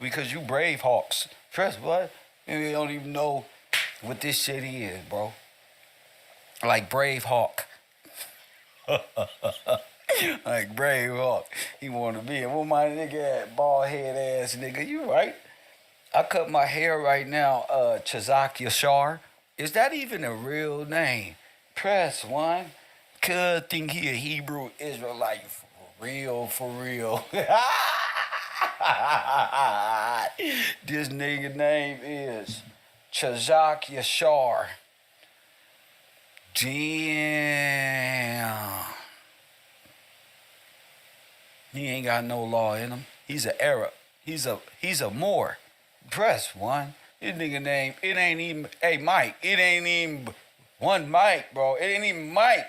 because you brave hawks. Press what? You don't even know what this shit is, bro. Like Brave Hawk. Like Brave Hawk. He want to be it. Well, my nigga at bald head ass nigga. You right. I cut my hair right now, Chazak Yashar. Is that even a real name? Press one. Could think he a Hebrew Israelite for real, for real. This nigga name is Chazak Yashar. Damn. He ain't got no law in him. He's an Arab. He's a Moor. Press one. This nigga name, it ain't even, hey Mike, it ain't even one Mike, bro. It ain't even Mike.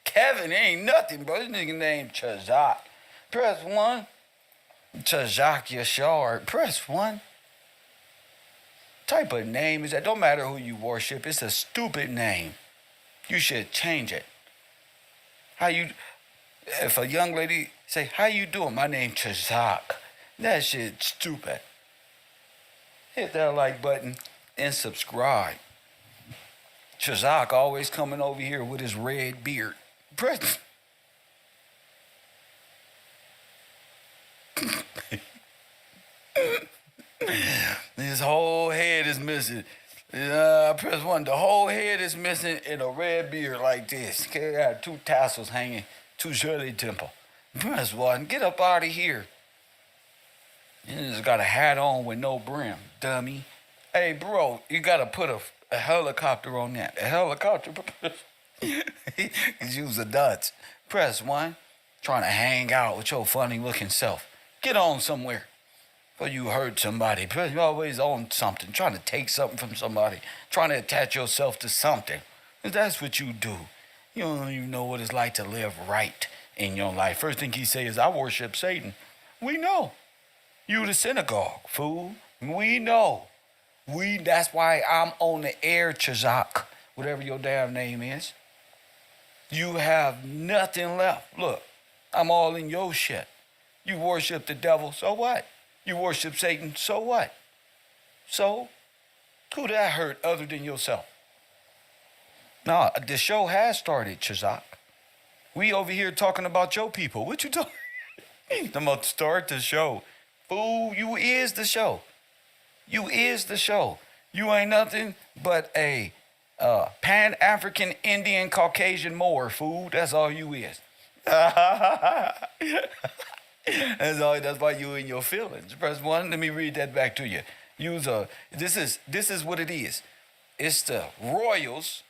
Kevin, it ain't nothing, bro. This nigga name Chazak. Press one. Chazak Yashar. Press one. Type of name is that? Don't matter who you worship. It's a stupid name. You should change it. If a young lady say, how you doing? My name Chazak. That shit stupid. Hit that like button and subscribe. Chazak always coming over here with his red beard. Press. His whole head is missing. Press one. The whole head is missing and a red beard like this. Okay, got two tassels hanging, two Shirley Temple. Press one. Get up out of here. You just got a hat on with no brim, dummy. Hey, bro, you gotta put a helicopter on that. A helicopter. Cause you was a dutz. Press one. Trying to hang out with your funny looking self. Get on somewhere. Or you hurt somebody. You're always on something, trying to take something from somebody, trying to attach yourself to something. That's what you do. You don't even know what it's like to live right in your life. First thing he say is, I worship Satan. We know. You the synagogue, fool. We know. That's why I'm on the air, Chazak, whatever your damn name is. You have nothing left. Look, I'm all in your shit. You worship the devil, so what? You worship Satan, so what? So, who that hurt other than yourself? Nah, the show has started, Chazak. We over here talking about your people. What you talking? I'm about to start the show. Fool, you is the show. You is the show. You ain't nothing but a Pan-African Indian Caucasian Moor, fool. That's all you is. That's why you in your feelings. Press one. Let me read that back to you. This is what it is. It's the Royals.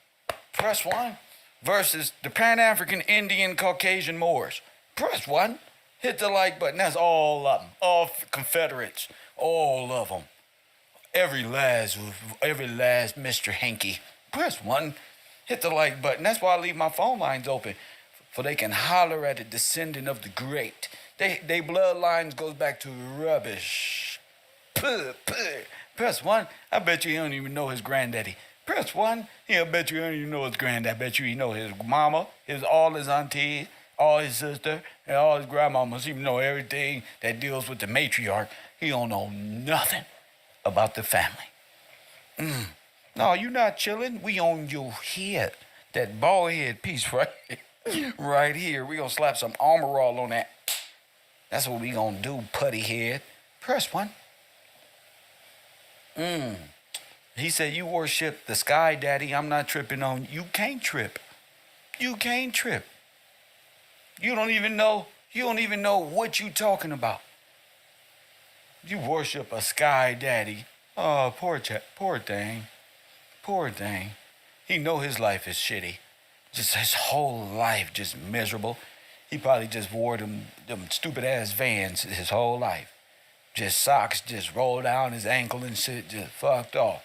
Press one. Versus the Pan-African Indian Caucasian Moors. Press one. Hit the like button. That's all of them. All Confederates. All of them. Every last Mr. Hanky. Press one. Hit the like button. That's why I leave my phone lines open. For they can holler at a descendant of the great. They bloodlines goes back to rubbish. Press one. I bet you he don't even know his granddaddy. Press one. I bet you he don't even know his granddad. I bet you he know his mama, all his aunties, all his sister, and all his grandmamas. He know everything that deals with the matriarch. He don't know nothing about the family. No, you not chilling. We on your head. That bald head piece right here. We gonna slap some armor all on that. That's what we gonna do, putty head. Press one. He said, you worship the sky daddy. I'm not tripping on. You can't trip. You can't trip. You don't even know what you talking about. You worship a sky daddy. Oh, poor thing. Poor thing. He know his life is shitty. Just his whole life just miserable. He probably just wore them stupid ass Vans his whole life. Just socks just rolled down his ankle and shit, just fucked off.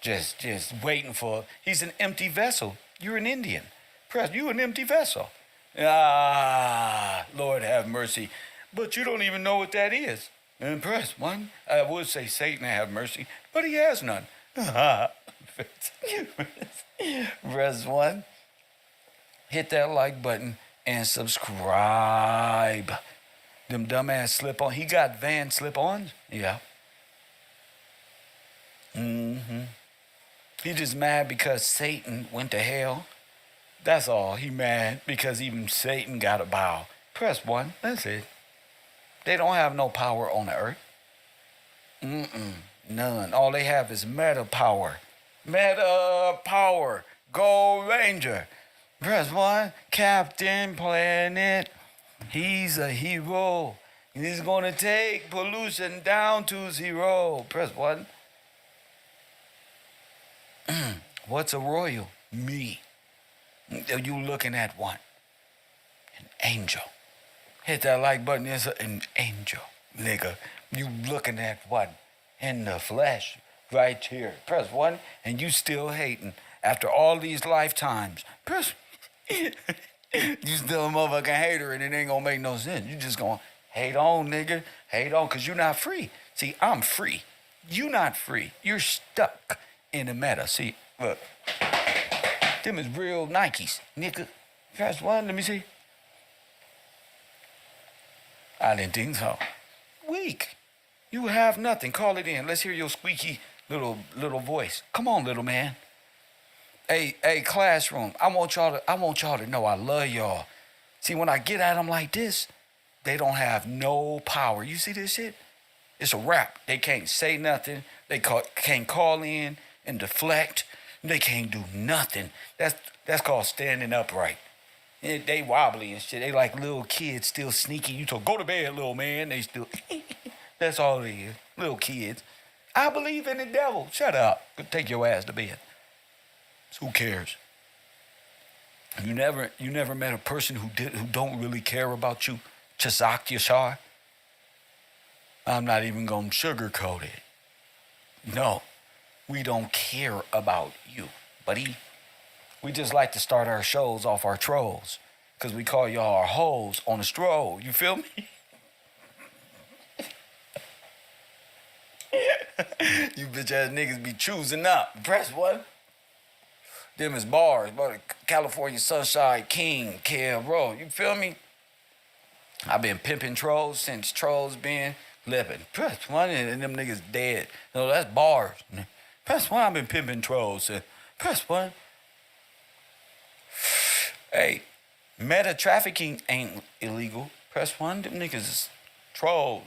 Just waiting for. He's an empty vessel. You're an Indian. You're an empty vessel. Lord have mercy. But you don't even know what that is. And press one. I would say Satan have mercy, but he has none. Press one. Hit that like button and subscribe. Them dumbass slip-on. He got Van slip-ons? Yeah. Mm-hmm. He just mad because Satan went to hell. That's all. He mad because even Satan got a bow. Press 1. That's it. They don't have no power on the earth. Mm-mm. None. All they have is meta power. Meta power. Gold Ranger. Press 1. Captain Planet. He's a hero. He's going to take pollution down to 0. Press 1. What's a royal? Me. You looking at one? An angel. Hit that like button. It's an angel, nigga. You looking at one in the flesh right here. Press 1 and you still hating after all these lifetimes. Press. You still a motherfucking hater and it ain't gonna make no sense. You just gonna hate on, nigga. Hate on because you not free. See, I'm free. You not free. You're stuck in the meta. See, look. Them is real Nikes, nigga. Press 1, let me see. I didn't think so. Weak. You have nothing. Call it in. Let's hear your squeaky little voice. Come on, little man. Hey, classroom. I want y'all to know I love y'all. See, when I get at them like this, they don't have no power. You see this shit? It's a wrap. They can't say nothing. They can't call in and deflect. They can't do nothing. That's called standing upright. And they wobbly and shit. They like little kids still sneaky. You told go to bed, little man. They still. That's all they is. Little kids. I believe in the devil. Shut up. Go take your ass to bed. So who cares? You never met a person who don't really care about you. Chazak Yashar. I'm not even gonna sugarcoat it. No. We don't care about you, buddy. We just like to start our shows off our trolls. Because we call y'all our hoes on the stroll. You feel me? You bitch ass niggas be choosing up. Press 1. Them is bars, but California Sunshine King, KevRow. You feel me? I've been pimping trolls since trolls been living. Press 1 and them niggas dead. No, that's bars. Press 1, I've been pimping trolls. Press 1. Hey, meta trafficking ain't illegal. Press 1, them niggas is trolls.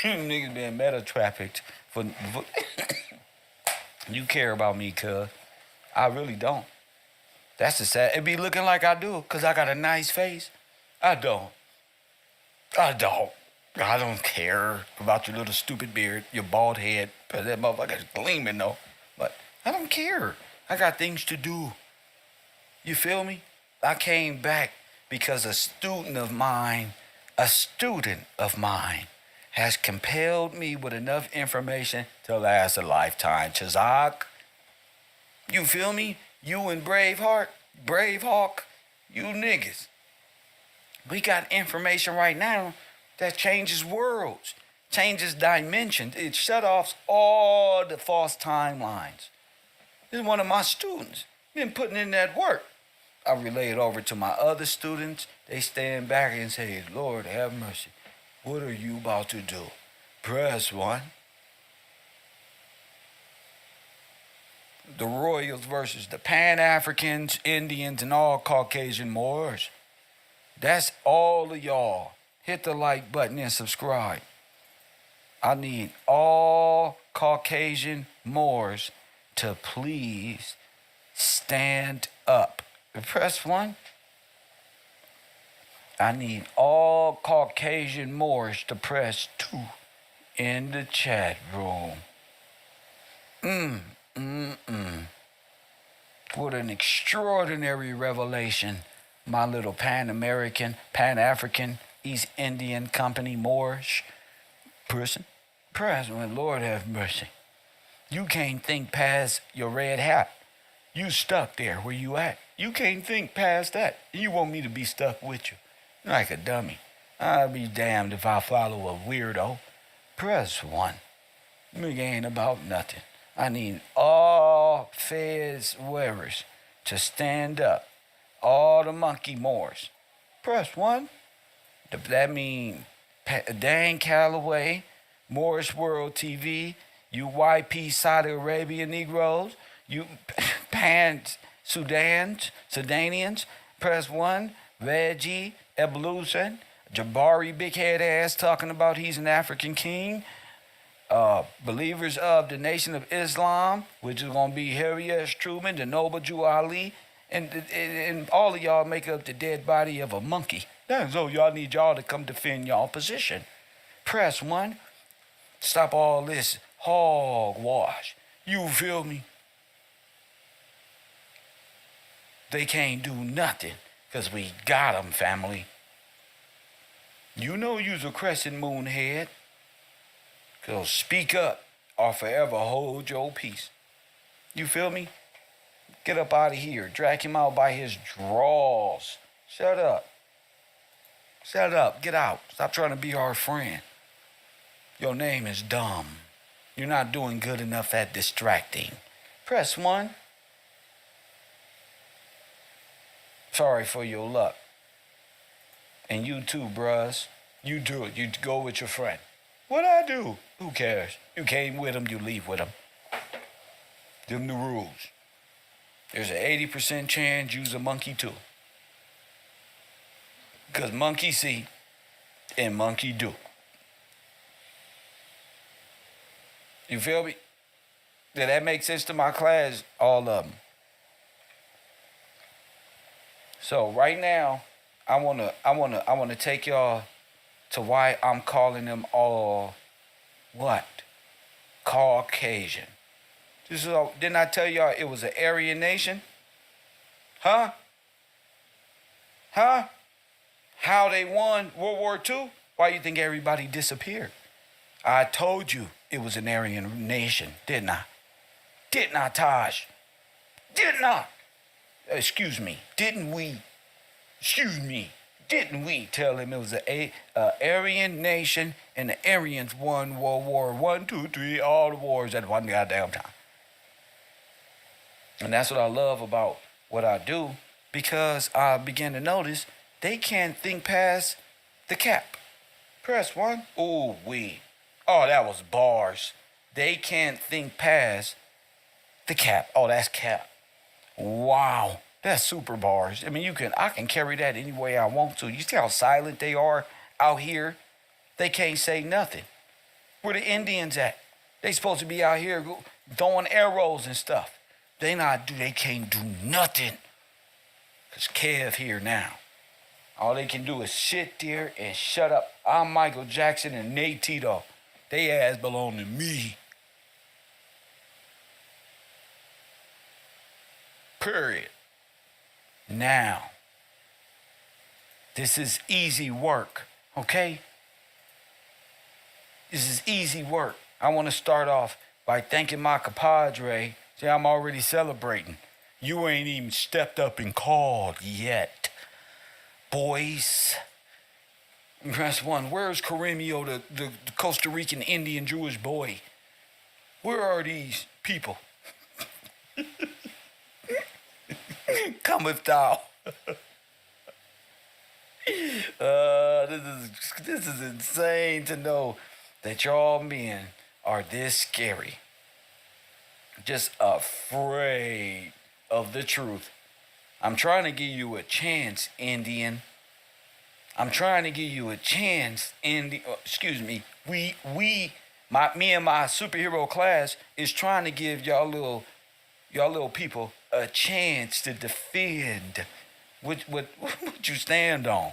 Niggas being meta trafficked for you care about me, cuz. I really don't. That's the sad. It be looking like I do, cause I got a nice face. I don't. I don't care about your little stupid beard, your bald head. That motherfucker's gleaming though. But I don't care. I got things to do. You feel me? I came back because a student of mine has compelled me with enough information to last a lifetime. Chazak, you feel me? You and Bravehawk, you niggas. We got information right now that changes worlds, changes dimensions. It shut off all the false timelines. This is one of my students. Been putting in that work. I relay it over to my other students. They stand back and say, Lord have mercy. What are you about to do? Press 1. The Royals versus the Pan-Africans, Indians, and all Caucasian Moors. That's all of y'all. Hit the like button and subscribe. I need all Caucasian Moors to please stand up. Press 1. I need all Caucasian Moors to press 2 in the chat room. What an extraordinary revelation, my little Pan-American, Pan-African, East Indian Company Moorish person. Press 1, Lord have mercy. You can't think past your red hat. You stuck there where you at. You can't think past that. You want me to be stuck with you. Like a dummy. I'll be damned if I follow a weirdo. Press 1. Nigga ain't about nothing. I need all fez wearers to stand up. All the monkey Moors. Press 1. That mean Dan Calloway, Moorish World TV, you YP Saudi Arabia Negroes, you Pan Sudanians, press 1, Reggie, Evolution, Jabari big head ass talking about he's an African king, believers of the Nation of Islam, which is going to be Harry S. Truman, the Noble Jew Ali, and all of y'all make up the dead body of a monkey. So y'all need y'all to come defend y'all position. Press 1. Stop all this hogwash. You feel me? They can't do nothing because we got them, family. You know you's a crescent moon head. So speak up or forever hold your peace. You feel me? Get up out of here. Drag him out by his drawers. Shut up. Shut up. Get out. Stop trying to be our friend. Your name is dumb. You're not doing good enough at distracting. Press 1. Sorry for your luck. And you too, bruhs. You do it. You go with your friend. What I do? Who cares? You came with him, you leave with him. Them the rules. There's an 80% chance you's a monkey too. Because monkey see and monkey do. You feel me? Did that make sense to my class? All of them. So right now, I wanna take y'all to why I'm calling them all what? Caucasian. This is all, didn't I tell y'all it was an Aryan nation? Huh? Huh? How they won World War II? Why you think everybody disappeared? I told you it was an Aryan nation, didn't I? Didn't I, Taj? Didn't I? Excuse me, didn't we? Excuse me, didn't we tell him it was an Aryan nation and the Aryans won World War I, II, III, all the wars at one goddamn time. And that's what I love about what I do, because I begin to notice they can't think past the cap. Press 1. Ooh, wee. Oh, that was bars. They can't think past the cap. Oh, that's cap. Wow. That's super bars. I mean, I can carry that any way I want to. You see how silent they are out here? They can't say nothing. Where the Indians at? They supposed to be out here throwing arrows and stuff. They can't do nothing. Cause Kev here now. All they can do is sit there and shut up. I'm Michael Jackson and Nate Tito. They ass belong to me. Period. Now, this is easy work, okay? This is easy work. I want to start off by thanking my compadre. See, I'm already celebrating. You ain't even stepped up and called yet. Boys. Press 1. Where's Caremio, the Costa Rican Indian Jewish boy? Where are these people? Cometh thou. This is insane to know that y'all men are this scary. Just afraid of the truth. I'm trying to give you a chance, Indian. I'm trying to give you a chance, excuse me. Me and my superhero class is trying to give y'all little people a chance to defend what you stand on.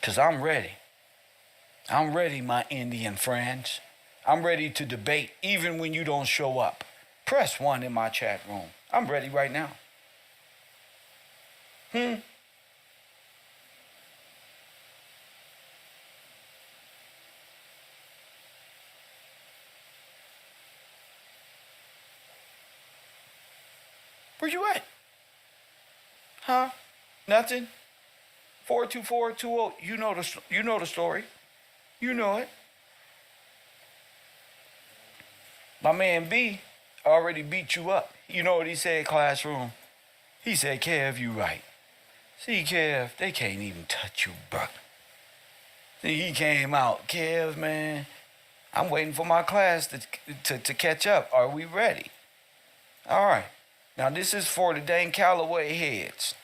Cause I'm ready. I'm ready, my Indian friends. I'm ready to debate even when you don't show up. Press 1 in my chat room. I'm ready right now. Where you at? Huh? Nothing? 42420. You know the story. You know it. My man B already beat you up. You know what he said, classroom? He said, Kev, you right. See, Kev, they can't even touch you, bro. See, he came out, Kev, man, I'm waiting for my class to catch up. Are we ready? All right. Now, this is for the Dane Calloway heads.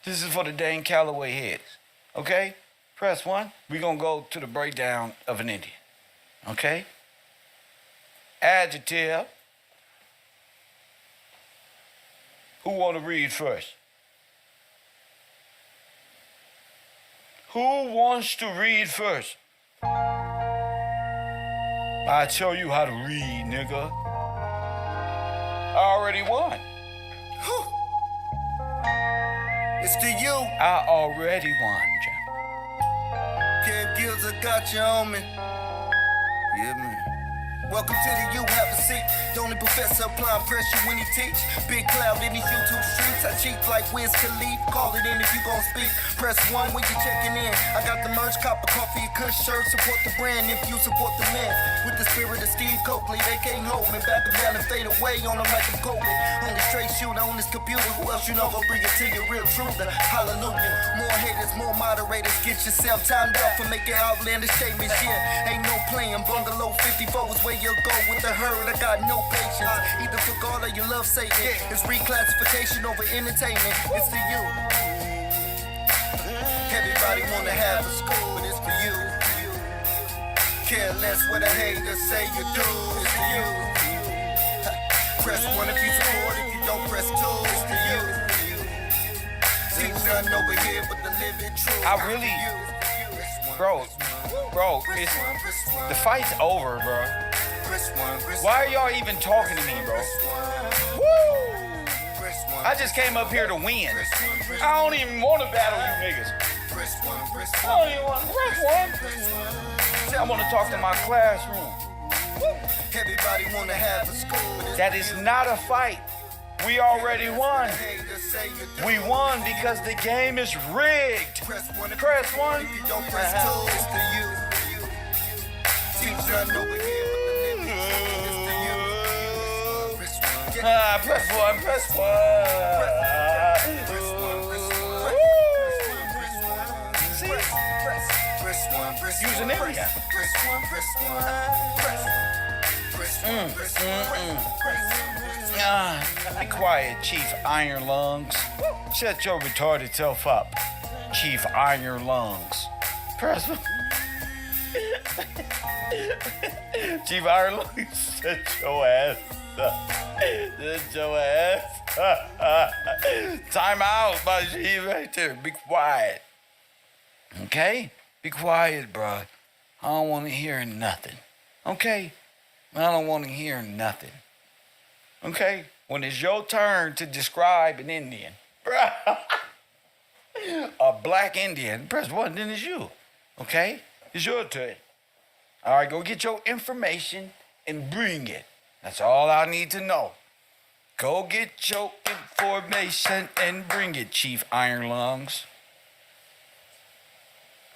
This is for the Dane Calloway heads. Okay? Press 1. We're going to go to the breakdown of an Indian. Okay? Adjective. Who want to read first? Who wants to read first? I tell you how to read, nigga. I already won. It's to you. I already won, John. Kev Gills, I got you on me. Yeah, man. Welcome to the U, have a seat. The only professor applying pressure when he teach. Big cloud in these YouTube streets. I cheat like Wiz Khalif. Call it in if you gon' speak. Press 1 when you checking in. I got the merch, copper coffee, and kush shirt. Support the brand if you support the man. With the spirit of Steve Coakley, they can't hold me. Back and down and fade away on them like I'm Kobe. Only straight shooter on this computer. Who else you know gon' bring it to your real truther? Hallelujah. More haters, more moderators. Get yourself timed out for making outlandish statements. Yeah, ain't no playing. Bungalow 54 is where you go with the herd. I got no patience. Either for God or you love Satan. It's reclassification over entertainment. It's to you. Everybody wanna have a school, but it's for you. Care less what a hater say you do. It's to you. Press 1 if you support. If you don't press 2, it's to you. See nothing over here but the living truth. I really, bro, it's, the fight's over, bro. Why are y'all even talking to me, bro? Woo! I just came up here to win. I don't even want to battle you niggas. I don't even want to press 1. I want to talk to my classroom. Everybody wanna have a school. That is not a fight. We already won. We won because the game is rigged. Press 1. If you don't press 2, it's to you. Teach nothing over here. Press 1. See? Using it. Be quiet, Chief Iron Lungs. Shut your retarded self up, Chief Iron Lungs. Press 1. Chief Iron Lungs, shut your ass up. Shut your ass. Time out, my G right there. Be quiet. Okay? Be quiet, bro. I don't want to hear nothing. Okay? I don't want to hear nothing. Okay? When it's your turn to describe an Indian, bruh, a black Indian, press 1, then it's you. Okay? It's your turn. All right, go get your information and bring it. That's all I need to know. Go get your information and bring it, Chief Iron Lungs.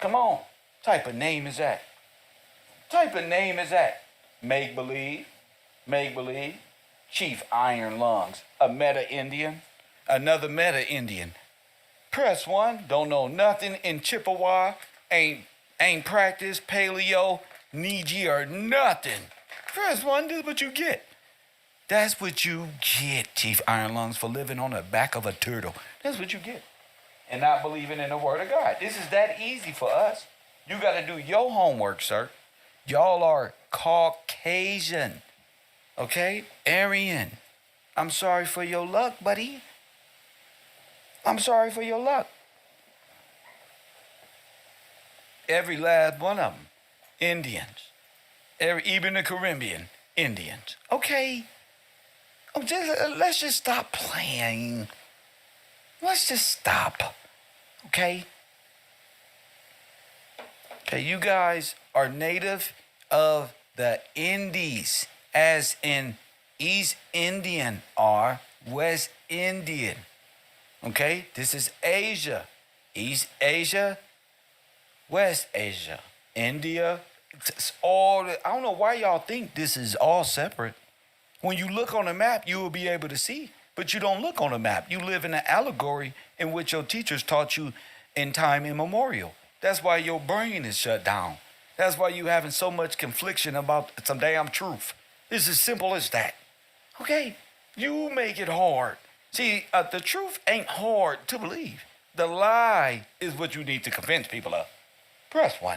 Come on. Type of name is that? Make believe. Chief Iron Lungs. A meta Indian. Another meta Indian. Press 1. Don't know nothing in Chippewa. Ain't practiced paleo, Niji, or nothing. Press 1. This is what you get. That's what you get, Chief Iron Lungs, for living on the back of a turtle. That's what you get. And not believing in the word of God. This is that easy for us. You got to do your homework, sir. Y'all are Caucasian. Okay? Aryan. I'm sorry for your luck, buddy. I'm sorry for your luck. Every last one of them. Indians. Even the Caribbean Indians. Okay? Let's just stop playing. Let's just stop. Okay? Okay, you guys are native of the Indies, as in East Indian or West Indian. Okay? This is Asia. East Asia, West Asia, India. It's all, I don't know why y'all think this is all separate. When you look on the map, you will be able to see But you don't look on a map. You live in an allegory in which your teachers taught you in time immemorial. That's why your brain is shut down. That's why you having so much confliction about some damn truth. It's as simple as that. Okay? You make it hard. See, the truth ain't hard to believe. The lie is what you need to convince people of. Press 1.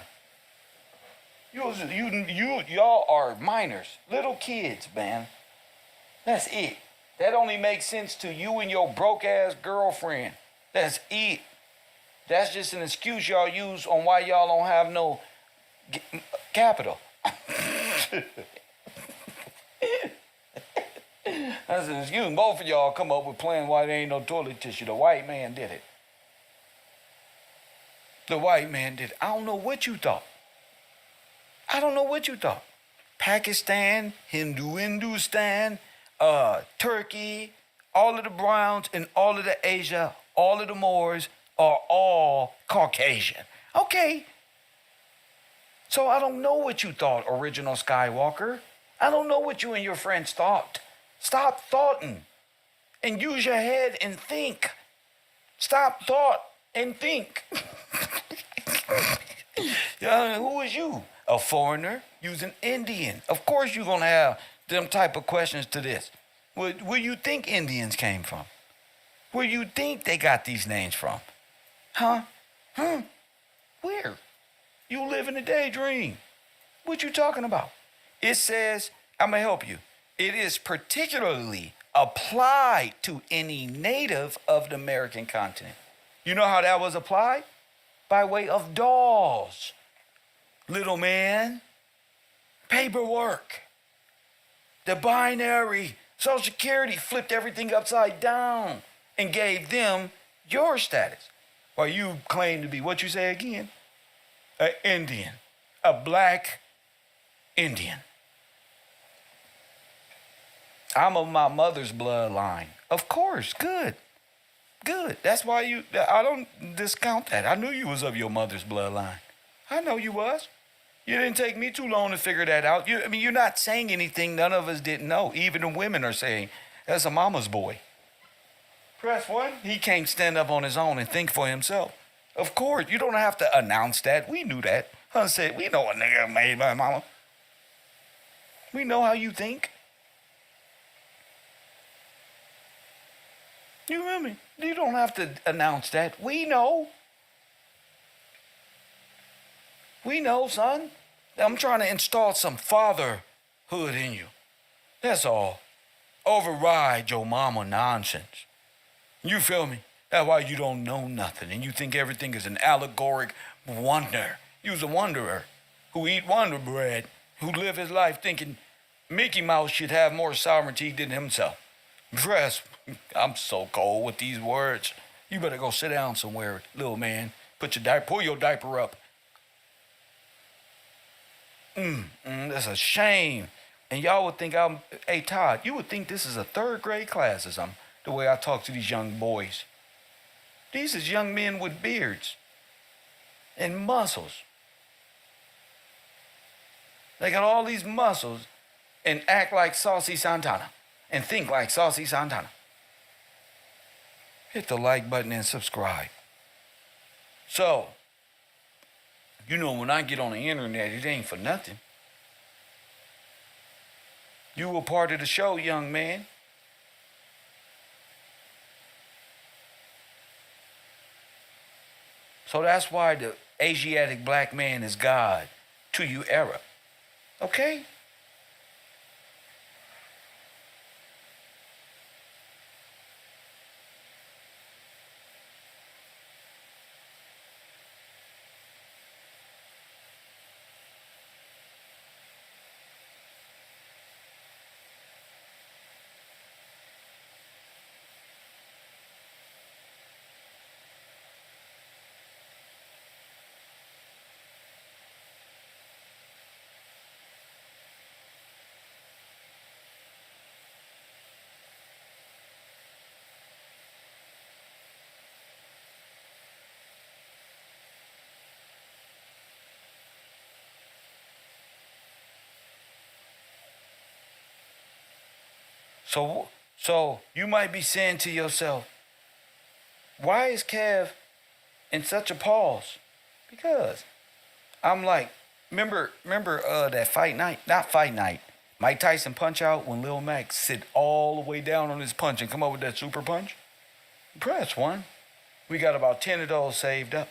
Y'all are minors, little kids, man. That's it. That only makes sense to you and your broke-ass girlfriend. That's it. That's just an excuse y'all use on why y'all don't have no capital. That's an excuse. Both of y'all come up with playing why there ain't no toilet tissue. The white man did it. The white man did it. I don't know what you thought. I don't know what you thought. Pakistan, Hindustan, Turkey, all of the Browns and all of the Asia, all of the Moors are all Caucasian. Okay. So I don't know what you thought, original Skywalker. I don't know what you and your friends thought. Stop thoughting and use your head and think. Stop thought and think. Who is you? A foreigner? You's an Indian. Of course you're going to have them type of questions to this. Where you think Indians came from? Where you think they got these names from? Huh? Where? You live in a daydream. What you talking about? It says, I'm going to help you. It is particularly applied to any native of the American continent. You know how that was applied? By way of dolls. Little man. Paperwork. The binary. Social Security flipped everything upside down and gave them your status. While you claim to be, what you say again? An Indian. A black Indian. I'm of my mother's bloodline. Of course, good. Good. That's why I don't discount that. I knew you was of your mother's bloodline. I know you was. You didn't take me too long to figure that out. You're not saying anything none of us didn't know. Even the women are saying, that's a mama's boy. Press 1. He can't stand up on his own and think for himself. Of course, you don't have to announce that. We knew that. I said, we know a nigga made by mama. We know how you think. You hear me? You don't have to announce that. We know. We know, son. I'm trying to install some fatherhood in you. That's all. Override your mama nonsense. You feel me? That's why you don't know nothing and you think everything is an allegoric wonder. You's a wanderer who eat wonder bread, who live his life thinking Mickey Mouse should have more sovereignty than himself. Dress. I'm so cold with these words. You better go sit down somewhere, little man. Pull your diaper up. That's a shame. And y'all would think hey Todd, you would think this is a 3rd grade class or something, the way I talk to these young boys. These is young men with beards and muscles. They got all these muscles and act like Saucy Santana and think like Saucy Santana. Hit the like button and subscribe. So, when I get on the internet, it ain't for nothing. You were part of the show, young man. So that's why the Asiatic black man is God to you Arab. Okay? So So you might be saying to yourself, why is Kev in such a pause? Because I'm like, remember that fight night? Not fight night. Mike Tyson punch out when Lil Mac sit all the way down on his punch and come up with that super punch? Press one. We got about 10 of those saved up.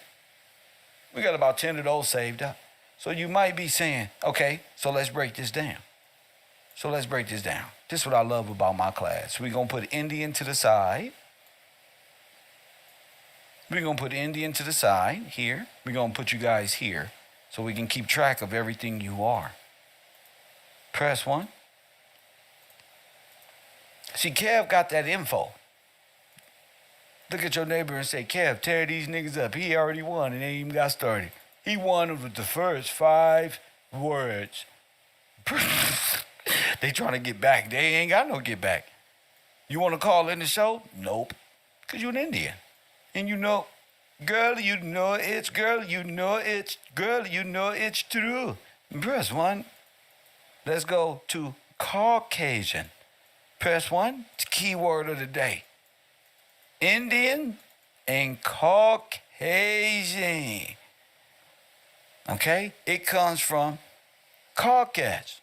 So you might be saying, okay, so let's break this down. This is what I love about my class. We're going to put Indian to the side. Here. We're going to put you guys here so we can keep track of everything you are. Press one. See, Kev got that info. Look at your neighbor and say, Kev, tear these niggas up. He already won and ain't even got started. He won with the first 5 words. They trying to get back. They ain't got no get back. You want to call in the show? Nope. Because you're an Indian. And you know, girl, you know it's true. Press one. Let's go to Caucasian. Press one. It's the key word of the day. Indian and Caucasian. Okay? It comes from caucus.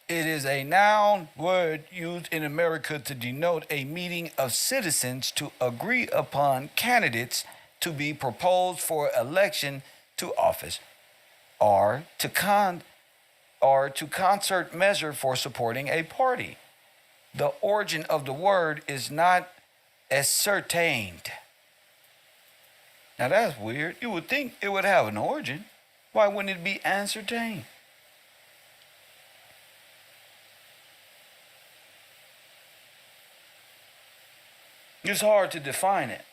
It is a noun word used in America to denote a meeting of citizens to agree upon candidates to be proposed for election to office, or to concert measure for supporting a party. The origin of the word is not ascertained. Now that's weird. You would think it would have an origin. Why wouldn't it be ascertained? It's hard to define it.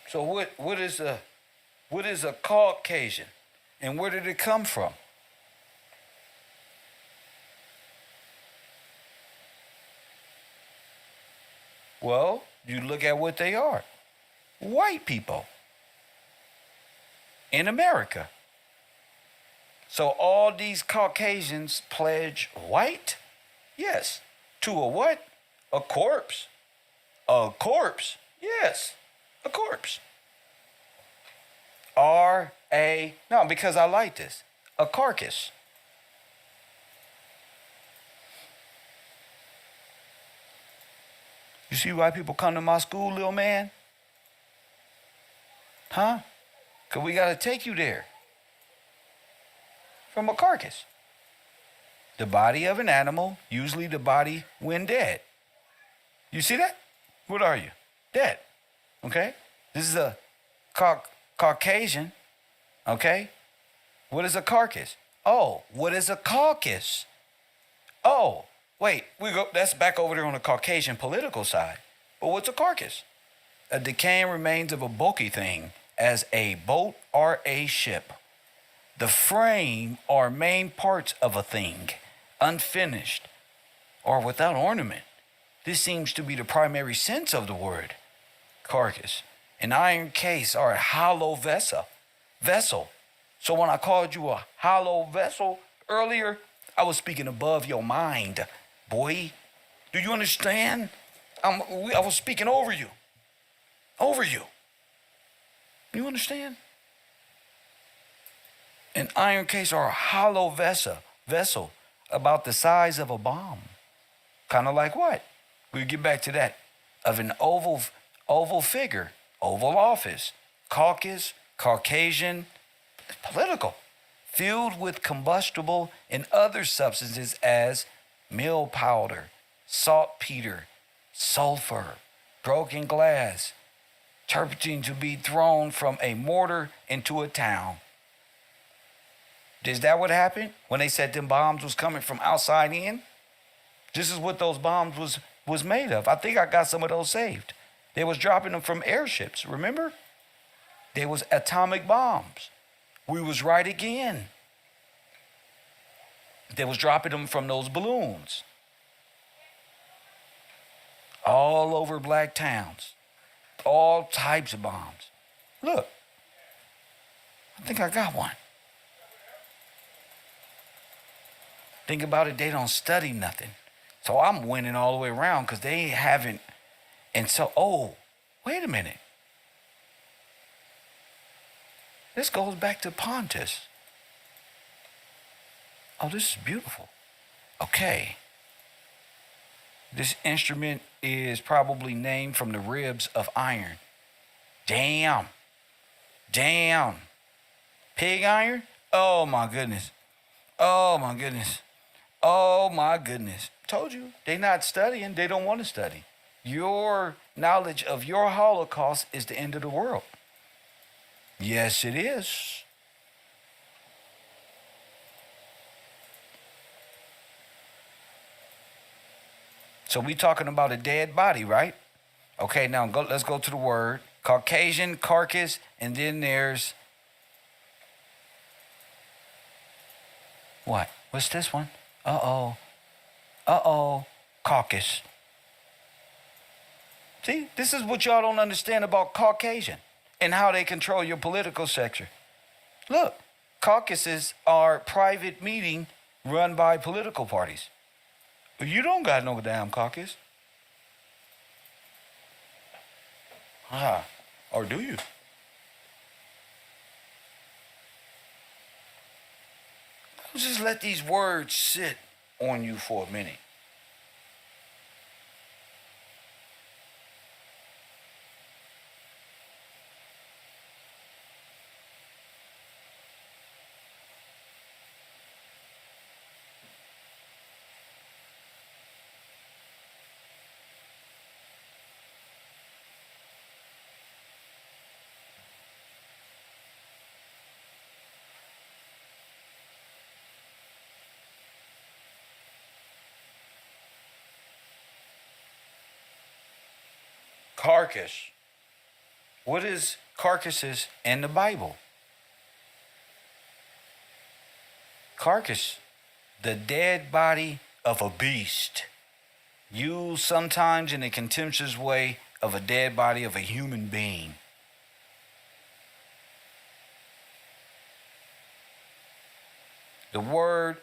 So what is a Caucasian, and where did it come from? Well, you look at what they are. White people in America. So all these Caucasians pledge white? Yes. To a what? A corpse. A corpse. Yes. A corpse. No, because I like this. A carcass. You see why people come to my school, little man? Huh? Because we got to take you there. From a carcass. The body of an animal, usually the body when dead. You see that? What are you? Dead. Okay? This is a Caucasian. Okay? What is a carcass? Oh, what is a caucus? Oh, wait, that's back over there on the Caucasian political side. But what's a carcass? A decaying remains of a bulky thing, as a boat or a ship. The frame or main parts of a thing, unfinished or without ornament. This seems to be the primary sense of the word carcass. An iron case or a hollow vessel. So when I called you a hollow vessel earlier, I was speaking above your mind, boy. Do you understand? I was speaking over you. You understand? An iron case or a hollow vessel about the size of a bomb. Kind of like what? We'll get back to that. Of an oval figure, oval office, caucus, Caucasian, political, filled with combustible and other substances as mill powder, saltpeter, sulfur, broken glass, turpentine to be thrown from a mortar into a town. Is that what happened when they said them bombs was coming from outside in? This is what those bombs was made of. I think I got some of those saved. They was dropping them from airships, remember? They was atomic bombs. We was right again. They was dropping them from those balloons. All over black towns. All types of bombs. Look, I think I got one. Think about it, they don't study nothing. So I'm winning all the way around because they haven't. And so, oh, wait a minute. This goes back to Pontus. Oh, this is beautiful. Okay. This instrument is probably named from the ribs of iron. Damn. Damn. Pig iron? Oh my goodness. Oh my goodness. Oh my goodness. Told you. They not studying. They don't want to study. Your knowledge of your Holocaust is the end of the world. Yes, it is. So we talking about a dead body, right? Okay, now let's go to the word. Caucasian, carcass, and then there's... What? What's this one? Uh-oh. Uh-oh. Caucus. See, this is what y'all don't understand about Caucasian and how they control your political sector. Look, caucuses are private meeting run by political parties. You don't got no damn caucus. Or do you? Just let these words sit on you for a minute. Carcass. What is carcasses in the Bible? Carcass, the dead body of a beast, used sometimes in a contemptuous way of a dead body of a human being. The use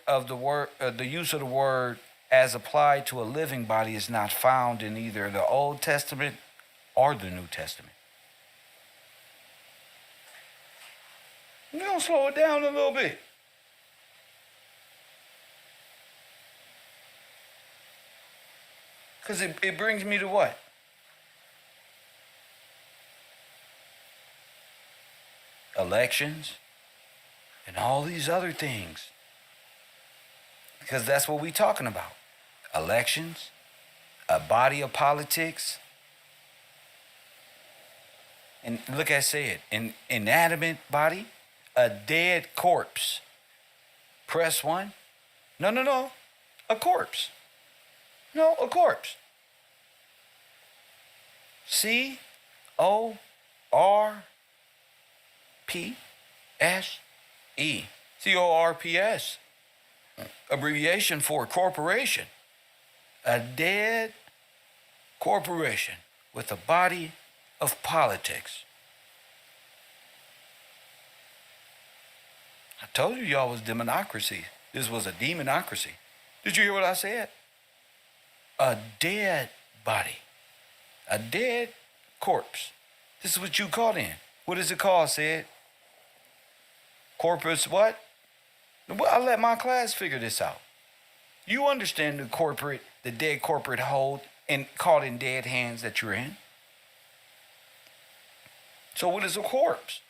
of the word as applied to a living body is not found in either the Old Testament or the New Testament. We're going to slow it down a little bit. Because it brings me to what? Elections and all these other things. Because that's what we're talking about. Elections, a body of politics. And look, I said, an inanimate body, a dead corpse. Press one. No. A corpse. No, a corpse. C-O-R-P-S-E. C-O-R-P-S. Abbreviation for corporation. A dead corporation with a body of politics. I told you y'all was demonocracy. This was a demonocracy. Did you hear what I said? A dead body. A dead corpse. This is what you caught in. What is it called, said? Corpus what? Well, I'll let my class figure this out. You understand the dead corporate hold and caught in dead hands that you're in. So what is a corpse?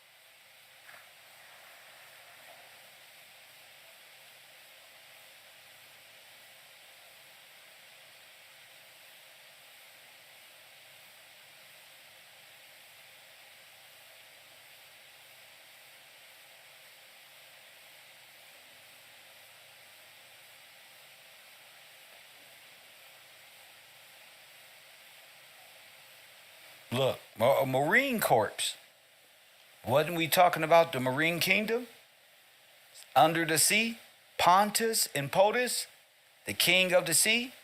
Look, a Marine Corps. Wasn't we talking about the Marine Kingdom? Under the sea? Pontus and Potus? The king of the sea?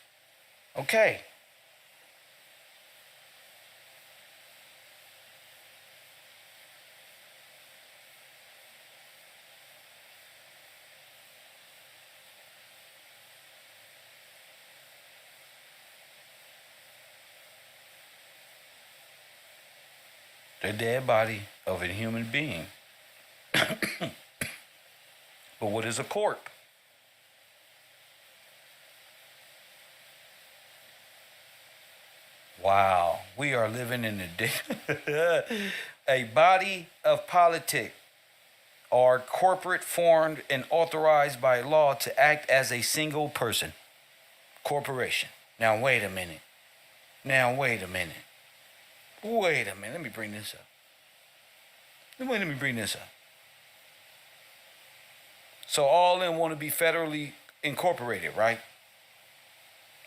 Okay. The dead body of a human being. But what is a corpse? Wow, we are living in a day. A body of politic or corporate formed and authorized by law to act as a single person. Corporation. Now wait a minute. Wait a minute. Let me bring this up. Let me bring this up. So all of them want to be federally incorporated, right?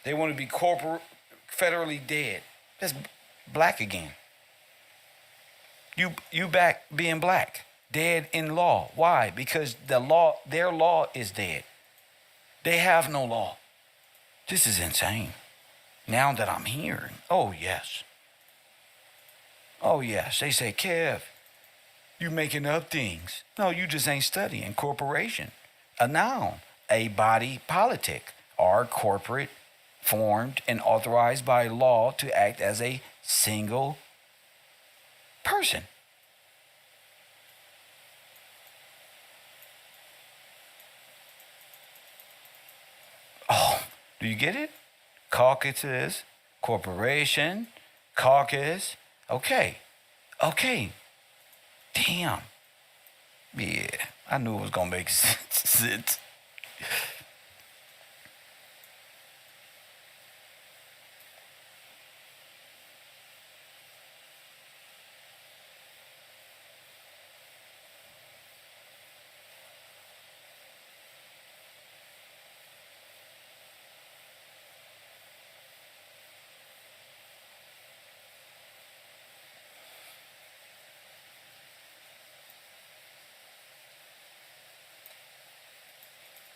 They want to be federally dead. That's black again. You back being black. Dead in law. Why? Because their law is dead. They have no law. This is insane. Now that I'm hearing, oh yes. They say, Kev, you making up things. No, you just ain't studying. Corporation. A noun. A body politic or corporate formed and authorized by law to act as a single person. Oh, do you get it? Caucuses, corporation, caucus. Okay. Damn. Yeah, I knew it was going to make sense.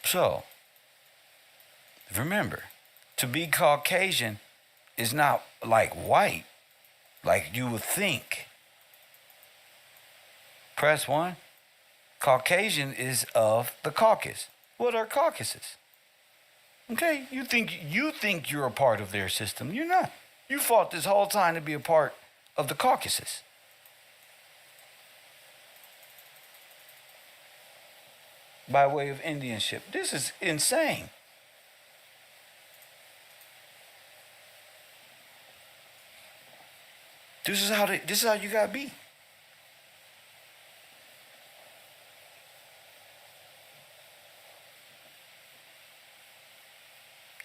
So, remember, to be Caucasian is not like white, like you would think. Press 1. Caucasian is of the caucus. What are caucuses? Okay, you think you're a part of their system. You're not. You fought this whole time to be a part of the caucuses. By way of Indianship. This is insane. This is how you gotta be.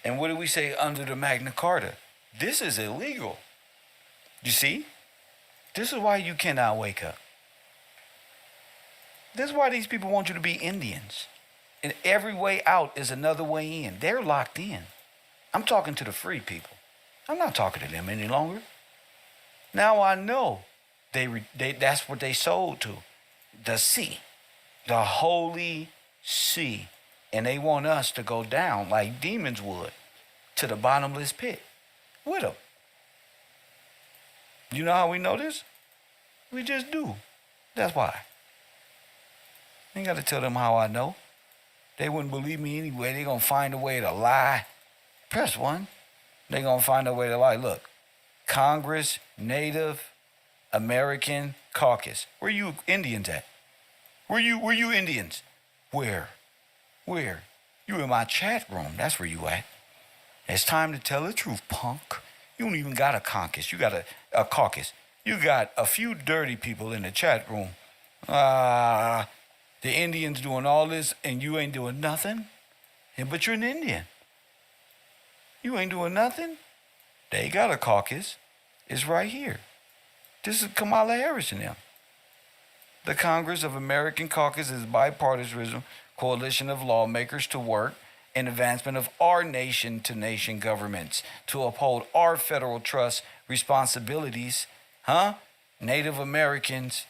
And what do we say under the Magna Carta? This is illegal. You see? This is why you cannot wake up. This is why these people want you to be Indians. And every way out is another way in. They're locked in. I'm talking to the free people. I'm not talking to them any longer. Now I know that's what they sold to. The sea. The holy sea. And they want us to go down like demons would to the bottomless pit with them. You know how we know this? We just do. That's why. I ain't got to tell them how I know. They wouldn't believe me anyway. They're going to find a way to lie. Press 1. They're going to find a way to lie. Look, Congress, Native American Caucus. Where you Indians at? Where you Indians? Where? You in my chat room. That's where you at. It's time to tell the truth, punk. You don't even got a caucus. You got a caucus. You got a few dirty people in the chat room. The Indians doing all this and you ain't doing nothing? But you're an Indian. You ain't doing nothing? They got a caucus. It's right here. This is Kamala Harris and them. The Congress of American Caucus is a bipartisan coalition of lawmakers to work in advancement of our nation-to-nation governments to uphold our federal trust responsibilities, Native Americans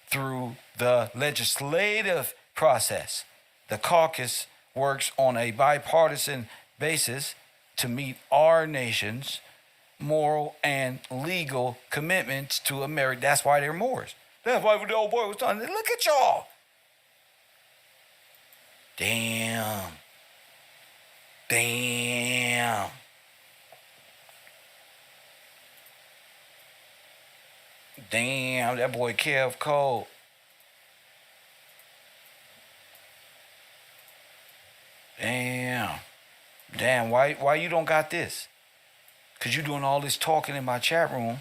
through the legislative process. The caucus works on a bipartisan basis to meet our nation's moral and legal commitments to America. That's why they're Moors. That's why the old boy was talking. Look at y'all. Damn. Damn, that boy Kev cold. Damn. Damn, why you don't got this? Because you doing all this talking in my chat room,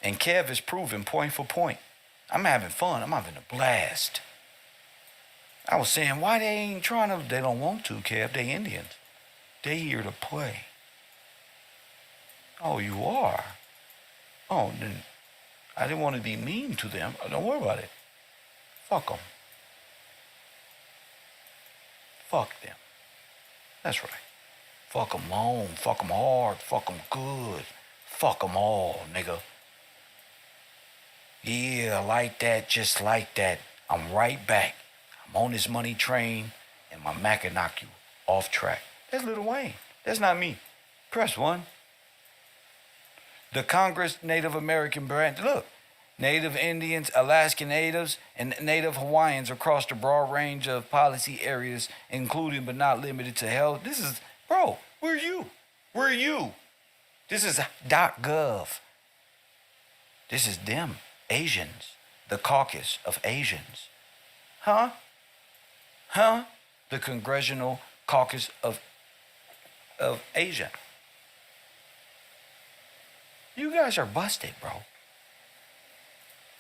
and Kev is proving point for point. I'm having fun. I'm having a blast. I was saying, why they ain't trying to? They don't want to, Kev. They Indians. They here to play. Oh, you are? Oh, then I didn't want to be mean to them. Don't worry about it. Fuck them. Fuck them. That's right. Fuck them long. Fuck them hard. Fuck them good. Fuck them all, nigga. Yeah, like that, just like that. I'm right back. I'm on this money train, and my Mac will knock you off track. That's Lil Wayne. That's not me. Press 1. The Congress Native American branch. Look, Native Indians, Alaskan Natives, and Native Hawaiians across the broad range of policy areas, including but not limited to health. This is, bro, where are you? Where are you? This is .gov. This is them, Asians, the caucus of Asians. Huh? Huh? The Congressional Caucus of Asia. You guys are busted, bro.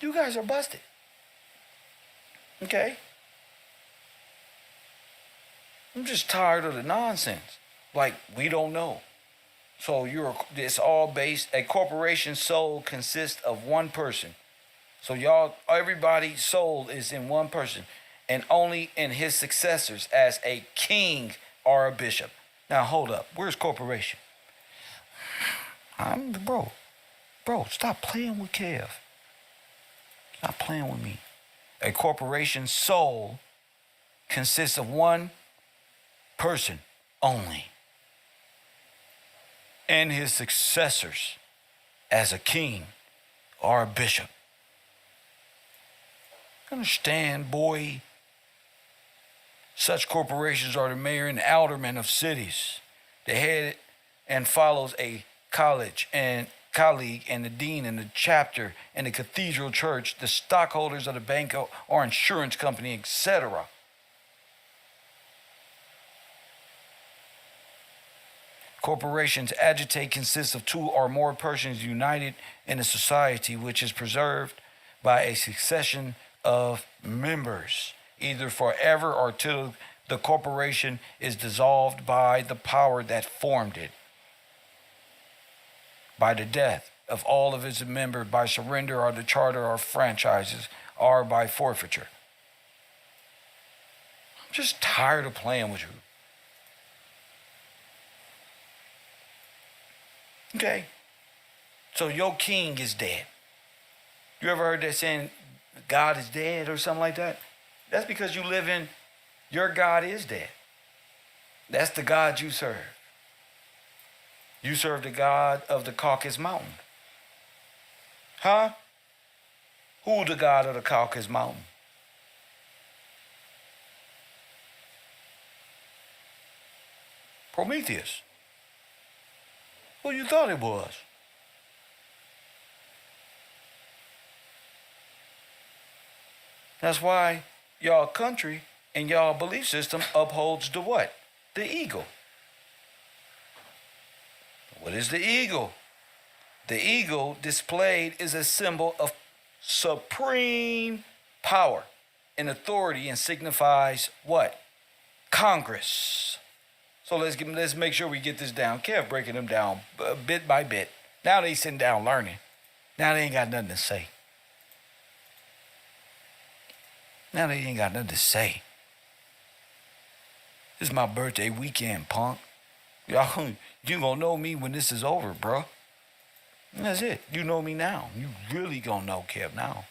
You guys are busted. Okay? I'm just tired of the nonsense. Like, we don't know. So it's all based, a corporation's soul consists of one person. So everybody's soul is in one person, and only in his successors as a king or a bishop. Now, hold up. Where's corporation? Bro, stop playing with Kev. Stop playing with me. A corporation's soul consists of one person only, and his successors as a king or a bishop. Understand, boy? Such corporations are the mayor and aldermen of cities. The head and follows a college and colleague and the dean and the chapter and the cathedral church, the stockholders of the bank or insurance company, etc. Corporations agitate consists of two or more persons united in a society which is preserved by a succession of members, either forever or till the corporation is dissolved by the power that formed it, by the death of all of its members, by surrender or the charter or franchises, or by forfeiture. I'm just tired of playing with you. Okay? So your king is dead. You ever heard that saying, God is dead or something like that? That's because you live in, your God is dead. That's the God you serve. You serve the God of the Caucasus Mountain. Huh? Who the God of the Caucasus Mountain? Prometheus. Who you thought it was? That's why y'all country and y'all belief system upholds the what? The eagle. What is the eagle? The eagle displayed is a symbol of supreme power and authority and signifies what? Congress. So let's make sure we get this down. Kev breaking them down bit by bit. Now they sitting down learning. Now they ain't got nothing to say. Now they ain't got nothing to say. This is my birthday weekend, punk. Y'all, you gonna know me when this is over, bro. And that's it. You know me now. You really gonna know Kev now.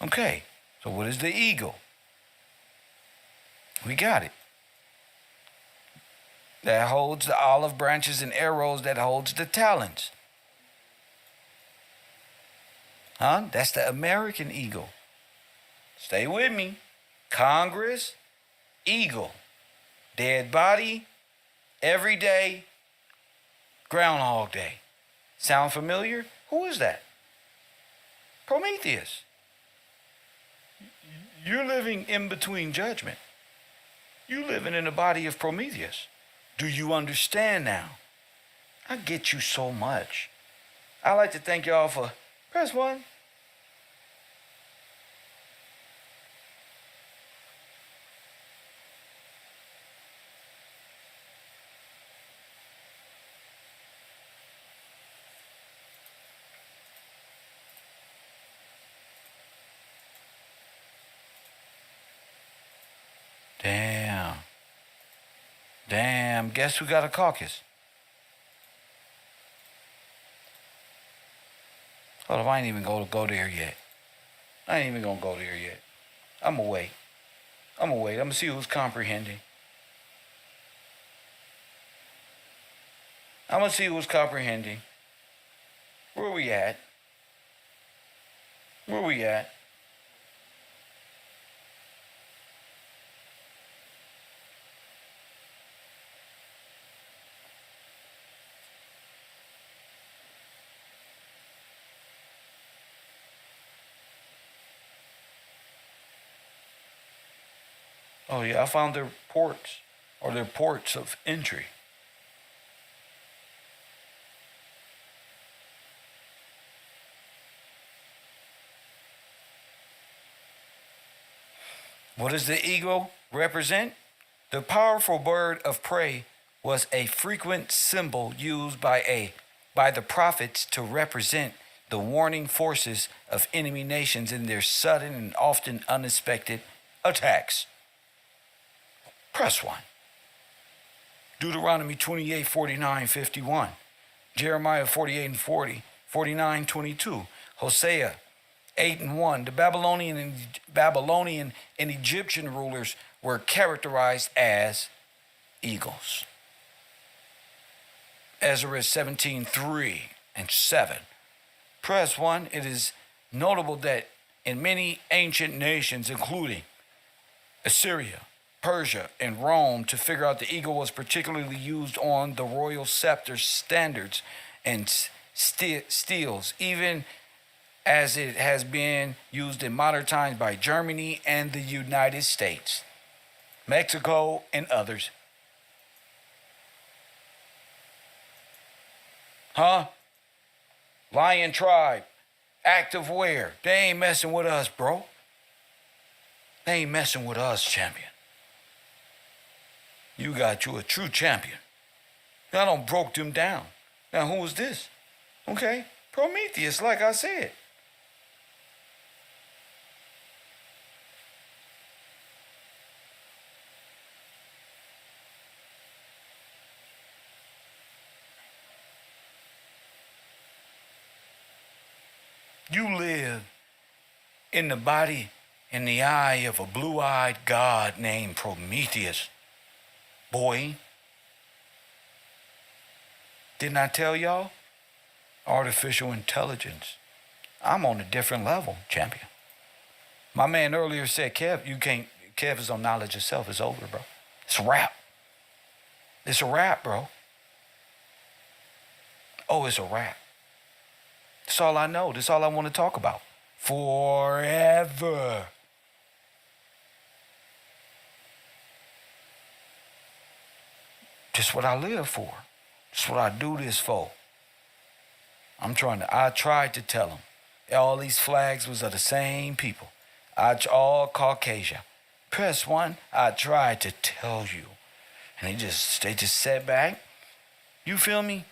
Okay, so what is the eagle? We got it. That holds the olive branches and arrows, that holds the talons. Huh? That's the American eagle. Stay with me. Congress, eagle. Dead body, every day, Groundhog Day. Sound familiar? Who is that? Prometheus. You're living in between judgment. You're living in the body of Prometheus. Do you understand now? I get you so much. I'd like to thank y'all for press one. Damn, guess who got a caucus? Hold up, I ain't even gonna go there yet. I ain't even gonna go there yet. I'ma wait. I'ma see who's comprehending. I'ma see who's comprehending. Where we at? Where we at? Oh yeah, I found their ports, or their ports of entry. What does the eagle represent? The powerful bird of prey was a frequent symbol used by the prophets to represent the warning forces of enemy nations in their sudden and often unexpected attacks. Press 1. Deuteronomy 28, 49, 51. Jeremiah 48 and 40, 49, 22. Hosea 8 and 1. The Babylonian and Egyptian rulers were characterized as eagles. Ezra 17, 3 and 7. Press 1. It is notable that in many ancient nations, including Assyria, Persia, and Rome, to figure out the eagle was particularly used on the royal scepter standards and steels, even as it has been used in modern times by Germany and the United States, Mexico, and others. Huh? Lion tribe, active wear. They ain't messing with us, bro. They ain't messing with us, champion. You got you a true champion. I done broke them down. Now, who was this? Okay, Prometheus, like I said. You live in the body and the eye of a blue-eyed god named Prometheus. Boy, didn't I tell y'all? Artificial intelligence. I'm on a different level, champion. My man earlier said, Kev, you can't, Kev is on knowledge of self. It's over, bro. It's a wrap. It's a wrap, bro. Oh, it's a wrap. That's all I know. That's all I want to talk about. Forever. Just what I live for. Just what I do this for. I tried to tell them. All these flags was of the same people. All Caucasian. Press 1, I tried to tell you. And they just sat back. You feel me?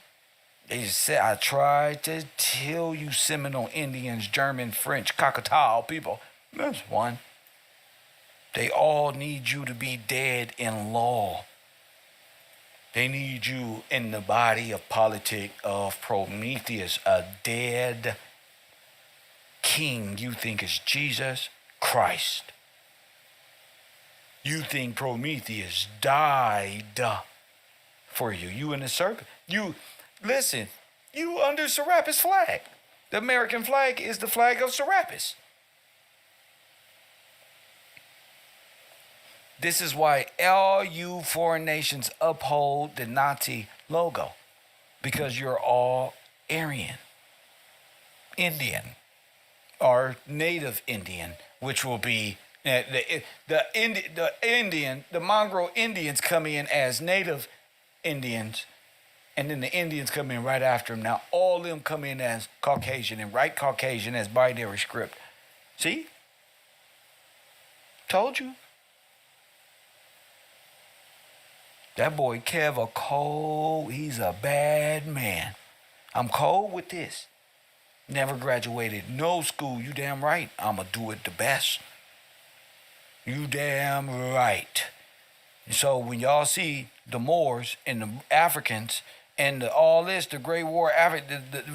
They just said, I tried to tell you Seminole Indians, German, French, Choctaw people. Press 1. They all need you to be dead in law. They need you in the body of politic of Prometheus, a dead king you think is Jesus Christ. You think Prometheus died for you. You in the circle. You, listen, you under Serapis flag. The American flag is the flag of Serapis. This is why all you foreign nations uphold the Nazi logo, because you're all Aryan, Indian, are native Indian, which will be the mongrel Indians come in as native Indians, and then the Indians come in right after them. Now all of them come in as Caucasian and write Caucasian as binary script. See? Told you. That boy Kev a cold, he's a bad man. I'm cold with this. Never graduated no school. You damn right. I'ma do it the best. You damn right. And so when y'all see the Moors and the Africans and all this, the Great War,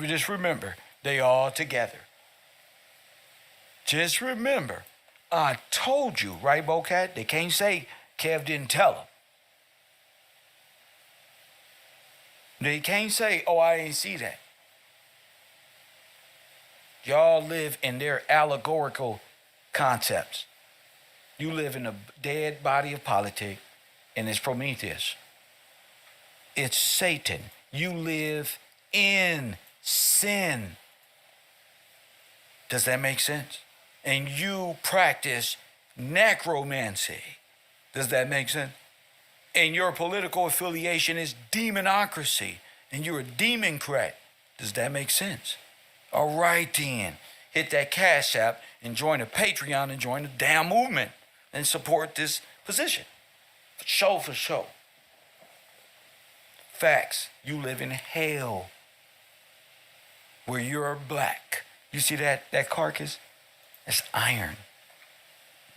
just remember, they all together. Just remember, I told you, right, Bocat? They can't say Kev didn't tell them. They can't say, oh, I ain't see that. Y'all live in their allegorical concepts. You live in a dead body of politics, and it's Prometheus. It's Satan. You live in sin. Does that make sense? And you practice necromancy. Does that make sense? And your political affiliation is demonocracy, and you're a democrat. Does that make sense? All right then. Hit that Cash App and join a Patreon and join the damn movement and support this position. For sure. Facts. You live in hell where you're black. You see that carcass? That's iron.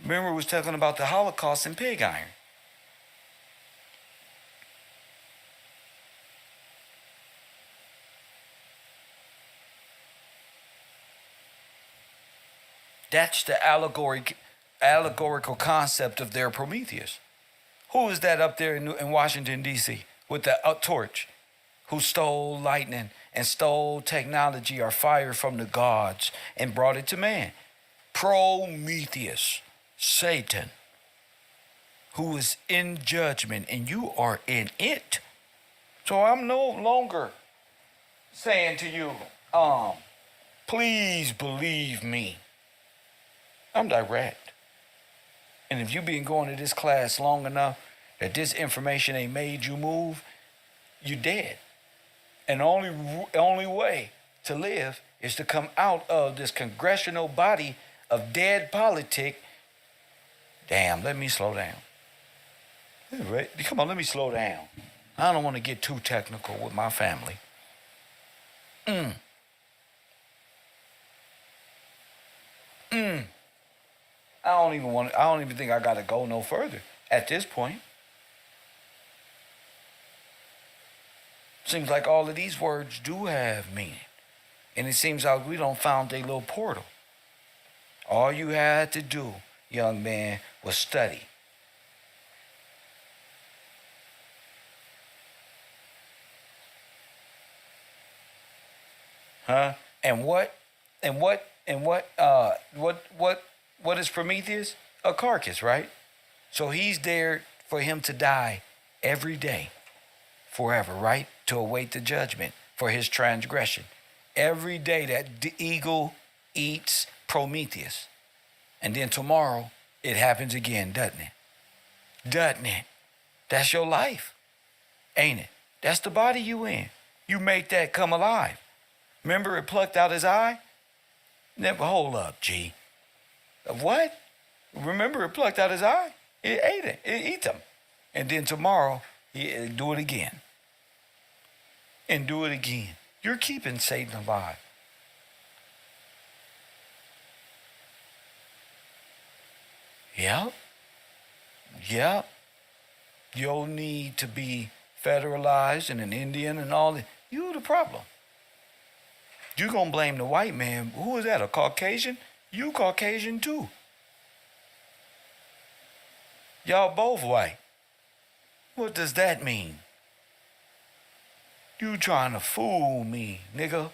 Remember we was talking about the Holocaust and pig iron. That's the allegorical concept of their Prometheus. Who is that up there in Washington, D.C. with the torch? Who stole lightning and stole technology or fire from the gods and brought it to man? Prometheus, Satan, who is in judgment, and you are in it. So I'm no longer saying to you, please believe me. I'm direct. And if you've been going to this class long enough that this information ain't made you move, you're dead. And the only way to live is to come out of this congressional body of dead politic. Damn, let me slow down. Come on, let me slow down. I don't want to get too technical with my family. I don't even think I gotta go no further at this point. Seems like all of these words do have meaning. And it seems like we don't found a little portal. All you had to do, young man, was study. Huh? And what is Prometheus? A carcass, right? So he's there for him to die every day, forever, right? To await the judgment for his transgression. Every day that the eagle eats Prometheus. And then tomorrow it happens again, doesn't it? Doesn't it? That's your life, ain't it? That's the body you in. You make that come alive. Remember it plucked out his eye? Never, hold up, G. What? Remember it plucked out his eye? It ate it. It eats him. And then tomorrow, he do it again. And do it again. You're keeping Satan alive. Yep. You'll need to be federalized and an Indian and all that. You the problem. You're going to blame the white man. Who is that, a Caucasian? You Caucasian too. Y'all both white. What does that mean? You trying to fool me, nigga.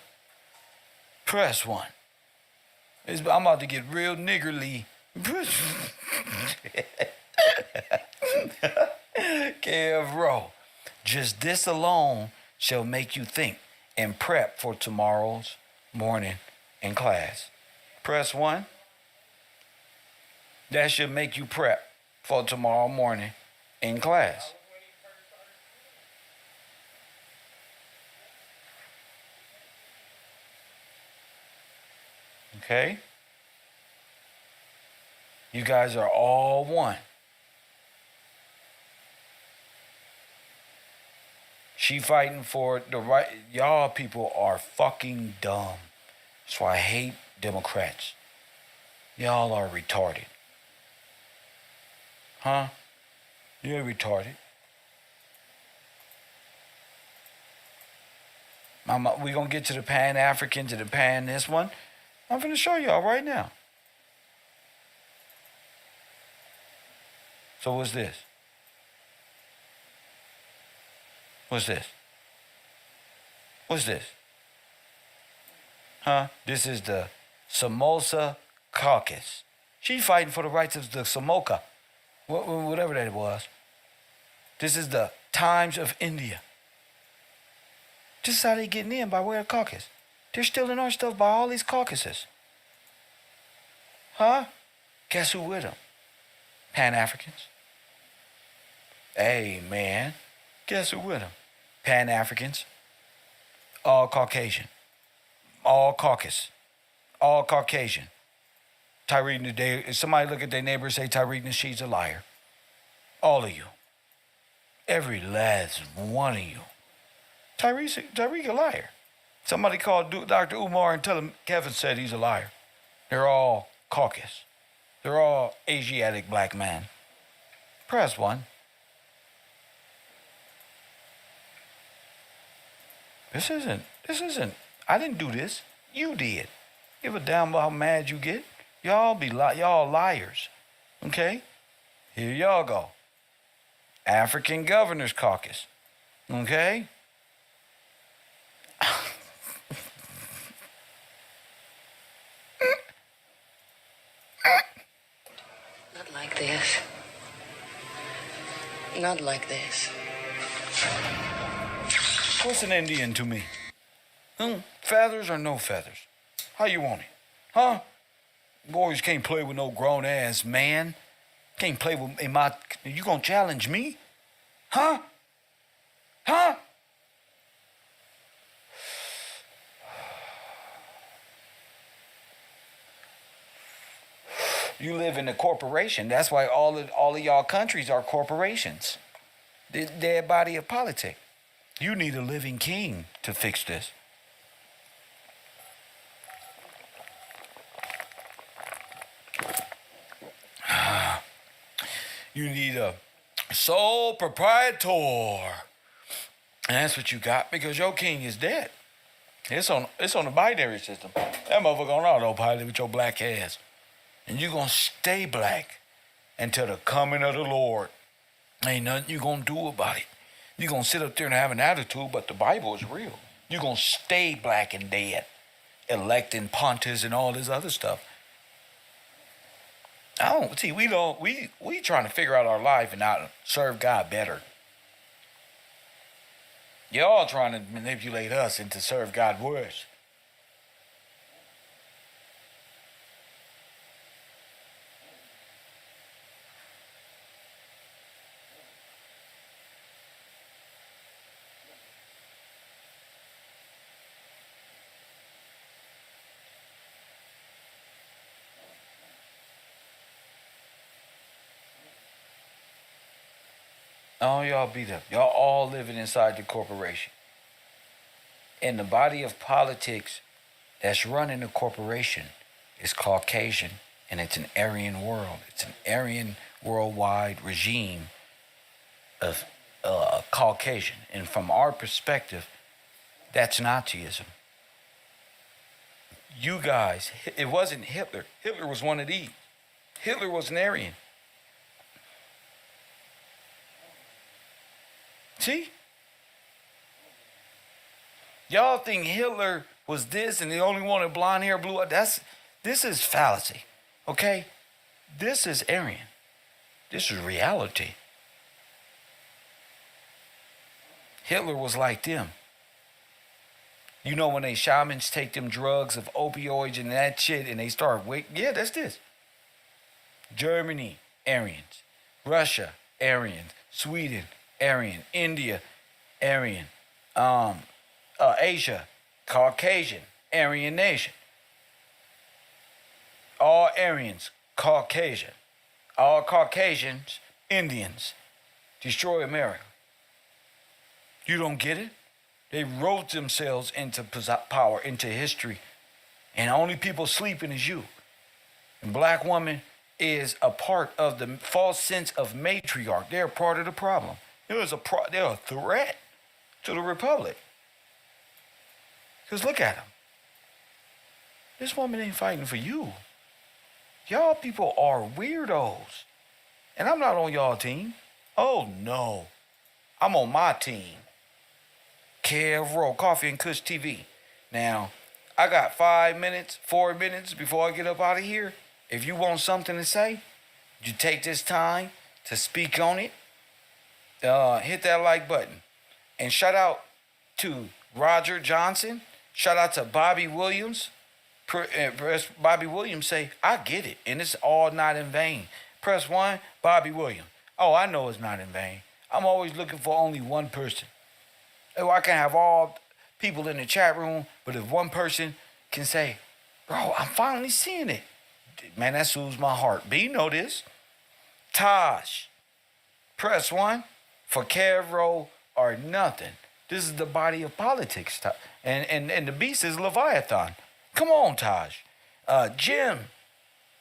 Press one. I'm about to get real niggerly. KevRow. Just this alone shall make you think and prep for tomorrow's morning in class. Press 1. That should make you prep for tomorrow morning in class. Okay? You guys are all one. She fighting for the right. Y'all people are fucking dumb. That's why I hate Democrats. Y'all are retarded. Huh? You're retarded. We gonna get to the Pan-African, to the Pan this one. I'm gonna show y'all right now. So what's this? What's this? What's this? Huh? This is the Samosa Caucus. She fighting for the rights of the Samoka, whatever that was. This is the Times of India. This is how they getting in, by way of caucus. They're stealing our stuff by all these caucuses. Huh? Guess who with them? Pan-Africans. Hey, man. Guess who with them? Pan-Africans. All Caucasian. All caucus. All Caucasian. Tyreek, if somebody look at their neighbor and say Tyreek Nasheed's a liar. All of you. Every last one of you. Tyreek a liar. Somebody called Dr. Umar and tell him Kevin said he's a liar. They're all caucus. They're all Asiatic black men. Press 1. This isn't, I didn't do this. You did. Give a damn about how mad you get. Y'all liars. Okay? Here y'all go. African Governors Caucus. Okay? Not like this. Not like this. What's an Indian to me? Feathers or no feathers? How you want it? Huh? Boys can't play with no grown-ass man. Can't play with you gonna challenge me? Huh? Huh? You live in a corporation. That's why all of y'all countries are corporations. They're a body of politics. You need a living king to fix this. You need a sole proprietor. And that's what you got because your king is dead. It's on the binary system. That motherfucker on autopilot with your black ass. And you're going to stay black until the coming of the Lord. Ain't nothing you going to do about it. You're going to sit up there and have an attitude, but the Bible is real. You're going to stay black and dead, electing Pontiffs and all this other stuff. We trying to figure out our life and how to serve God better. Y'all trying to manipulate us into serve God worse. Oh, y'all beat up. Y'all all living inside the corporation. And the body of politics that's running the corporation is Caucasian, and it's an Aryan world. It's an Aryan worldwide regime of Caucasian. And from our perspective, that's Nazism. You guys, it wasn't Hitler. Hitler was one of these. Hitler was an Aryan. See? Y'all think Hitler was this and the only one with blonde hair, blue eyes. This is fallacy. Okay? This is Aryan. This is reality. Hitler was like them. You know when they shamans take them drugs of opioids and that shit and they start yeah, that's this. Germany, Aryans. Russia, Aryan. Sweden, Aryan. India, Aryan. Asia, Caucasian, Aryan nation. All Aryans, Caucasian. All Caucasians, Indians. Destroy America. You don't get it? They wrote themselves into power, into history. And the only people sleeping is you. And black woman is a part of the false sense of matriarch. They're part of the problem. They're a threat to the republic. Because look at them. This woman ain't fighting for you. Y'all people are weirdos. And I'm not on y'all team. Oh, no. I'm on my team. KevRow, Coffee and Kush TV. Now, I got 4 minutes before I get up out of here. If you want something to say, you take this time to speak on it. Hit that like button. And shout out to Roger Johnson. Shout out to Bobby Williams. Press Bobby Williams say, I get it. And it's all not in vain. Press 1, Bobby Williams. Oh, I know it's not in vain. I'm always looking for only one person. Oh, I can have all people in the chat room, but if one person can say, bro, I'm finally seeing it. Man, that soothes my heart. But you know this. Taj. Press 1 for KevRow or nothing. This is the body of politics. And the beast is Leviathan. Come on, Taj. Jim.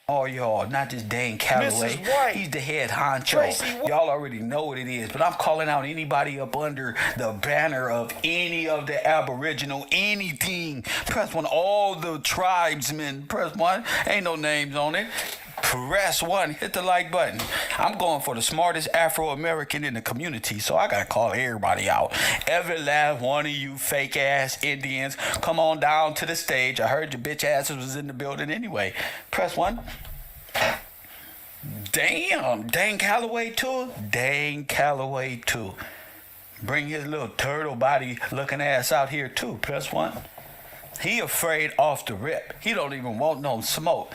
Oh, y'all, not this dang Calloway. Mrs. White. He's the head honcho. Tracy White. Y'all already know what it is, but I'm calling out anybody up under the banner of any of the Aboriginal, anything. Press 1. All the tribesmen. Press 1. Ain't no names on it. Press 1. Hit the like button. I'm going for the smartest Afro-American in the community, so I gotta call everybody out. Every last one of you fake-ass Indians, come on down to the stage. I heard your bitch asses was in the building anyway. Press 1. Damn. Dane Calloway too? Dane Calloway too. Bring his little turtle body looking ass out here too. Press 1. He afraid off the rip. He don't even want no smoke.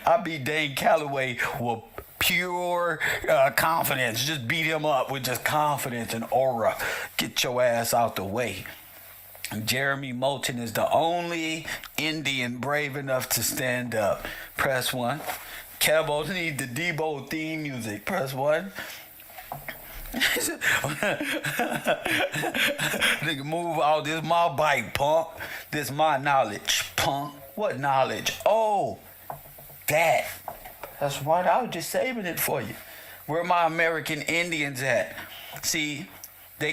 I beat Dane Calloway with pure confidence. Just beat him up with just confidence and aura. Get your ass out the way. Jeremy Moulton is the only Indian brave enough to stand up. Press 1. Kevo need the Debo theme music. Press 1. Nigga, move out. This my bike, punk. This my knowledge, punk. What knowledge? Oh, that. That's what I was just saving it for you. Where my American Indians at? See, they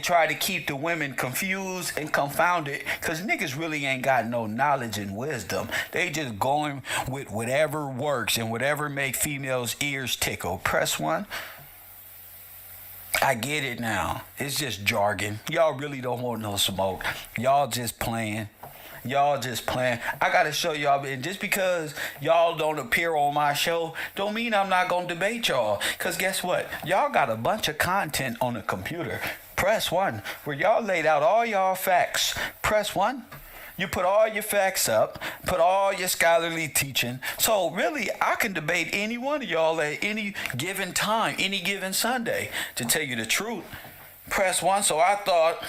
try to keep the women confused and confounded because niggas really ain't got no knowledge and wisdom. They just going with whatever works and whatever make females' ears tickle. Press 1. I get it now. It's just jargon. Y'all really don't want no smoke. Y'all just playing. I gotta show y'all, and just because y'all don't appear on my show don't mean I'm not gonna debate y'all. Cause guess what? Y'all got a bunch of content on the computer. Press 1, where y'all laid out all y'all facts. Press 1. You put all your facts up, put all your scholarly teaching. So really, I can debate any one of y'all at any given time, any given Sunday, to tell you the truth. Press 1. So I thought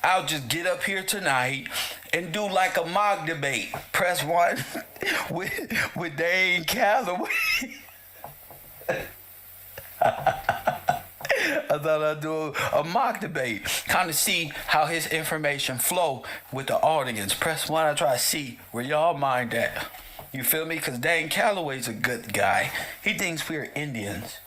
I'll just get up here tonight and do like a mock debate. Press 1 with Dane Calloway. I thought I'd do a mock debate, kind of see how his information flow with the audience. Press 1. I try to see where y'all mind at. You feel me? Because Dane Calloway's a good guy. He thinks we're Indians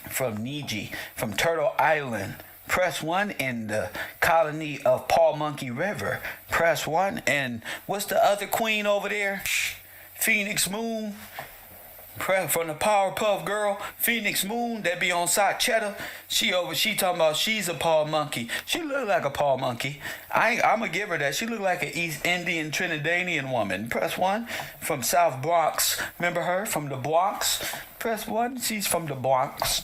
from Niji, from Turtle Island. Press 1 in the colony of Paul Monkey River. Press 1. And what's the other queen over there? Phoenix Moon. From the Powerpuff Girl, Phoenix Moon, that be on Sock Cheddar. She talking about she's a Paul Monkey. She look like a Paul Monkey. I'ma give her that. She look like an East Indian Trinidadian woman. Press 1. From South Bronx. Remember her? From the Bronx. Press 1. She's from the Bronx.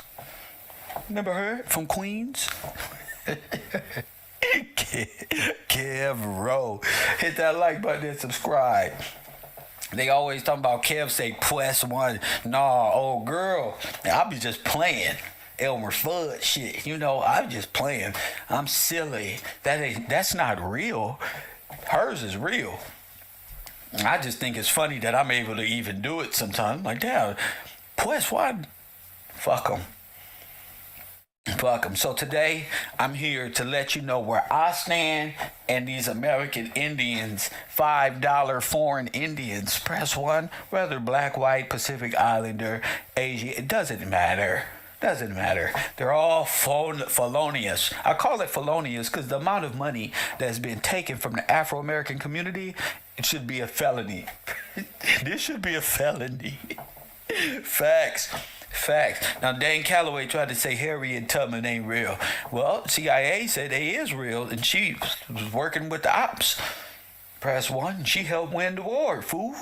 Remember her? From Queens. KevRow. Hit that like button and subscribe. They always talking about Kev say press one. Nah, old girl. I be just playing. Elmer Fudd shit. You know, I'm just playing. I'm silly. That's not real. Hers is real. I just think it's funny that I'm able to even do it sometimes. Like, damn, press one. Fuck them. Fuck them. So today, I'm here to let you know where I stand and these American Indians, $5 foreign Indians. Press one, whether black, white, Pacific Islander, Asia, it doesn't matter. Doesn't matter. They're all felonious. I call it felonious because the amount of money that's been taken from the Afro-American community, it should be a felony. This should be a felony. Facts. Now, Dan Calloway tried to say Harriet Tubman ain't real. Well, CIA said they is real, and she was working with the ops. Press one, she helped win the war, fool.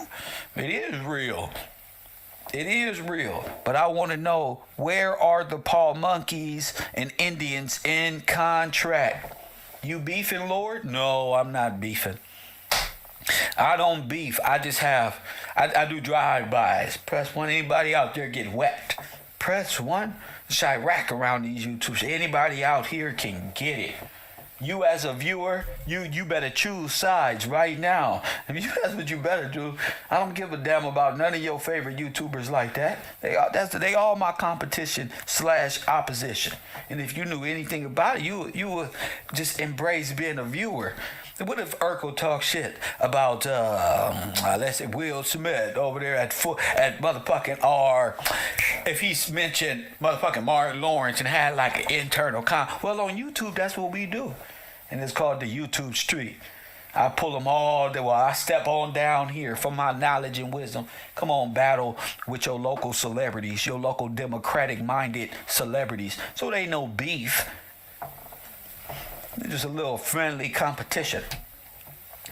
It is real. It is real. But I want to know, where are the Paul Monkeys and Indians in contract? You beefing, Lord? No, I'm not beefing. I don't beef. I just have, I do drive-bys. Press one. Anybody out there get wet? Press one. It's Iraq around these YouTubes. Anybody out here can get it. You as a viewer, you better choose sides right now. That's what you better do. I don't give a damn about none of your favorite YouTubers like that. They all my competition / opposition. And if you knew anything about it, you would just embrace being a viewer. What if Urkel talk shit about let's say Will Smith over there at motherfucking, or if he's mentioned motherfucking Martin Lawrence and had like an internal well, on YouTube that's what we do, and it's called the YouTube street. I pull them all. I step on down here for my knowledge and wisdom. Come on, battle with your local celebrities, your local democratic-minded celebrities. So they no beef. Just a little friendly competition.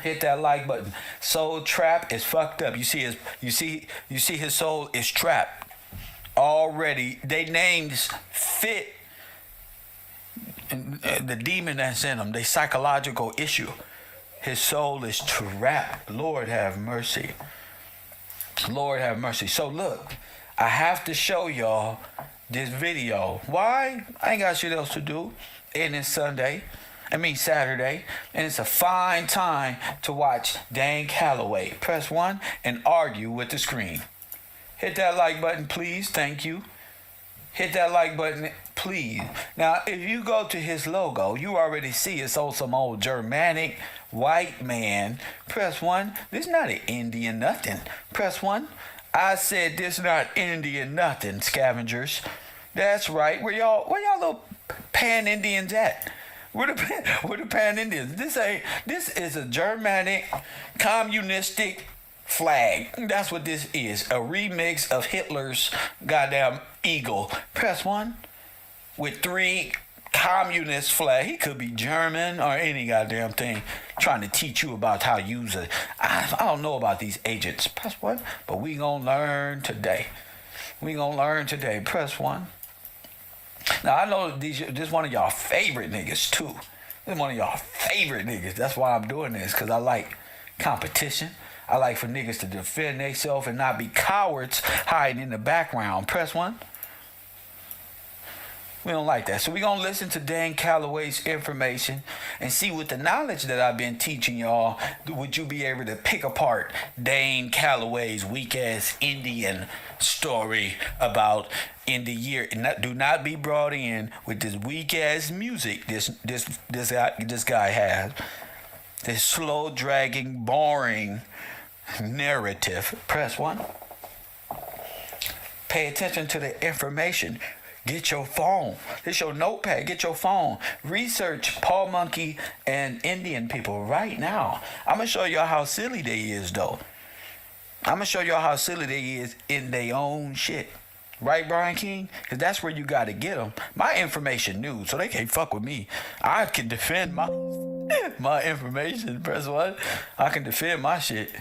Hit that like button. Soul Trap is fucked up. You see his soul is trapped already. They names fit the demon that's in him. The psychological issue. His soul is trapped. Lord have mercy. Lord have mercy. So look, I have to show y'all this video. Why? I ain't got shit else to do. And it's Saturday, and it's a fine time to watch Dan Calloway. Press one and argue with the screen. Hit that like button, please. Thank you. Hit that like button, please. Now, if you go to his logo, you already see it's on some old Germanic white man. Press one. This not an Indian nothing. Press one. I said this not Indian nothing, scavengers. That's right. Where y'all little pan-Indians at? Where the pan-Indians? This is a Germanic communistic flag. That's what this is. A remix of Hitler's goddamn eagle. Press one with 3 communist flag. He could be German or any goddamn thing. Trying to teach you about how to use it. I don't know about these agents. Press one. But we gonna learn today. Press one. Now, I know this one of y'all favorite niggas, too. This is one of y'all favorite niggas. That's why I'm doing this, because I like competition. I like for niggas to defend themselves and not be cowards hiding in the background. Press one. We don't like that. So we're going to listen to Dan Calloway's information and see, with the knowledge that I've been teaching y'all, would you be able to pick apart Dan Calloway's weak-ass Indian story about in the year. Do not be brought in with this weak-ass music this guy has. This slow-dragging, boring narrative. Press one. Pay attention to the information. Get your phone. This your notepad. Get your phone. Research Paul Monkey and Indian people right now. I'm going to show y'all how silly they is, though. I'm going to show y'all how silly they is in their own shit. Right, Brian King? Because that's where you got to get them. My information new, so they can't fuck with me. I can defend my information. Press one. I can defend my shit.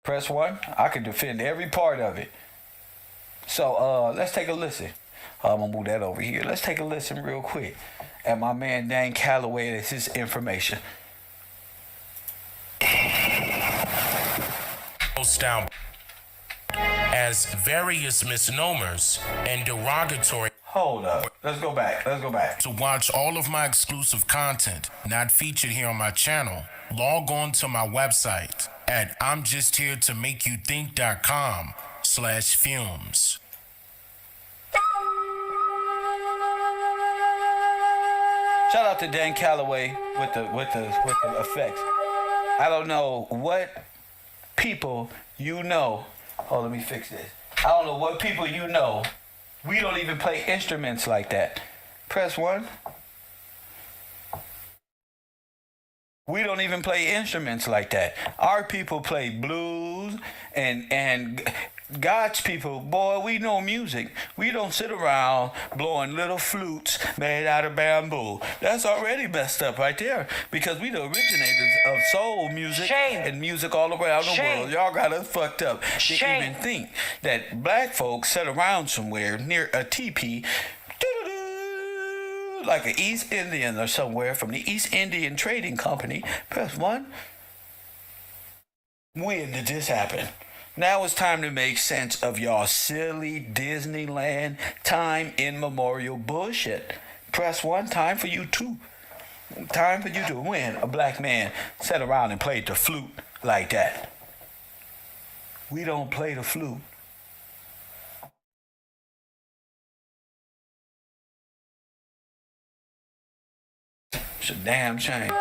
Press 1. I can defend every part of it. So let's take a listen. I'm gonna move that over here. Let's take a listen real quick at my man Dan Calloway and his information. Down as various misnomers and derogatory. Hold up. Let's go back. To watch all of my exclusive content not featured here on my channel, log on to my website at imjustheretomakeyoutthink.com/films. Shout out to Dan Calloway with the effects. I don't know what people you know. Oh, let me fix this. I don't know what people you know. We don't even play instruments like that. Press 1. We don't even play instruments like that. Our people play blues and God's people, boy, we know music. We don't sit around blowing little flutes made out of bamboo. That's already messed up right there because we the originators of soul music and music all around the world. Y'all got us fucked up to even think that black folks sat around somewhere near a teepee like an East Indian or somewhere from the East Indian Trading Company. Press 1. When did this happen? Now it's time to make sense of y'all silly Disneyland time immemorial bullshit. Press 1. Time for you to when a black man sat around and played the flute like that. We don't play the flute. It's a damn shame.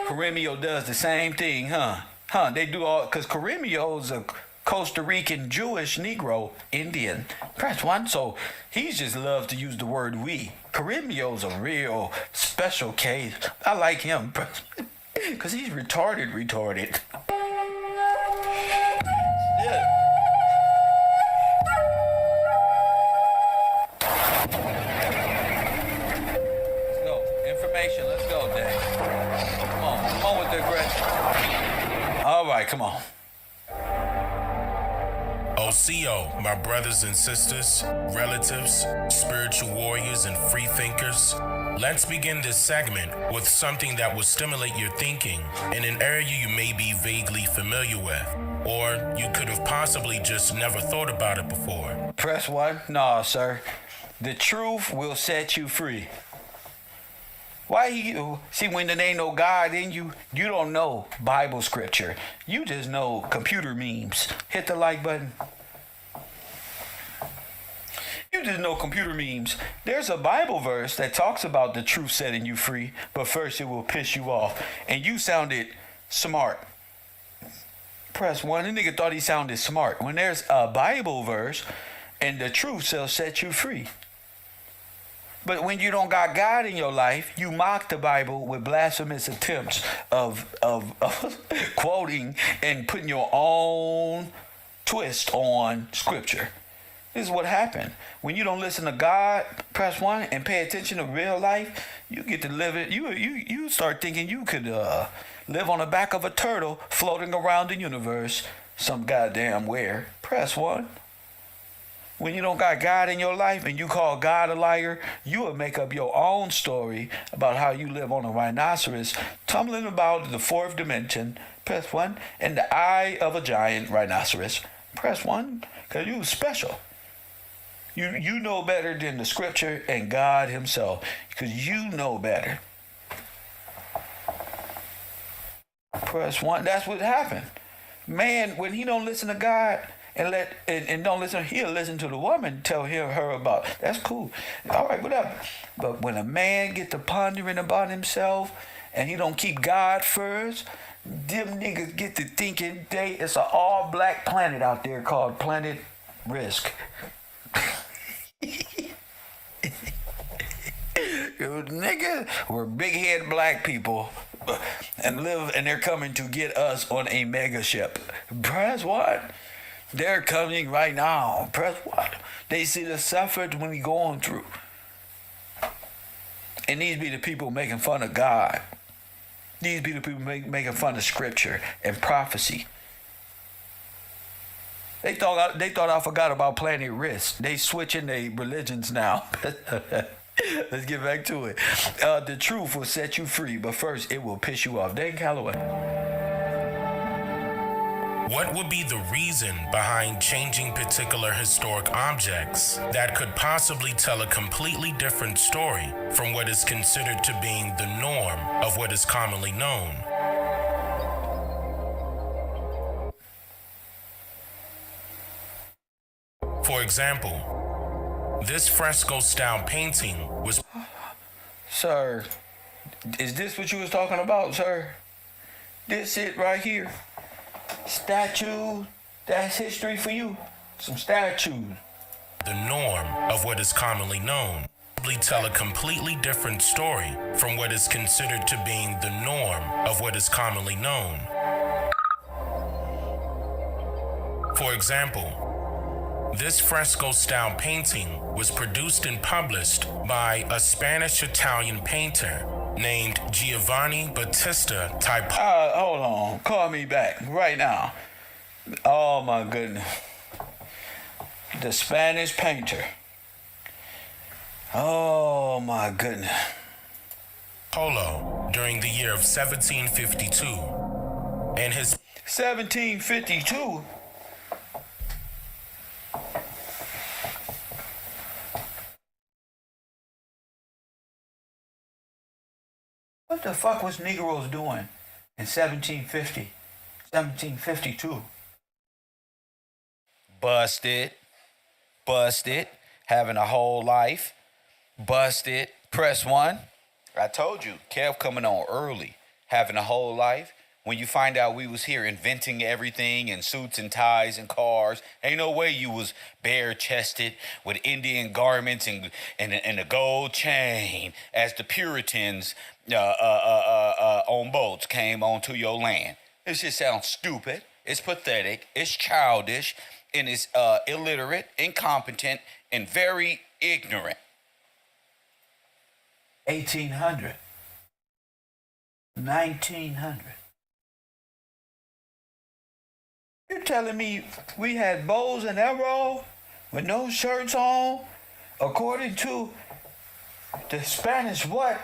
Caremio does the same thing, huh? They do all, because Caremio's a Costa Rican Jewish Negro Indian. Press 1. So he just loves to use the word we. Caremio's a real special case. I like him because he's retarded. Yeah. Let's go. Information. Let's go, Dave. Come on with the aggression. All right, come on. OCO, my brothers and sisters, relatives, spiritual warriors, and free thinkers. Let's begin this segment with something that will stimulate your thinking in an area you may be vaguely familiar with, or you could have possibly just never thought about it before. Press 1. No, sir. The truth will set you free. Why you see when there ain't no God in you, you don't know Bible scripture. You just know computer memes. Hit the like button. You just know computer memes. There's a Bible verse that talks about the truth setting you free, but first it will piss you off. And you sounded smart. Press 1. The nigga thought he sounded smart. When there's a Bible verse and the truth shall set you free. But when you don't got God in your life, you mock the Bible with blasphemous attempts of quoting and putting your own twist on scripture. This is what happened. When you don't listen to God, press 1, and pay attention to real life, you get to live it. You start thinking you could live on the back of a turtle floating around the universe some goddamn where. Press 1. When you don't got God in your life and you call God a liar, you will make up your own story about how you live on a rhinoceros, tumbling about the fourth dimension. Press 1. In the eye of a giant rhinoceros. Press 1, because you special. You know better than the scripture and God himself, because you know better. Press 1. That's what happened. Man, when he don't listen to God, and don't listen, he'll listen to the woman, tell her about. That's cool. All right, whatever. But when a man get to pondering about himself and he don't keep God first, them niggas get to thinking it's an all black planet out there called Planet Risk. Niggas, we're big head black people and they're coming to get us on a mega ship. Press what? They're coming right now. Press what? They see the suffering when we going through. And these be the people making fun of God. These be the people making fun of scripture and prophecy. They thought I forgot about Planet Risk. They switching their religions now. Let's get back to it. The truth will set you free, but first it will piss you off. Dan Calloway. What would be the reason behind changing particular historic objects that could possibly tell a completely different story from what is considered to being the norm of what is commonly known? For example, this fresco-style painting was... Sir, is this what you was talking about, sir? This it right here? Statue, that's history for you. Some statues. The norm of what is commonly known. Probably tell a completely different story from what is considered to being the norm of what is commonly known. For example, this fresco-style painting was produced and published by a Spanish-Italian painter named Giovanni Battista Tiepolo. Hold on. Call me back right now. Oh, my goodness. The Spanish painter. Oh, my goodness. Polo during the year of 1752. And his 1752? What the fuck was Negroes doing in 1750, 1752? Busted, having a whole life, busted, press one. I told you, Kev coming on early, having a whole life. When you find out we was here inventing everything in suits and ties and cars, ain't no way you was bare-chested with Indian garments and a gold chain as the Puritans on boats came onto your land. This just sounds stupid. It's pathetic. It's childish. And it's illiterate, incompetent, and very ignorant. 1800. 1900. You're telling me we had bows and arrows with no shirts on, according to the Spanish what?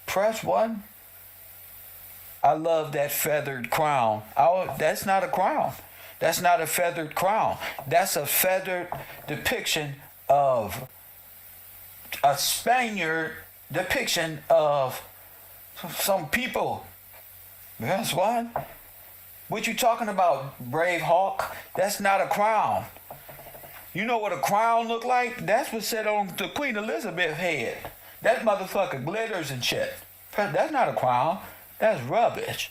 Press one? I love that feathered crown. That's not a crown. That's not a feathered crown. That's a feathered depiction of a Spaniard depiction of some people. That's what? What you talking about, Brave Hawk? That's not a crown. You know what a crown look like? That's what said on the Queen Elizabeth head. That motherfucker glitters and shit. That's not a crown. That's rubbish.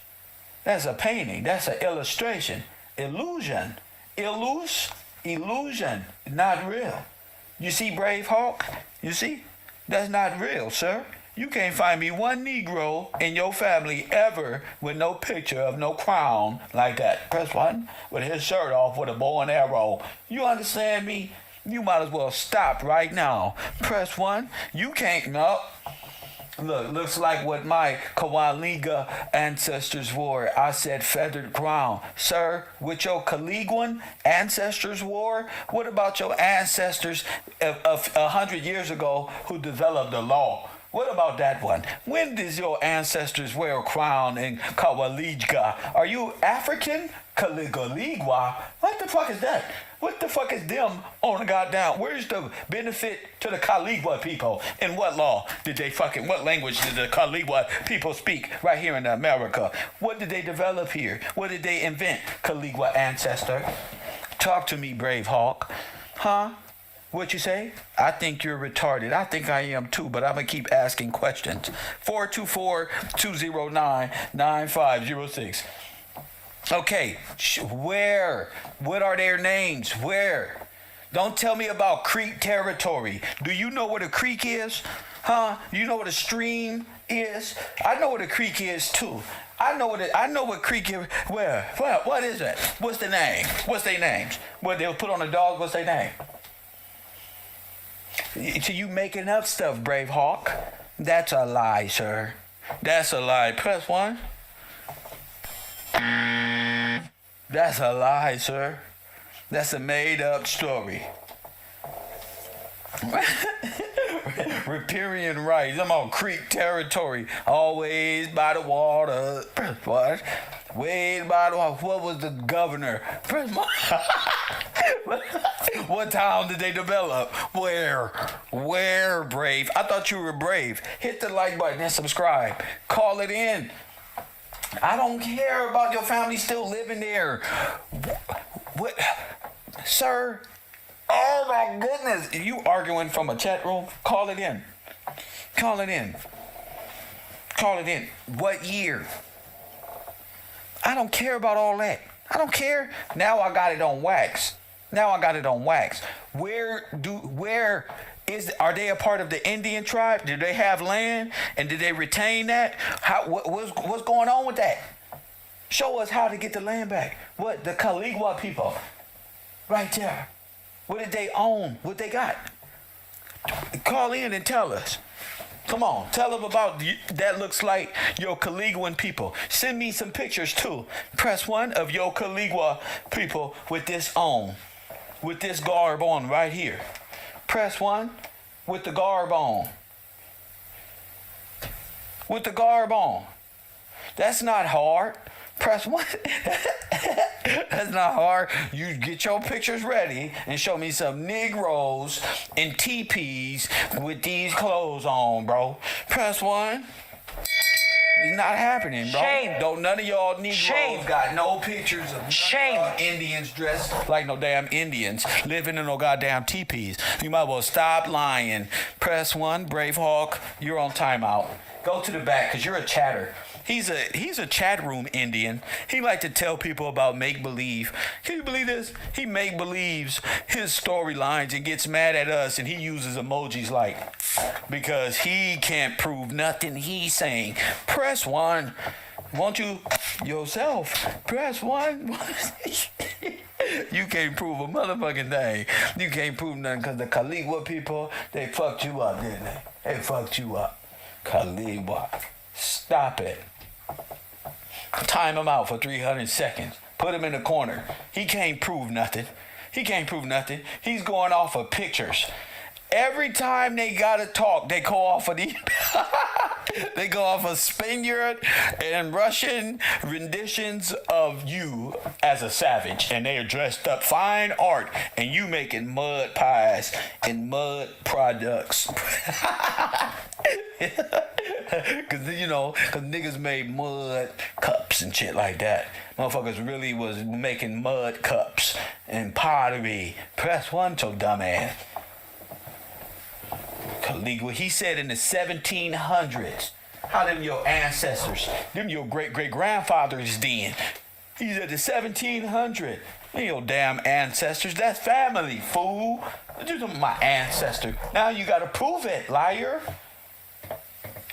That's a painting. That's an illustration. Illusion. Illusion. Not real. You see, Brave Hawk? You see? That's not real, sir. You can't find me one Negro in your family ever with no picture of no crown like that. Press one, with his shirt off with a bow and arrow. You understand me? You might as well stop right now. Press one. You can't, no. Look, looks like what my Kawaliga ancestors wore. I said feathered crown. Sir, what your Kaliguan ancestors wore? What about your ancestors of 100 years ago who developed the law? What about that one? When did your ancestors wear a crown in Kawaliga? Are you African? Kaligaligwa? What the fuck is that? What the fuck is them on the goddamn? Where's the benefit to the Caligua people? In what law did they what language did the Caligua people speak right here in America? What did they develop here? What did they invent, Caligua ancestor? Talk to me, Brave Hawk. Huh? What you say? I think you're retarded. I think I am too, but I'm going to keep asking questions. 424-209-9506. Okay, where? What are their names? Where? Don't tell me about Creek territory. Do you know what a creek is? Huh? You know what a stream is? I know what a creek is too. I know what creek is. Where? What is it? What's the name? What's their names? What they'll put on a dog? What's their name? So you making up stuff, Brave Hawk. That's a lie, sir. That's a lie. Press one. That's a lie, sir. That's a made-up story. Riparian rights. I'm on Creek territory. Always by the water. What? Way by the water. What was the governor? What town did they develop? Where? Where, Brave? I thought you were brave. Hit the like button and subscribe. Call it in. I don't care about your family still living there. What? Sir? Oh my goodness. You arguing from a chat room? Call it in. Call it in. Call it in. What year? I don't care about all that. I don't care. Now I got it on wax. Are they a part of the Indian tribe? Do they have land? And did they retain that? What's going on with that? Show us how to get the land back. What, the Caligua people? Right there. What did they own? What they got? Call in and tell us. Come on, tell them about that looks like your Caliguan people. Send me some pictures too. Press 1 of your Caligua people with this on. With this garb on right here. Press 1 with the garb on. With the garb on. That's not hard. Press 1. That's not hard. You get your pictures ready and show me some Negroes in teepees with these clothes on, bro. Press 1. It's not happening, bro. Shame. Don't none of y'all Negroes got no pictures of Indians dressed like no damn Indians living in no goddamn teepees. You might well stop lying. Press 1, Brave Hawk. You're on timeout. Go to the back because you're a chatter. He's a chat room Indian. He like to tell people about make-believe. Can you believe this? He make-believes his storylines and gets mad at us, and he uses emojis like, because he can't prove nothing he's saying. Press 1. Won't you yourself? Press 1. You can't prove a motherfucking thing. You can't prove nothing because the Caligua people, they fucked you up, didn't they? They fucked you up. Caligua. Stop it. Time him out for 300 seconds. Put him in the corner. He can't prove nothing. He's going off of pictures. Every time they gotta talk, they go off of they go off of Spaniard and Russian renditions of you as a savage, and they are dressed up fine art, and you making mud pies and mud products. Cause niggas made mud cups and shit like that. Motherfuckers really was making mud cups and pottery. Press 1, so dumbass. Caligula. He said in the 1700s. How them your ancestors, them your great-great-grandfathers then. He said the 1700s. They your damn ancestors. That's family, fool. You're my ancestor. Now you gotta prove it, liar.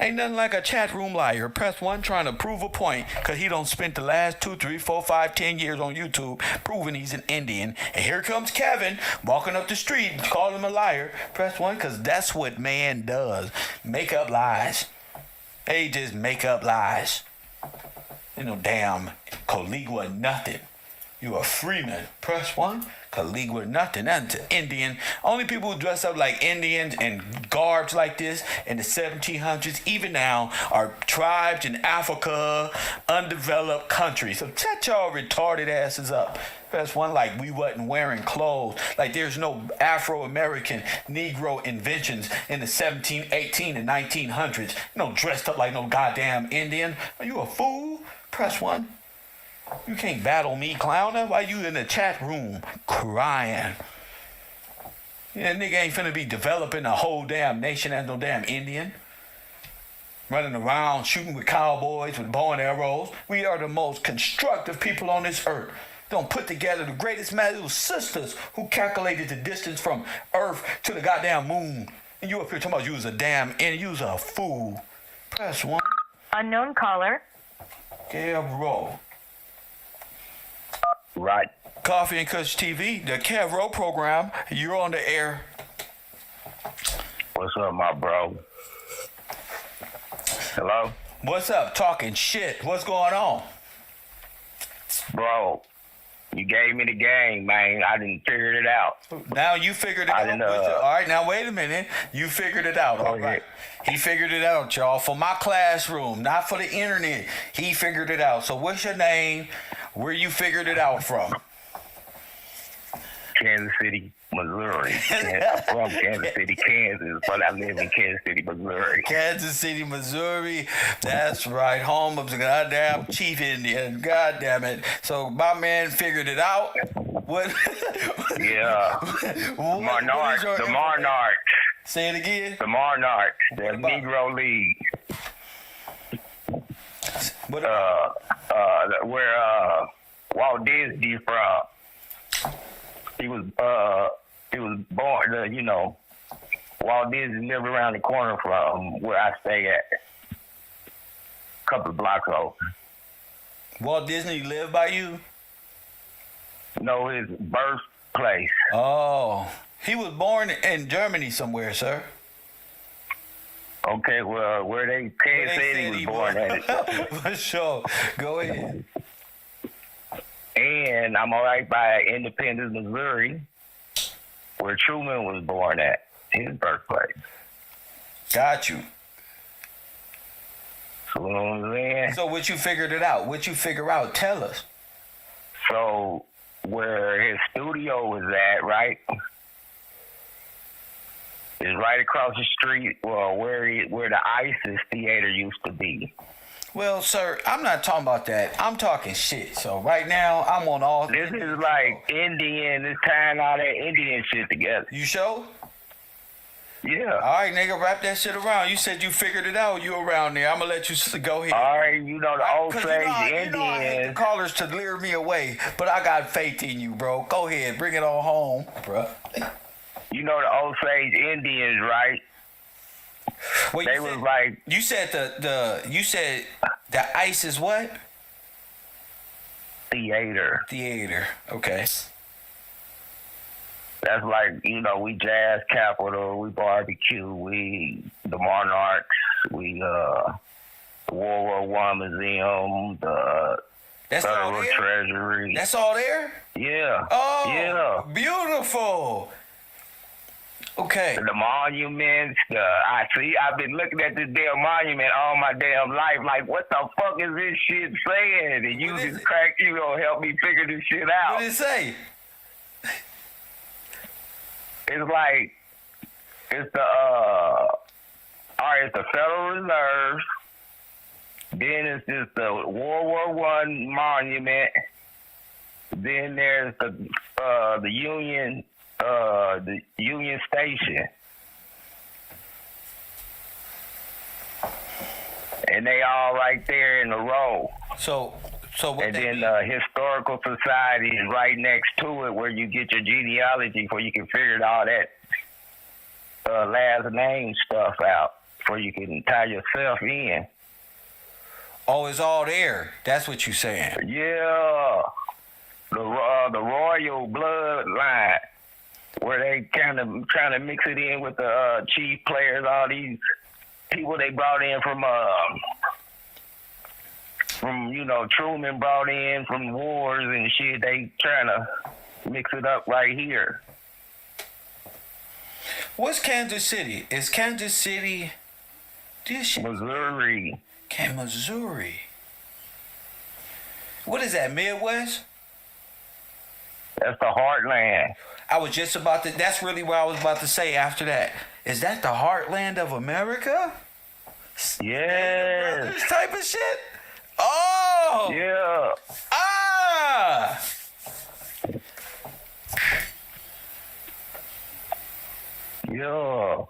Ain't nothing like a chat room liar. Press 1 trying to prove a point because he don't spend the last 2, 3, 4, 5, 10 years on YouTube proving he's an Indian. And here comes Kevin walking up the street calling him a liar. Press 1 because that's what man does. Make up lies. They just make up lies. You know, damn Caligua nothing. You a freeman. Press 1. Caligua nothing. Nothing to Indian. Only people who dress up like Indians and garbs like this in the 1700s, even now, are tribes in Africa, undeveloped countries. So shut y'all retarded asses up. Press 1 like we wasn't wearing clothes. Like there's no Afro-American Negro inventions in the 17, 18, and 1900s. No dressed up like no goddamn Indian. Are you a fool? Press 1. You can't battle me, clowner. Why you in the chat room crying? Yeah, nigga ain't finna be developing a whole damn nation as no damn Indian. Running around shooting with cowboys with bow and arrows. We are the most constructive people on this earth. Don't put together the greatest magical sisters who calculated the distance from Earth to the goddamn moon. And you up here talking about you was a damn Indian. You was a fool. Press 1. Unknown caller. KevRow. Right. Coffee and Kush TV, the KevRow program. You're on the air. What's up, my bro? Hello? What's up? Talking shit. What's going on? Bro, You gave me the game, man. I didn't figure it out. Now you figured it I out. didn't, All right, now wait a minute. You figured it out. All right. He figured it out, y'all. For my classroom, not for the internet. He figured it out. So what's your name? Where you figured it out from? Kansas City, Missouri. I'm from Kansas City, Kansas, but I live in Kansas City, Missouri. Kansas City, Missouri. That's right. Home of the goddamn chief Indian. God damn it. So my man figured it out. What? Yeah. Monarch. The Monarch. Say it again. The Monarch. The Negro League. What where Walt Disney from. He was born, Walt Disney lived around the corner from where I stay at. A couple of blocks over. Walt Disney lived by you? No, his birthplace. Oh. He was born in Germany somewhere, sir. Okay, well, where they said he was born at. For sure. Go ahead. And I'm right by Independence, Missouri, where Truman was born at, his birthplace. Got you. So, you know what I'm saying? So what you figured it out? What you figure out? Tell us. So where his studio was at, right, is right across the street, well, where the ISIS theater used to be. Well, sir, I'm not talking about that. I'm talking shit. So right now, I'm on all... This is like Indian, it's tying all that Indian shit together. You sure? Yeah. All right, nigga, wrap that shit around. You said you figured it out. You around there. I'm going to let you go ahead. All right, the Osage Indians. I hate the callers to lure me away, but I got faith in you, bro. Go ahead. Bring it on home, bro. The Osage Indians, right? Well, they was like... You said the ISIS what? Theater. Okay. That's like, we jazz capital, we barbecue, we the Monarchs, we the World War I Museum, the Federal Treasury. That's all there? Yeah. Oh, yeah. Beautiful. Okay. The monuments, I've been looking at this damn monument all my damn life, like, what the fuck is this shit saying? And you just crack, you gonna help me figure this shit out. What did it say? It's like, it's the Federal Reserve, then it's just the World War I monument, then there's the Union Station. And they all right there in a row. So what? And then the Historical Society is right next to it, where you get your genealogy, where you can figure all that last name stuff out, before you can tie yourself in. Oh, it's all there. That's what you're saying. Yeah, the royal bloodline, where they kind of trying to mix it in with the chief players, all these people they brought in from Truman brought in from wars and shit. They trying to mix it up right here. What's Kansas City? Is Kansas City this shit? Missouri. Missouri. What is that, Midwest? That's the heartland. I was just about to, that's really what I was about to say after that. Is that the heartland of America? Yes. This type of shit? Oh! Yeah. Ah! Yeah.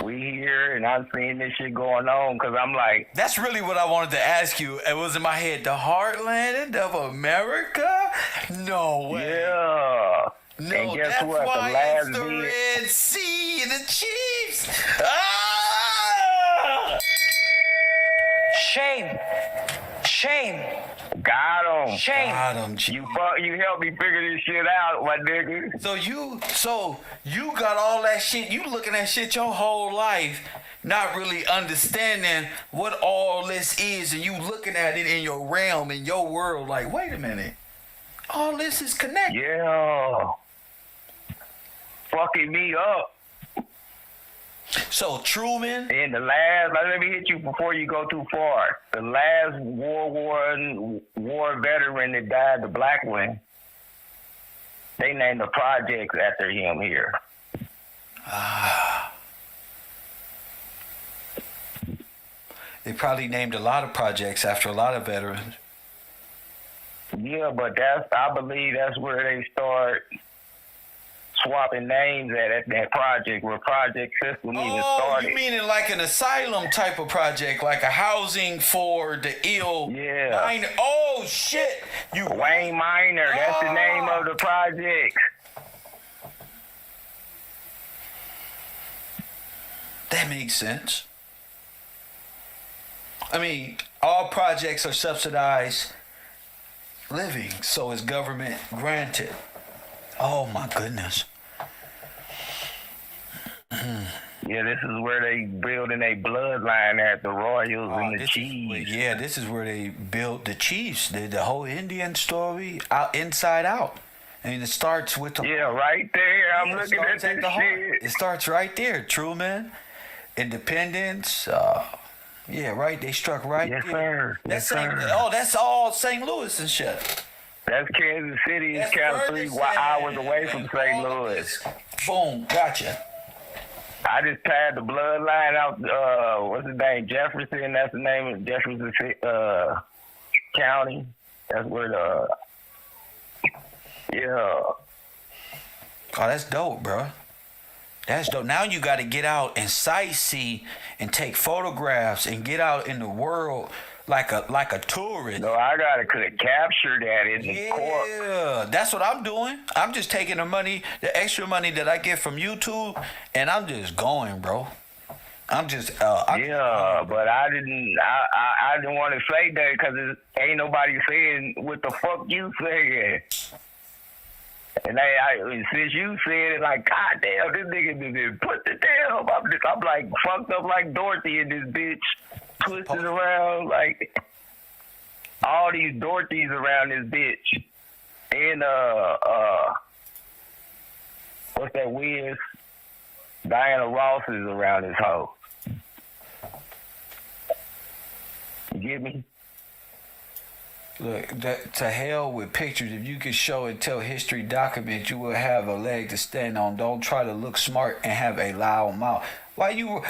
We here, and I'm seeing this shit going on, because I'm like... That's really what I wanted to ask you. It was in my head. The heartland of America? No way. Yeah. No, and guess that's what? why The last it's the bit... Red Sea, the Chiefs. Ah! Shame. Got him. Shame. Got him. You helped me figure this shit out, my nigga. So you got all that shit. You looking at shit your whole life, not really understanding what all this is, and you looking at it in your realm, in your world. Like, wait a minute, All this is connected. Yeah. Fucking me up. So Truman. And the last, let me hit you before you go too far. The last war veteran that died, the black one, they named the projects after him here. They probably named a lot of projects after a lot of veterans. Yeah, but I believe that's where they start swapping names at that project, where Project System even started. You meaning like an asylum type of project, like a housing for the ill? Yeah. Oh, shit. Wayne Minor, that's the name of the project. That makes sense. I mean, all projects are subsidized living, so it's government granted. Oh my goodness. Yeah, this is where they building a bloodline at, the Royals and the Chiefs. This is where they built the Chiefs, the whole Indian story, inside out. I mean, it starts with the... Yeah, right there. I'm looking at this shit. It starts right there. Truman, Independence, yeah, right. They struck right there. Sir. That's sir. That's all St. Louis and shit. That's Kansas City. It's kind of 3 hours away from St. Louis. Boom, gotcha. I just tied the bloodline out. What's his name? Jefferson. That's the name of Jefferson County. That's where the... Yeah. Oh, that's dope, bro. That's dope. Now you got to get out and sightsee and take photographs and get out in the world like a tourist. No, I gotta capture that in the court. Yeah, that's what I'm doing. I'm just taking the extra money that I get from YouTube, and I'm just going, bro. I'm just. But I didn't want to say that because ain't nobody saying what the fuck you saying. And since you said it, like, God damn, this nigga just put the damn. I'm like fucked up like Dorothy in this bitch, twisted around like all these Dorothys around this bitch. And what's that Wiz? Diana Ross is around this hoe. You get me? Look, to hell with pictures. If you can show and tell history document, you will have a leg to stand on. Don't try to look smart and have a loud mouth. Why you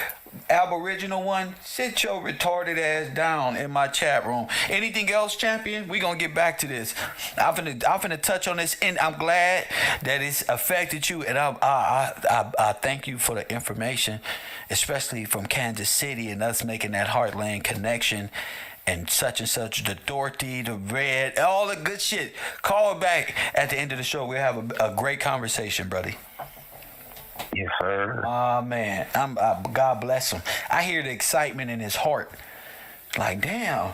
Aboriginal one? Sit your retarded ass down in my chat room. Anything else, champion? We gonna get back to this. I'm finna touch on this, and I'm glad that it's affected you. And I thank you for the information, especially from Kansas City and us making that heartland connection. And such, the Dorothy, the Red, all the good shit. Call back at the end of the show. We'll have a great conversation, buddy. Yes, sir. Man, God bless him. I hear the excitement in his heart. Like, damn,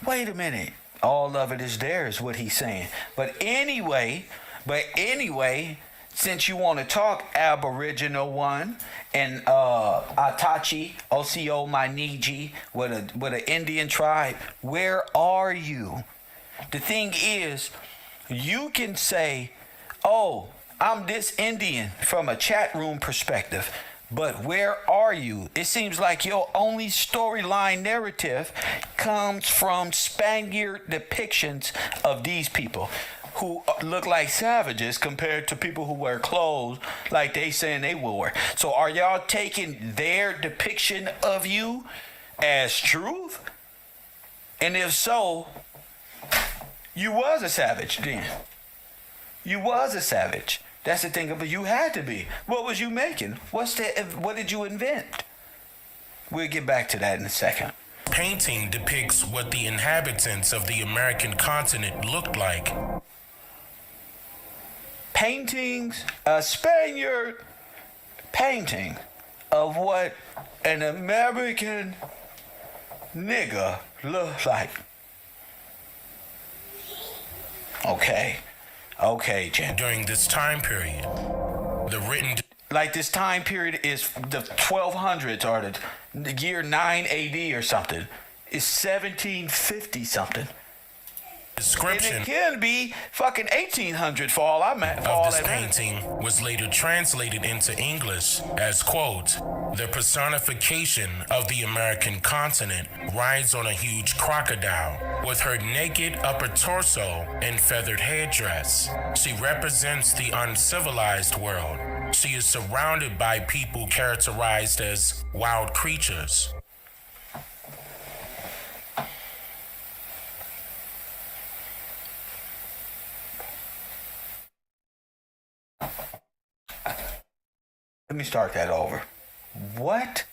wait a minute. All of it is there is what he's saying. But anyway, since you want to talk Aboriginal one and Atachi, Osio Mainiji, with an Indian tribe, where are you? The thing is, you can say, oh, I'm this Indian from a chat room perspective, but where are you? It seems like your only storyline narrative comes from Spaniard depictions of these people who look like savages compared to people who wear clothes like they saying they wore. So are y'all taking their depiction of you as truth? And if so, you was a savage then. You was a savage. That's the thing of it. You had to be. What was you making? What did you invent? We'll get back to that in a second. Painting depicts what the inhabitants of the American continent looked like. Paintings, a Spaniard painting of what an American nigga looks like. Okay, Jen. During this time period, the written... Like this time period is the 1200s or the year 9 AD or something. It's 1750 something. Description And it can be fucking 1800 for all I'm at. of this painting was later translated into English as, quote, "The personification of the American continent rides on a huge crocodile with her naked upper torso and feathered headdress. She represents the uncivilized world. She is surrounded by people characterized as wild creatures." Let me start that over. What?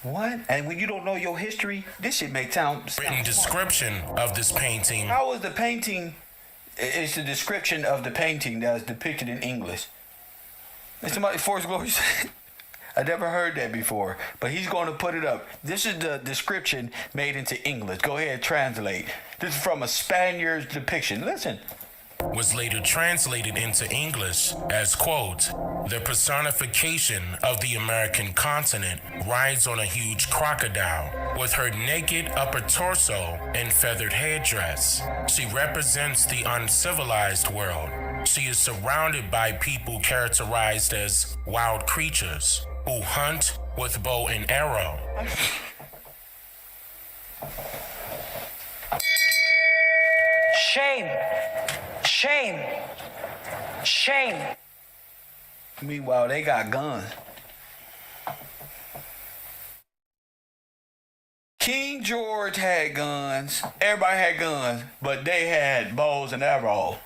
And when you don't know your history, this shit make sound. Written description of this painting. How was the painting? It's the description of the painting that is depicted in English. And somebody, Forrest Glory said, I never heard that before, but he's going to put it up. This is the description made into English. Go ahead, translate. This is from a Spaniard's depiction. Listen. Was later translated into English as, quote, "The personification of the American continent rides on a huge crocodile with her naked upper torso and feathered headdress. She represents the uncivilized world. She is surrounded by people characterized as wild creatures who hunt with bow and arrow." Shame. Shame. Shame. Meanwhile, they got guns. King George had guns. Everybody had guns, but they had bows and arrows.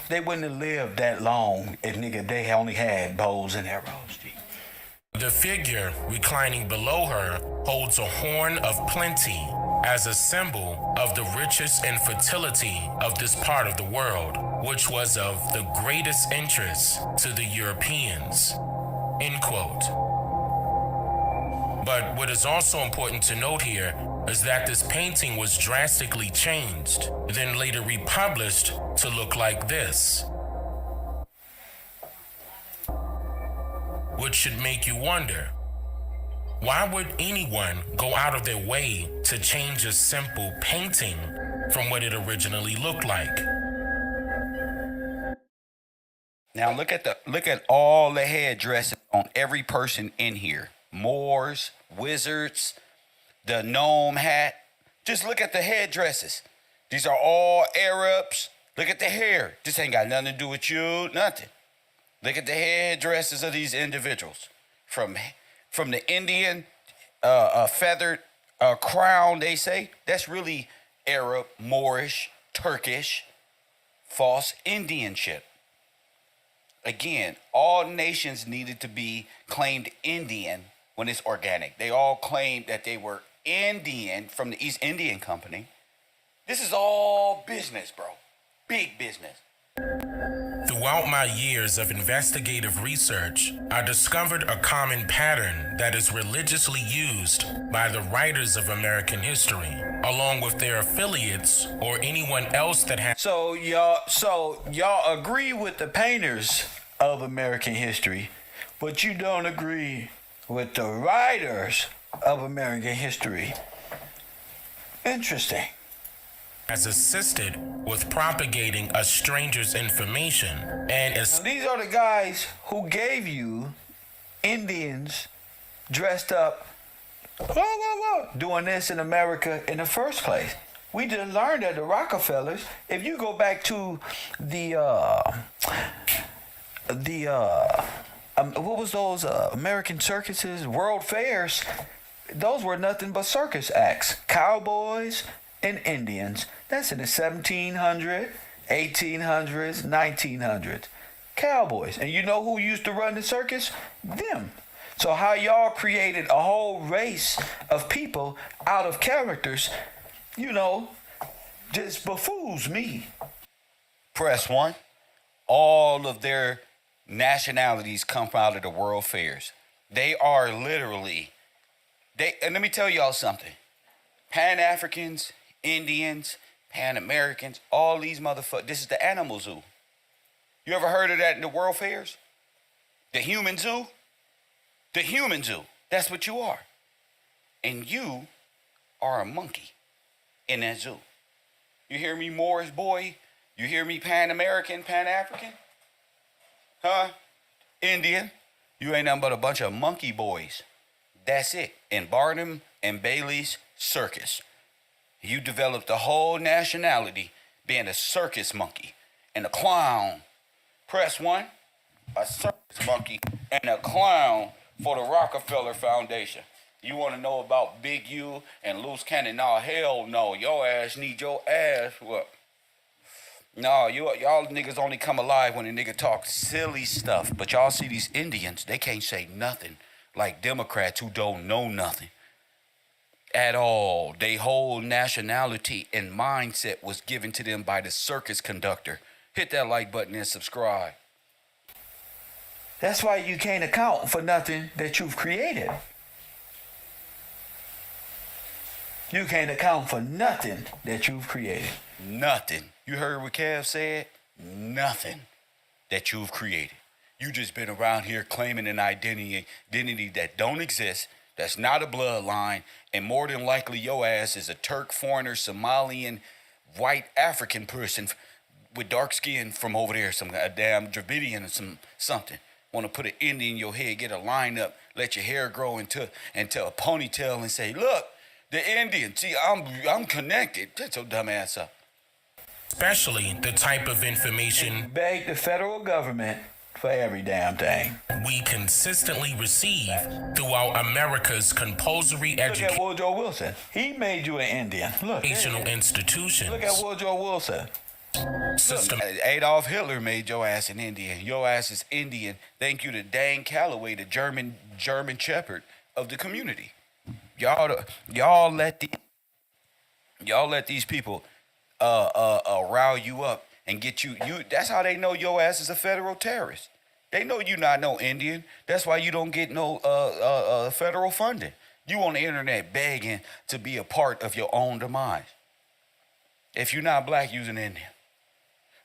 They wouldn't have lived that long if they only had bows and arrows. The figure reclining below her holds a horn of plenty as a symbol of the riches and fertility of this part of the world, which was of the greatest interest to the Europeans. End quote. But what is also important to note here is that this painting was drastically changed, then later republished to look like this. Which should make you wonder, why would anyone go out of their way to change a simple painting from what it originally looked like? Now look at all the headdresses on every person in here. Moors, wizards, the gnome hat. Just look at the headdresses. These are all Arabs. Look at the hair. This ain't got nothing to do with you, nothing. Look at the headdresses of these individuals. From the Indian feathered crown, they say, that's really Arab, Moorish, Turkish, false Indianship. Again, all nations needed to be claimed Indian when it's organic. They all claimed that they were Indian from the East Indian Company. This is all business, bro. Big business. Throughout my years of investigative research, I discovered a common pattern that is religiously used by the writers of American history, along with their affiliates or anyone else that has. So y'all agree with the painters of American history, but you don't agree with the writers of American history. Interesting. Has assisted with propagating a stranger's information and Now, these are the guys who gave you Indians dressed up doing this in America in the first place. We just learned that the Rockefellers, if you go back to what was those American circuses, world fairs, those were nothing but circus acts. Cowboys and Indians. That's in the 1700s, 1800s, 1900s. Cowboys. And you know who used to run the circus? Them. So how y'all created a whole race of people out of characters, just befools me. Press 1. All of their nationalities come out of the world fairs. They are literally, and let me tell y'all something. Pan-Africans, Indians, Pan-Americans, all these motherfuckers. This is the animal zoo. You ever heard of that in the world fairs? The human zoo? The human zoo. That's what you are. And you are a monkey in that zoo. You hear me, Moorish boy? You hear me, Pan-American, Pan-African? Huh? Indian? You ain't nothing but a bunch of monkey boys. That's it. In Barnum and Bailey's circus. You developed a whole nationality being a circus monkey and a clown. Press 1, a circus monkey and a clown for the Rockefeller Foundation. You want to know about Big U and Loose Cannon? No, hell no. Your ass need your ass what? No, y'all niggas only come alive when a nigga talks silly stuff. But y'all see these Indians, they can't say nothing like Democrats who don't know nothing at all. They whole nationality and mindset was given to them by the circus conductor. Hit that like button and subscribe. That's why you can't account for nothing that you've created. You can't account for nothing that you've created. Nothing. You heard what Kev said? Nothing that you've created. You just been around here claiming an identity that don't exist, that's not a bloodline, and more than likely your ass is a Turk, foreigner, Somalian, white African person with dark skin from over there, a damn Dravidian or something. Want to put an Indian in your head, get a line up, let your hair grow into a ponytail and say, look, the Indian, see, I'm connected. Get your dumb ass up. Especially the type of information Beg the federal government for every damn thing. we consistently receive throughout America's compulsory Look at Woodrow Wilson. He made you an Indian. Look. educational institutions. Look at Woodrow Wilson. System Adolf Hitler made your ass an Indian. Your ass is Indian. Thank you to Dan Calloway, the German shepherd of the community. Y'all let these people rile you up and get you. That's how they know your ass is a federal terrorist. They know you not no Indian. That's why you don't get no federal funding. You on the internet begging to be a part of your own demise. If you're not black, you's an Indian.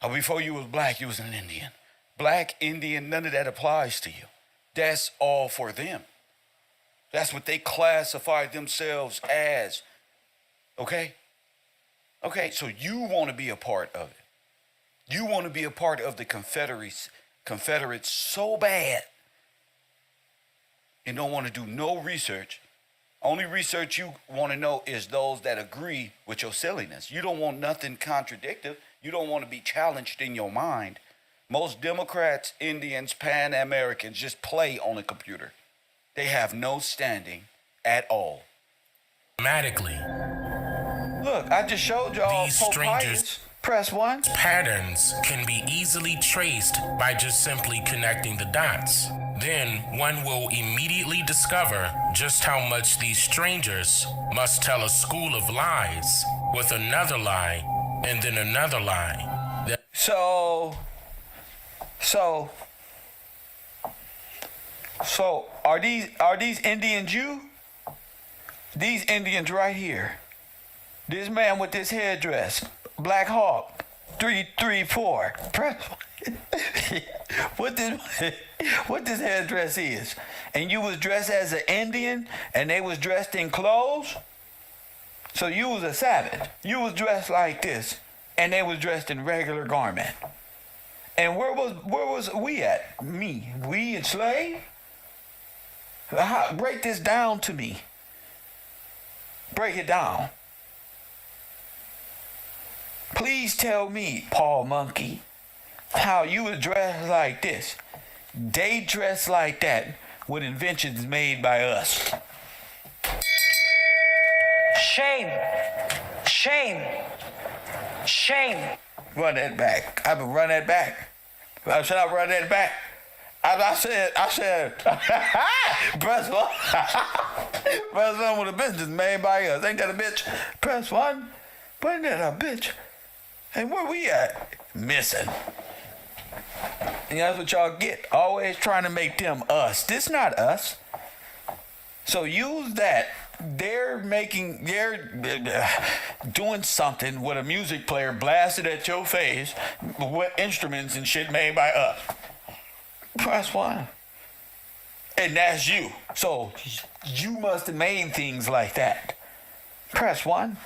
Or before you was black, you was an Indian. Black, Indian, none of that applies to you. That's all for them. That's what they classify themselves as. Okay? Okay, so you want to be a part of it. You want to be a part of the Confederates so bad and don't want to do no research. Only research you want to know is those that agree with your silliness. You don't want nothing contradictive. You don't want to be challenged in your mind. Most Democrats, Indians, Pan-Americans just play on a computer. They have no standing at all. automatically. Look, I just showed y'all These Pope strangers- Pius. Press 1. Patterns can be easily traced by just simply connecting the dots. Then one will immediately discover just how much these strangers must tell a school of lies with another lie and then another lie. So are these Indians you? These Indians right here. This man with this headdress, Black Hawk, 334. Press what this headdress is. And you was dressed as an Indian and they was dressed in clothes? So you was a savage. You was dressed like this and they was dressed in regular garment. And where was we at? Me. We enslaved? Break this down to me. Break it down. Please tell me, Paul Monkey, how you was dressed like this. They dressed like that with inventions made by us. Shame. Shame. Shame. Run that back. I will run that back. Should I run that back? I said, press 1. Press 1 with a business made by us. Ain't that a bitch? Press 1. But ain't that a bitch? And where we at? Missing. And that's what y'all get. Always trying to make them us. This not us. So use that. They're doing something with a music player blasted at your face with instruments and shit made by us. Press 1. And that's you. So you must have made things like that. Press 1.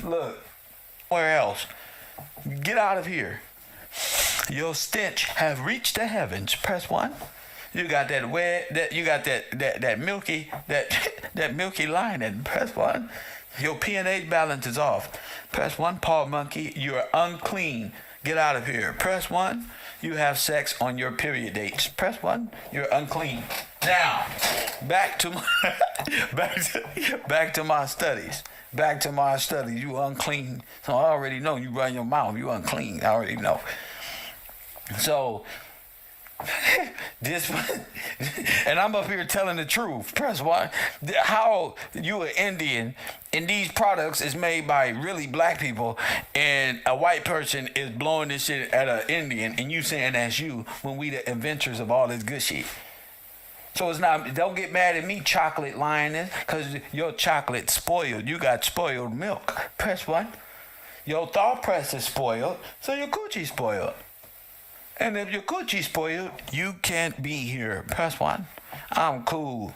Look, where else? Get out of here. Your stench have reached the heavens. Press 1. You got that that milky lining. Press 1. Your pH balance is off. Press 1. Paw monkey, you're unclean. Get out of here. Press 1. You have sex on your period dates. Press 1. You're unclean. Now, back to my studies. Back to my studies. You unclean. So I already know you run your mouth. You unclean. I already know. So this, and I'm up here telling the truth. Press 1. How you an Indian and these products is made by really black people, and a white person is blowing this shit at an Indian, and you saying that's you when we the inventors of all this good shit. So it's not. Don't get mad at me, chocolate lioness, because your chocolate spoiled. You got spoiled milk. Press 1. Your thought press is spoiled, so your coochie spoiled. And if your coochie spoiled, you can't be here. Press 1. I'm cool.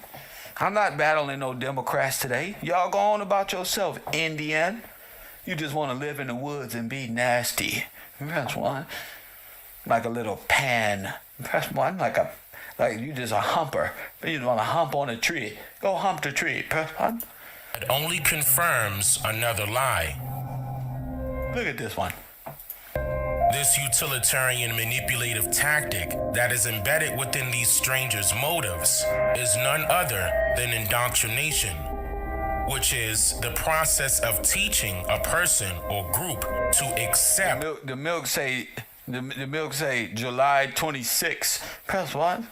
I'm not battling no Democrats today. Y'all go on about yourself, Indian. You just want to live in the woods and be nasty. Press 1. Like a little pan. Press 1. Like you just a humper. You just want to hump on a tree. Go hump the tree. Press 1. It only confirms another lie. Look at this one. This utilitarian manipulative tactic that is embedded within these strangers' motives is none other than indoctrination, which is the process of teaching a person or group to accept. The milk say July 26. Press 1.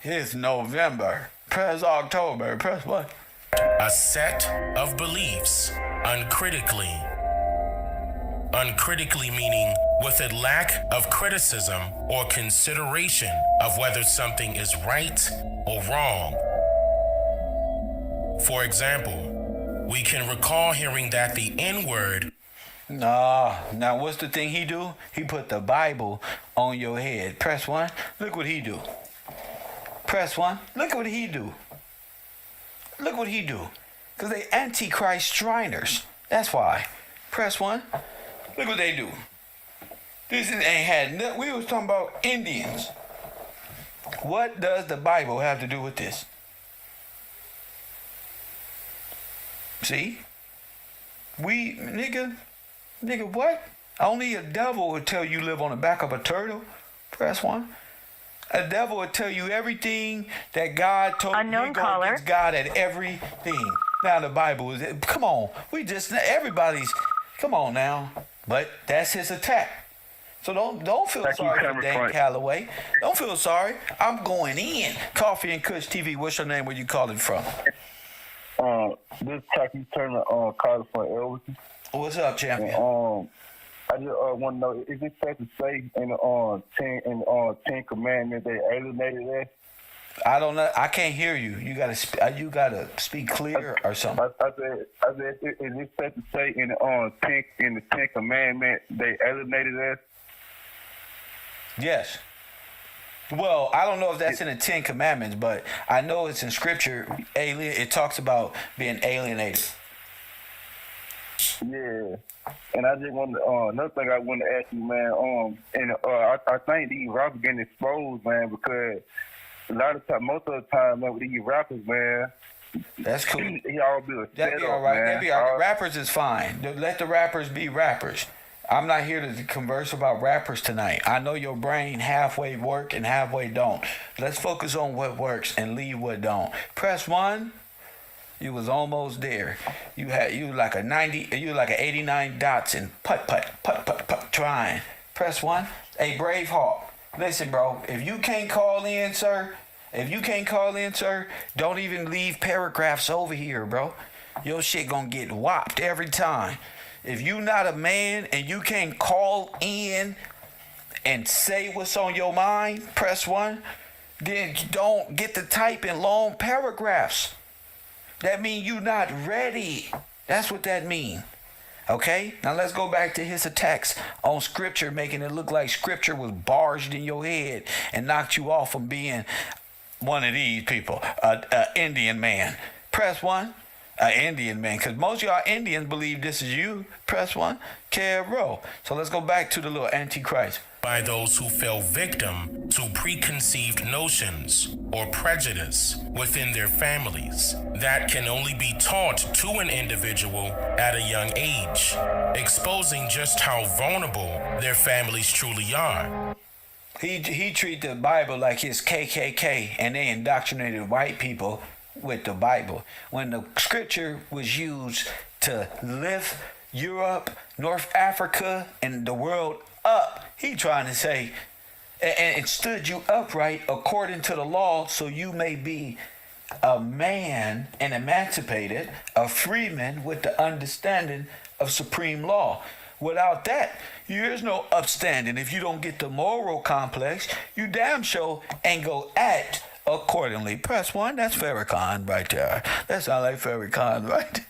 It's November. Press October. Press 1. A set of beliefs uncritically. Uncritically meaning with a lack of criticism or consideration of whether something is right or wrong. For example, we can recall hearing that the N-word. Nah, now what's the thing he do? He put the Bible on your head. Press 1. Look what he do. Press 1. Look what he do. Look what he do. Because they Antichrist Shriners. That's why. Press 1. Look what they do. This ain't had nothing. We was talking about Indians. What does the Bible have to do with this? See? Nigga, what? Only a devil would tell you live on the back of a turtle. Press 1. A devil would tell you everything that God told you. Unknown caller. Against God at everything. Now the Bible is. Come on. Everybody's. Come on now. But that's his attack. So don't feel sorry for Dan Calloway. Don't feel sorry. I'm going in. Coffee and Kush TV. What's your name? Where you calling from? This Taki Turner calling from Elwood. What's up, champion? I just want to know, is it safe to say in the Ten Commandments they alienated us? I don't know. I can't hear you. You gotta speak clear or something. I said, is it safe to say in the Ten Commandments they alienated us? Yes. Well, I don't know if that's in the Ten Commandments, but I know it's in Scripture. It talks about being alienated. Yeah. And I just want to, another thing I want to ask you, man, I think these rappers getting exposed, man, because a lot of time, most of the time, man, with these rappers, man, that's cool. Y'all be a That'd be all right. That'd be all right. Rappers is fine. Let the rappers be rappers. I'm not here to converse about rappers tonight. I know your brain halfway work and halfway don't. Let's focus on what works and leave what don't. Press 1. You was almost there. You like an 89 dots and putt trying. Press 1. Hey, Braveheart. Listen, bro. If you can't call in, sir, don't even leave paragraphs over here, bro. Your shit gonna get whopped every time. If you not a man and you can't call in and say what's on your mind, press 1, then don't get to type in long paragraphs. That mean you not ready. That's what that mean. Okay? Now let's go back to his attacks on Scripture, making it look like Scripture was barged in your head and knocked you off from being one of these people, Indian man. Press 1. An Indian man, because most of y'all Indians believe this is you. Press 1, KevRow. So let's go back to the little Antichrist. By those who fell victim to preconceived notions or prejudice within their families that can only be taught to an individual at a young age, exposing just how vulnerable their families truly are. He treated the Bible like his KKK, and they indoctrinated white people with the Bible. When the scripture was used to lift Europe, North Africa, and the world up, he trying to say, and it stood you upright according to the law, so you may be a man and emancipated, a freeman with the understanding of supreme law. Without that, there's no upstanding. If you don't get the moral complex, you damn sure ain't go act accordingly. Press 1, that's Farrakhan right there. That sounds like Farrakhan, right?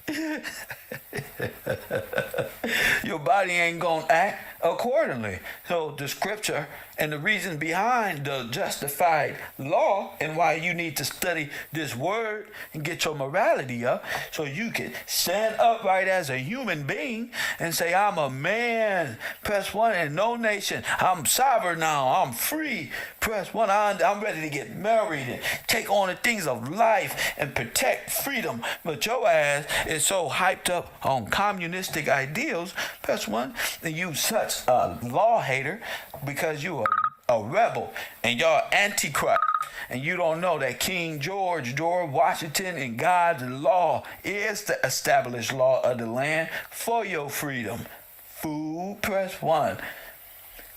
Your body ain't gonna act accordingly. So the scripture and the reason behind the justified law and why you need to study this word and get your morality up so you can stand upright as a human being and say, I'm a man. Press 1, and no nation. I'm sovereign now. I'm free. Press 1, I'm ready to get married and take on the things of life and protect freedom. But your ass is so hyped up on communistic ideals. Press 1, and you such a law hater because you are a rebel and y'all antichrist, and you don't know that King George Washington and God's law is the established law of the land for your freedom. Fool. Press 1.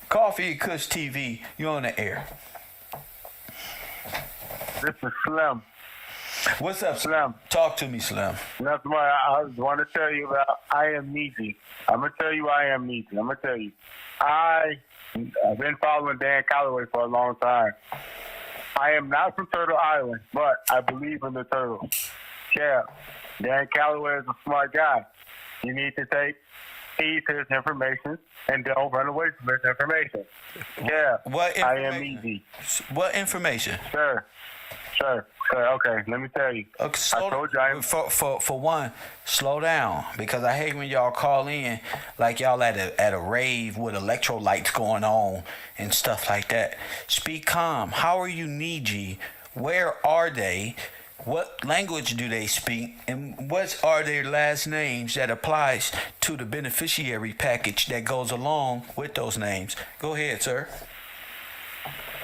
Coffee and Kush TV, you're on the air. This is Slim. What's up, Slim? Talk to me, Slim. That's why I want to tell you about I am Neezy. I'm going to tell you I am Neezy. I'm going to tell you. I've been following Dan Calloway for a long time. I am not from Turtle Island, but I believe in the turtle. Yeah, Dan Calloway is a smart guy. You need to take heed to his information and don't run away from his information. Yeah, I am easy. What information? Sure. Okay, let me tell you. Okay, I told you I am. For one, slow down, because I hate when y'all call in like y'all at a rave with electrolytes going on and stuff like that. Speak calm. How are you, Niji? Where are they? What language do they speak? And what are their last names that applies to the beneficiary package that goes along with those names? Go ahead, sir.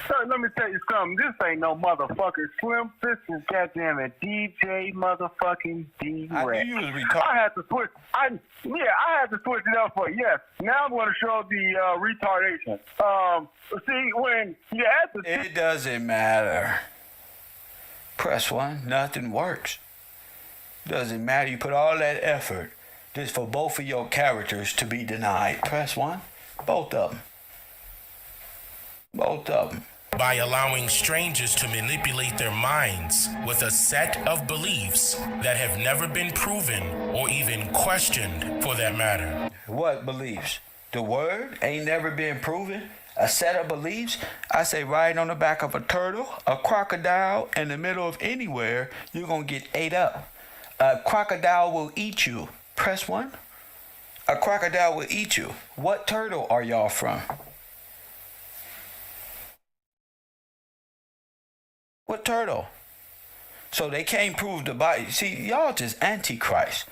Sir, let me tell you something. This ain't no motherfucking Slim. This is goddamn a DJ motherfucking D-Rex. I knew you was retarded. I had to switch. I had to switch it up for you. Yes. Now I'm going to show the retardation. See, when you had to... It doesn't matter. Press 1. Nothing works. Doesn't matter. You put all that effort just for both of your characters to be denied. Press 1. Both of them. Both of them. By allowing strangers to manipulate their minds with a set of beliefs that have never been proven or even questioned, for that matter. What beliefs? The word ain't never been proven? A set of beliefs? I say riding on the back of a turtle, a crocodile, in the middle of anywhere, you're going to get ate up. A crocodile will eat you. Press 1. A crocodile will eat you. What turtle are y'all from? What turtle? So they can't prove the Bible. See, y'all just antichrist.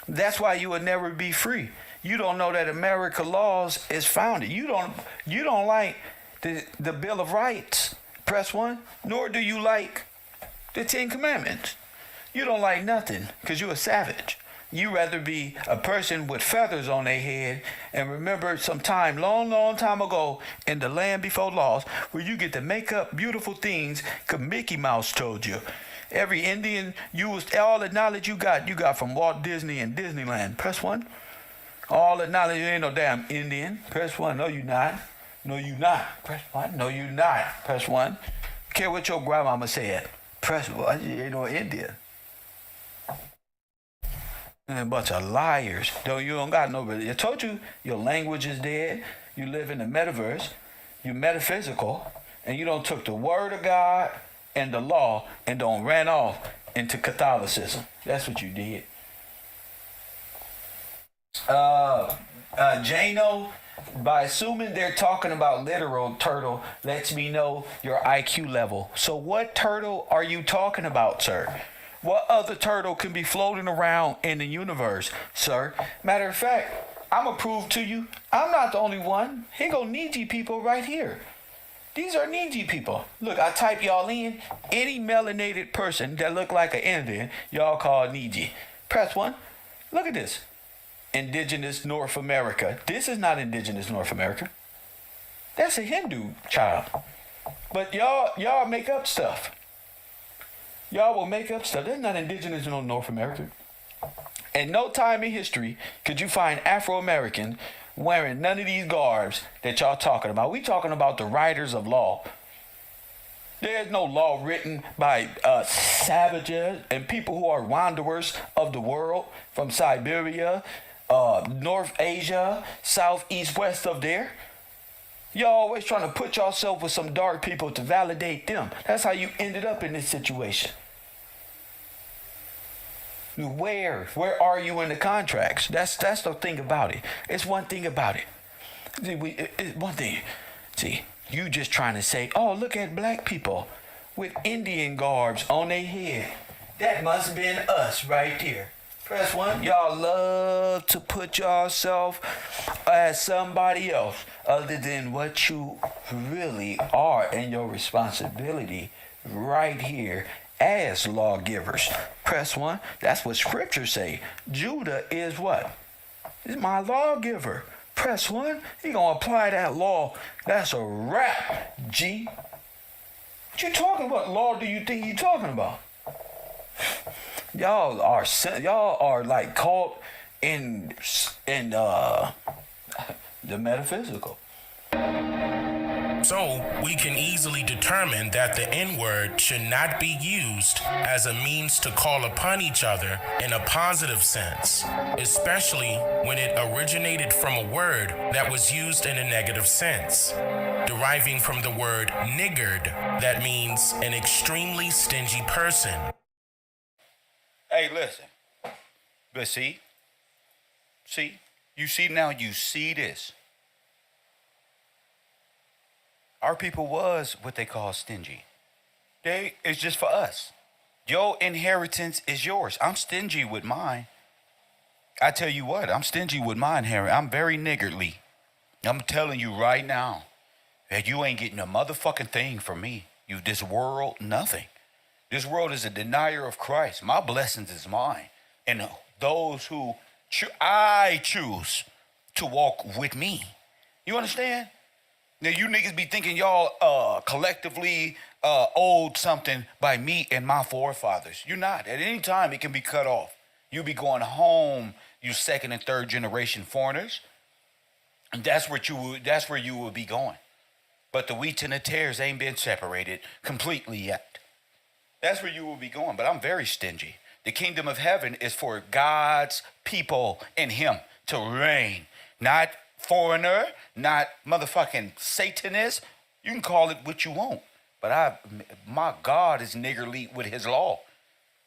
That's why you will never be free. You don't know that America laws is founded. You don't like the Bill of Rights. Press 1. Nor do you like the 10 Commandments. You don't like nothing because you're a savage. You rather be a person with feathers on their head. And remember some time, long time ago, in the land before laws, where you get to make up beautiful things because Mickey Mouse told you. Every Indian used all the knowledge you got from Walt Disney and Disneyland. Press 1. All the knowledge, you ain't no damn Indian. Press 1. No, you not. No, you not. Press 1. No, you not. Press 1. Care what your grandmama said. Press 1. You ain't no Indian. And a bunch of liars. You don't got no... I told you your language is dead. You live in the metaverse. You're metaphysical. And you don't took the word of God and the law and don't ran off into Catholicism. That's what you did. Jano, by assuming they're talking about literal turtle, lets me know your IQ level. So what turtle are you talking about, sir? What other turtle can be floating around in the universe, sir? Matter of fact, I'm gonna prove to you, I'm not the only one. Here go Niji people right here. These are Niji people. Look, I type y'all in. Any melanated person that look like an Indian, y'all call Niji. Press 1. Look at this. Indigenous North America. This is not indigenous North America. That's a Hindu child. But y'all make up stuff. Y'all will make up stuff. That's not indigenous in North America. And no time in history could you find Afro-American wearing none of these garbs that y'all talking about. We talking about the writers of law. There's no law written by savages and people who are wanderers of the world from Siberia, North Asia, South, East, West of there. Y'all always trying to put yourself with some dark people to validate them. That's how you ended up in this situation. Where are you in the contracts? That's the thing about it. It's one thing about it. It's one thing. See, you just trying to say, oh, look at black people with Indian garbs on their head. That must have been us right there. Press 1. Y'all love to put yourself as somebody else other than what you really are and your responsibility right here as lawgivers. Press 1. That's what scripture say. Judah is what? Is my lawgiver. Press 1. He gonna apply that law. That's a wrap, G. What you talking about? Law do you think you talking about? Y'all are like caught in the metaphysical. So, we can easily determine that the N-word should not be used as a means to call upon each other in a positive sense, especially when it originated from a word that was used in a negative sense, deriving from the word niggard, that means an extremely stingy person. Hey, listen. But see, you see this. Our people was what they call stingy. It's just for us. Your inheritance is yours. I'm stingy with mine. I tell you what, I'm stingy with mine, Harry. I'm very niggardly. I'm telling you right now that you ain't getting a motherfucking thing from me. This world, nothing. This world is a denier of Christ. My blessings is mine. And those who I choose to walk with me. You understand? Now, you niggas be thinking y'all collectively owed something by me and my forefathers. You're not. At any time, it can be cut off. You be going home, you second and third generation foreigners. And that's where you will be going. But the wheat and the tares ain't been separated completely yet. That's where you will be going. But I'm very stingy. The kingdom of heaven is for God's people in him to reign. Not foreigner, not motherfucking Satanist. You can call it what you want. But my God is niggardly with his law.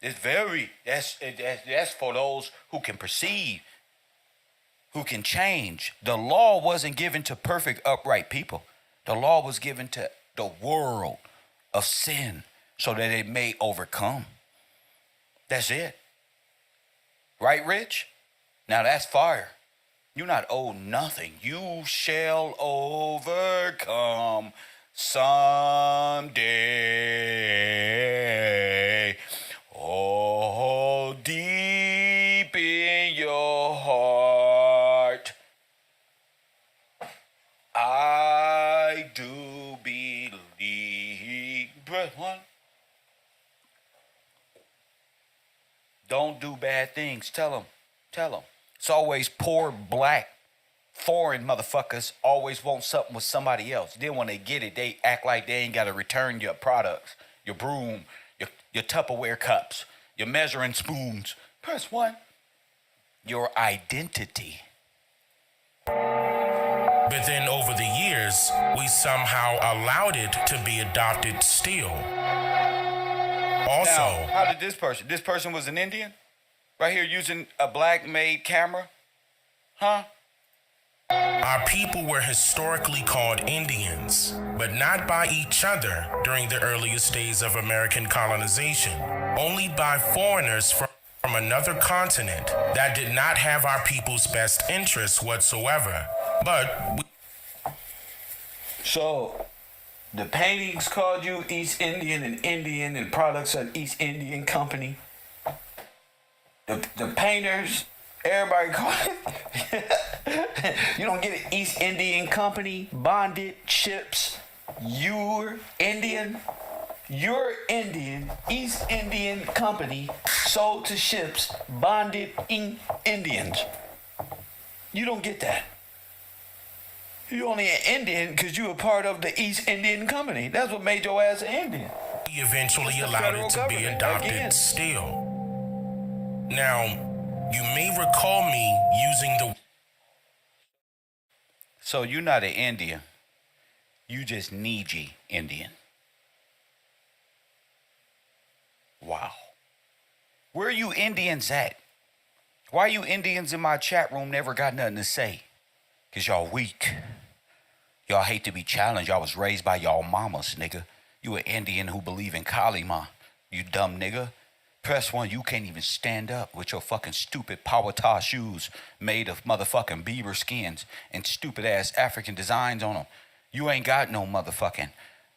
That's for those who can perceive, who can change. The law wasn't given to perfect, upright people. The law was given to the world of sin so that it may overcome. That's it. Right, Rich? Now that's fire. You're not owed nothing. You shall overcome someday. Oh, deep in your heart, I do believe. Press 1. Don't do bad things. Tell them. It's always poor, black, foreign motherfuckers always want something with somebody else. Then when they get it, they act like they ain't got to return your products, your broom, your Tupperware cups, your measuring spoons. Press 1. Your identity. But then over the years, we somehow allowed it to be adopted still. Also, now, how did this person was an Indian? Right here using a black-made camera? Huh? Our people were historically called Indians, but not by each other during the earliest days of American colonization, only by foreigners from another continent that did not have our people's best interests whatsoever. So, the paintings called you East Indian and products of East Indian Company. The painters, everybody called it. You don't get it. East Indian Company, bonded ships. You're Indian. East Indian Company sold to ships, bonded Indians. You don't get that. You only an Indian because you were part of the East Indian Company. That's what made your ass an Indian. We eventually allowed it to be adopted still. Now, you may recall me using the... So you're not an Indian. You just Niji Indian. Wow. Where are you Indians at? Why you Indians in my chat room never got nothing to say? Because y'all weak. Y'all hate to be challenged. Y'all was raised by y'all mamas, nigga. You an Indian who believe in Kali Ma. You dumb nigga. Press 1, you can't even stand up with your fucking stupid power tie shoes made of motherfucking beaver skins and stupid ass African designs on them. You ain't got no motherfucking,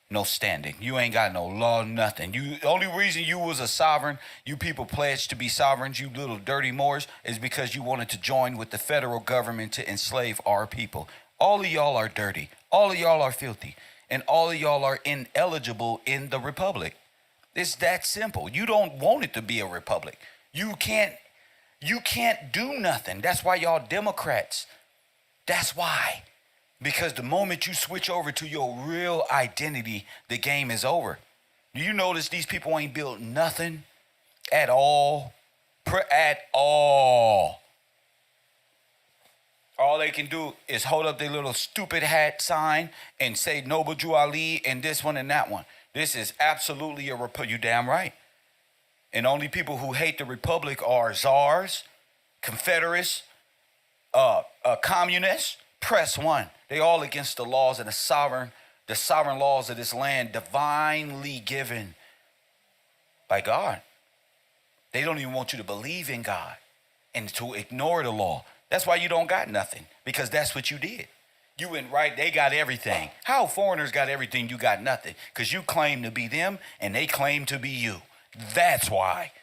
no standing. You ain't got no law, nothing. The only reason you was a sovereign, you people pledged to be sovereigns, you little dirty Moors, is because you wanted to join with the federal government to enslave our people. All of y'all are dirty. All of y'all are filthy. And all of y'all are ineligible in the republic. It's that simple. You don't want it to be a republic. You can't do nothing. That's why y'all Democrats. That's why. Because the moment you switch over to your real identity, the game is over. Do you notice these people ain't built nothing at all? At all. All they can do is hold up their little stupid hat sign and say Noble Drew Ali and this one and that one. This is absolutely a republic. You damn right. And only people who hate the republic are czars, confederates, communists. Press 1. They all against the laws and the sovereign laws of this land, divinely given by God. They don't even want you to believe in God and to ignore the law. That's why you don't got nothing, because that's what you did. You went right, they got everything. How foreigners got everything, you got nothing? Because you claim to be them and they claim to be you. That's why.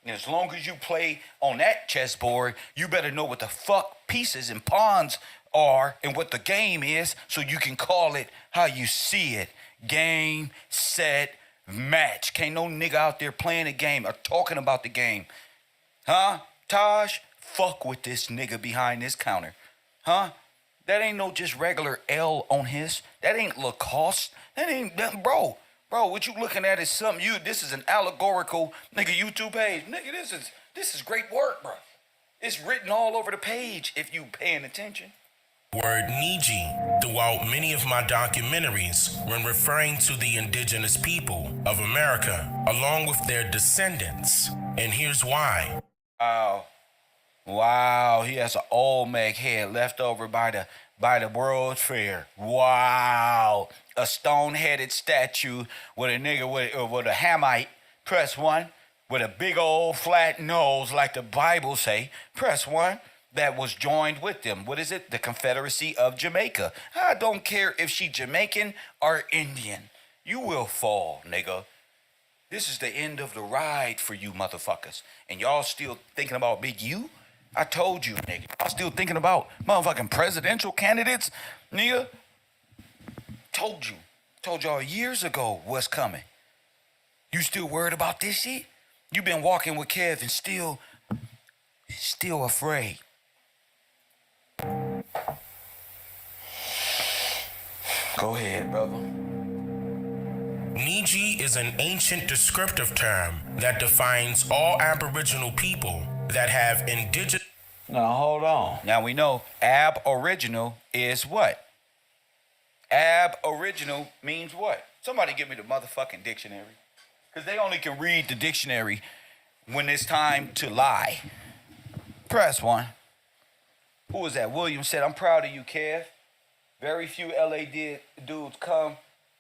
And as long as you play on that chessboard, you better know what the fuck pieces and pawns are and what the game is so you can call it how you see it. Game, set, match. Can't no nigga out there playing a game or talking about the game. Huh? Taj, fuck with this nigga behind this counter. Huh? That ain't no just regular L on his. That ain't Lacoste. That ain't nothing, bro. Bro, what you looking at is something this is an allegorical nigga YouTube page. Nigga, this is great work, bro. It's written all over the page if you paying attention. Word Niji throughout many of my documentaries when referring to the indigenous people of America along with their descendants. And here's why. Wow, he has an Olmec head left over by the World's Fair. Wow, a stone-headed statue with a nigga with a Hamite. Press 1. With a big old flat nose, like the Bible say. Press 1. That was joined with them. What is it? The Confederacy of Jamaica. I don't care if she Jamaican or Indian. You will fall, nigga. This is the end of the ride for you motherfuckers. And y'all still thinking about Big U? I told you, nigga. I'm still thinking about motherfucking presidential candidates, nigga. Told y'all years ago what's coming. You still worried about this shit? You been walking with Kev and still afraid. Go ahead, brother. Niji is an ancient descriptive term that defines all Aboriginal people that have indigenous... Now, hold on. Now, we know Aboriginal is what? Aboriginal means what? Somebody give me the motherfucking dictionary. Because they only can read the dictionary when it's time to lie. Press 1. Who was that? William said, I'm proud of you, Kev. Very few LA dudes come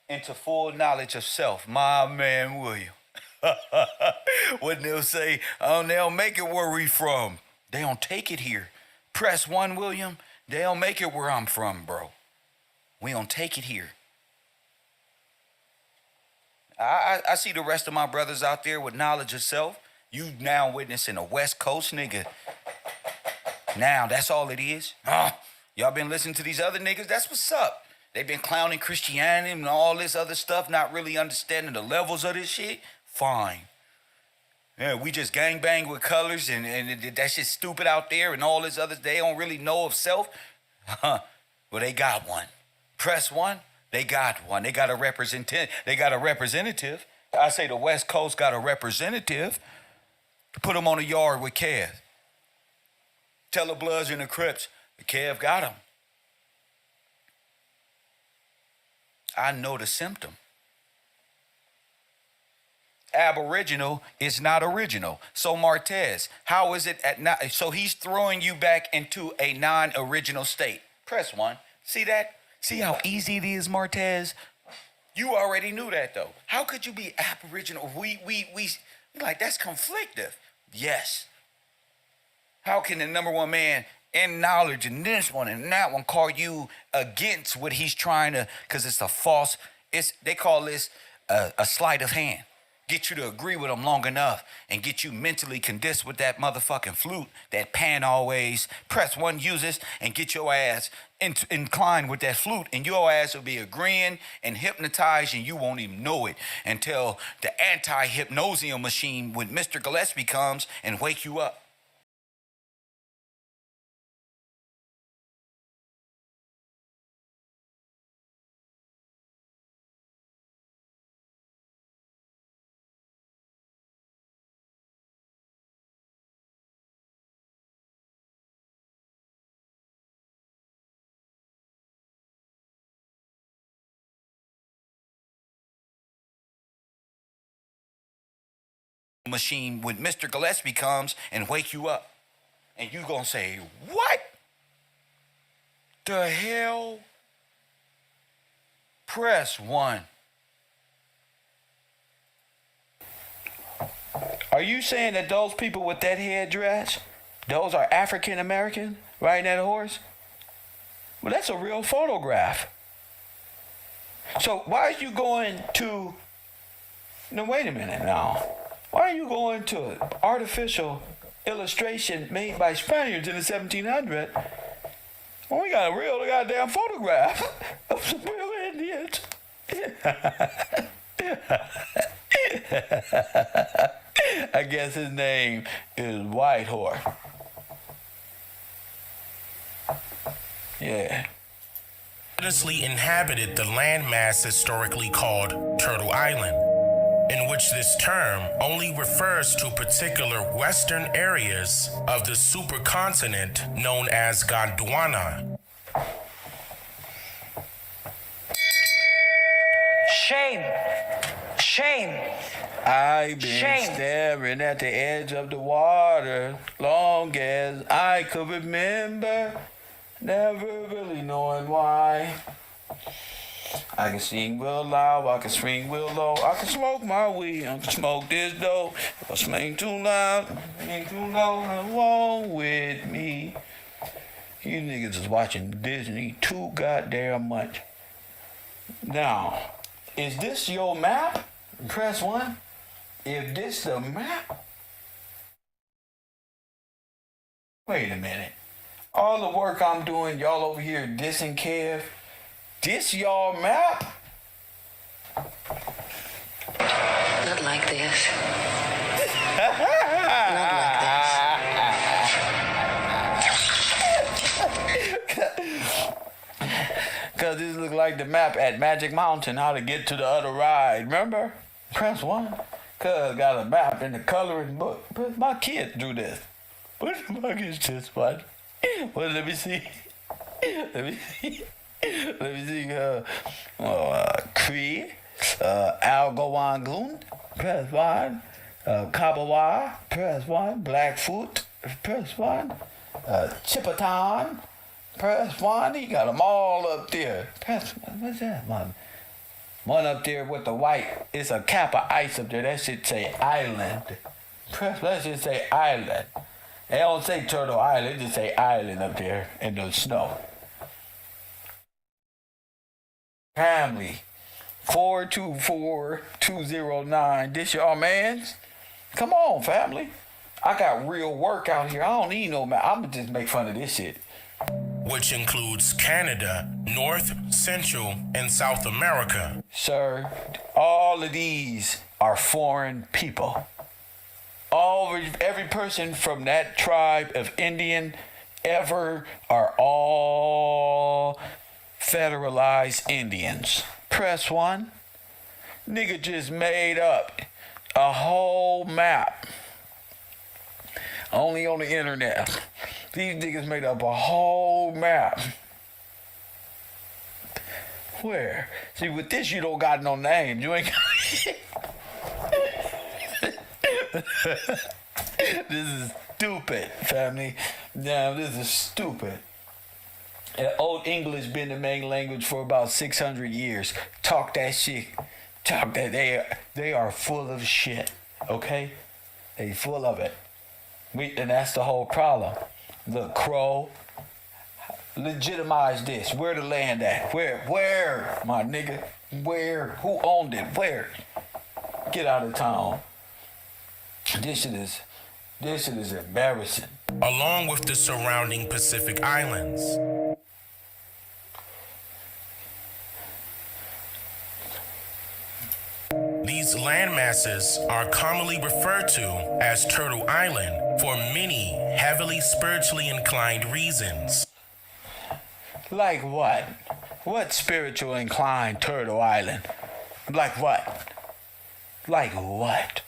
into full knowledge of self. My man, William. What they'll say, oh, they don't make it where we from. They don't take it here. Press 1, William. They don't make it where I'm from, bro. We don't take it here. I see the rest of my brothers out there with knowledge of self. You now witnessing a West Coast nigga. Now, that's all it is. Y'all been listening to these other niggas? That's what's up. They been clowning Christianity and all this other stuff, not really understanding the levels of this shit. Fine. Yeah, we just gangbang with colors and that shit's stupid out there and all this other. They don't really know of self. Well, they got one. Press 1, they got one. They got a representative. I say the West Coast got a representative. Put them on the yard with Kev. Tell the Bloods and the Crips, Kev got them. I know the symptom. Aboriginal is not original. So Martez, how is it so he's throwing you back into a non-original state. Press 1. See that? See how easy it is, Martez? You already knew that though. How could you be aboriginal? We like that's conflictive. Yes. How can the number one man in knowledge in this one and that one call you against what he's trying to, because it's a false, they call this a sleight of hand. Get you to agree with him long enough and get you mentally condensed with that motherfucking flute that Pan always Press 1 uses and get your ass inclined with that flute, and your ass will be agreeing and hypnotized and you won't even know it until the anti-hypnosium machine with Mr. Gillespie comes and wake you up. Machine when Mr. Gillespie comes and wake you up, and you gonna say, what the hell? Press 1. Are you saying that those people with that headdress, those are African American riding that horse? Well, that's a real photograph. So why are you going to, no, wait a minute now. Why are you going to an artificial illustration made by Spaniards in the 1700s? Well, we got a real goddamn photograph of some real Indians. I guess his name is White Horse. Yeah. Inhabited the landmass historically called Turtle Island, in which this term only refers to particular western areas of the supercontinent known as Gondwana. Shame. Shame. I've been Shame. staring at the edge of the water long as I could remember, never really knowing why. I can sing real loud, I can swing real low, I can smoke my weed, I can smoke this dope. If I swing too loud, swing too low, along with me. You niggas is watching Disney too goddamn much. Now, is this your map? Press 1. If this the map? Wait a minute. All the work I'm doing, y'all over here dissing Kev, this y'all map? Not like this. Not like this. Cause this look like the map at Magic Mountain, how to get to the other ride. Remember? Press 1. Cuz got a map in the coloring book. But my kids drew this. What the fuck is this, bud? Well, let me see. Let me see. Let me see. Cree, Algowangoon, press 1. Kabawa, press 1. Blackfoot, press 1. Chipaton. Press 1. He got them all up there. What's that, man? One up there with the white. It's a cap of ice up there. That shit say island. That shit say island. They don't say Turtle Island. They just say island up there in the snow. Family. 424-209. This y'all mans? Come on, family. I got real work out here. I don't need no man. I'ma just make fun of this shit. Which includes Canada, North, Central, and South America. Sir, all of these are foreign people. Every person from that tribe of Indian ever are all federalized Indians. Press 1. Nigga just made up a whole map. Only on the internet. These niggas made up a whole map. Where? See, with this, you don't got no name. You ain't got... This is stupid, family. Now, this is stupid. Old English been the main language for about 600 years. Talk that shit. Talk that. They are full of shit, okay? They full of it. And that's the whole problem. Look, Crow, legitimize this. Where the land at? Where, my nigga? Where? Who owned it? Where? Get out of town. This shit is embarrassing. Along with the surrounding Pacific Islands. These landmasses are commonly referred to as Turtle Island for many heavily spiritually inclined reasons. Like what? What spiritual inclined Turtle Island? Like what? Like what?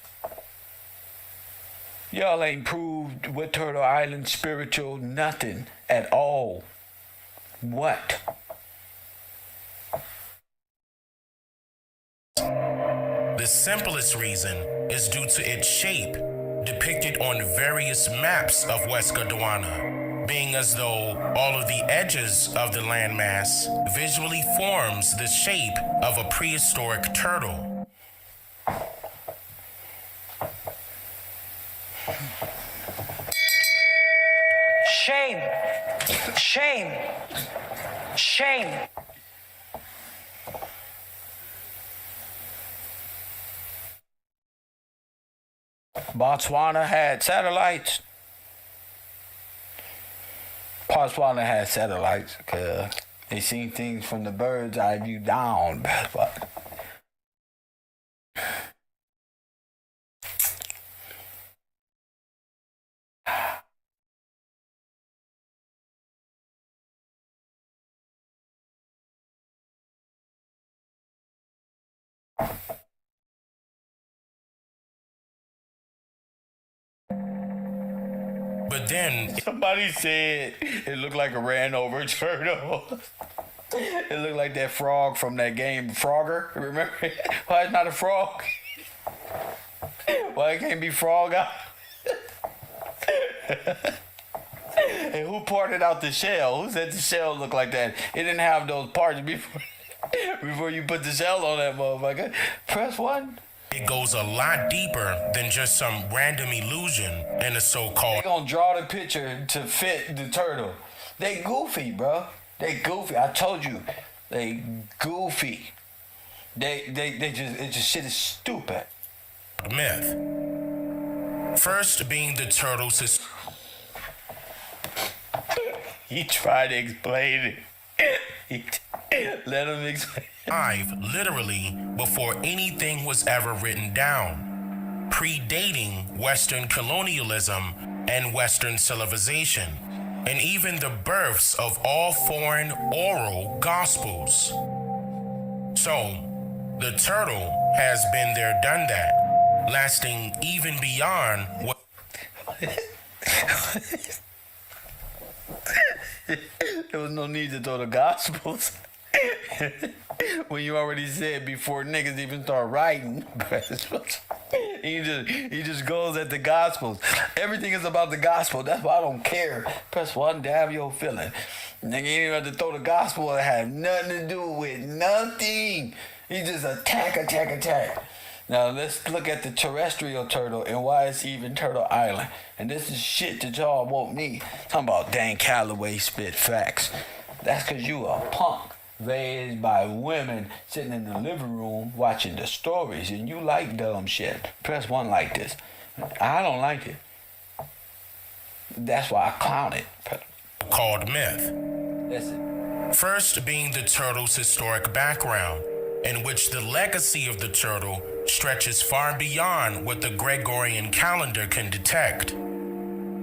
Y'all ain't proved what Turtle Island spiritual nothing at all. What? The simplest reason is due to its shape, depicted on various maps of West Gondwana, being as though all of the edges of the landmass visually forms the shape of a prehistoric turtle. Shame. Shame. Shame. Botswana had satellites. Botswana had satellites because they seen things from the bird's eye view down. But then somebody said it looked like a ran over turtle. It looked like that frog from that game Frogger. Remember? Why it's not a frog? Why it can't be frog out? And who parted out the shell? Who said the shell looked like that? It didn't have those parts before you put the shell on that motherfucker. Press 1. it goes a lot deeper than just some random illusion in a so-called... They gonna draw the picture to fit the turtle. They goofy, bro. They goofy. I told you. They goofy. It just shit is stupid. myth. First being the turtles... He tried to explain it. Let him explain. Literally before anything was ever written down, predating Western colonialism and Western civilization, and even the births of all foreign oral gospels. So, the turtle has been there, done that, lasting even beyond what... There was no need to throw the gospels. When you already said before niggas even start writing. He just goes at the Gospels. Everything is about the gospel. That's why I don't care. Press one, damn your feeling. Nigga, you ain't have to throw the gospel. It had nothing to do with nothing. He just attack. Now let's look at the terrestrial turtle and why it's even Turtle Island. And this is shit that y'all won't need. Talking about Dan Calloway spit facts. That's cause you a punk raised by women sitting in the living room watching the stories and you like dumb shit. Press one like this. I don't like it. That's why I clown it. Called myth. Listen. First being the turtle's historic background, in which the legacy of the turtle stretches far beyond what the Gregorian calendar can detect.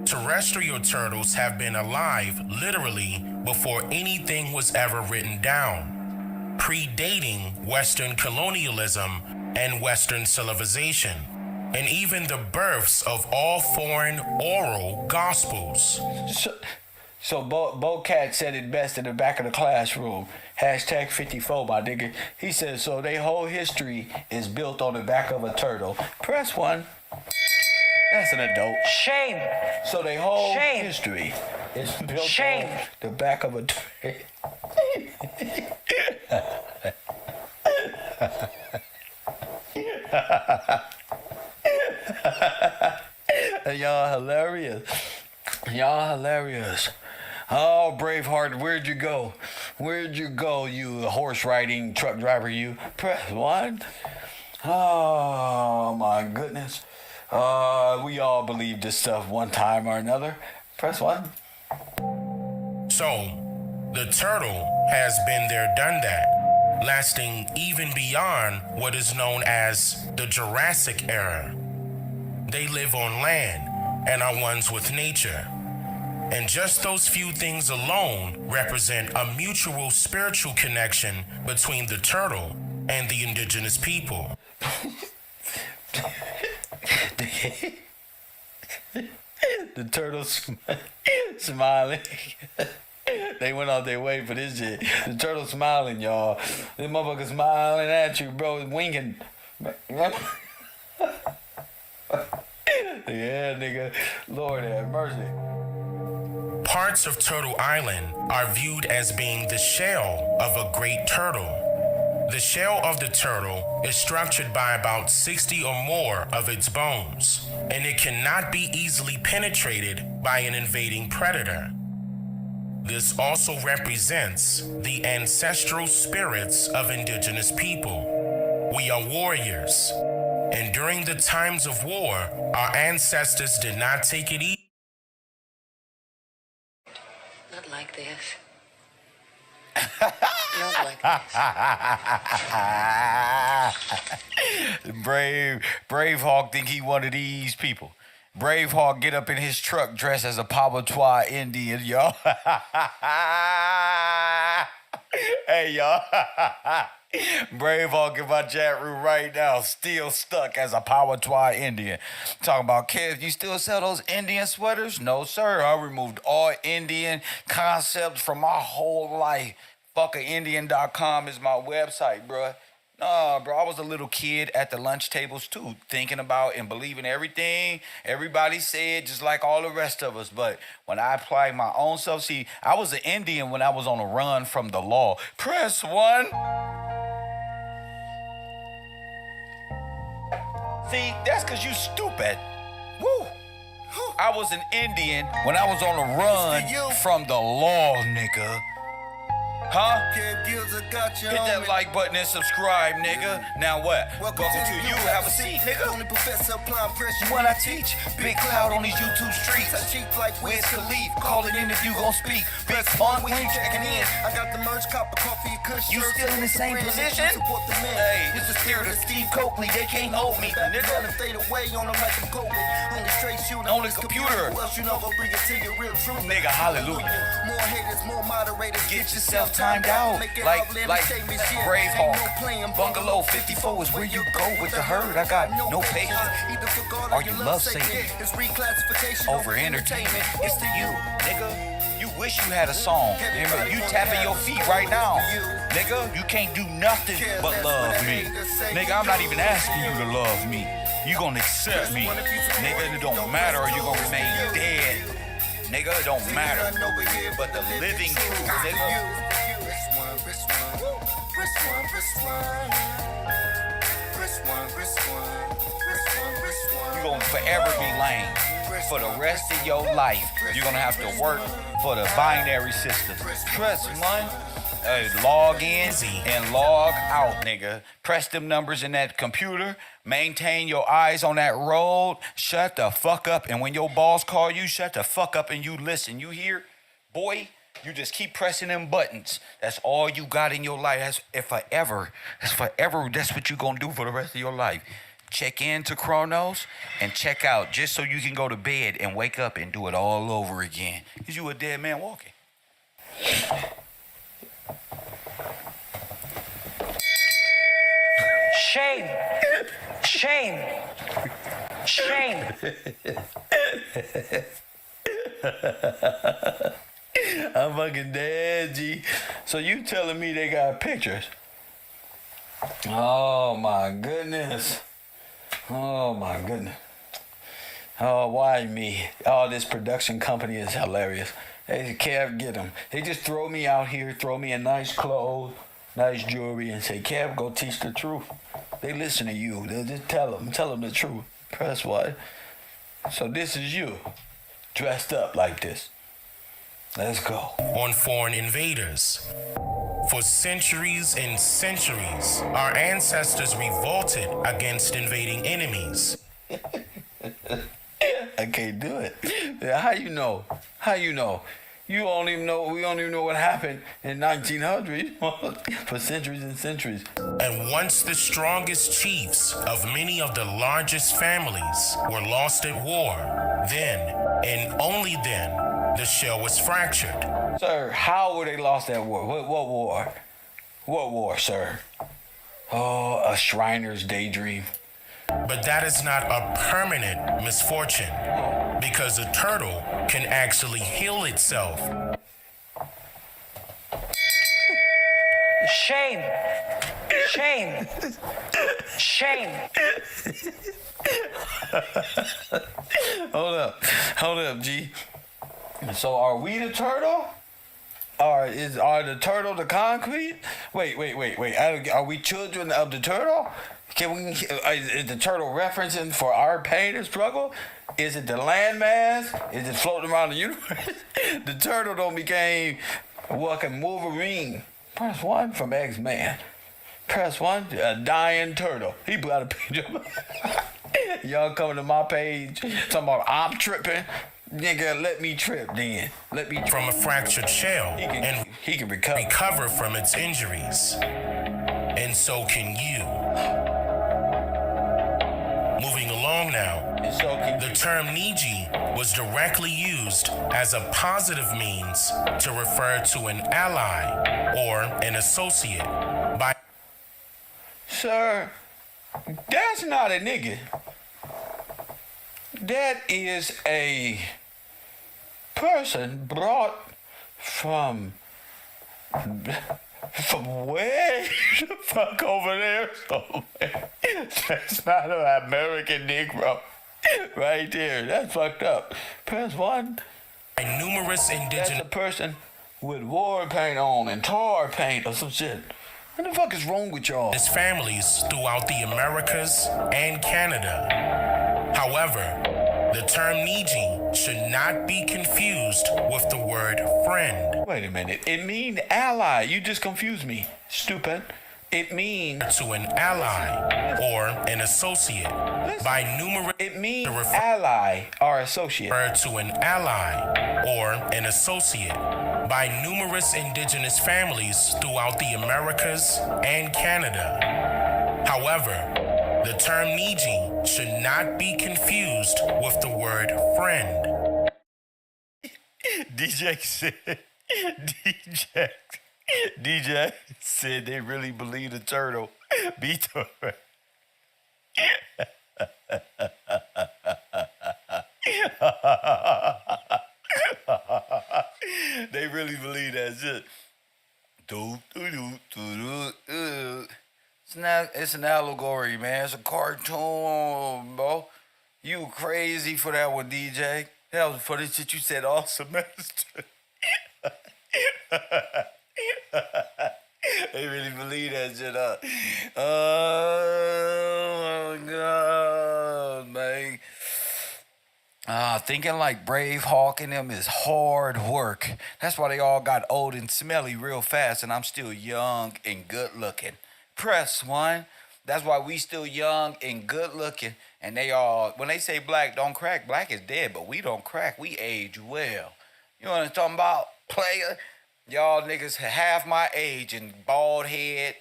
Terrestrial turtles have been alive literally before anything was ever written down, predating Western colonialism and Western civilization, and even the births of all foreign oral gospels. So Bo Cat said it best in the back of the classroom. Hashtag 54, my nigga. He said, so their whole history is built on the back of a turtle. Press one. That's an adult. Shame. So their whole Shame. history is built Shame. on the back of a turtle. Y'all hilarious. Y'all hilarious. Oh, Braveheart, where'd you go? Where'd you go, you horse riding truck driver, you? Press one. Oh, my goodness. We all believe this stuff one time or another. Press one. So, the turtle has been there, done that, lasting even beyond what is known as the Jurassic era. They live on land and are ones with nature. And just those few things alone represent a mutual spiritual connection between the turtle and the indigenous people. The turtle's smiling. They went out their way for this shit. The turtle smiling, y'all. This motherfucker smiling at you, bro, winking. Yeah, nigga. Lord have mercy. Parts of Turtle Island are viewed as being the shell of a great turtle. The shell of the turtle is structured by about 60 or more of its bones, and it cannot be easily penetrated by an invading predator. This also represents the ancestral spirits of indigenous people. We are warriors, and during the times of war, our ancestors did not take it easy. Not like this. Not like this. Braveheart think he one of these people. Braveheart get up in his truck dressed as a Powhatan Indian, y'all. Hey, y'all. Braveheart in my chat room right now, still stuck as a Powhatan Indian. Talking about, Kev, you still sell those Indian sweaters? No, sir. I removed all Indian concepts from my whole life. Fuckindian.com is my website, bruh. Nah, bro, I was a little kid at the lunch tables too, thinking about and believing everything everybody said, just like all the rest of us. But when I applied my own self, see, I was an Indian when I was on a run from the law. Press one. See, that's because you stupid. Woo. I was an Indian when I was on a run from the law, nigga. Huh? Hit that like button and subscribe, nigga. Now what? Welcome to you. Have a seat, nigga. When I teach, big cloud on these YouTube streets. I cheat like Wiz Khalifa. Call it in if you gon' speak. Big fun when you checking in. I got the merch, copper, coffee, and kush. You still in the same position? Hey, it's the spirit of Steve Coakley. They can't hold me, nigga. Fade away on them like some Kobe. Only straight shooter. Only computer. Who else you know gon' bring it to your real truth? Nigga, hallelujah. More haters, more moderators. Get yourself timed out. Like Braveheart. Bungalow 54 is where you go with the herd. I got no patience. Or you love Satan. Over entertainment. It's to you, nigga. You wish you had a song. You tapping your feet right now. Nigga, you can't do nothing but love me. Nigga, I'm not even asking you to love me. You gonna accept me. Nigga, it don't matter or you gonna remain dead. Nigga, it don't matter. But the living truth, nigga. You're gonna forever be lame. For the rest of your life, you're gonna have to work for the binary system. Press 1. Log in and log out, nigga. Press them numbers in that computer. Maintain your eyes on that road. Shut the fuck up. And when your boss call you, shut the fuck up and you listen. You hear? Boy, you just keep pressing them buttons. That's all you got in your life. That's forever. That's forever. That's what you gonna do for the rest of your life. Check into Chronos and check out just so you can go to bed and wake up and do it all over again. Because you a dead man walking. Shame. Shame. Shame. I'm fucking dead, G. So you telling me they got pictures? Oh my goodness. Oh my goodness. Oh, why me? Oh, this production company is hilarious. They Kev, get them. They just throw me out here, throw me in nice clothes, nice jewelry, and say, Kev, go teach the truth. They listen to you. They just tell them the truth. Press what? So this is you, dressed up like this. Let's go. On foreign invaders. For centuries and centuries, our ancestors revolted against invading enemies. I can't do it. How you know? How you know? You don't even know. We don't even know what happened in 1900 for centuries and centuries. And once the strongest chiefs of many of the largest families were lost at war, then, and only then, the shell was fractured. Sir, how were they lost at war? What war? What war, sir? Oh, a Shriner's daydream. But that is not a permanent misfortune, because a turtle can actually heal itself. Shame. Shame. Shame. Hold up, G. So are we the turtle? Are the turtle the concrete? Wait. Are we children of the turtle? Is the turtle referencing for our pain and struggle? Is it the landmass? Is it floating around the universe? The turtle don't became walking Wolverine. Press 1 from X-Men. Press 1, a dying turtle. He put out a picture. Y'all coming to my page talking about I'm tripping. Nigga, let me trip then. Let me trip. From a fractured shell, he can recover from its injuries. And so can you. Moving along now, the term Niji was directly used as a positive means to refer to an ally or an associate by... Sir, that's not a nigga. That is a person brought from way the fuck over there somewhere. That's not an American Negro. Right there. That's fucked up. Press 1. And numerous indigenous... That's a person with war paint on and tar paint or some shit. What the fuck is wrong with y'all? His families throughout the Americas and Canada. However, the term Niji should not be confused with the word friend. Wait a minute. It means ally. You just confused me. Stupid. It means... To an ally or an associate. By numerous... It means ally or associate. To an ally or an associate. By numerous indigenous families throughout the Americas and Canada. However, the term Niji should not be confused with the word friend. DJ said they really believe the turtle beat the They really believe that shit. It's an allegory, man. It's a cartoon, bro. You crazy for that one, DJ. That was for the shit you said all semester. They really believe that shit, huh? Oh, my God, man. Thinking like Brave Hawk and them is hard work. That's why they all got old and smelly real fast, and I'm still young and good looking. Press one. That's why we still young and good looking. And they all, when they say black don't crack, black is dead, but we don't crack. We age well. You know what I'm talking about, player? Y'all niggas half my age and bald head.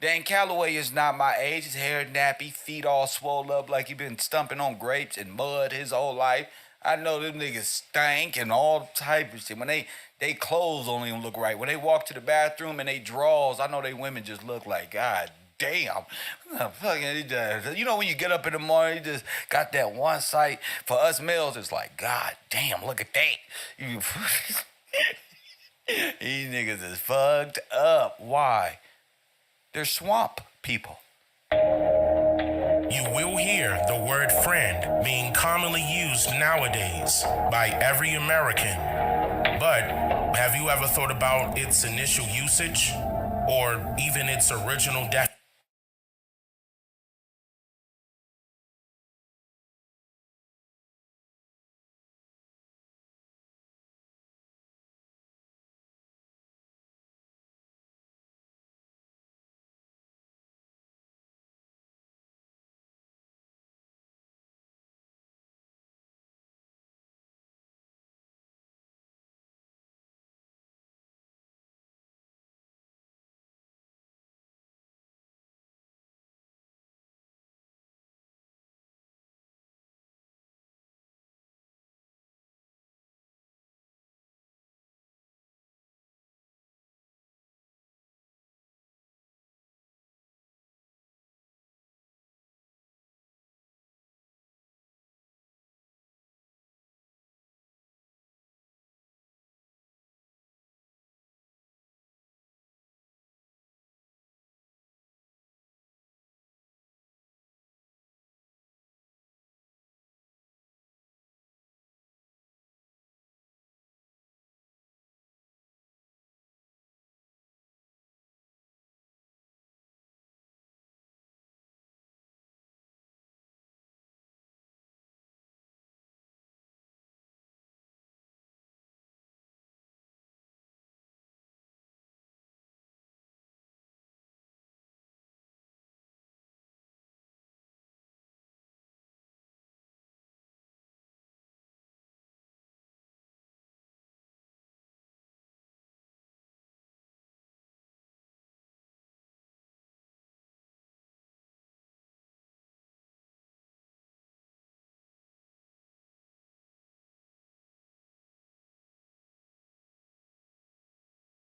Dan Calloway is not my age. His hair nappy, feet all swole up like he been stumping on grapes and mud his whole life. I know them niggas stank and all type of shit. When they clothes don't even look right. When they walk to the bathroom and they draws, I know they women just look like, God damn. You know when you get up in the morning, you just got that one sight. For us males, it's like, God damn, look at that. These niggas is fucked up. Why? They're swamp people. You will hear the word friend being commonly used nowadays by every American. But have you ever thought about its initial usage or even its original definition?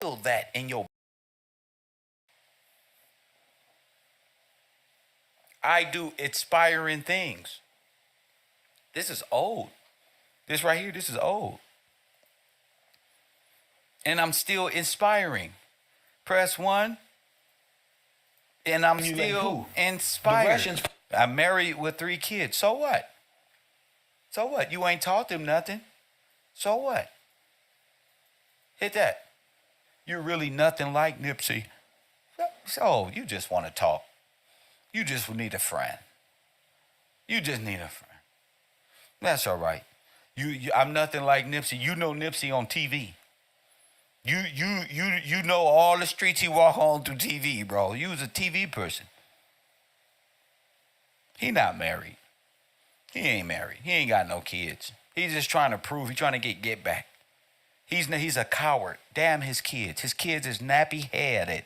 Feel that in your. I do inspiring things. This is old. This right here, this is old. And I'm still inspiring. Press one. And I'm still inspired. I'm married with 3 kids. So what? So what? You ain't taught them nothing. So what? Hit that. You're really nothing like Nipsey. So you just want to talk. You just need a friend. You just need a friend. That's all right. I'm nothing like Nipsey. You know Nipsey on TV. You know all the streets he walk on through TV, bro. You was a TV person. He not married. He ain't married. He ain't got no kids. He's just trying to prove. He's trying to get back. He's a coward. Damn his kids. His kids is nappy-headed.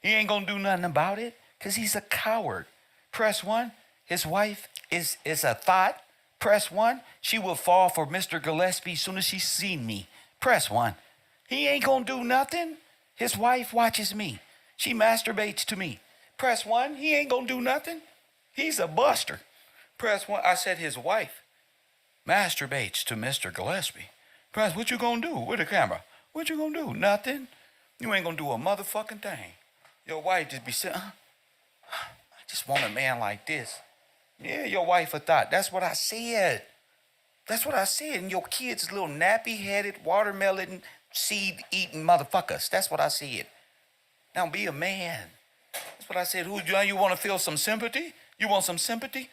He ain't gonna do nothing about it because he's a coward. Press one. His wife is a thought. Press one. She will fall for Mr. Gillespie as soon as she seen me. Press one. He ain't gonna do nothing. His wife watches me. She masturbates to me. Press one. He ain't gonna do nothing. He's a buster. Press one. I said his wife masturbates to Mr. Gillespie. Press, what you gonna do with the camera? What you gonna do? Nothing. You ain't gonna do a motherfucking thing. Your wife just be sitting, just want a man like this. Yeah, your wife a thought. That's what I said. That's what I said. And your kids little nappy-headed, watermelon seed-eating motherfuckers. That's what I said. Now be a man. That's what I said. Who you want to feel some sympathy? You want some sympathy?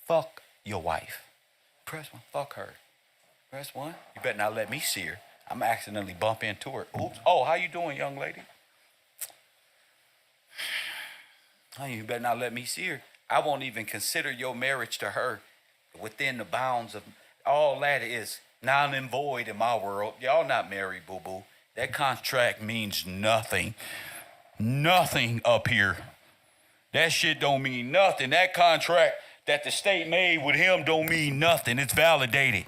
Fuck your wife. Press one. Fuck her. Press one. You better not let me see her. I'm accidentally bump into her. Oops. Oh, how you doing, young lady? Oh, you better not let me see her. I won't even consider your marriage to her within the bounds of all that is null and void in my world. Y'all not married, boo-boo. That contract means nothing. Nothing up here. That shit don't mean nothing. That contract that the state made with him don't mean nothing. It's validated.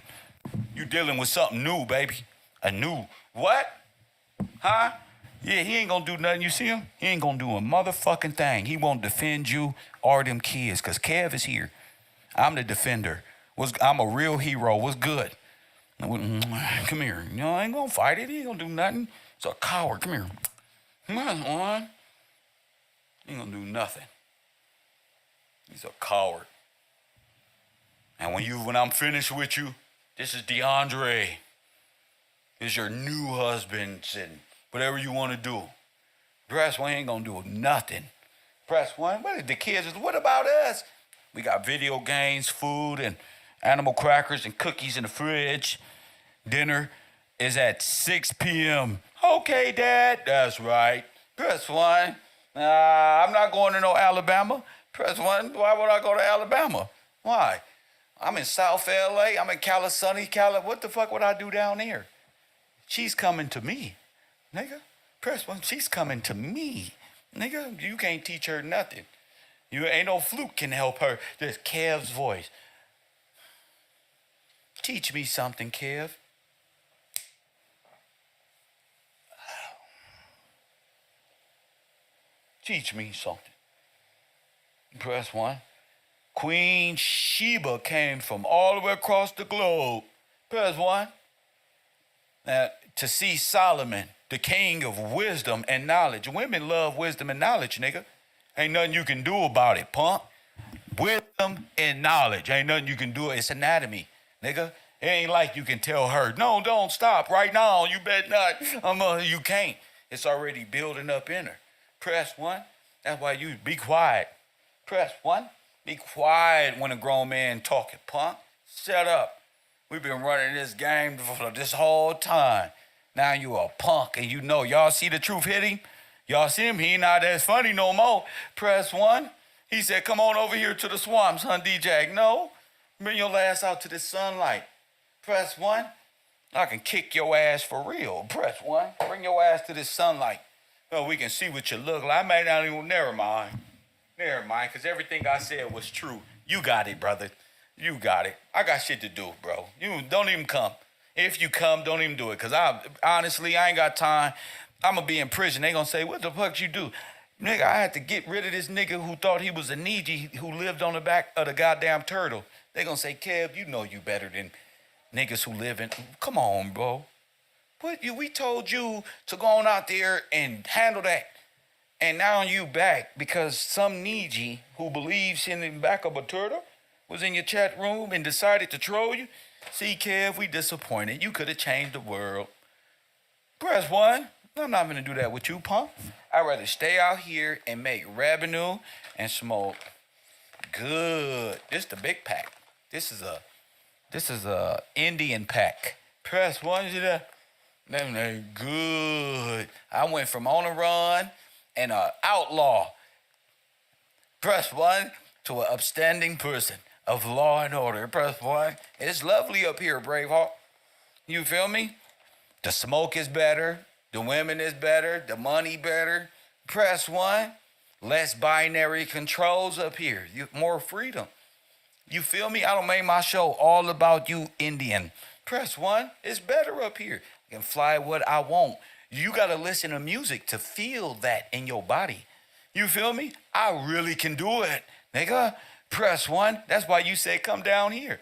You dealing with something new, baby. A new what? Huh? Yeah, he ain't gonna do nothing. You see him? He ain't gonna do a motherfucking thing. He won't defend you or them kids, because Kev is here. I'm the defender. I'm a real hero. What's good? Come here. You know, I ain't gonna fight it. He ain't gonna do nothing. He's a coward. Come here. Come on. He ain't gonna do nothing. He's a coward. And when I'm finished with you, this is DeAndre. This is your new husband, and whatever you want to do. Press one ain't gonna do nothing. Press one. What are the kids? What about us? We got video games, food, and animal crackers and cookies in the fridge. Dinner is at 6 p.m. Okay, Dad. That's right. Press one. I'm not going to no Alabama. Press one. Why would I go to Alabama? Why? I'm in South LA. I'm in Sunny Cali. What the fuck would I do down there? She's coming to me. Nigga, press one. She's coming to me. Nigga, you can't teach her nothing. You ain't no flute can help her. There's Kev's voice. Teach me something, Kev. Teach me something. Press one. Queen Sheba came from all the way across the globe. Press one. Now, to see Solomon, the king of wisdom and knowledge. Women love wisdom and knowledge, nigga. Ain't nothing you can do about it, punk. Wisdom and knowledge. Ain't nothing you can do. It's anatomy, nigga. It ain't like you can tell her, no, don't stop right now. You bet not. You can't. It's already building up in her. Press one. That's why you be quiet. Press one. Be quiet when a grown man talking, punk. Shut up. We've been running this game for this whole time. Now you a punk, and you know. Y'all see the truth hit him? Y'all see him? He ain't not as funny no more. Press one. He said, come on over here to the swamps, huh, DJ? No. Bring your ass out to the sunlight. Press one. I can kick your ass for real. Press one. Bring your ass to the sunlight. So we can see what you look like. I may not even, never mind. Never mind, because everything I said was true. You got it, brother. You got it. I got shit to do, bro. You don't even come. If you come, don't even do it. Because honestly, I ain't got time. I'm going to be in prison. They going to say, what the fuck you do? Nigga, I had to get rid of this nigga who thought he was a Niji who lived on the back of the goddamn turtle. They going to say, Kev, you know you better than niggas who live in... Come on, bro. We told you to go on out there and handle that. And now you back because some Niji who believes in the back of a turtle was in your chat room and decided to troll you. See, Kev, we disappointed. You could have changed the world. Press one. I'm not going to do that with you, punk. I'd rather stay out here and make revenue and smoke. Good. This is the big pack. This is a Indian pack. Press one. See that? Good. I went from on a run and an outlaw. Press one to an upstanding person of law and order. Press one. It's lovely up here, Braveheart. You feel me? The smoke is better. The women is better. The money better. Press one. Less binary controls up here. More freedom. You feel me? I don't make my show all about you, Indian. Press one. It's better up here. I can fly what I want. You got to listen to music to feel that in your body. You feel me? I really can do it, nigga. Press one. That's why you say come down here.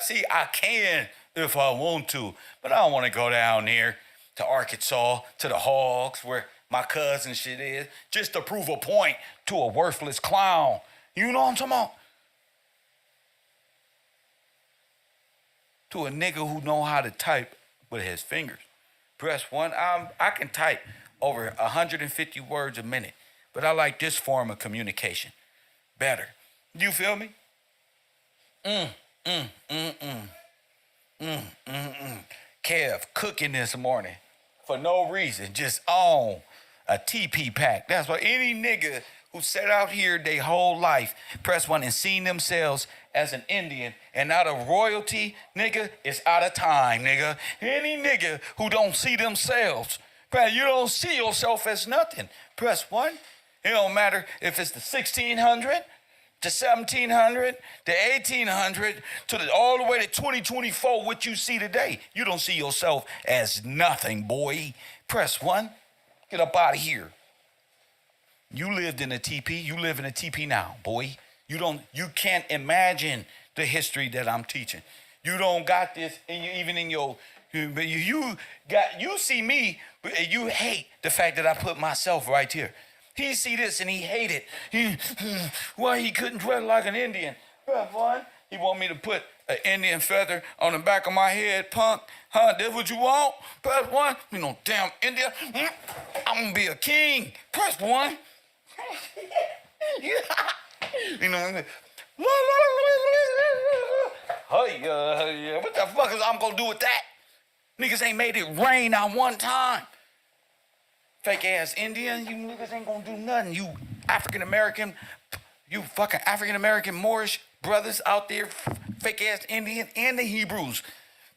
See, I can if I want to, but I don't want to go down here to Arkansas, to the Hogs, where my cousin shit is, just to prove a point to a worthless clown. You know what I'm talking about? To a nigga who know how to type with his fingers. Press 1. I can type over 150 words a minute, but I like this form of communication better. You feel me? Kev cooking this morning for no reason, just on a TP pack. That's why any nigga who set out here their whole life, press 1, and seen themselves as an Indian and not a royalty, nigga, is out of time, nigga. Any nigga who don't see themselves, man, you don't see yourself as nothing. Press 1. It don't matter if it's the 1600 to 1700 to 1800 to all the way to 2024, what you see today. You don't see yourself as nothing, boy. Press 1. Get up out of here. You lived in a TP. You live in a TP now, boy. You can't imagine the history that I'm teaching. You don't got this even in your, you see me, but you hate the fact that I put myself right here. He see this and he hate it. Why he couldn't dress like an Indian? One, he want me to put an Indian feather on the back of my head, punk. Huh, that's what you want? Press 1. You know, damn India. I'm gonna be a king. Press 1. You know, what the fuck is I'm gonna do with that? Niggas ain't made it rain not one time. Fake ass Indian, you niggas ain't gonna do nothing. You African American, you fucking African American Moorish brothers out there, fake ass Indian and the Hebrews.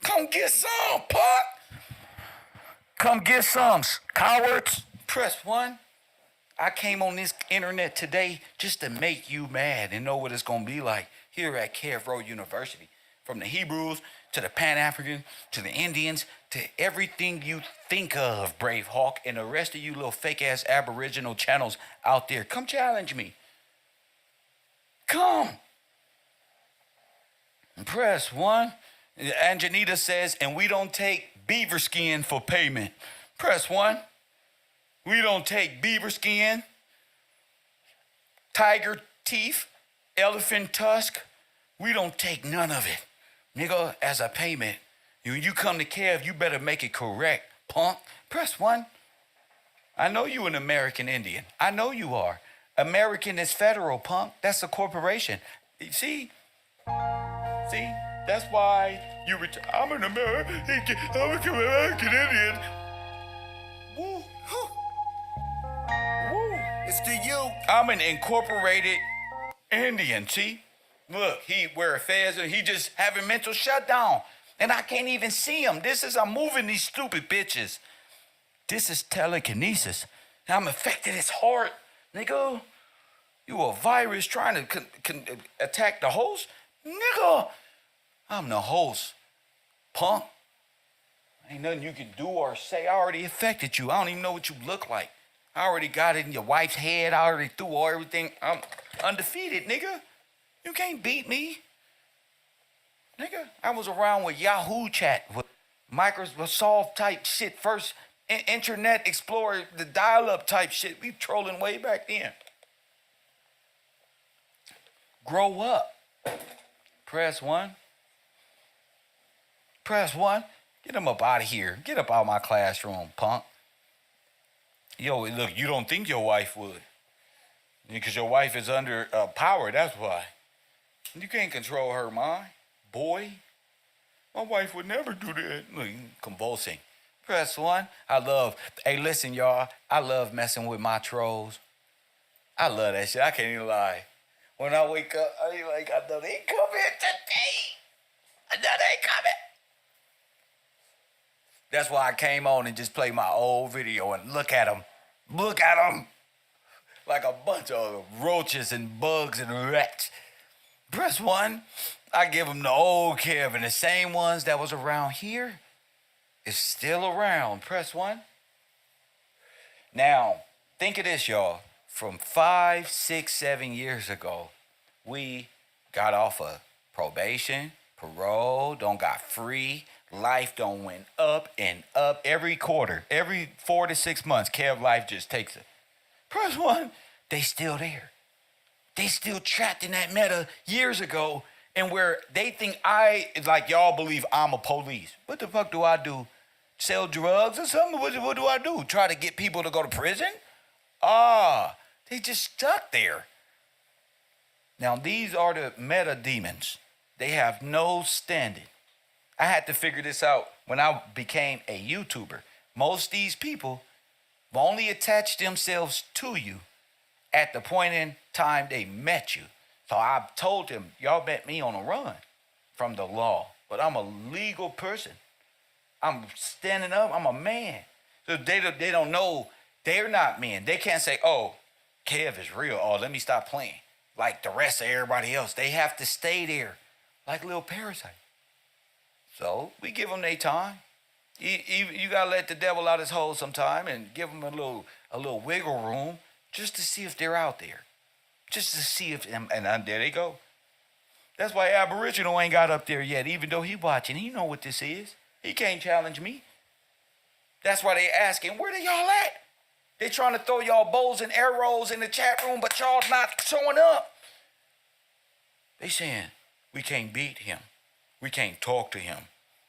Come get some, punk. Come get some, cowards. Press 1. I came on this internet today just to make you mad and know what it's gonna be like here at KevRow University. From the Hebrews to the Pan-African to the Indians to everything you think of, Brave Hawk, and the rest of you little fake-ass Aboriginal channels out there. Come challenge me. Come. Press 1. And Janita says, and we don't take beaver skin for payment. Press 1. We don't take beaver skin, tiger teeth, elephant tusk. We don't take none of it. Nigga, as a payment. When you come to Kev, you better make it correct, punk. Press 1. I know you an American Indian. I know you are. American is federal, punk. That's a corporation. See? That's why you I'm an American Indian. Woo. It's to you. I'm an incorporated Indian, see? Look, he wear a fez and he just having mental shutdown. And I can't even see him. I'm moving these stupid bitches. This is telekinesis. I'm affecting his heart, nigga. You a virus trying to attack the host? Nigga, I'm the host, punk. Ain't nothing you can do or say. I already affected you. I don't even know what you look like. I already got it in your wife's head. I already threw everything. I'm undefeated, nigga. You can't beat me. Nigga, I was around with Yahoo Chat, with Microsoft type shit. First, Internet Explorer, the dial-up type shit. We trolling way back then. Grow up. Press 1. Press 1. Get him up out of here. Get up out of my classroom, punk. Yo, look, you don't think your wife would. Because your wife is under power, that's why. You can't control her mind, boy. My wife would never do that. Look, convulsing. Press 1. Hey, listen, y'all. I love messing with my trolls. I love that shit. I can't even lie. When I wake up, I be like, I know they coming today. I know they coming. That's why I came on and just played my old video and look at them. Look at them. Like a bunch of roaches and bugs and rats. Press 1. I give them the old Kev, and the same ones that was around here is still around. Press 1. Now, think of this, y'all. From 5, 6, 7 years ago, we got off of probation, parole, don't got free, Life don't went up and up every quarter. Every 4 to 6 months, Kev Life just takes it. Press 1, they still there. They still trapped in that meta years ago, and where they think it's like y'all believe I'm a police. What the fuck do I do? Sell drugs or something? What do I do? Try to get people to go to prison? They just stuck there. Now, these are the meta demons. They have no standing. I had to figure this out when I became a YouTuber. Most of these people only attach themselves to you at the point in time they met you. So I told them, y'all met me on a run from the law, but I'm a legal person. I'm standing up. I'm a man. So they don't know. They're not men. They can't say, oh, Kev is real. Oh, let me stop playing. Like the rest of everybody else. They have to stay there like little parasites. So we give them their time. You got to let the devil out his hole sometime and give them a little wiggle room just to see if they're out there. Just to see if, and there they go. That's why Aboriginal ain't got up there yet, even though he watching. He know what this is. He can't challenge me. That's why they asking, where the y'all at? They trying to throw y'all bows and arrows in the chat room, but y'all not showing up. They saying, we can't beat him. We can't talk to him.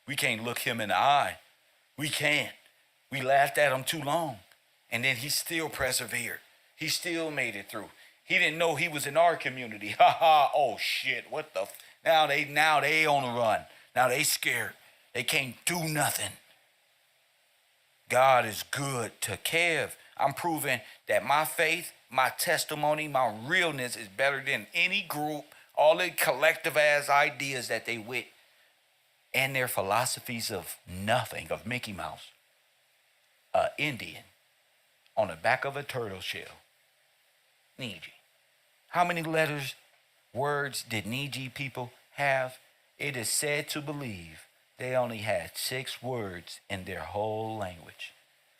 We can't look him in the eye. We can't. We laughed at him too long. And then he still persevered. He still made it through. He didn't know he was in our community. Ha ha. Oh shit. What the now they on the run. Now they scared. They can't do nothing. God is good to Kev. I'm proving that my faith, my testimony, my realness is better than any group, all the collective ass ideas that they with, and their philosophies of nothing, of Mickey Mouse. Indian on the back of a turtle shell. Niji. How many letters, words did Niji people have? It is said to believe they only had 6 words in their whole language.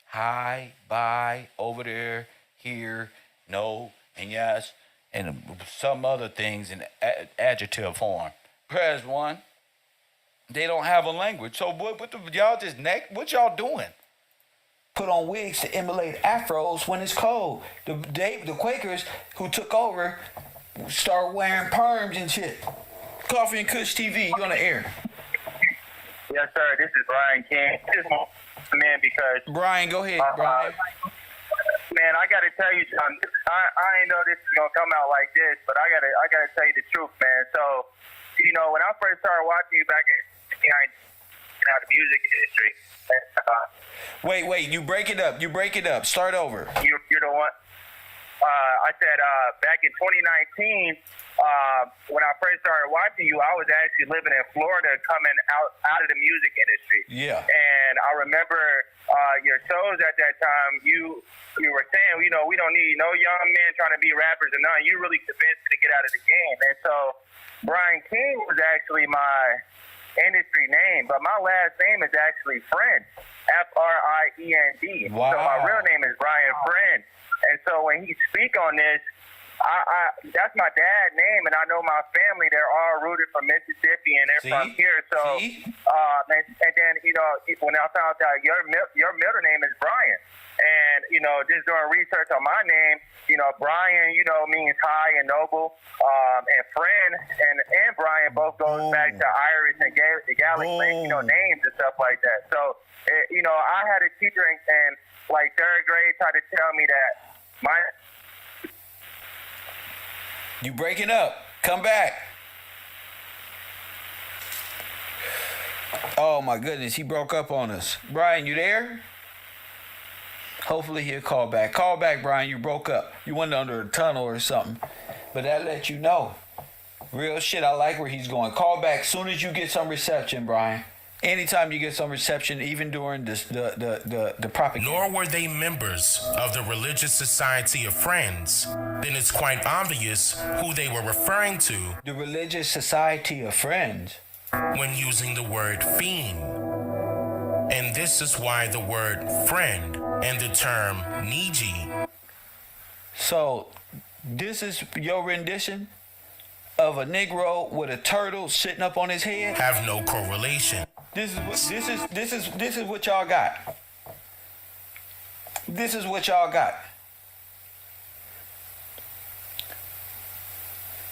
Hi, bye, over there, here, no, and yes, and some other things in adjective form. Press 1. They don't have a language. So y'all just what y'all doing? Put on wigs to emulate afros when it's cold. The Quakers who took over start wearing perms and shit. Coffee and Kush TV, you on the air. Yes, sir. This is Brian King. This is man because Brian, go ahead, Brian. Man, I gotta tell you something. I ain't know this is gonna come out like this, but I gotta tell you the truth, man. So, when I first started watching you back in the music industry. Wait, you break it up. Start over. You're the one. I said back in 2019, when I first started watching you, I was actually living in Florida, coming out of the music industry. Yeah. And I remember your shows at that time. You were saying, we don't need no young men trying to be rappers and none. You really convinced me to get out of the game. And so Brian King was actually my industry name, but my last name is actually Friend, Friend. Wow. So my real name is Brian Friend. And so when he speak on this, I that's my dad's name, and I know my family, they're all rooted from Mississippi, and they're from here. So, and then, when I found out your middle name is Brian, and, just doing research on my name, Brian, means high and noble, and Friend and Brian both goes back to Irish and Gaelic, names and stuff like that. So, I had a teacher in like 3rd grade try to tell me that You breaking up. Come back. Oh my goodness, he broke up on us. Brian, you there? Hopefully he'll call back. Call back, Brian. You broke up. You went under a tunnel or something. But that let you know. Real shit, I like where he's going. Call back soon as you get some reception, Brian. Anytime you get some reception, even during the propaganda. Nor were they members of the Religious Society of Friends. Then it's quite obvious who they were referring to. The Religious Society of Friends. When using the word fiend. And this is why the word friend and the term Niji. So, this is your rendition of a Negro with a turtle sitting up on his head? Have no correlation. This is what y'all got. This is what y'all got.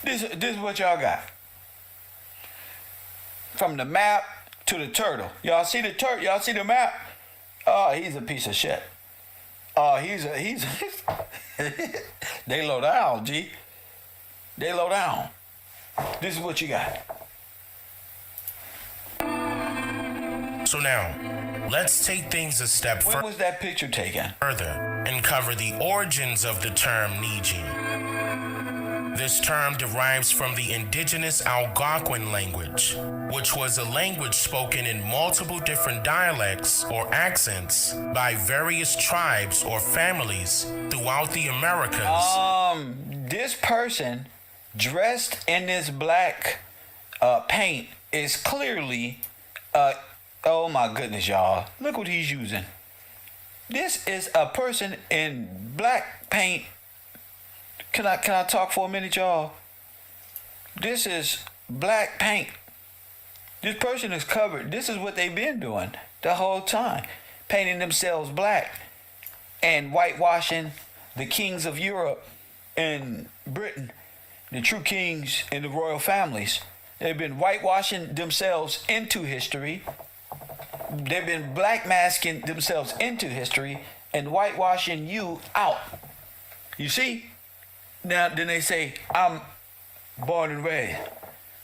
This is what y'all got. From the map to the turtle. Y'all see the turtle? Y'all see the map? Oh, he's a piece of shit. Oh, he's they low down, G. They low down. This is what you got. So now, let's take things a step When was that picture taken? further and cover the origins of the term Niji. This term derives from the indigenous Algonquin language, which was a language spoken in multiple different dialects or accents by various tribes or families throughout the Americas. This person dressed in this black paint is clearly oh my goodness, y'all. Look what he's using. This is a person in black paint. Can I talk for a minute, y'all? This is black paint. This person is covered. This is what they've been doing the whole time. Painting themselves black and whitewashing the kings of Europe and Britain, the true kings and the royal families. They've been whitewashing themselves into history. They've been black masking themselves into history and whitewashing you out. You see? Now, then they say, I'm born and raised.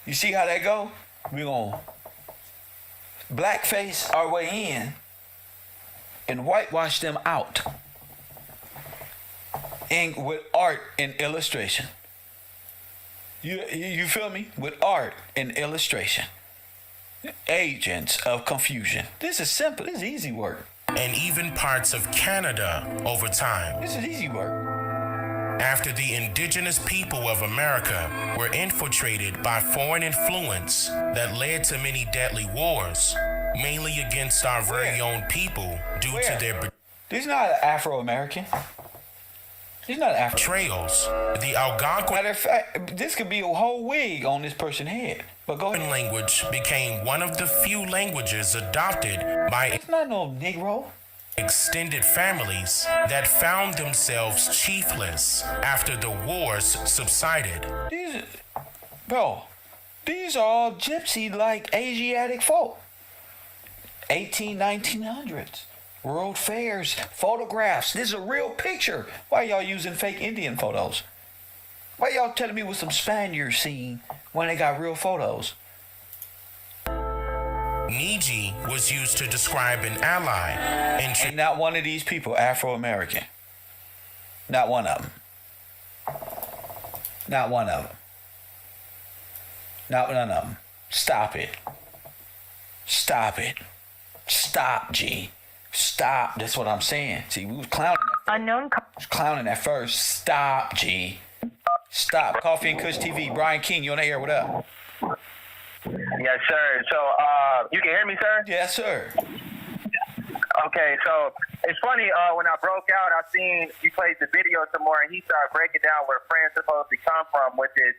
You see how that go? We're going to blackface our way in and whitewash them out. And with art and illustration. You feel me? With art and illustration. Agents of confusion. This is simple. This is easy work. And even parts of Canada over time. This is easy work. After the indigenous people of America were infiltrated by foreign influence that led to many deadly wars, mainly against our very own people due to their He's not Afro-American. He's not Afro. betrayals. The Algonquin Matter of fact, this could be a whole wig on this person's head. But go ahead. language became one of the few languages adopted by It's not no Negro. extended families that found themselves chiefless after the wars subsided. These are all gypsy-like Asiatic folk. 1900s. World fairs, photographs. This is a real picture. Why y'all using fake Indian photos? Why y'all telling me what some Spaniards seen when they got real photos? Niji was used to describe an ally and Ain't not one of these people Afro-American. Not one of them. Not one of them. Not none of them. Stop it. Stop it. Stop, G. Stop. That's what I'm saying. See, we was clowning. Clowning at first. Stop, G. Stop. Coffee and Kush TV. Brian King, you on the air? What up? Yes, sir. So, you can hear me, sir? Yes, sir. Okay, so it's funny, when I broke out, I seen he played the video some more, and he started breaking down where friends supposed to come from with this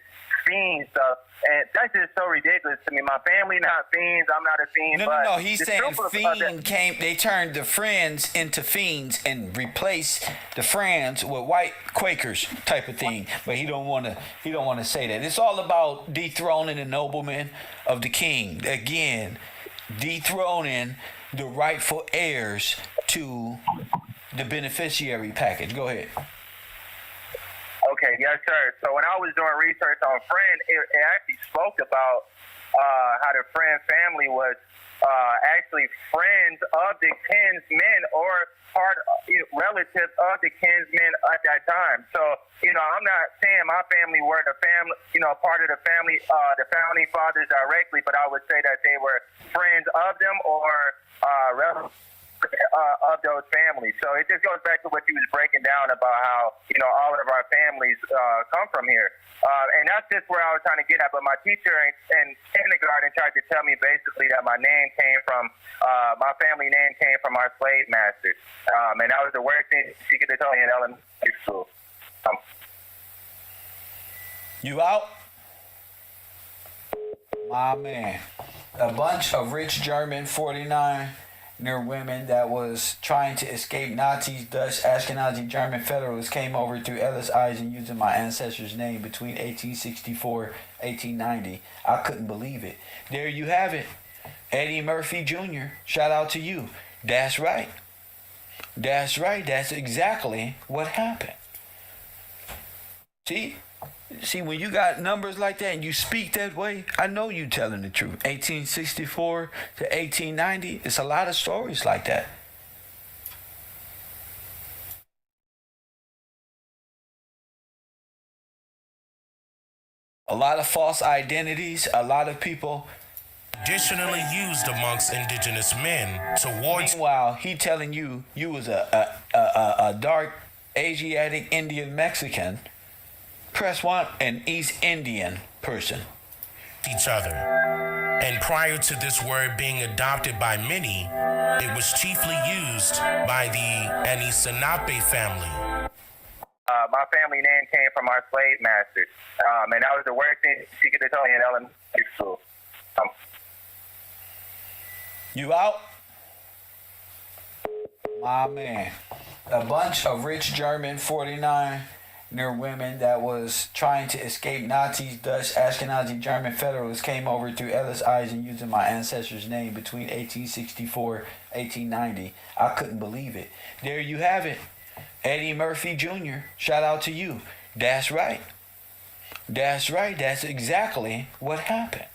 fiend stuff, and that's just so ridiculous to me. My family not fiends, I'm not a fiend. No. He's saying fiend came. They turned the friends into fiends and replaced the friends with white Quakers type of thing. But he don't want to say that. It's all about dethroning the noblemen of the king. Again, dethroning the rightful heirs to the beneficiary package. Go ahead. Okay, yes, sir. So when I was doing research on Friend, it actually spoke about how the Friend family was actually friends of the kinsmen or relatives of the kinsmen at that time. So, I'm not saying my family were the family, part of the family, the founding fathers directly, but I would say that they were friends of them or relatives of those families. So it just goes back to what you was breaking down about how, all of our families come from here. And that's just where I was trying to get at. But my teacher in kindergarten tried to tell me basically that my name came from, my family name came from our slave masters. And that was the worst thing she could have told me in elementary school. You out? My man. A bunch of rich German 49 near women that was trying to escape Nazis, Dutch, Ashkenazi, German Federalists came over through Ellis Eisen using my ancestor's name between 1864 1890. I couldn't believe it. There you have it. Eddie Murphy Jr., shout out to you. That's right. That's right. That's exactly what happened. See, when you got numbers like that and you speak that way, I know you telling the truth. 1864 to 1890, it's a lot of stories like that. A lot of false identities, a lot of people. Traditionally used amongst indigenous men towards. Meanwhile, he telling you was a dark Asiatic Indian Mexican. Press 1, an East Indian person. Each other. And prior to this word being adopted by many, it was chiefly used by the Anishinaabe family. My family name came from our slave masters, and that was the worst thing she could tell me in elementary school. You out? My man. A bunch of rich German 49 near women that was trying to escape Nazis, Dutch, Ashkenazi, German Federalists came over through Ellis Eisen using my ancestor's name between 1864 1890. I couldn't believe it. There you have it. Eddie Murphy Jr., shout out to you. That's right. That's right. That's exactly what happened.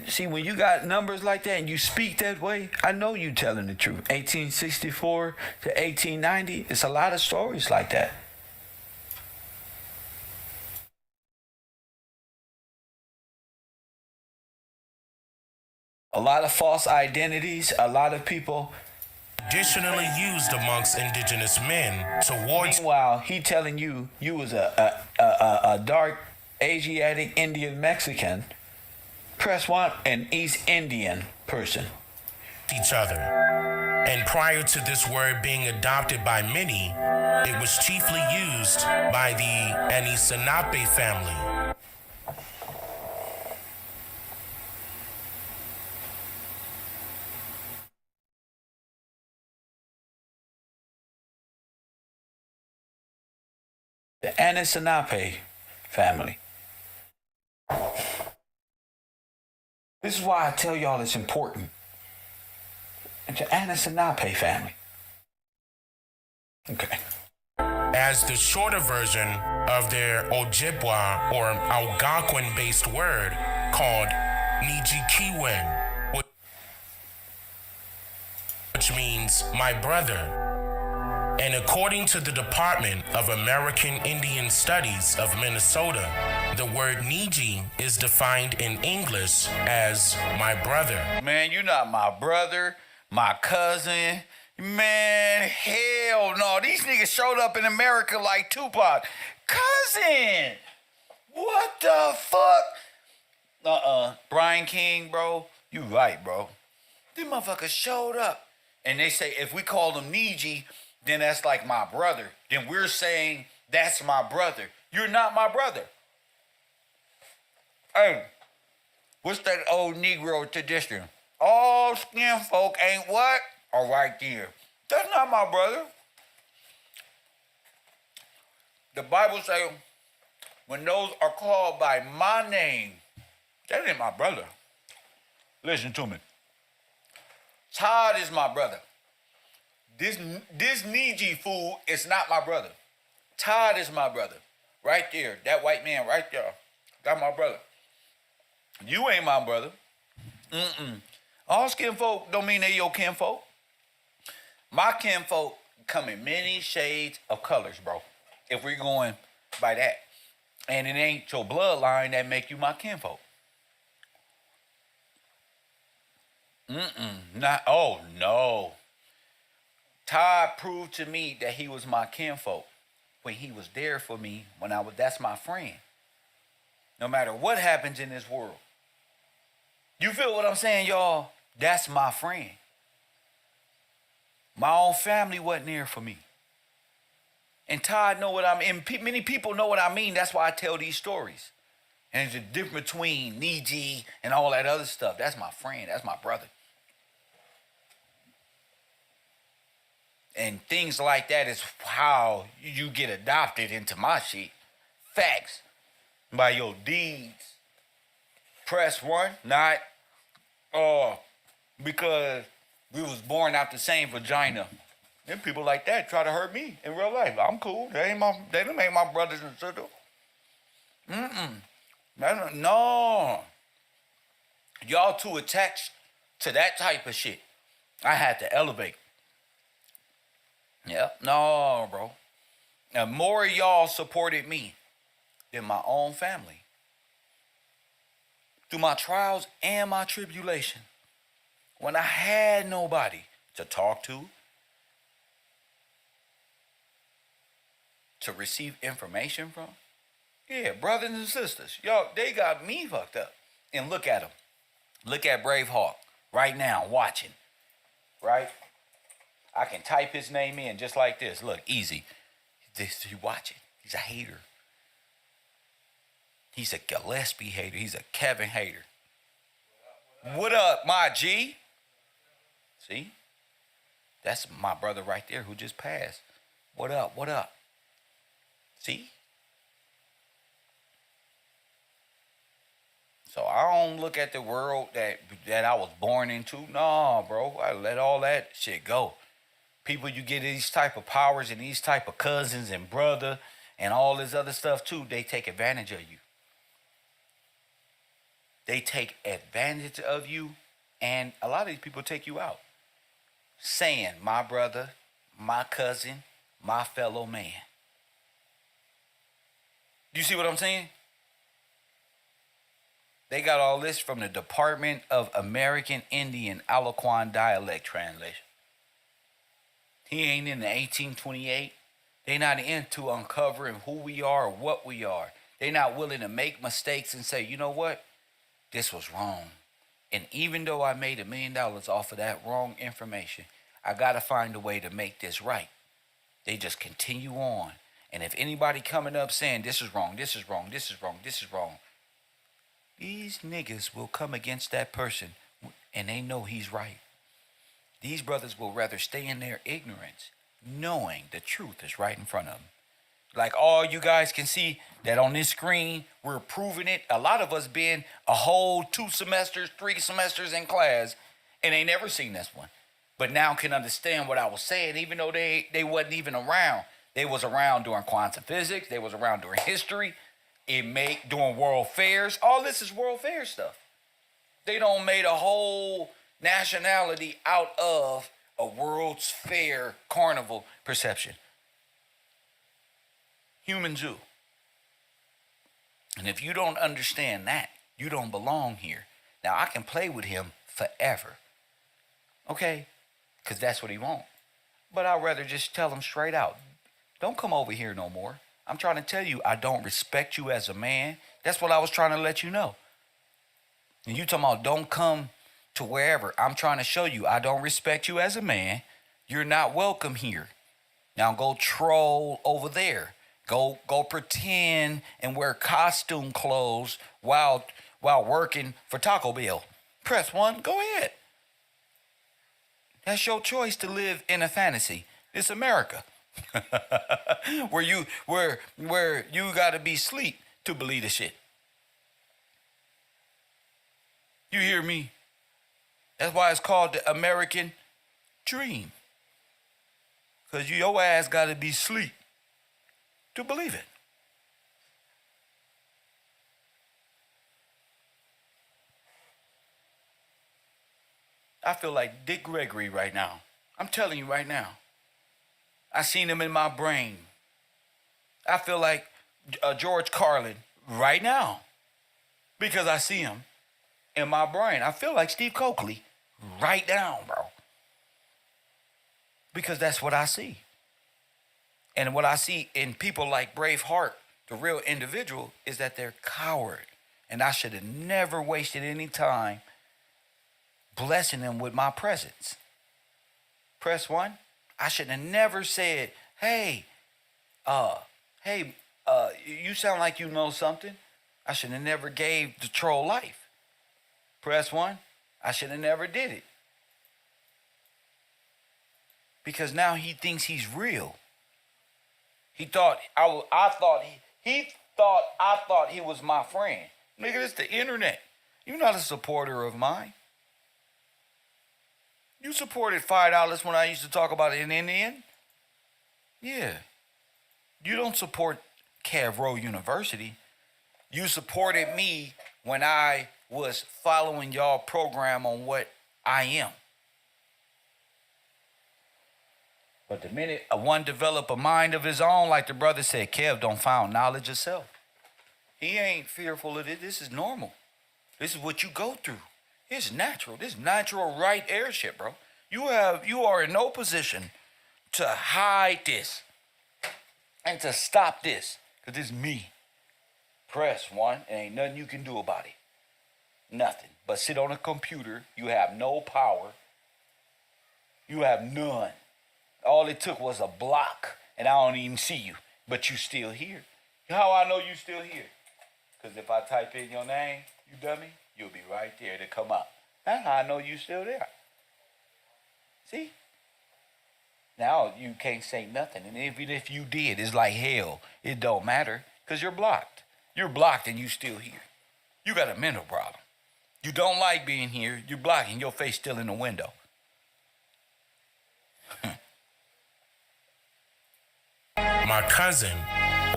See, when you got numbers like that and you speak that way, I know you telling the truth. 1864 to 1890, it's a lot of stories like that. A lot of false identities, a lot of people. Traditionally used amongst indigenous men towards. Meanwhile, he telling you was a dark Asiatic Indian Mexican. Press 1, an East Indian person. Each other. And prior to this word being adopted by many, it was chiefly used by the Anishinaabe family. The Anishinaabe family. This is why I tell y'all it's important. It's the Anishinaabe family. Okay. As the shorter version of their Ojibwa or Algonquin-based word called Nijikiwen, which means my brother. And according to the Department of American Indian Studies of Minnesota, the word Niji is defined in English as my brother. Man, you're not my brother, my cousin. Man, hell no. These niggas showed up in America like Tupac. Cousin! What the fuck? Brian King, bro. You right, bro. These motherfuckers showed up. And they say if we call them Niji, then that's like my brother. Then we're saying that's my brother. You're not my brother. Hey, what's that old Negro tradition? All skin folk ain't what? All right there. That's not my brother. The Bible says when those are called by my name, that ain't my brother. Listen to me. Todd is my brother. This Niji fool is not my brother. Todd is my brother. Right there. That white man right there. That's my brother. You ain't my brother. All skin folk don't mean they your kinfolk. My kinfolk come in many shades of colors, bro. If we're going by that. And it ain't your bloodline that make you my kinfolk. Not, oh no. Todd proved to me that he was my kinfolk when he was there for me when that's my friend. No matter what happens in this world. You feel what I'm saying, y'all? That's my friend. My own family wasn't there for me. And Todd know what I mean. Many people know what I mean. That's why I tell these stories. And there's a difference between Niji and all that other stuff. That's my friend. That's my brother. And things like that is how you get adopted into my shit. Facts. By your deeds. Press 1, not because we was born out the same vagina. Them people like that try to hurt me in real life. I'm cool. They don't ain't my brothers and sisters. No. Y'all too attached to that type of shit. I had to elevate. Yep. No, bro. Now, more of y'all supported me than my own family. Through my trials and my tribulation. When I had nobody to talk to receive information from. Yeah, brothers and sisters. Y'all, they got me fucked up. And look at them. Look at Braveheart right now, watching. Right? I can type his name in just like this. Look, easy. You watch it. He's a hater. He's a Gillespie hater. He's a Kevin hater. What up, my G? See? That's my brother right there who just passed. What up? What up? See? So I don't look at the world that I was born into. No, bro. I let all that shit go. People, you get these type of powers and these type of cousins and brother and all this other stuff too, they take advantage of you. They take advantage of you, and a lot of these people take you out. Saying, my brother, my cousin, my fellow man. You see what I'm saying? They got all this from the Department of American Indian Algonquin Dialect Translation. He ain't in the 1828. They not into uncovering who we are or what we are. They not willing to make mistakes and say, you know what? This was wrong. And even though I made $1 million off of that wrong information, I got to find a way to make this right. They just continue on. And if anybody coming up saying this is wrong, this is wrong, this is wrong, this is wrong, these niggas will come against that person and they know he's right. These brothers will rather stay in their ignorance, knowing the truth is right in front of them. Like all you guys can see that on this screen, we're proving it. A lot of us been a whole 2 semesters, 3 semesters in class, and they never seen this one. But now can understand what I was saying, even though they wasn't even around. They was around during quantum physics. They was around during history. During world fairs. All this is world fair stuff. They don't made a whole nationality out of a World's Fair carnival perception. Human zoo. And if you don't understand that, you don't belong here. Now, I can play with him forever. Okay? Because that's what he wants. But I'd rather just tell him straight out. Don't come over here no more. I'm trying to tell you, I don't respect you as a man. That's what I was trying to let you know. And you talking about don't come to wherever. I'm trying to show you, I don't respect you as a man. You're not welcome here. Now go troll over there. Go pretend and wear costume clothes while working for Taco Bell. Press 1, go ahead. That's your choice to live in a fantasy. It's America. where you gotta be asleep to believe the shit. You hear me? That's why it's called the American dream. Cause your ass gotta be asleep to believe it. I feel like Dick Gregory right now. I'm telling you right now. I seen him in my brain. I feel like George Carlin right now because I see him in my brain. I feel like Steve Coakley right now, bro. Because that's what I see. And what I see in people like Braveheart, the real individual, is that they're coward. And I should have never wasted any time blessing them with my presence. Press 1. I should have never said, hey, you sound like you know something. I should have never gave the troll life. Press 1. I should have never did it. Because now he thinks he's real. He thought I thought he was my friend. Nigga, this the internet. You're not a supporter of mine. You supported $5 when I used to talk about it in Indian? Yeah. You don't support KevRow University. You supported me when I was following y'all program on what I am. But the minute one develop a mind of his own, like the brother said, Kev don't found knowledge of self. He ain't fearful of it. This is normal. This is what you go through. It's natural. This is natural right airship, bro. You are in no position to hide this and to stop this. Because this is me. Press 1, and ain't nothing you can do about it. Nothing. But sit on a computer. You have no power. You have none. All it took was a block, and I don't even see you. But you still here. How I know you still here? Because if I type in your name, you dummy, you'll be right there to come up. That's how I know you still there. See? Now you can't say nothing. And even if you did, it's like hell. It don't matter because you're blocked. You're blocked and you still here. You got a mental problem. You don't like being here. You're blocking. Your face still in the window. My cousin,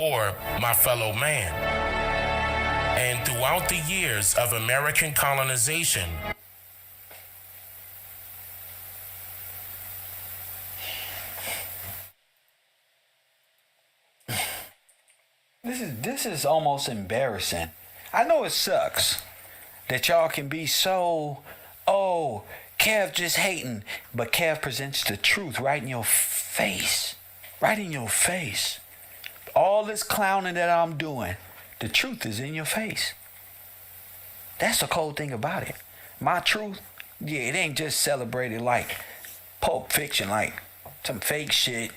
or my fellow man. And throughout the years of American colonization, This is almost embarrassing. I know it sucks that y'all can be so, oh, Kev just hating, but Kev presents the truth right in your face. Right in your face. All this clowning that I'm doing, the truth is in your face. That's the cold thing about it. My truth, yeah, it ain't just celebrated like Pulp Fiction, like some fake shit.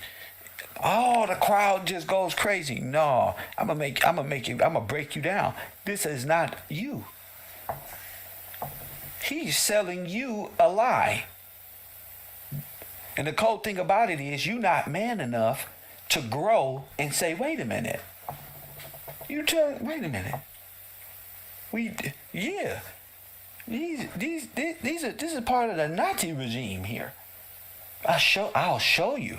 Oh, the crowd just goes crazy. No, I'm gonna break you down. This is not you. He's selling you a lie. And the cold thing about it is you're not man enough to grow and say, wait a minute. Wait a minute. This is part of the Nazi regime here. I'll show you.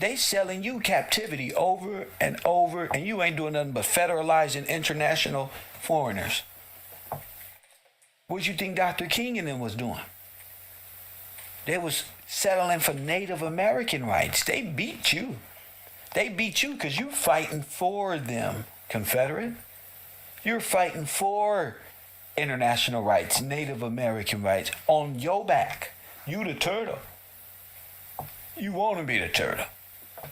They selling you captivity over and over, and you ain't doing nothing but federalizing international foreigners. What you think Dr. King and them was doing? They was settling for Native American rights. They beat you. They beat you because you fighting for them, Confederate. You're fighting for international rights, Native American rights on your back. You the turtle. You want to be the turtle.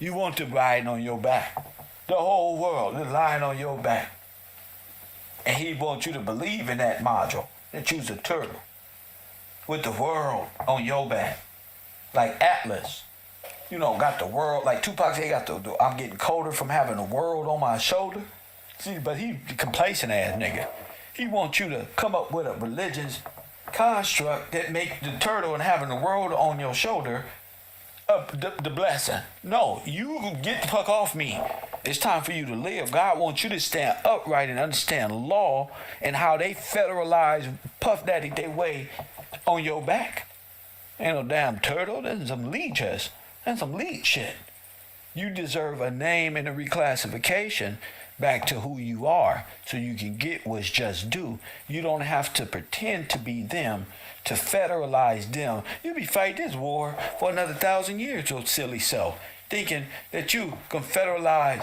You want to ride on your back. The whole world is lying on your back. And he wants you to believe in that module, that you's a turtle. With the world on your back. Like Atlas. You know, got the world, like Tupac said, I'm getting colder from having the world on my shoulder. See, but he complacent ass nigga. He wants you to come up with a religion's construct that make the turtle and having the world on your shoulder the blessing. No, you get the fuck off me. It's time for you to live. God wants you to stand upright and understand law and how they federalize Puff Daddy their way on your back. Ain't no damn turtle. That's some leeches. That's some leech shit. You deserve a name and a reclassification back to who you are so you can get what's just due. You don't have to pretend to be them, to federalize them. You'll be fighting this war for another 1,000 years, your silly self, thinking that you can federalize.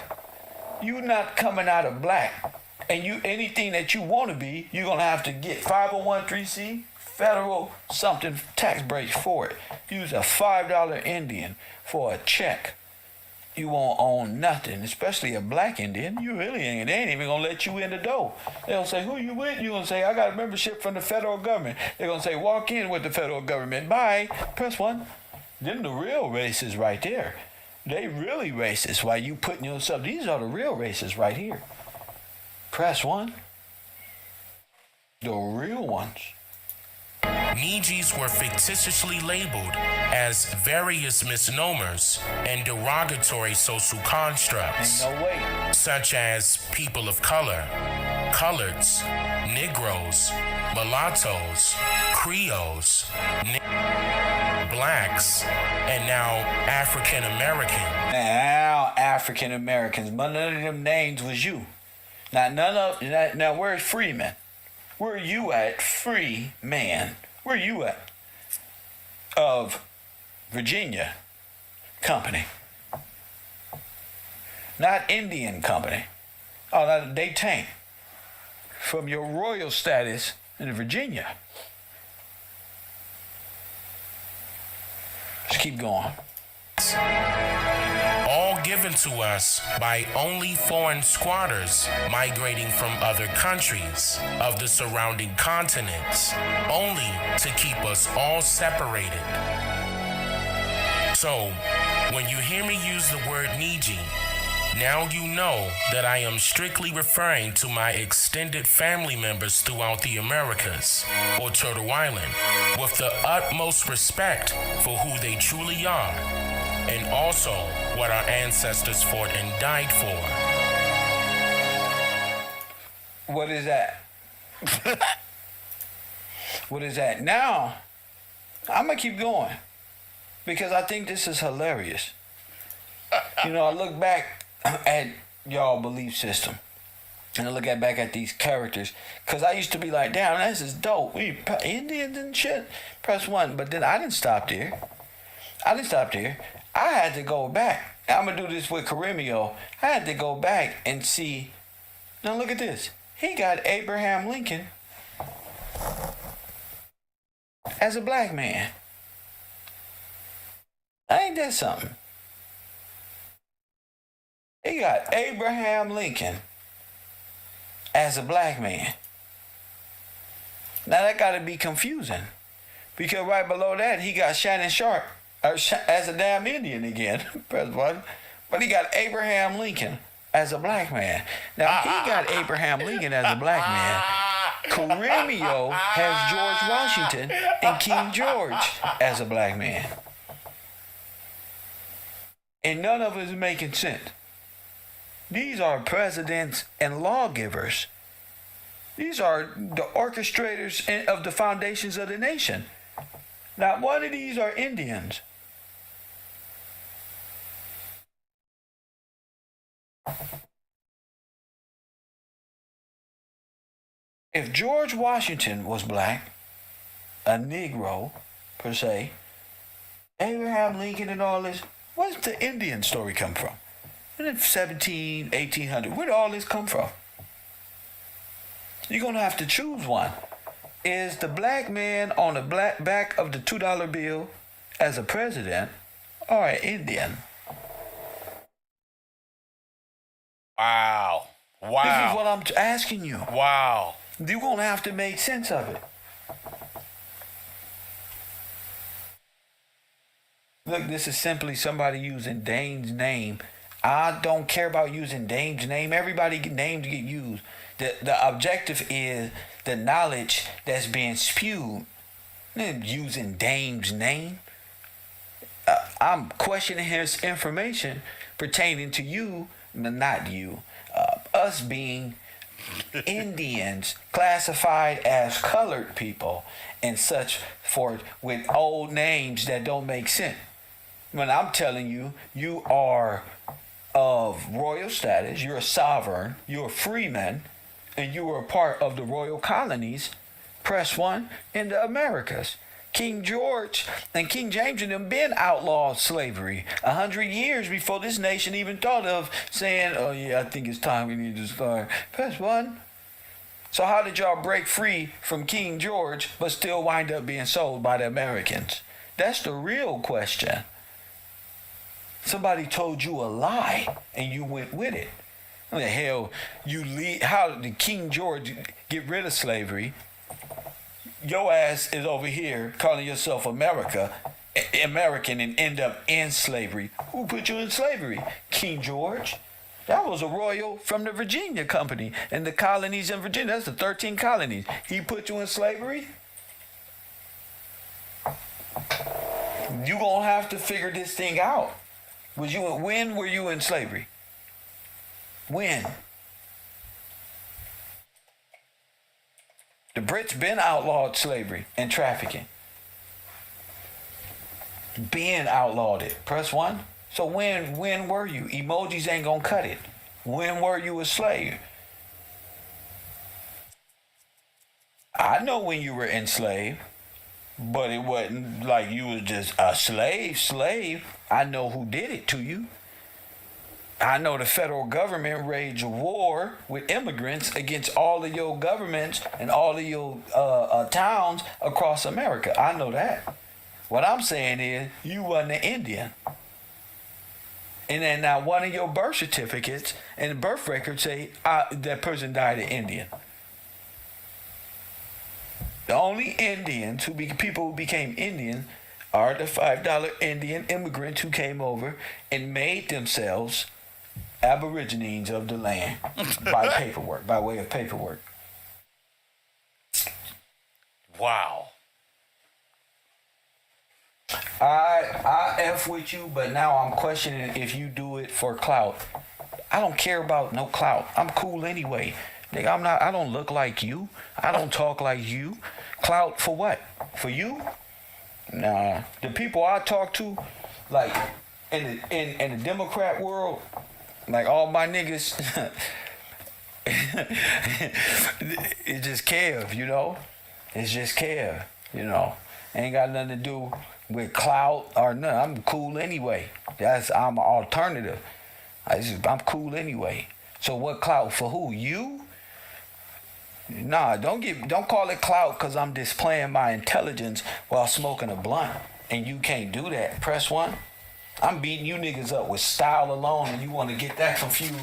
You not coming out of black, and you anything that you want to be, you're going to have to get 501(c)(3) federal something tax breaks for it. Use a $5 Indian for a check. You won't own nothing, especially a black Indian. You really ain't. They ain't even gonna let you in the door. They'll say, who you with? You gonna say, I got a membership from the federal government. They're gonna say, walk in with the federal government. Bye. Press 1. Them the real racists right there. They really racist. Why you putting yourself? These are the real racists right here. Press 1. The real ones. Nijis were fictitiously labeled as various misnomers and derogatory social constructs, Ain't no way. such as people of color, coloreds, Negroes, mulattoes, Creoles, blacks, and now African American. Now African Americans, but none of them names was you. Now where's Freeman? Where you at, free man? Where you at? Of Virginia Company. Not Indian Company. Oh, they tank from your royal status in Virginia. Let's keep going. All given to us by only foreign squatters migrating from other countries of the surrounding continents, only to keep us all separated. So, when you hear me use the word Niji, now you know that I am strictly referring to my extended family members throughout the Americas, or Turtle Island, with the utmost respect for who they truly are, and also what our ancestors fought and died for. What is that? What is that? Now, I'm going to keep going because I think this is hilarious. You know, I look back at y'all belief system and I look back at these characters because I used to be like, damn, this is dope. We Indians and shit. Press 1. But then I didn't stop there. I had to go back. I'm going to do this with Karimio. I had to go back and see. Now look at this. He got Abraham Lincoln as a black man. Ain't that something? He got Abraham Lincoln as a black man. Now that got to be confusing because right below that he got Shannon Sharp as a damn Indian again. Press 1. But he got Abraham Lincoln as a black man. Now he got Abraham Lincoln as a black man. Karimio has George Washington and King George as a black man. And none of it is making sense. These are presidents and lawgivers. These are the orchestrators of the foundations of the nation. Not one of these are Indians. If George Washington was black, a Negro per se, Abraham Lincoln and all this, where's the Indian story come from? In the 1800, where did all this come from? You're going to have to choose one. Is the black man on the back of the $2 bill as a president or an Indian? Wow. This is what I'm asking you. Wow. You're going to have to make sense of it. Look, this is simply somebody using Dane's name. I don't care about using Dame's name. Everybody names get used. The objective is the knowledge that's being spewed. Using Dame's name. I'm questioning his information pertaining to you, not you. Us being Indians classified as colored people and such forth with old names that don't make sense. When I'm telling you, you are of royal status, you're a sovereign, you're a freeman, and you were a part of the royal colonies, press 1, in the Americas. King George and King James and them been outlawed slavery 100 years before this nation even thought of saying, oh yeah, I think it's time we need to start. Press 1. So how did y'all break free from King George but still wind up being sold by the Americans? That's the real question. Somebody told you a lie and you went with it. What the hell how did King George get rid of slavery? Your ass is over here calling yourself America American and end up in slavery. Who put you in slavery? King George. That was a royal from the Virginia Company and the colonies in Virginia. That's the 13 colonies. He put you in slavery? You gonna have to figure this thing out. When were you in slavery? When? The Brits been outlawed slavery and trafficking. Being outlawed it. Press 1. So when were you? Emojis ain't gonna cut it. When were you a slave? I know when you were enslaved, but it wasn't like you was just a slave. I know who did it to you. I know the federal government waged a war with immigrants against all of your governments and all of your towns across America. I know that. What I'm saying is, you wasn't an Indian. And then now one of your birth certificates and birth records say that person died an Indian. The only Indians people who became Indian are the $5 Indian immigrants who came over and made themselves aborigines of the land by way of paperwork. Wow. I F with you, but now I'm questioning if you do it for clout. I don't care about no clout. I'm cool anyway. Nigga, I don't look like you. I don't talk like you. Clout for what? For you? Nah. The people I talk to, like in the Democrat world, like all my niggas, it's just Kev, you know? It's just Kev, you know? Ain't got nothing to do with clout or nothing. I'm cool anyway. I'm an alternative. I'm cool anyway. So what clout for who? You? Nah, don't call it clout because I'm displaying my intelligence while smoking a blunt. And you can't do that. Press 1. I'm beating you niggas up with style alone, and you want to get that confused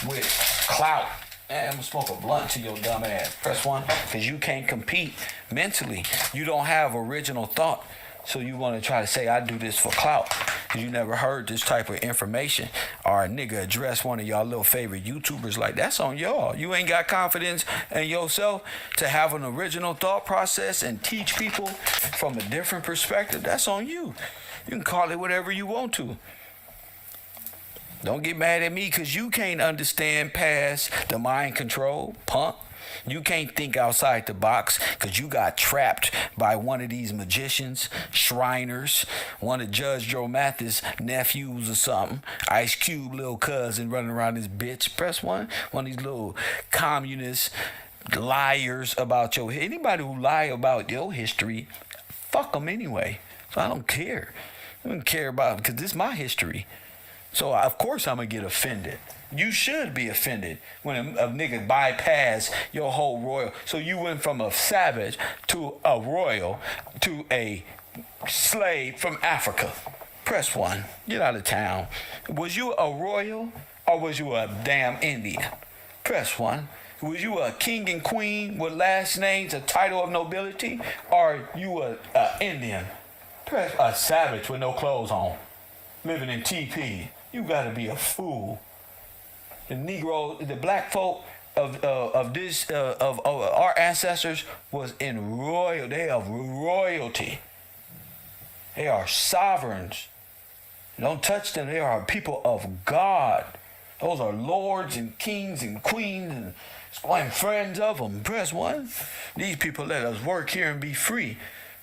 with clout. Man, I'm gonna smoke a blunt to your dumb ass. Press 1, because you can't compete mentally. You don't have original thought. So you want to try to say I do this for clout because you never heard this type of information, or a nigga address one of y'all little favorite YouTubers. Like, that's on y'all. You ain't got confidence in yourself to have an original thought process and teach people from a different perspective. That's on you. You can call it whatever you want to. Don't get mad at me because you can't understand past the mind control, punk. You can't think outside the box because you got trapped by one of these magicians, Shriners, one of Judge Joe Mathis' nephews or something, Ice Cube little cousin running around this bitch. Press 1. One of these little communist liars about anybody who lie about your history, fuck them anyway. So I don't care. I don't care about it because this is my history. So of course I'm going to get offended. You should be offended when a nigga bypass your whole royal. So you went from a savage to a royal to a slave from Africa. Press 1. Get out of town. Was you a royal or was you a damn Indian? Press 1. Was you a king and queen with last names, a title of nobility, or you a Indian? Press a savage with no clothes on, living in TP. You gotta be a fool. The Negro, the black folk of our ancestors was in royal. They are royalty. They are sovereigns. Don't touch them. They are people of God. Those are lords and kings and queens and friends of them. Press 1. These people let us work here and be free.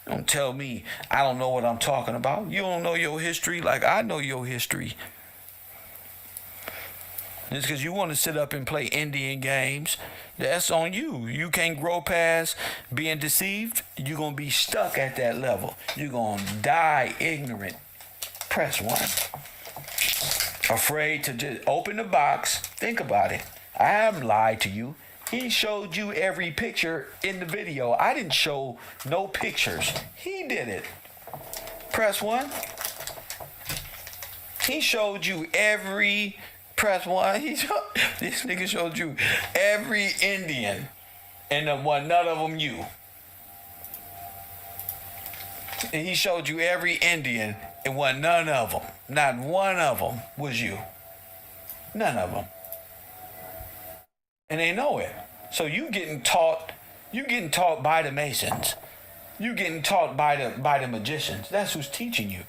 Don't tell me I don't know what I'm talking about. You don't know your history like I know your history. It's because you want to sit up and play Indian games. That's on you. You can't grow past being deceived. You're going to be stuck at that level. You're going to die ignorant. Press 1. Afraid to just open the box. Think about it. I haven't lied to you. He showed you every picture in the video. I didn't show no pictures. He did it. Press 1. He showed you every... Press 1. This nigga showed you every Indian, and none of them you. and he showed you every Indian, it wasn't none of them. Not one of them was you. None of them. And they know it. So you getting taught by the Masons. You getting taught by the magicians. That's who's teaching you.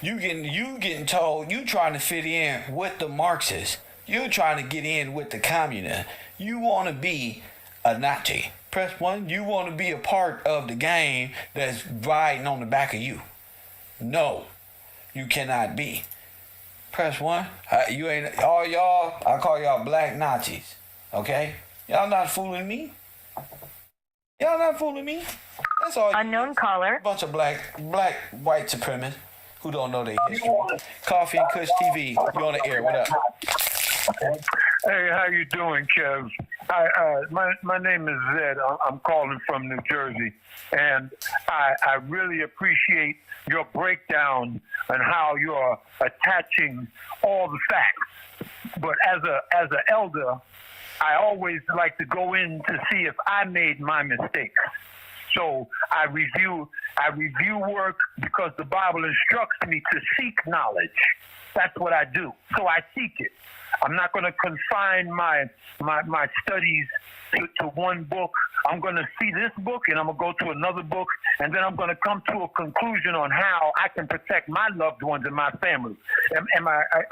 You getting told, you trying to fit in with the Marxists. You trying to get in with the communists. You want to be a Nazi. Press 1. You want to be a part of the game that's riding on the back of you. No, you cannot be. Press 1. You ain't all y'all. I call y'all black Nazis. Okay? Y'all not fooling me. Y'all not fooling me. That's all. Unknown caller. A bunch of black white supremacists who don't know their history. Coffee and Kush TV. You on the air? What up? Hey, how you doing, Kev? My name is Zed. I'm calling from New Jersey, and I really appreciate your breakdown and how you're attaching all the facts. But as an elder, I always like to go in to see if I made my mistakes. So I review work because the Bible instructs me to seek knowledge. That's what I do. So I seek it. I'm not going to confine my studies to one book. I'm going to see this book, and I'm going to go to another book, and then I'm going to come to a conclusion on how I can protect my loved ones and my family.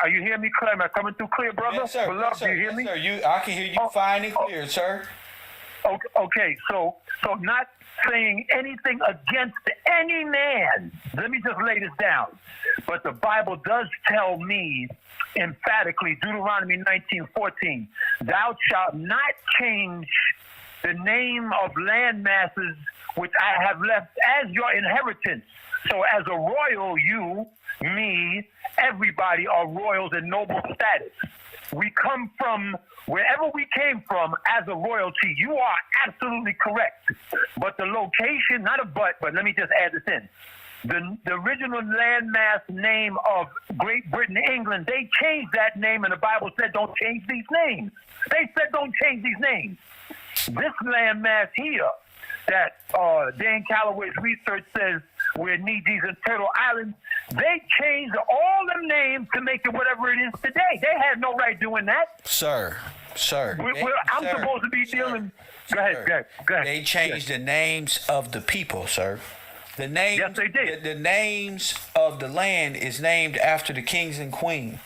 Are you hearing me clear? Am I coming through clear, brother? Yes, sir. Beloved, Yes, sir. do you hear me? Yes, sir. I can hear you fine and clear, sir. Okay, so not saying anything against any man. Let me just lay this down. But the Bible does tell me emphatically, Deuteronomy 19:14, thou shalt not change the name of land masses which I have left as your inheritance. So as a royal, you, me, everybody are royals in noble status. We come from wherever we came from as a royalty. You are absolutely correct. But the location, not a but let me just add this in. The original landmass name of Great Britain, England, they changed that name, and the Bible said don't change these names. They said don't change these names. This landmass here that Dan Calloway's research says we're Needy's and Turtle Island, they changed all them names to make it whatever it is today. They had no right doing that. Sir. I'm supposed to be dealing. Go ahead. They changed the names of the people, sir. The names, yes, they did. The names of the land is named after the kings and queens.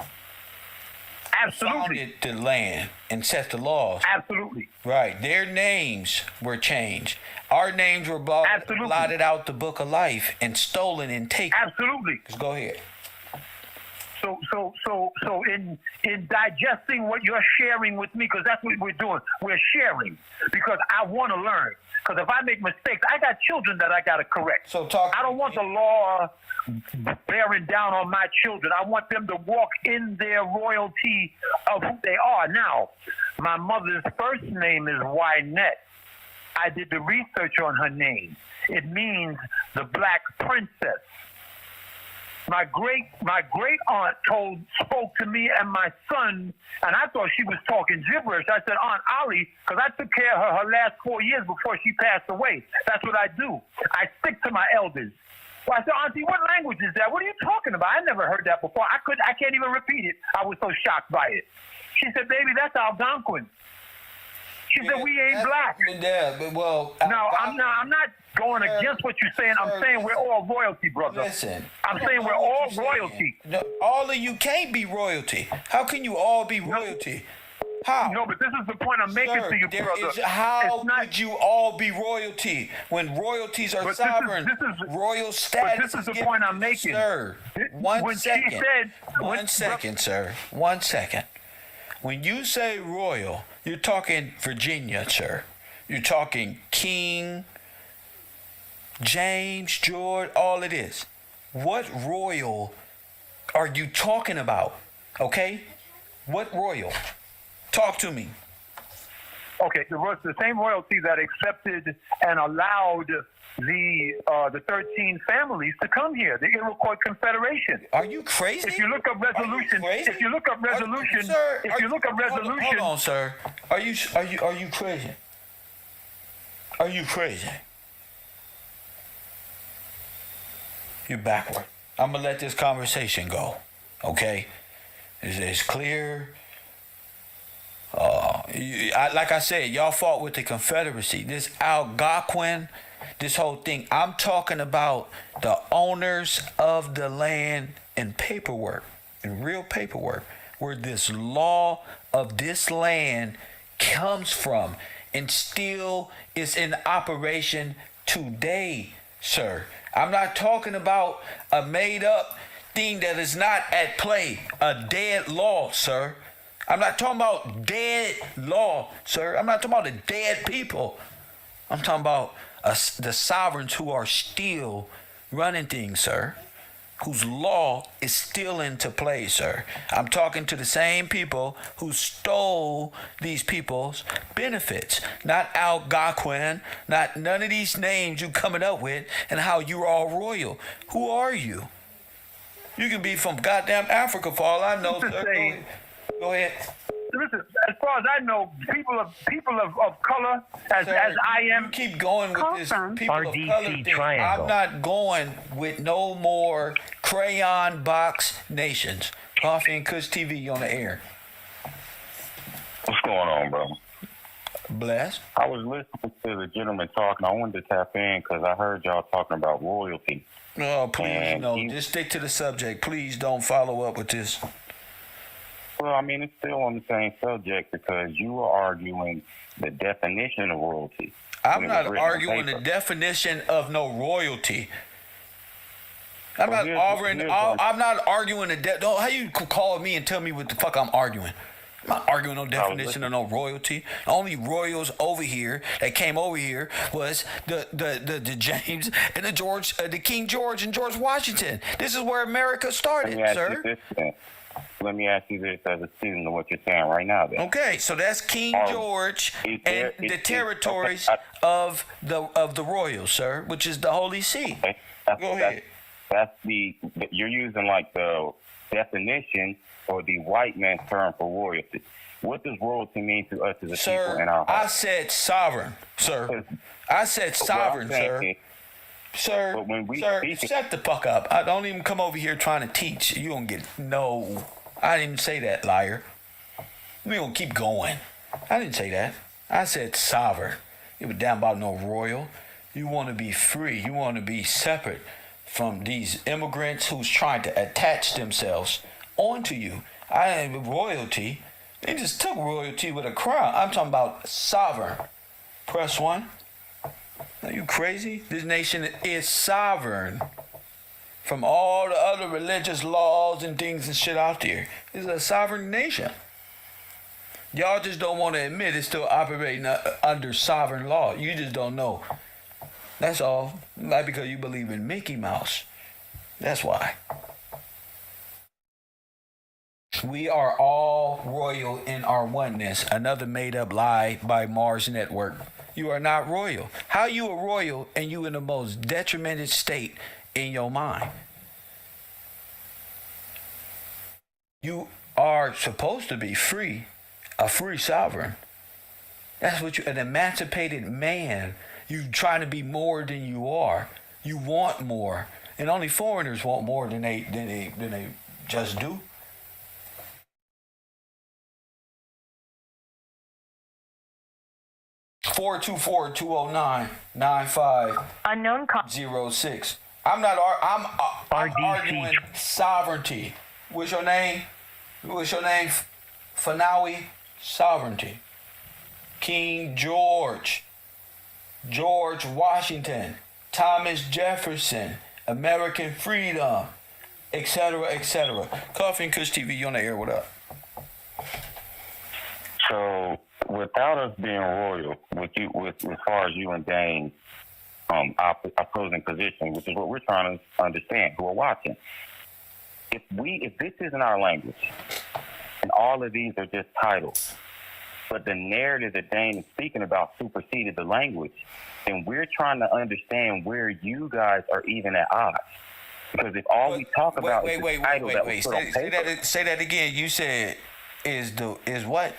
Absolutely. Founded the land and set the laws. Absolutely. Right. Their names were changed. Our names were blotted out the book of life and stolen and taken. Absolutely. Just go ahead. So in digesting what you're sharing with me, because that's what we're doing. We're sharing because I want to learn. Because if I make mistakes, I got children that I got to correct. I don't want the law bearing down on my children. I want them to walk in their royalty of who they are. Now, my mother's first name is Wynette. I did the research on her name. It means the Black Princess. My great aunt spoke to me and my son, and I thought she was talking gibberish. I said, Aunt Ollie, because I took care of her last 4 years before she passed away. That's what I do. I stick to my elders. Well, I said, Auntie, what language is that? What are you talking about? I never heard that before. I can't even repeat it. I was so shocked by it. She said, baby, that's Algonquin. She said, we ain't black. Yeah, but well, no, I'm not going against what you're saying. I'm saying we're all royalty, brother. Listen. I'm saying we're all royalty. No, all of you can't be royalty. How can you all be royalty? How? No, but this is the point I'm making to you, brother. How could you all be royalty when royalties are sovereign? Royal status. But this is the point I'm making. Sir, one second, sir. 1 second. When you say royal, you're talking Virginia, sir. You're talking King, James, George, all it is. What royal are you talking about? Okay? What royal? Talk to me. Okay, the same royalty that accepted and allowed the 13 families to come here, the Iroquois Confederation. Are you crazy? If you look up resolution, hold on, sir. Are you crazy? Are you crazy? You're backward. I'm gonna let this conversation go. Okay? It's clear. Like I said, y'all fought with the Confederacy. This Algonquin, this whole thing. I'm talking about the owners of the land and paperwork, and real paperwork, where this law of this land comes from and still is in operation today, sir. I'm not talking about a made up thing that is not at play, a dead law, sir. I'm not talking about dead law, sir. I'm not talking about the dead people. I'm talking about the sovereigns who are still running things, sir, whose law is still into play, sir. I'm talking to the same people who stole these people's benefits. Not Algonquin, not none of these names you coming up with and how you're all royal. Who are you? You can be from goddamn Africa for all I know, sir. Go ahead. Listen, as far as I know, people of color, as I am. You keep going with this people of color thing. Triangle. I'm not going with no more crayon box nations. Coffee and Kush TV on the air. What's going on, bro? Bless. I was listening to the gentleman talking. I wanted to tap in because I heard y'all talking about royalty. No, please, no. Just stick to the subject. Please don't follow up with this. Well, I mean, it's still on the same subject because you are arguing the definition of royalty. I'm not arguing the definition of no royalty. I'm not arguing the how you call me and tell me what the fuck I'm arguing. I'm not arguing no definition of no royalty. The only royals over here that came over here was the James and the King George and George Washington. This is where America started, sir. Let me ask you this as a student of what you're saying right now. Then. Okay, so that's King George and the territories of the royals, sir, which is the Holy See. Okay. Go ahead. You're using like the definition or the white man's term for royalty. What does royalty mean to us as a people in our hearts? I said sovereign, sir. I said sovereign, sir. Sir, shut the fuck up. I don't even come over here trying to teach. You don't get no. I didn't even say that, liar. We gonna keep going. I didn't say that. I said sovereign. You were down about no royal. You want to be free. You want to be separate from these immigrants who's trying to attach themselves onto you. I ain't royalty. They just took royalty with a crown. I'm talking about sovereign. Press 1. Are you crazy? This nation is sovereign from all the other religious laws and things and shit out there. It's a sovereign nation. Y'all just don't want to admit it's still operating under sovereign law. You just don't know. That's all. Not because you believe in Mickey Mouse. That's why. We are all royal in our oneness. Another made-up lie by Mars Network. You are not royal. How you a royal and you in the most detrimented state in your mind? You are supposed to be free, a free sovereign. That's what an emancipated man. You trying to be more than you are. You want more, and only foreigners want more than they just do. (424-209-9506). I'm arguing sovereignty. What's your name? Fanawi. Sovereignty. King George Washington, Thomas Jefferson, American freedom, etc., etc. Coffee and Kush TV, you on the air? What up? So, without us being royal, with as far as you and Dane opposing position, which is what we're trying to understand, who are watching. If this isn't our language, and all of these are just titles, but the narrative that Dane is speaking about superseded the language, then we're trying to understand where you guys are even at odds. Because if all we talk about is the title that was put on paper. Say that again. You said is what?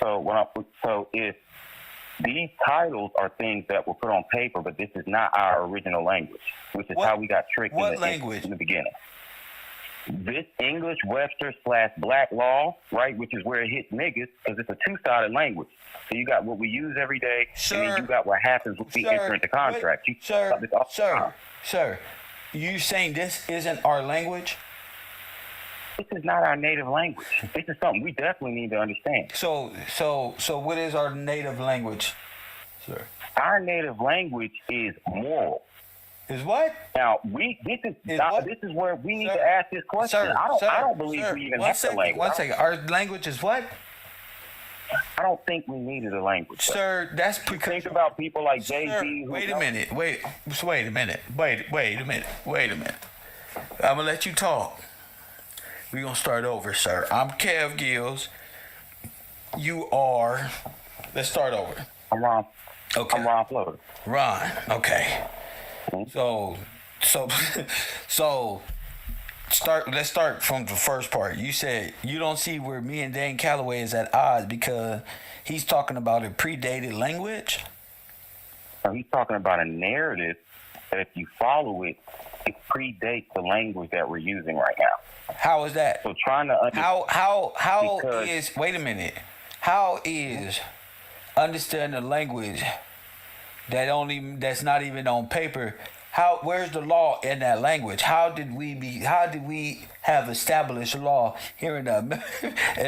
So if these titles are things that were put on paper, but this is not our original language, which is how we got tricked in the beginning. This English Webster / Black Law, right, which is where it hits niggas, because it's a two-sided language. So you got what we use every day, and then you got what happens when we enter into contract. Sir, you saying this isn't our language? This is not our native language. This is something we definitely need to understand. So what is our native language, sir? Our native language is moral. Is what? Now this is where we need to ask this question. Sir, I don't believe we even have a language. One second. Our language is what? I don't think we needed a language. Sir, that's because think about people like Jay-Z. Wait a minute. Wait a minute. I'm gonna let you talk. We're gonna start over, sir. I'm Kev Gills. You are. Let's start over. I'm Ron. Okay. I'm Ron Floater. Ron. Okay. So let's start from the first part. You said you don't see where me and Dane Calloway is at odds because he's talking about a predated language. So he's talking about a narrative that if you follow it, it predates the language that we're using right now. How is that? So trying to understand wait a minute. How is understanding the language that's not even on paper? Where's the law in that language? How did we have established law here in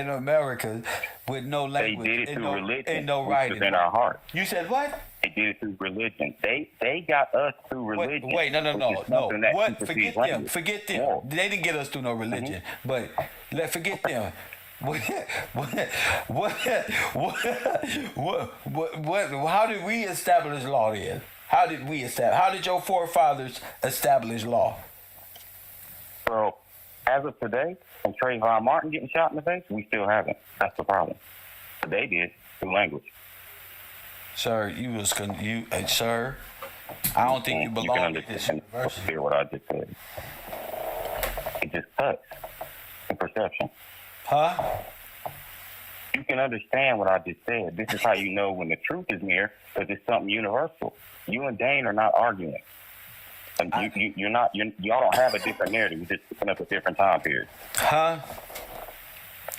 America with no language? They did it through religion, and no writing. Which is in our heart. You said what? They did it through religion. They got us through religion. Wait, no. What? Forget them. Forget them. Moral. They didn't get us through no religion. But forget them. How did we establish law then? How did your forefathers establish law? Well, as of today, from Trayvon Martin getting shot in the face, we still haven't. That's the problem. But they did through language. Sir, sir, I don't think you belong in this university. university. Hear what I just said. It just cuts in perception. Huh? You can understand what I just said. This is how you know when the truth is near, because it's something universal. You and Dane are not arguing. And y'all don't have a different narrative. You're just picking up a different time period. Huh?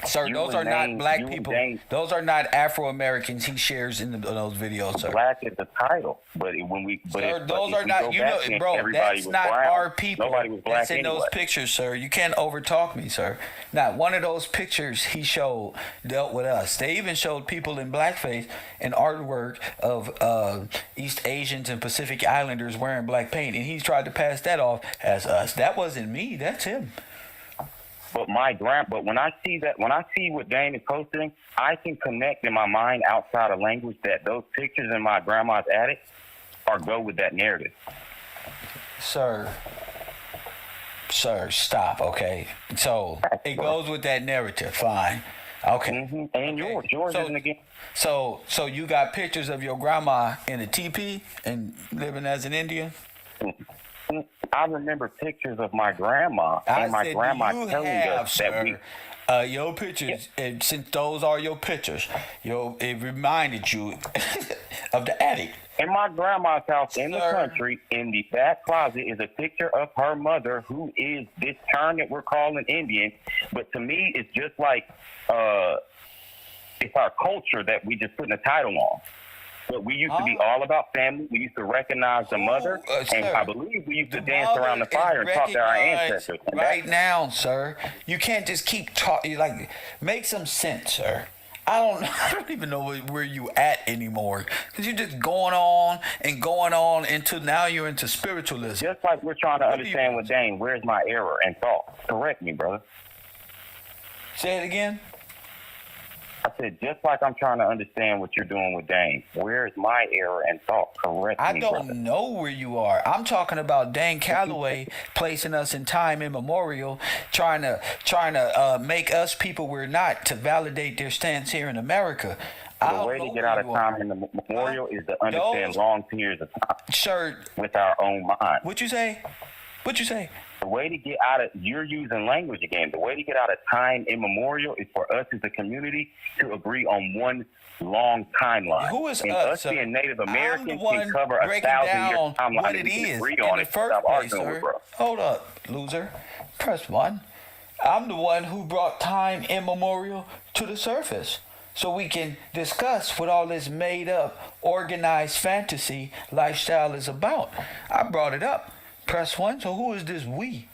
Sir, those are not black people. Those are not Afro-Americans he shares in those videos, sir. Black is the title, but those are not, bro, that's not our people. Nobody was black that's in those pictures, sir. You can't overtalk me, sir. Not one of those pictures he showed dealt with us. They even showed people in blackface and artwork of East Asians and Pacific Islanders wearing black paint, and he tried to pass that off as us. That wasn't me. That's him. But when I see what Dane is posting, I can connect in my mind outside of language that those pictures in my grandma's attic go with that narrative. Sir, stop, okay? So it goes with that narrative, fine. Okay. Mm-hmm. And yours isn't again. So you got pictures of your grandma in a teepee and living as an Indian? I remember pictures of my grandma and my grandma telling us that your pictures, and since those are your pictures, it reminded you of the attic. In my grandma's house in the country, in the back closet, is a picture of her mother, who is this term that we're calling Indian. But to me, it's just like it's our culture that we just putting a title on. But we used to be all about family. We used to recognize the mother, and I believe we used to dance around the fire and talk to our ancestors. Right now, sir, you can't just keep talking. Like, make some sense, sir. I don't even know where you at anymore, because you're just going on until now you're into spiritualism. Just like we're trying to understand with Dane, where's my error and thought? Correct me, brother. Say it again. I said, just like I'm trying to understand what you're doing with Dane, where's my error and thought? Correct me, I don't know where you are. I'm talking about Dane Calloway placing us in time immemorial, trying to make us people we're not, to validate their stance here in America. The way to get out of time in the memorial is to understand long periods of time. Sure. With our own mind. What'd you say? The way to get out of, you're using language again, the way to get out of time immemorial is for us as a community to agree on one long timeline. Who is and us? being Native Americans I'm the can cover a breaking 1,000-year down timeline what and it we can is agree in on the it. first Stop place, arguing with sir. bro. Hold up, loser. Press 1. I'm the one who brought time immemorial to the surface so we can discuss what all this made up, organized fantasy lifestyle is about. I brought it up. Press 1. So who is this we?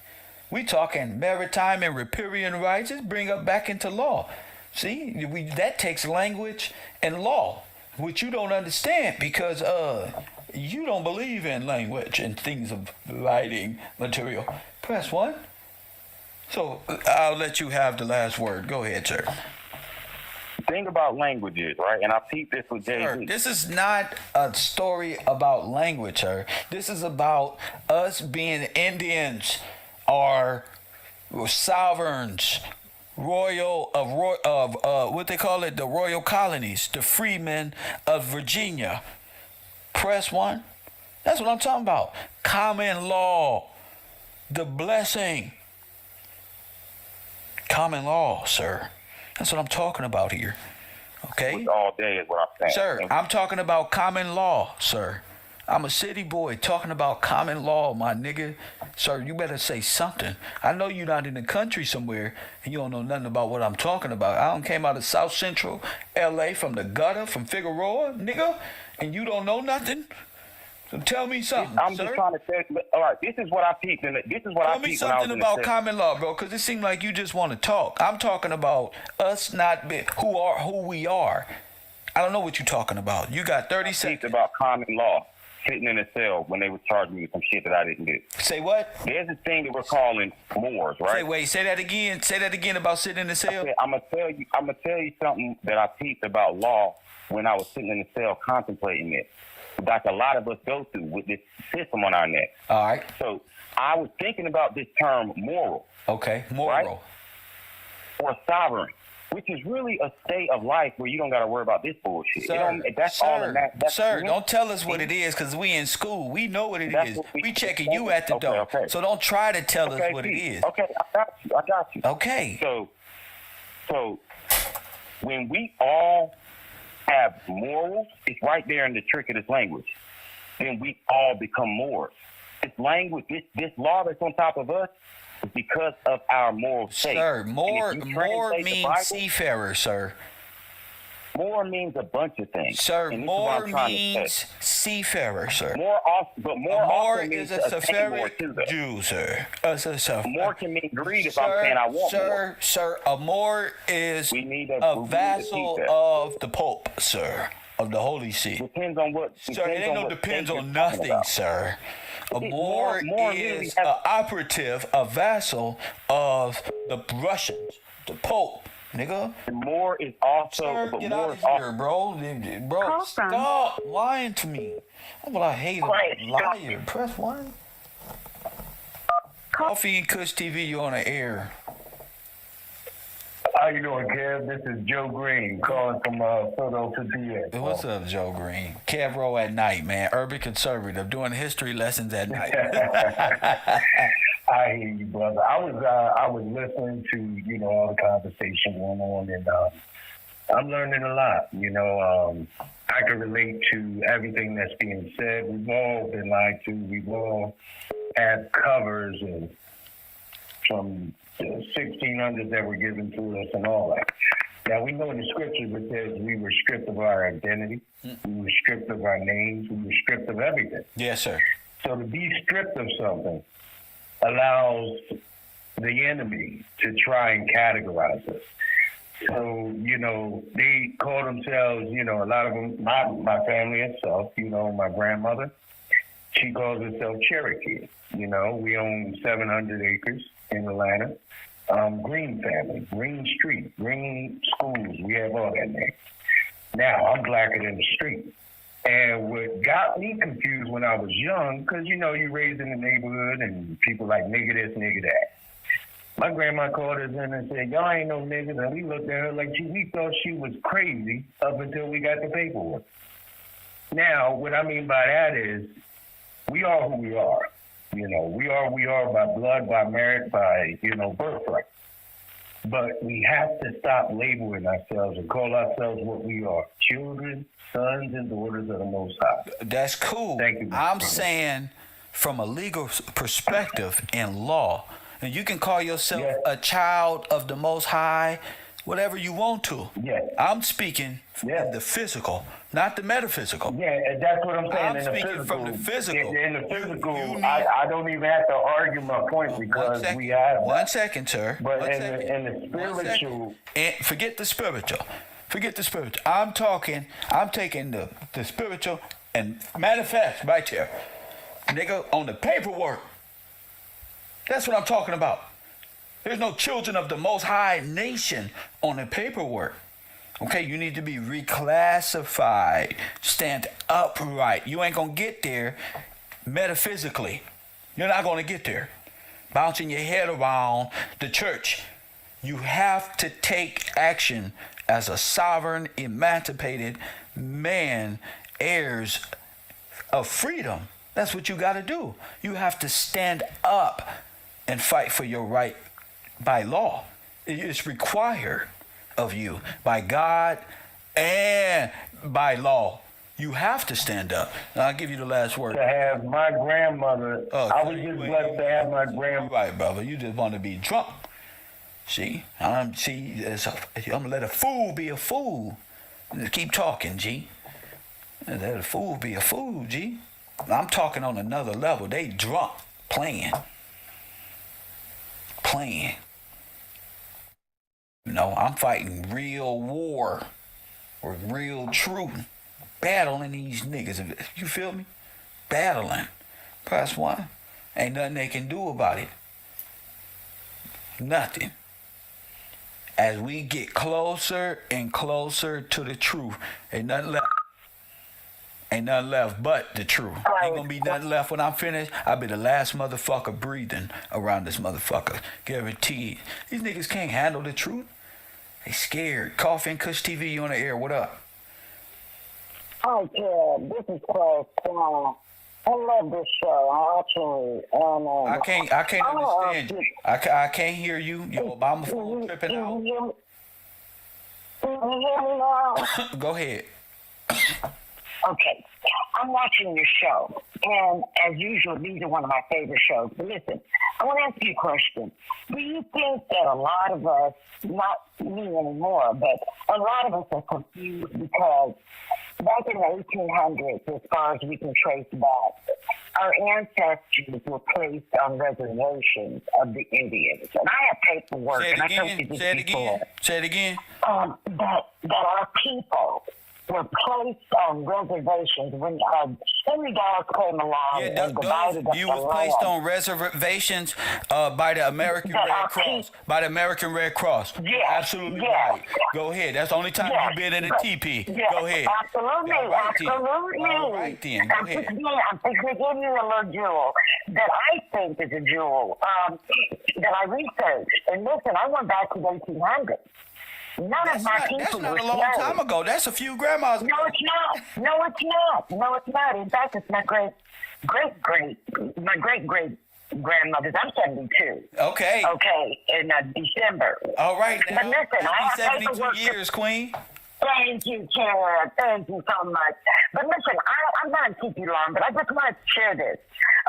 We talking maritime and riparian rights. Let's bring up back into law. See, that takes language and law, which you don't understand because you don't believe in language and things of writing material. Press 1. So I'll let you have the last word. Go ahead, sir. The thing about languages, right? And I peeped this with Jay-Z. Sir, this is not a story about language, sir. This is about us being Indians or sovereigns, royal of what they call it, the royal colonies, the freemen of Virginia. Press 1. That's what I'm talking about. Common law, the blessing. Common law, sir. That's what I'm talking about here. Okay? All day is what I'm saying. Sir, I'm talking about common law, sir. I'm a city boy talking about common law, my nigga. Sir, you better say something. I know you're not in the country somewhere and you don't know nothing about what I'm talking about. I came out of South Central LA from the gutter, from Figueroa, nigga, and you don't know nothing? So tell me something, I'm sir. just trying to tell you, all right, this is what I peeped. And this is what I Tell me peeped when I was something in the about city. common law, bro, because it seems like you just want to talk. I'm talking about us not be, who we are. I don't know what you're talking about. You got 30 seconds. Peeped about common law, sitting in a cell when they was charging me with some shit that I didn't do. Say what? There's a thing that we're calling Moors, right? Say that again. Say that again about sitting in the cell. I'm gonna tell you something that I peeped about law when I was sitting in the cell contemplating it. Like a lot of us go through with this system on our neck. All right. So I was thinking about this term moral. Okay. Moral. Right? Or sovereign, which is really a state of life where you don't got to worry about this bullshit. Sir, don't tell us what it is because we in school. We know what it is. We checking you at the door. Okay. So don't try to tell us what it is. Okay, I got you. Okay. So when we all have morals, it's right there in the trick of this language. Then we all become Moors. This language, this law that's on top of us is because of our moral state. Sir, Moor means Bible, seafarer, sir. Moor means a bunch of things. Sir, Moor means seafarer, sir. Moor also is means a Sepharic Jew, sir. Moor can mean greed if I'm saying I want more. Sir, a Moor is a vassal of the Pope, sir, of the Holy See. Depends on what. Sir, it ain't no depends on nothing, sir. A Moor is an operative, a vassal of the Russians, the Pope. Nigga. Moor is also. Sir, get out of here, bro. Bro, stop lying to me. That's what I hate about liar. Press 1. Coffee and Kush TV, you on the air. How you doing, Kev? This is Joe Green calling from Philadelphia, PA. What's up, Joe Green? KevRow at night, man. Urban conservative, doing history lessons at night. I hear you, brother. I was listening to all the conversation going on, and I'm learning a lot. I can relate to everything that's being said. We've all been lied to. We've all had covers and from the 1600s that were given to us and all that. Now, we know in the scriptures it says we were stripped of our identity. We were stripped of our names. We were stripped of everything. Yes, sir. So to be stripped of something allows the enemy to try and categorize us. So, they call themselves, a lot of them, my family itself, my grandmother, she calls herself Cherokee. We own 700 acres in Atlanta. Green family, Green Street, Green schools, we have all that name. Now, I'm blacker than the street. And what got me confused when I was young, because, you raised in the neighborhood and people like nigga this, nigga that. My grandma called us in and said, y'all ain't no niggas. And we looked at her like we thought she was crazy up until we got the paperwork. Now, what I mean by that is we are who we are. You know, we are by blood, by merit, by, birthright. But we have to stop labeling ourselves and call ourselves what we are: children, sons, and daughters of the Most High. That's cool. Thank you. I'm saying from a legal perspective in law, and you can call yourself a child of the Most High, whatever you want to. Yes. I'm speaking in the physical, not the metaphysical. Yeah, and that's what I'm saying. I'm in the speaking physical, from the physical. In the physical, I don't even have to argue my point because we have. 1 second, sir. But in the spiritual. And forget the spiritual. Forget the spiritual. I'm taking the spiritual and manifest right here. Nigga, on the paperwork. That's what I'm talking about. There's no children of the Most High nation on the paperwork. Okay, you need to be reclassified. Stand upright. You ain't gonna get there metaphysically. You're not gonna get there. Bouncing your head around the church. You have to take action as a sovereign, emancipated man, heirs of freedom. That's what you gotta do. You have to stand up and fight for your right by law. It's required of you by God and by law. You have to stand up. Now, I'll give you the last word. To have my grandmother, I was just blessed to have my grandmother. Right, brother. You just want to be drunk. See? I'm gonna let a fool be a fool. Keep talking, G. Let a fool be a fool, G. I'm talking on another level. They drunk, playing. I'm fighting real war or real truth. Battling these niggas. You feel me? Battling. Press 1. Ain't nothing they can do about it. Nothing. As we get closer and closer to the truth, ain't nothing left. Ain't nothing left but the truth. Ain't gonna be nothing left when I'm finished. I'll be the last motherfucker breathing around this motherfucker. Guaranteed. These niggas can't handle the truth. They scared. Coffin, Kush TV, you on the air. What up? Hi, Kev. This is Class. I love this show. I can't understand you. I can't hear you. Your Obama phone tripping out. Can you hear me now? Go ahead. Okay. I'm watching your show, and as usual, these are one of my favorite shows. But listen, I want to ask you a question. Do you think that a lot of us, not me anymore, but a lot of us are confused because back in the 1800s, as far as we can trace back, our ancestors were placed on reservations of the Indians. And I have paperwork, and I told you this before. Say it again. That our people were placed on reservations when Henry Dawes came along and divided up you the was placed land. on reservations by the American Red Cross. By the American Red Cross. Yeah, absolutely right. Go ahead. That's the only time you've been in a teepee. Yeah, Go ahead. Absolutely, absolutely. All right then. Go ahead. I'm thinking of giving you a little jewel that I think is a jewel that I researched. And listen, I went back to the 1800s. None of my people That's not were a long time ago. That's a few grandmas ago. No, it's not. No, it's not. In fact, it's my great grandmother's. I'm 72. Okay. Okay, in December. All right. Now, but listen, I have 72 paperwork. years, Queen. Thank you, Kara. Thank you so much. But listen, I'm not going to keep you long, but I just want to share this.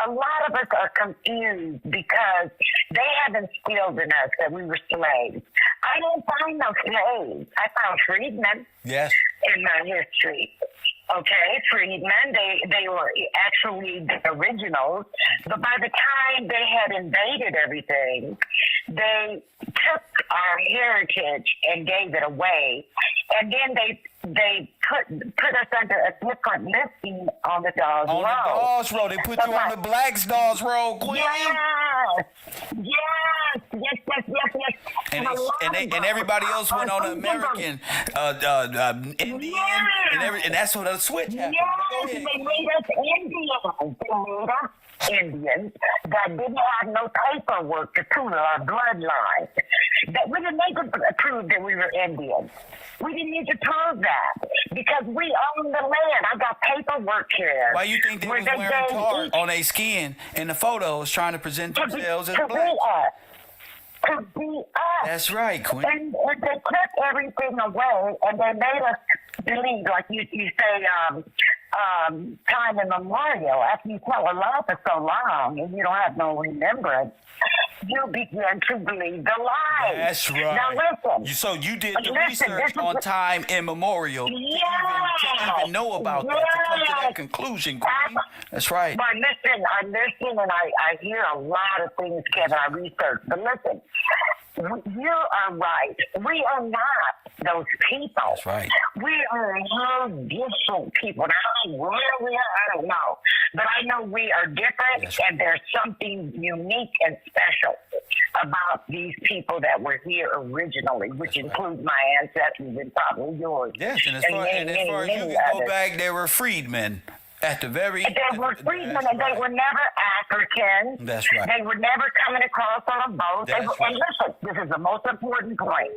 A lot of us are confused because they have instilled in us that we were slaves. I didn't find no slaves. I found freedmen. Yes. In my history. Okay, freedmen, they were actually the originals, but by the time they had invaded everything, they took our heritage and gave it away, and then they put us under a different listing on the Dawes Road. On the Dawes Road, they put you on the Blacks Dawes Road, Queen. Yes. And everybody else went on American, Indian, and that's what the switch happened. Yes, they made us Indians. They made us Indians that didn't have no paperwork to prove our bloodline. That we didn't need to prove that we were Indian. We didn't need to prove that because we own the land. I got paperwork here. Why you think they was wearing tar on their skin in the photos trying to present themselves as black? To be us. That's right, Queen. And they took everything away, and they made us believe, like you say, time immemorial. After you tell a lie for so long and you don't have no remembrance, you begin to believe the lie. That's right. Now listen. So you did the research on time immemorial to even know about that, to come to that conclusion, Queen. That's right. But listen, I listen and I hear a lot of things, Kevin, I research. But listen, you are right. We are not those people. That's right. We are whole different people. Now, where we are, I don't know. But I know we are different, That's right. and there's something unique and special about these people that were here originally, which includes my ancestors and probably yours. Yes, and as far as you can go back, they were freedmen. At the very They were freedmen, and they were never African. That's right. They were never coming across on a boat. That's right. And listen, this is the most important point.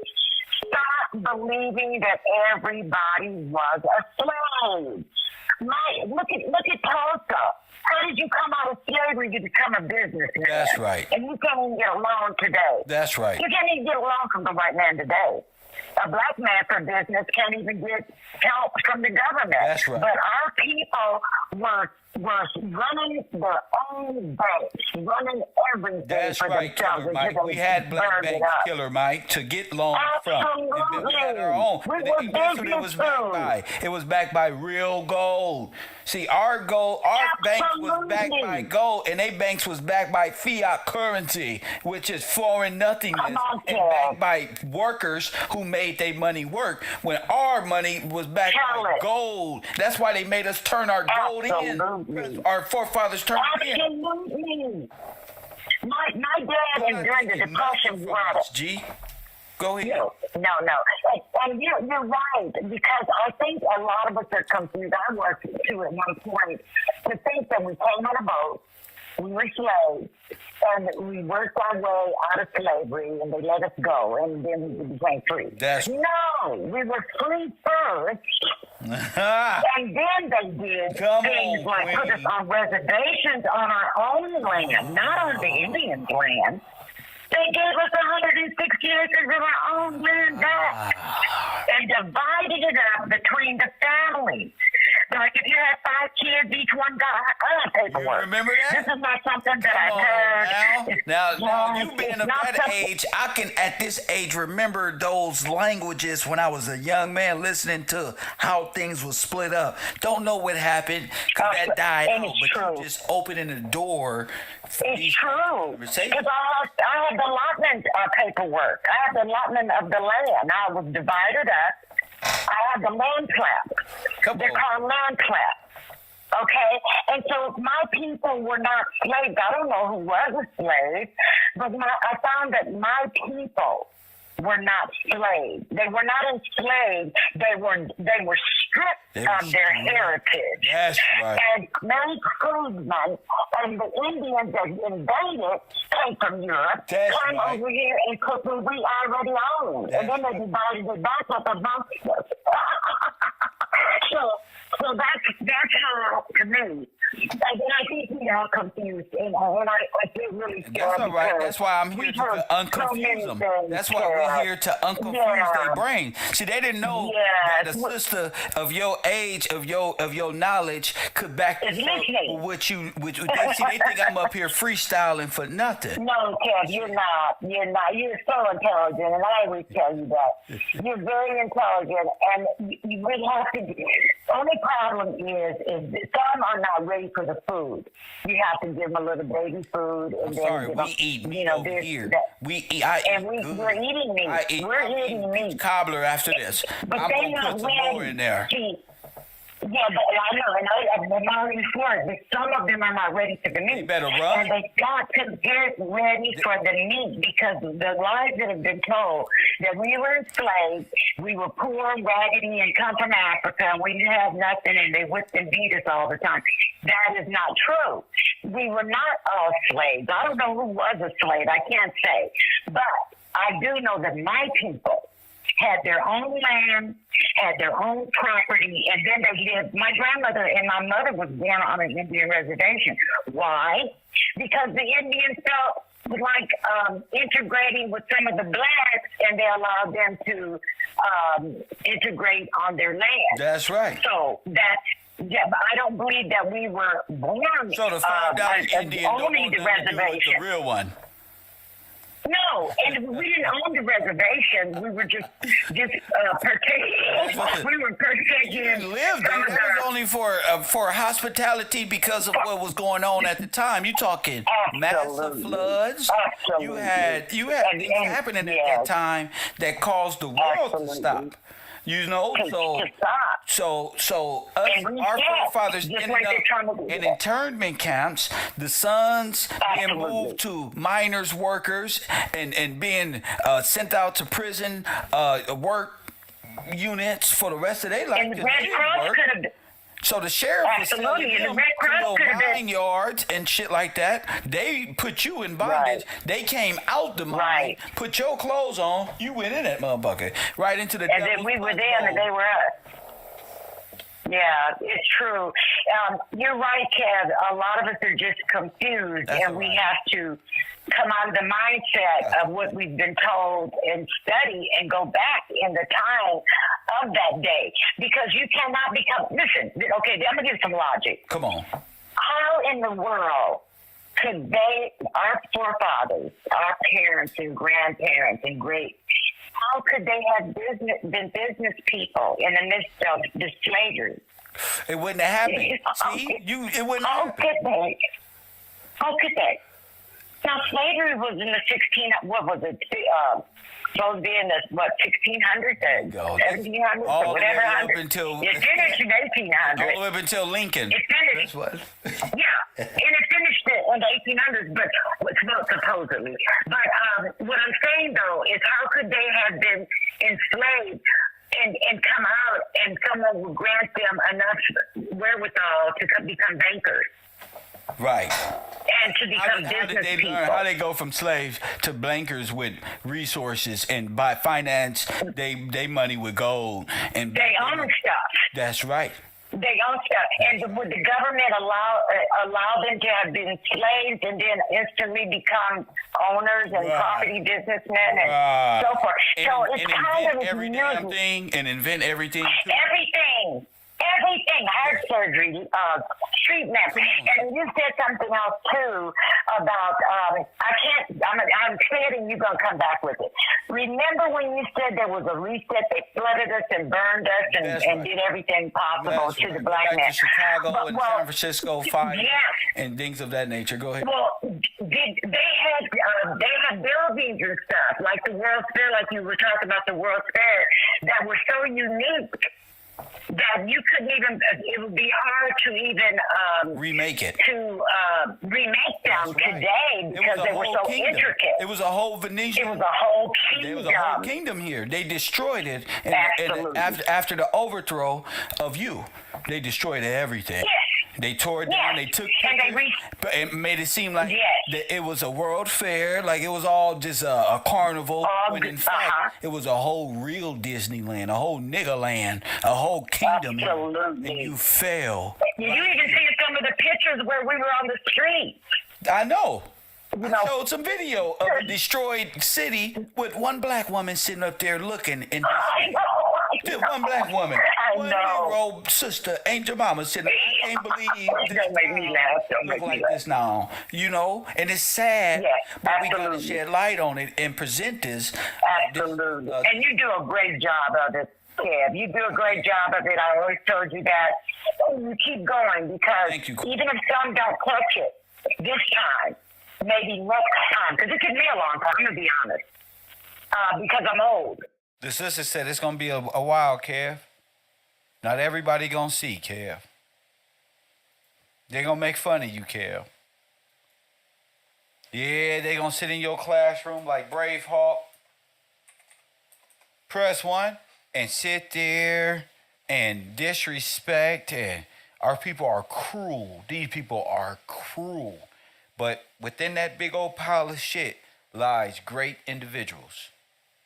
Stop believing that everybody was a slave. Look at Tulsa. How did you come out of slavery to become a businessman? That's right. And you can't even get a loan today. That's right. You can't even get a loan from the white man today. A black man for business can't even get help from the government. That's right. But our people were running their own banks, running everything That's for right, themselves. Killer Mike. We had black bank Killer Mike to get loans from. And we had our own. We And were guess what it was backed by? It was backed by real gold. See, our bank was backed by gold, and they banks was backed by fiat currency, which is foreign nothingness, and backed by workers who made their money work. When our money was backed by gold, that's why they made us turn our gold in. Our forefathers turned it in. Absolutely. My dad during the Depression was G. Go ahead. No. And you're right, because I think a lot of us are confused. I was too at one point to think that we came on a boat, we were slaves, and we worked our way out of slavery, and they let us go, and then we became free. No, we were free first, and then they did things like put us on reservations on our own land, not on the Indians' land. They gave us 160 acres of our own land back and divided it up between the families. Like if you had 5 kids, each one got paperwork. You remember that? This is not something that I've heard. Now you being of that age, I can at this age remember those languages when I was a young man listening to how things were split up. Don't know what happened because that died out, but you just opening the door. It's true. Because I had the allotment paperwork. I had the allotment of the land. I was divided up. I had the land plat. They're called land plat. Okay? And so my people were not slaves. I don't know who was a slave, but I found that my people were not slaves. They were not enslaved. They were stripped of their heritage. That's right. And many freedmen and the Indians that invaded came from Europe, came over here and took what we already owned. And then they divided it back up amongst us. So that's how, to me, and I think we are confused, and I feel really scared. That's all right. That's why I'm here to unconfuse them. That's why we're here to unconfuse their brain. See, they didn't know that a sister of your age, of your knowledge, could back what you. They think I'm up here freestyling for nothing. No, Kev, you're not. You're so intelligent, and I always tell you that. You're very intelligent, and you would have to. Only problem is some are not ready for the food. You have to give them a little baby food. And we eat meat over here. We're eating meat. We're eating meat. Cobbler after this. But I'm going to put some more in there. Yeah, but I know, and I'm already for it, but some of them are not ready for the meat. You better run. And they got to get ready for the meat because the lies that have been told that we were enslaved, we were poor, raggedy, and come from Africa, and we didn't have nothing, and they whipped and beat us all the time. That is not true. We were not all slaves. I don't know who was a slave. I can't say. But I do know that my people had their own land, had their own property, and then they lived. My grandmother and my mother was born on an Indian reservation. Why? Because the Indians felt like integrating with some of the blacks, and they allowed them to integrate on their land. That's right. So that's, yeah, but I don't believe that we were born So the $5 Indian don't owning want the nothing to do with reservation. the real one. No, and we didn't own the reservation. We were just partaking. We were partaking. You didn't live there. It was only for hospitality because of what was going on at the time. You talking massive floods. Absolutely. You had things happening at that time that caused the world to stop. You know, so us, our forefathers ended up in internment camps. The sons being moved to miners, workers, and being sent out to prison, work units for the rest of their life. And the Red Cross could have. So the sheriff was Absolutely, and the Red to Cross could have been vineyards and shit like that. They put you in bondage. Right. They came out the mine, Right. put your clothes on. You went in that motherfucker right into the. And then we were them, and they were us. Yeah, it's true. You're right, Kev. A lot of us are just confused, and we have to come out of the mindset of what we've been told and study and go back in the time of that day. Because you cannot become, listen, okay, I'm going to give some logic. Come on. How in the world could they, our forefathers, our parents and grandparents and great, how could they have been business people in the midst of the slavery? It wouldn't have happened. It wouldn't happen. How could they? Now, slavery was in the what was it? Supposed to be in the, 1600s, 1700s, all whatever. up until it finished in 1800. All the way up until Lincoln. It finished. That's what. Yeah, and it finished in the 1800s, but supposedly. But what I'm saying though is, how could they have been enslaved and come out, and someone would grant them enough wherewithal to become bankers? Right. And to become business people. How they go from slaves to bankers with resources and by finance they money with gold and they own stuff. That's right. They own stuff. And would the government allow them to have been slaves and then instantly become owners and property businessmen and so forth? So it's kind of every damn thing and invent everything. Everything, heart surgery, treatment. And you said something else too about, I'm saying you're going to come back with it. Remember when you said there was a reset, they flooded us and burned us and did everything possible to the black man. Chicago and San Francisco fire and things of that nature. Go ahead. Well, they had buildings and stuff, like the World's Fair, like you were talking about the World's Fair, that were so unique that you couldn't even, it would be hard to even remake it. To remake them today because they were so intricate. It was a whole Venetian. It was a whole kingdom. There was a whole kingdom here. They destroyed it. And after the overthrow of you, they destroyed everything. Yes. They tore it down. They took pictures, and made it seem like that it was a world fair, like it was all just a carnival. When in fact, it was a whole real Disneyland, a whole nigger land, a whole kingdom. Absolutely. And you fell. You even see some of the pictures where we were on the street. I know. I showed some video of a destroyed city with one black woman sitting up there looking. And one black woman. One Negro sister, Angel Mama sitting there. I can't believe this don't make me laugh. Don't look make like me laugh. this now. You know? And it's sad, but we got to shed light on it and present this. Absolutely. And you do a great job of it, Kev. You do a great job of it. I always told you that. You keep going because even if some don't catch it this time, maybe next time, because it took me a long time, I'm going to be honest, because I'm old. The sister said it's going to be a while, Kev. Not everybody going to see, Kev. They're going to make fun of you, Kev. Yeah, they're going to sit in your classroom like Braveheart. Press 1 and sit there and disrespect. And our people are cruel. These people are cruel. But within that big old pile of shit, lies great individuals.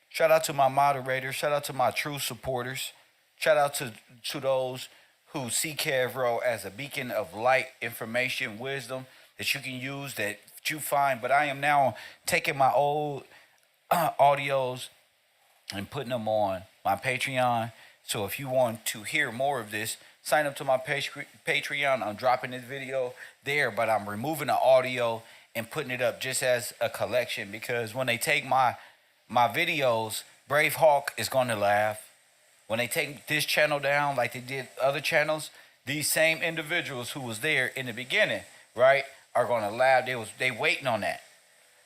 Shout out to my moderators. Shout out to my true supporters. Shout out to those who see KevRow as a beacon of light, information, wisdom that you can use, that you find. But I am now taking my old audios and putting them on my Patreon. So if you want to hear more of this, sign up to my Patreon. I'm dropping this video there, but I'm removing the audio and putting it up just as a collection, because when they take my videos, Brave Hawk is going to laugh. When they take this channel down like they did other channels, these same individuals who was there in the beginning, right, are going to laugh. They waiting on that.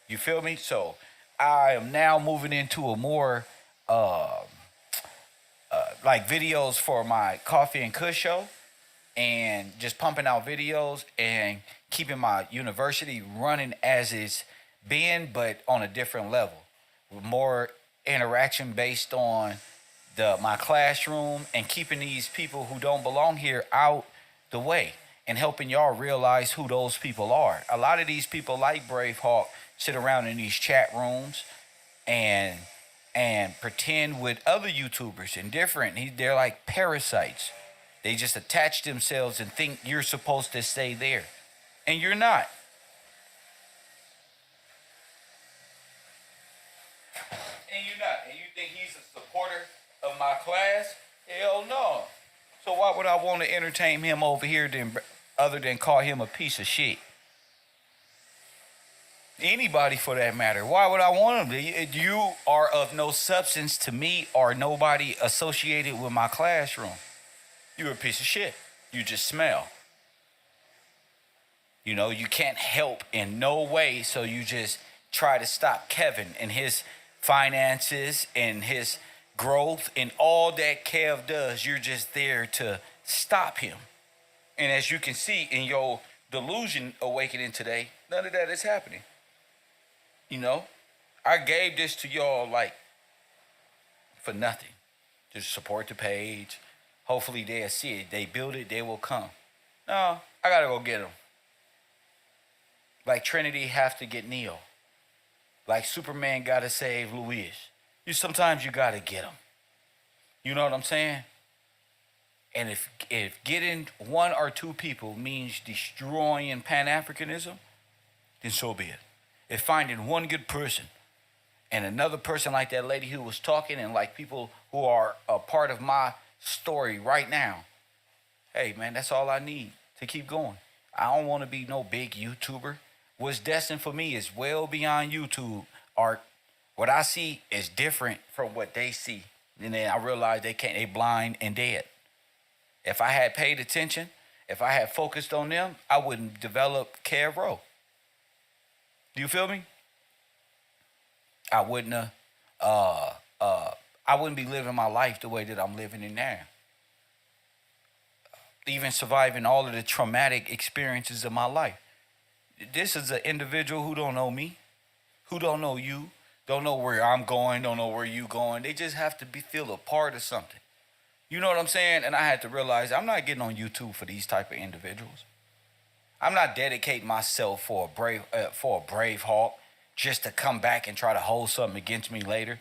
You feel me? So I am now moving into a more like videos for my Coffee and Kush show, and just pumping out videos and keeping my university running as it's been, but on a different level, with more interaction based on my classroom, and keeping these people who don't belong here out the way, and helping y'all realize who those people are. A lot of these people like Brave Hawk sit around in these chat rooms and pretend with other YouTubers and different. They're like parasites. They just attach themselves and think you're supposed to stay there, and you're not. And you're not. And you think he's a supporter of my class? Hell no. So why would I want to entertain him over here other than call him a piece of shit? Anybody for that matter. Why would I want him? You are of no substance to me, or nobody associated with my classroom. You're a piece of shit. You just smell. You know, you can't help in no way, so you just try to stop Kevin and his finances and his growth and all that Kev does. You're just there to stop him. And as you can see in your delusion awakening today, none of that is happening. You know, I gave this to y'all like for nothing. Just support the page. Hopefully they'll see it. They build it, they will come. No, I gotta go get them. Like Trinity have to get Neo. Like Superman gotta save Luis. Sometimes you gotta get them. You know what I'm saying? And if getting one or two people means destroying Pan-Africanism, then so be it. If finding one good person and another person like that lady who was talking, and like people who are a part of my story right now, hey man, that's all I need to keep going. I don't want to be no big YouTuber. What's destined for me is well beyond YouTube art. What I see is different from what they see. And then I realize they blind and dead. If I had paid attention, if I had focused on them, I wouldn't develop KevRow. Do you feel me? I wouldn't be living my life the way that I'm living it now. Even surviving all of the traumatic experiences of my life. This is an individual who don't know me, who don't know you, don't know where I'm going, don't know where you going. They just have to feel a part of something. You know what I'm saying? And I had to realize I'm not getting on YouTube for these type of individuals. I'm not dedicating myself for a brave hawk just to come back and try to hold something against me later.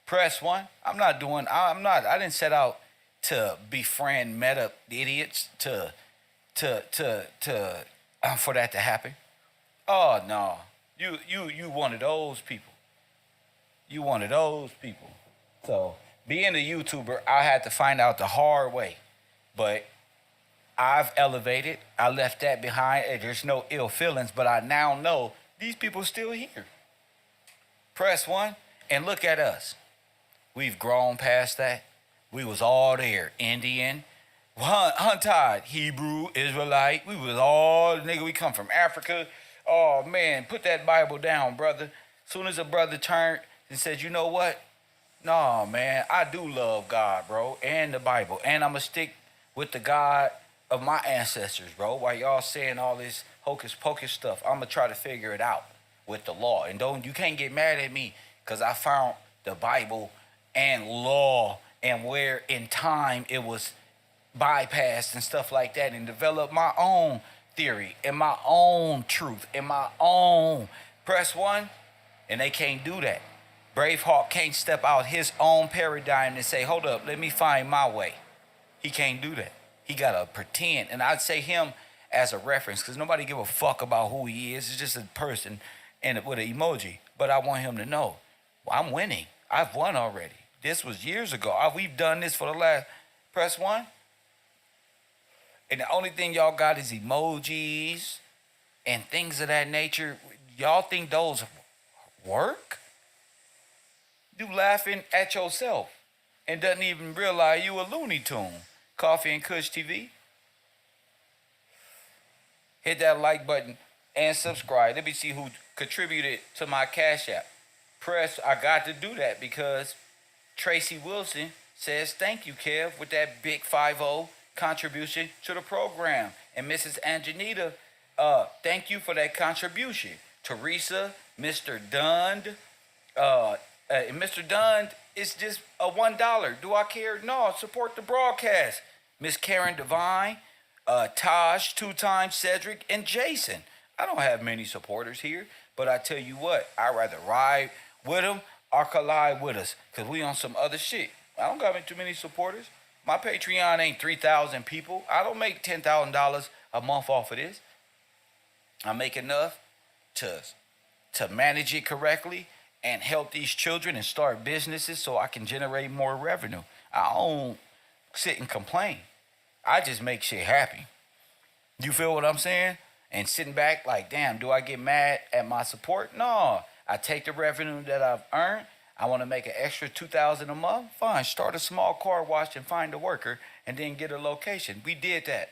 Press one. I didn't set out to befriend meta idiots for that to happen. Oh no. You one of those people. You one of those people. So being a YouTuber, I had to find out the hard way. But I've elevated. I left that behind. There's no ill feelings, but I now know these people are still here. Press one and look at us. We've grown past that. We was all there. Indian, Huntide, Hebrew, Israelite. We was all, nigga, we come from Africa. Oh, man, put that Bible down, brother. Soon as a brother turned and said, you know what? No, man, I do love God, bro, and the Bible. And I'm going to stick with the God of my ancestors, bro. While y'all saying all this hocus pocus stuff, I'm going to try to figure it out with the law. And you can't get mad at me because I found the Bible and law and where in time it was bypassed and stuff like that, and develop my own theory and my own truth and my own. Press one. And they can't do that. Braveheart can't step out his own paradigm and say, hold up, let me find my way. He can't do that. He got to pretend. And I'd say him as a reference because nobody give a fuck about who he is. It's just a person and with an emoji. But I want him to know, well, I'm winning. I've won already. This was years ago. We've done this for the last, press 1. And the only thing y'all got is emojis and things of that nature. Y'all think those work? You laughing at yourself and doesn't even realize you a Looney Tune. Coffee and Kush TV. Hit that like button and subscribe. Let me see who contributed to my Cash App. I got to do that because Tracy Wilson says thank you, Kev, with that big 5-0 contribution to the program. And Mrs. Anjanita, thank you for that contribution. Teresa, Mr. Dund, Mr. Dunn, it's just a $1. Do I care? No, support the broadcast. Miss Karen Devine, Taj, 2 times, Cedric, and Jason. I don't have many supporters here, but I tell you what, I'd rather ride with them or collide with us because we on some other shit. I don't got too many supporters. My Patreon ain't 3,000 people. I don't make $10,000 a month off of this. I make enough to manage it correctly and help these children and start businesses so I can generate more revenue. I don't sit and complain. I just make shit happen. You feel what I'm saying? And sitting back like, damn, do I get mad at my support? No. I take the revenue that I've earned. I want to make an extra $2,000 a month. Fine, start a small car wash and find a worker and then get a location. We did that.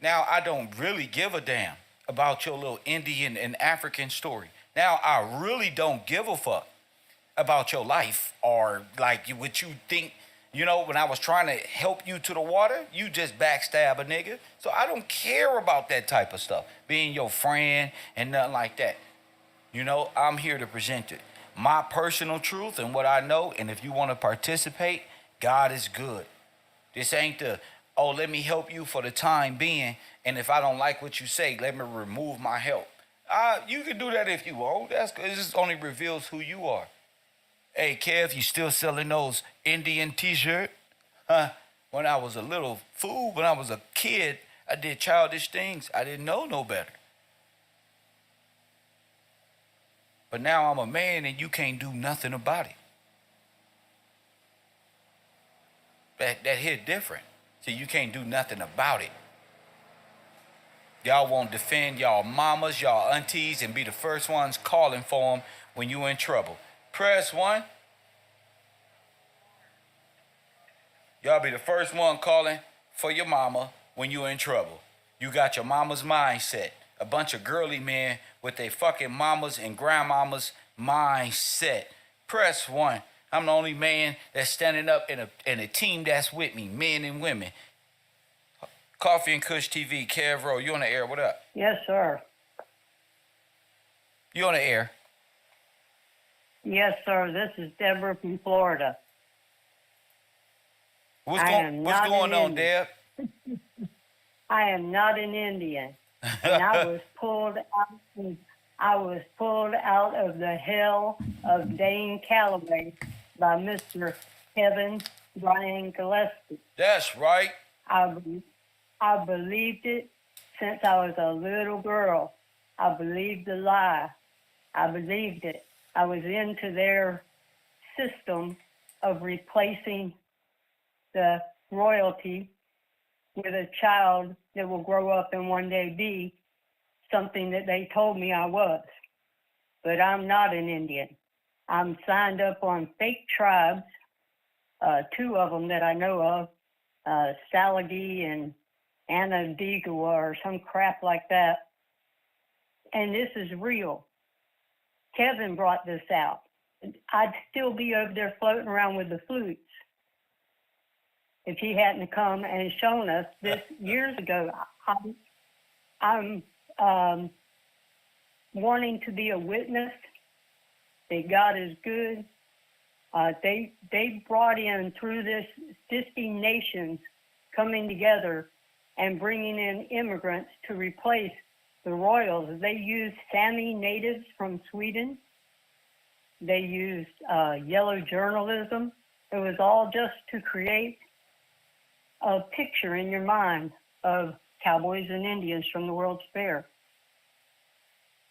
Now I don't really give a damn about your little Indian and African story. Now, I really don't give a fuck about your life or like what you think. You know, when I was trying to help you to the water, you just backstab a nigga. So I don't care about that type of stuff, being your friend and nothing like that. You know, I'm here to present it. My personal truth and what I know, and if you want to participate, God is good. This ain't let me help you for the time being, and if I don't like what you say, let me remove my help. You can do that if you want. It just only reveals who you are. Hey, Kev, you still selling those Indian t-shirts? When I was a little fool, when I was a kid, I did childish things. I didn't know no better. But now I'm a man and you can't do nothing about it. That hit different. So you can't do nothing about it. Y'all won't defend y'all mamas, y'all aunties, and be the first ones calling for them when you in trouble. Press 1. Y'all be the first one calling for your mama when you in trouble. You got your mama's mindset. A bunch of girly men with their fucking mamas and grandmamas mindset. Press 1. I'm the only man that's standing up in a team that's with me, men and women. Coffee and Kush TV, KevRow, you on the air, what up? Yes, sir. You on the air? Yes, sir. This is Deborah from Florida. What's going on, Deb? I am not an Indian. And I was pulled out of the hell of Dane Calloway by Mr. Kevin Brian Gillespie. That's right. I believed it since I was a little girl. I believed the lie. I believed it. I was into their system of replacing the royalty with a child that will grow up and one day be something that they told me I was. But I'm not an Indian. I'm signed up on fake tribes, 2 of them that I know of, Salagi and Anadigawa or some crap like that. And this is real. Kevin brought this out. I'd still be over there floating around with the flutes if he hadn't come and shown us this years ago. I'm wanting to be a witness that God is good. They brought in through this 50 nations coming together and bringing in immigrants to replace the royals. They used Sami natives from Sweden. They used yellow journalism. It was all just to create a picture in your mind of cowboys and Indians from the World's Fair.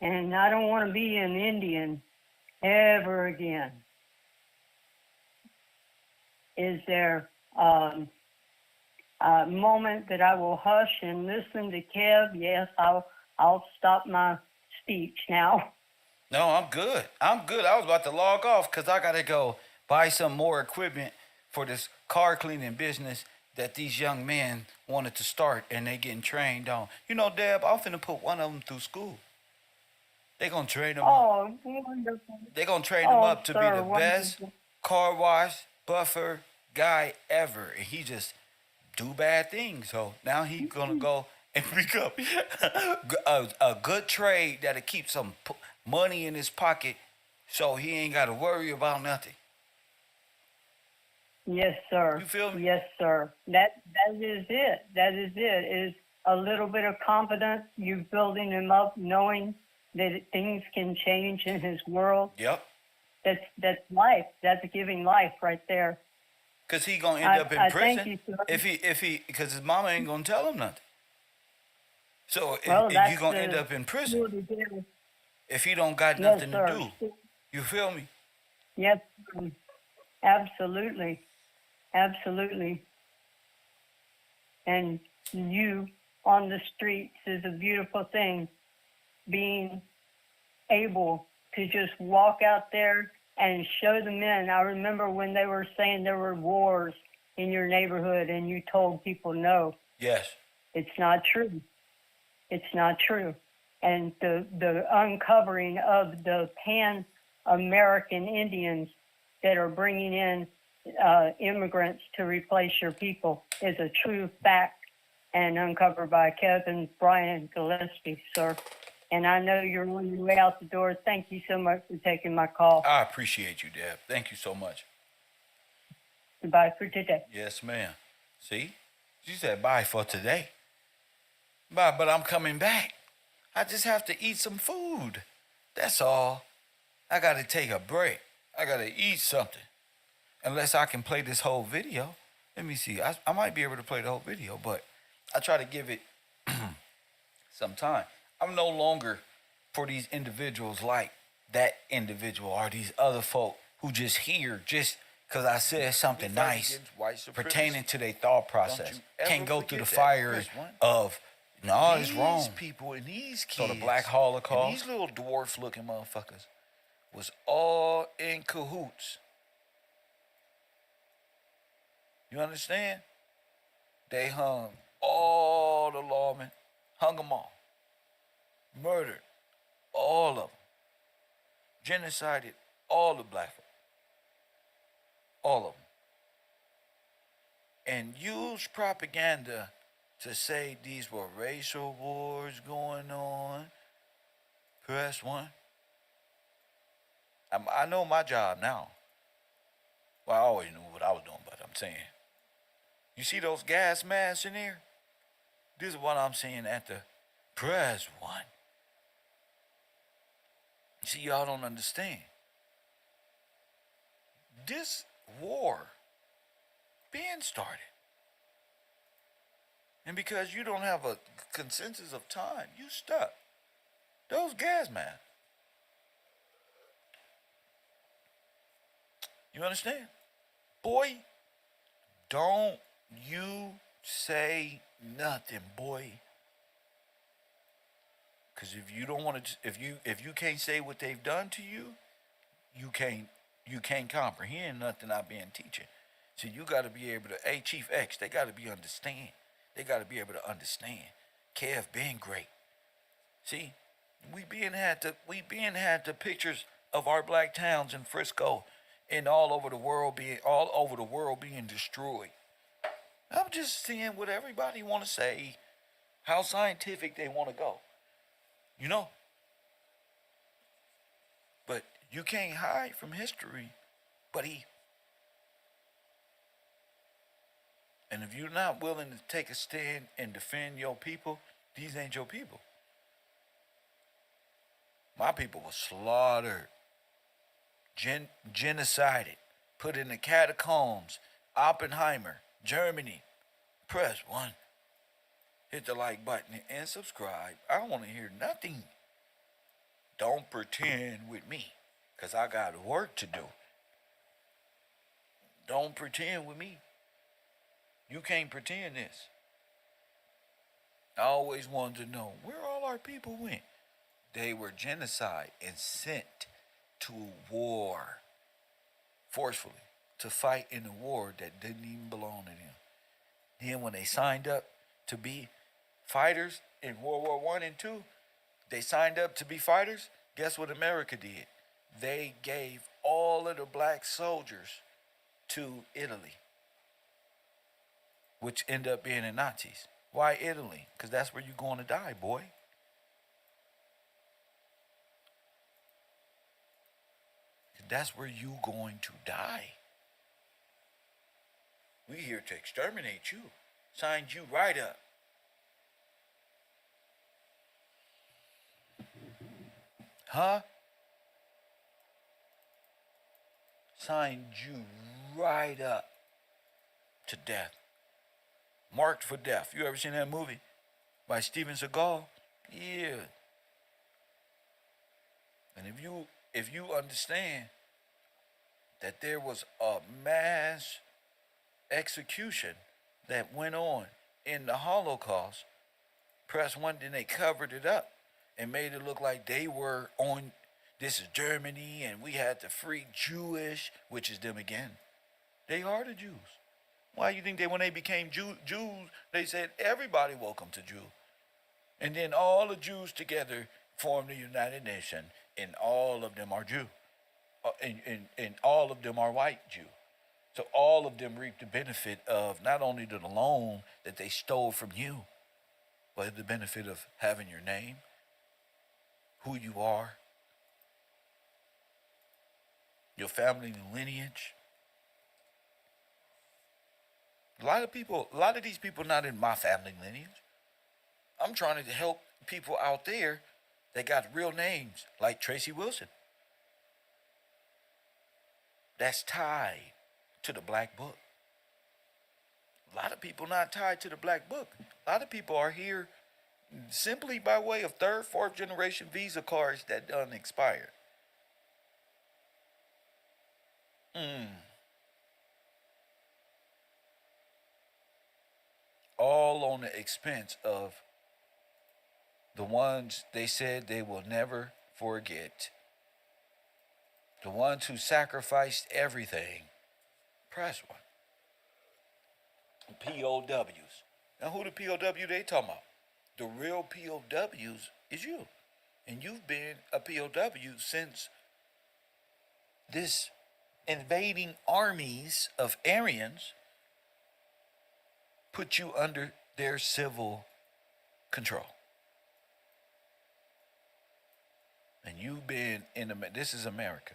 And I don't want to be an Indian ever again. Is there a moment that I will hush and listen to Kev? Yes, I'll stop my speech now. No, I'm good. I'm good. I was about to log off because I got to go buy some more equipment for this car cleaning business that these young men wanted to start and they getting trained on. You know, Deb, I'm finna put one of them through school. They gonna train them up. Oh, wonderful. They gonna train him up to be sir, the best wonderful. car wash buffer guy ever, and he just do bad things. So now he gonna go and become a good trade that'll keep some money in his pocket, so he ain't gotta worry about nothing. Yes, sir. You feel me? Yes, sir. That is it. That is it. Is a little bit of confidence. You building him up, knowing that things can change in his world. Yep. That's life. That's giving life right there. Cause he gonna end up in prison thank you, sir. if he because his mama ain't gonna tell him nothing. So Well, if that's you gonna the- end up in prison Yes, if he don't got sir. nothing to do. You feel me? Yes, absolutely. Absolutely. And you on the streets is a beautiful thing. Being able to just walk out there and show the men. I remember when they were saying there were wars in your neighborhood and you told people no. Yes. It's not true. It's not true. And the uncovering of the Pan-American Indians that are bringing in immigrants to replace your people is a true fact and uncovered by Kevin Brian Gillespie, sir. And I know you're on your way out the door. Thank you so much for taking my call. I appreciate you, Deb. Thank you so much. Goodbye for today. Yes, ma'am. See? She said bye for today. Bye, but I'm coming back. I just have to eat some food. That's all. I got to take a break. I got to eat something. Unless I can play this whole video. Let me see. I might be able to play the whole video, but I try to give it some time. I'm no longer for these individuals like that individual or these other folk who just hear just because I said something nice pertaining to their thought process. Can't go through the fires of, no, it's wrong. These people and these kids. So the Black Holocaust. And these little dwarf-looking motherfuckers. Was all in cahoots. You understand? They hung all the lawmen, hung them all, murdered all of them, genocided all the black folk, all of them, and used propaganda to say these were racial wars going on. Press one. I know my job now. Well, I always knew what I was doing, but I'm saying, you see those gas masks in here? This is what I'm seeing at the press one. See, y'all don't understand. This war being started. And because you don't have a consensus of time, you stuck. Those gas masks. You understand? Boy, don't you say nothing, boy. Because if you don't want to, if you can't say what they've done to you, you can't comprehend nothing I've been teaching. So you got to be able to, hey, Chief X, they got to be understand. They got to be able to understand. Kev been great. See, we been had the pictures of our black towns in Frisco and all over the world being destroyed. I'm just seeing what everybody want to say, how scientific they want to go. You know? But you can't hide from history, buddy. And if you're not willing to take a stand and defend your people, these ain't your people. My people were slaughtered. genocided, put in the catacombs, Oppenheimer, Germany. Press 1. Hit the like button and subscribe. I don't want to hear nothing. Don't pretend with me, because I got work to do. Don't pretend with me. You can't pretend this. I always wanted to know where all our people went. They were genocide and sent to war forcefully to fight in a war that didn't even belong to them. Then when they signed up to be fighters in World War I and II, they signed up to be fighters. Guess what America did? They gave all of the black soldiers to Italy, which end up being the Nazis. Why Italy? Because that's where you're going to die, boy. That's where you going to die. We here to exterminate you. Signed you right up. Huh? Signed you right up to death. Marked for death. You ever seen that movie by Steven Seagal? Yeah. And if you understand that there was a mass execution that went on in the Holocaust, press 1, then they covered it up and made it look like they were on, this is Germany and we had the free Jewish, which is them again. They are the Jews. Why you think when they became Jews, they said everybody welcome to Jew. And then all the Jews together formed the United Nations, and all of them are Jew. And all of them are white Jew. So all of them reap the benefit of not only the loan that they stole from you, but the benefit of having your name, who you are, your family lineage. A lot of these people not in my family lineage. I'm trying to help people out there that got real names, like Tracy Wilson. That's tied to the Black Book. A lot of people not tied to the Black Book. A lot of people are here simply by way of third, fourth generation Visa cards that done expired. All on the expense of the ones they said they will never forget. The ones who sacrificed everything. Press 1. POWs. Now who the POW they talking about? The real POWs is you. And you've been a POW since this invading armies of Aryans put you under their civil control. And you've been this is America.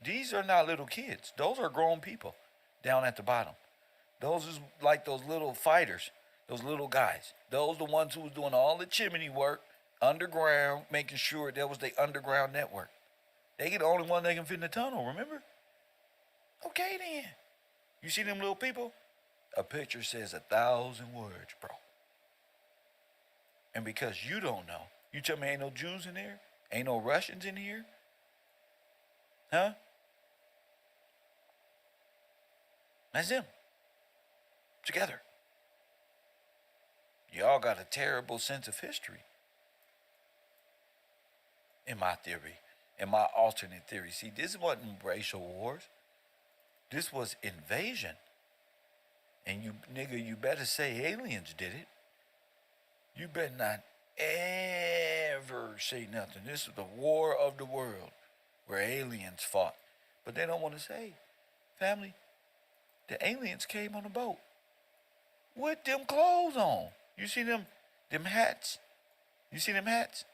These are not little kids. Those are grown people down at the bottom. Those is like those little fighters, those little guys. Those the ones who was doing all the chimney work, underground, making sure that was the underground network. They get the only one that can fit in the tunnel, remember? Okay then. You see them little people? A picture says 1,000 words, bro. And because you don't know, you tell me ain't no Jews in there? Ain't no Russians in here? Huh? That's them. Together. Y'all got a terrible sense of history. In my theory. In my alternate theory. See, this wasn't racial wars. This was invasion. And you better say aliens did it. You better not ever say nothing. This is the war of the world where aliens fought. But they don't want to say, family, the aliens came on a boat with them clothes on. You see them hats? You see them hats?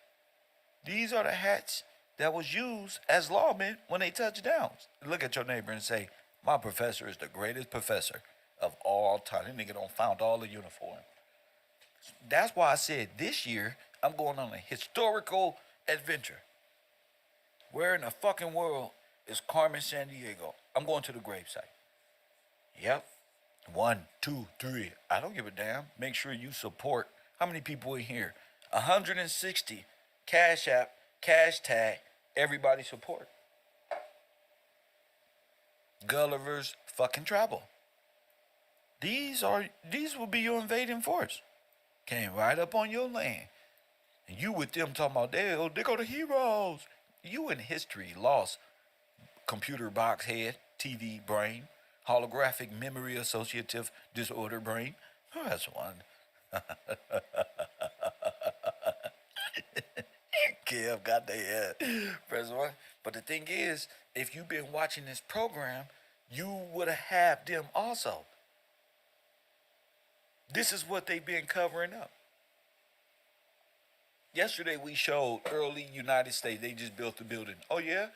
These are the hats that was used as lawmen when they touched down. Look at your neighbor and say, my professor is the greatest professor of all time. That nigga don't found all the uniform. That's why I said this year I'm going on a historical adventure. Where in the fucking world It's Carmen Sandiego. I'm going to the gravesite. Yep. 1, 2, 3. I don't give a damn. Make sure you support. How many people in here? 160. Cash App, cash tag. Everybody support. Gulliver's fucking Travel. These will be your invading force. Came right up on your land. And you with them talking about, they go the heroes. You in history lost computer box head, TV brain, holographic memory associative disorder brain. Oh, that's one. Kev got their press one. But the thing is, if you've been watching this program, you would have had them also. This is what they've been covering up. Yesterday we showed early United States, they just built the building. Oh yeah?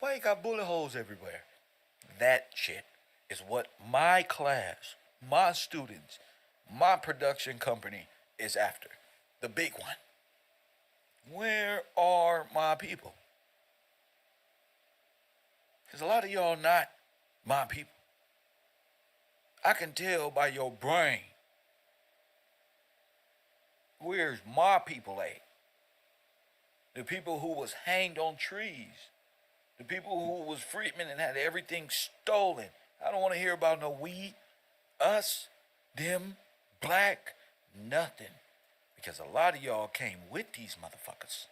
Why you got bullet holes everywhere? That shit is what my class, my students, my production company is after. The big one. Where are my people? Because a lot of y'all not my people. I can tell by your brain. Where's my people at? The people who was hanged on trees. The people who was freedmen and had everything stolen. I don't want to hear about no we, us, them, black, nothing. Because a lot of y'all came with these motherfuckers.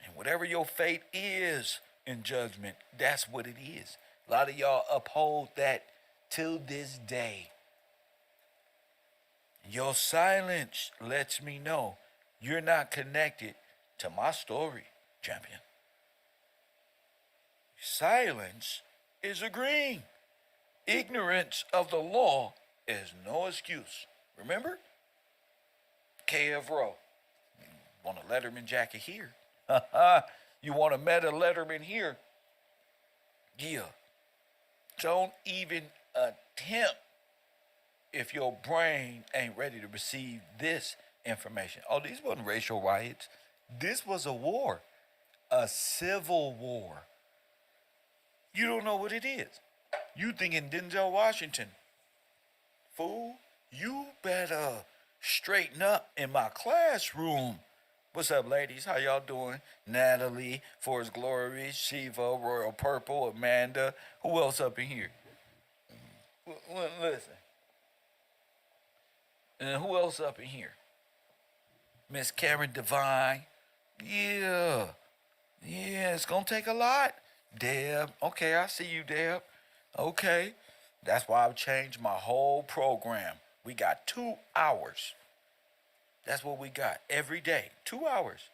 And whatever your fate is in judgment, that's what it is. A lot of y'all uphold that till this day. Your silence lets me know you're not connected to my story, champion. Silence is agreeing. Ignorance of the law is no excuse. Remember? KevRow. You want a Letterman jacket here? You want a Meta Letterman here? Yeah. Don't even attempt if your brain ain't ready to receive this information. Oh, these wasn't racial riots. This was a war. A civil war. You don't know what it is. You thinking Denzel Washington. Fool, you better straighten up in my classroom. What's up, ladies? How y'all doing? Natalie, Forrest Glory, Shiva, Royal Purple, Amanda. Who else up in here? Listen. And who else up in here? Miss Karen Devine. Yeah, it's gonna take a lot. Deb, okay, I see you, Deb. Okay, that's why I've changed my whole program. We got 2 hours. That's what we got every day, 2 hours.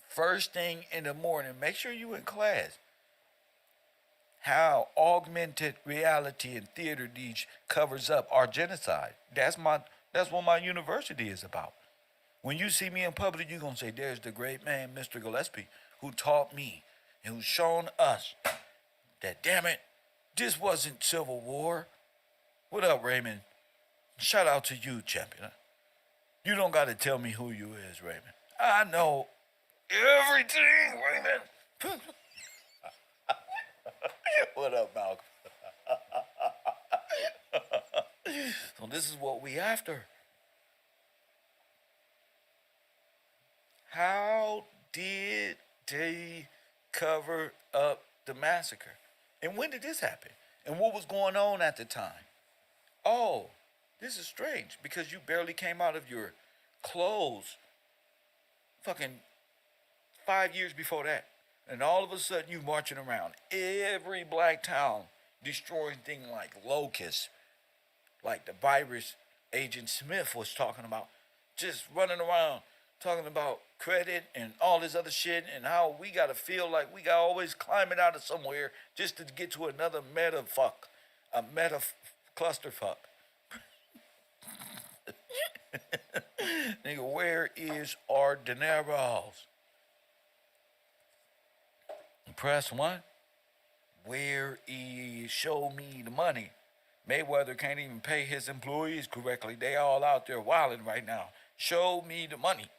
First thing in the morning, make sure you in class. How augmented reality and theater niche covers up our genocide. That's what my university is about. When you see me in public, you're going to say, there's the great man, Mr. Gillespie, who taught me and who's shown us that, damn it, this wasn't Civil War. What up, Raymond? Shout out to you, champion. You don't got to tell me who you is, Raymond. I know everything, Raymond. What up, Malcolm? So this is what we after. How did they cover up the massacre? And when did this happen? And what was going on at the time? Oh, this is strange because you barely came out of your clothes fucking 5 years before that. And all of a sudden you marching around every black town destroying things like locusts, like the virus Agent Smith was talking about, just running around talking about credit and all this other shit and how we got to feel like we got always climbing out of somewhere just to get to another meta clusterfuck. Nigga, where is our dineros? Press 1. Where is show me the money? Mayweather can't even pay his employees correctly. They all out there wilding right now. Show me the money.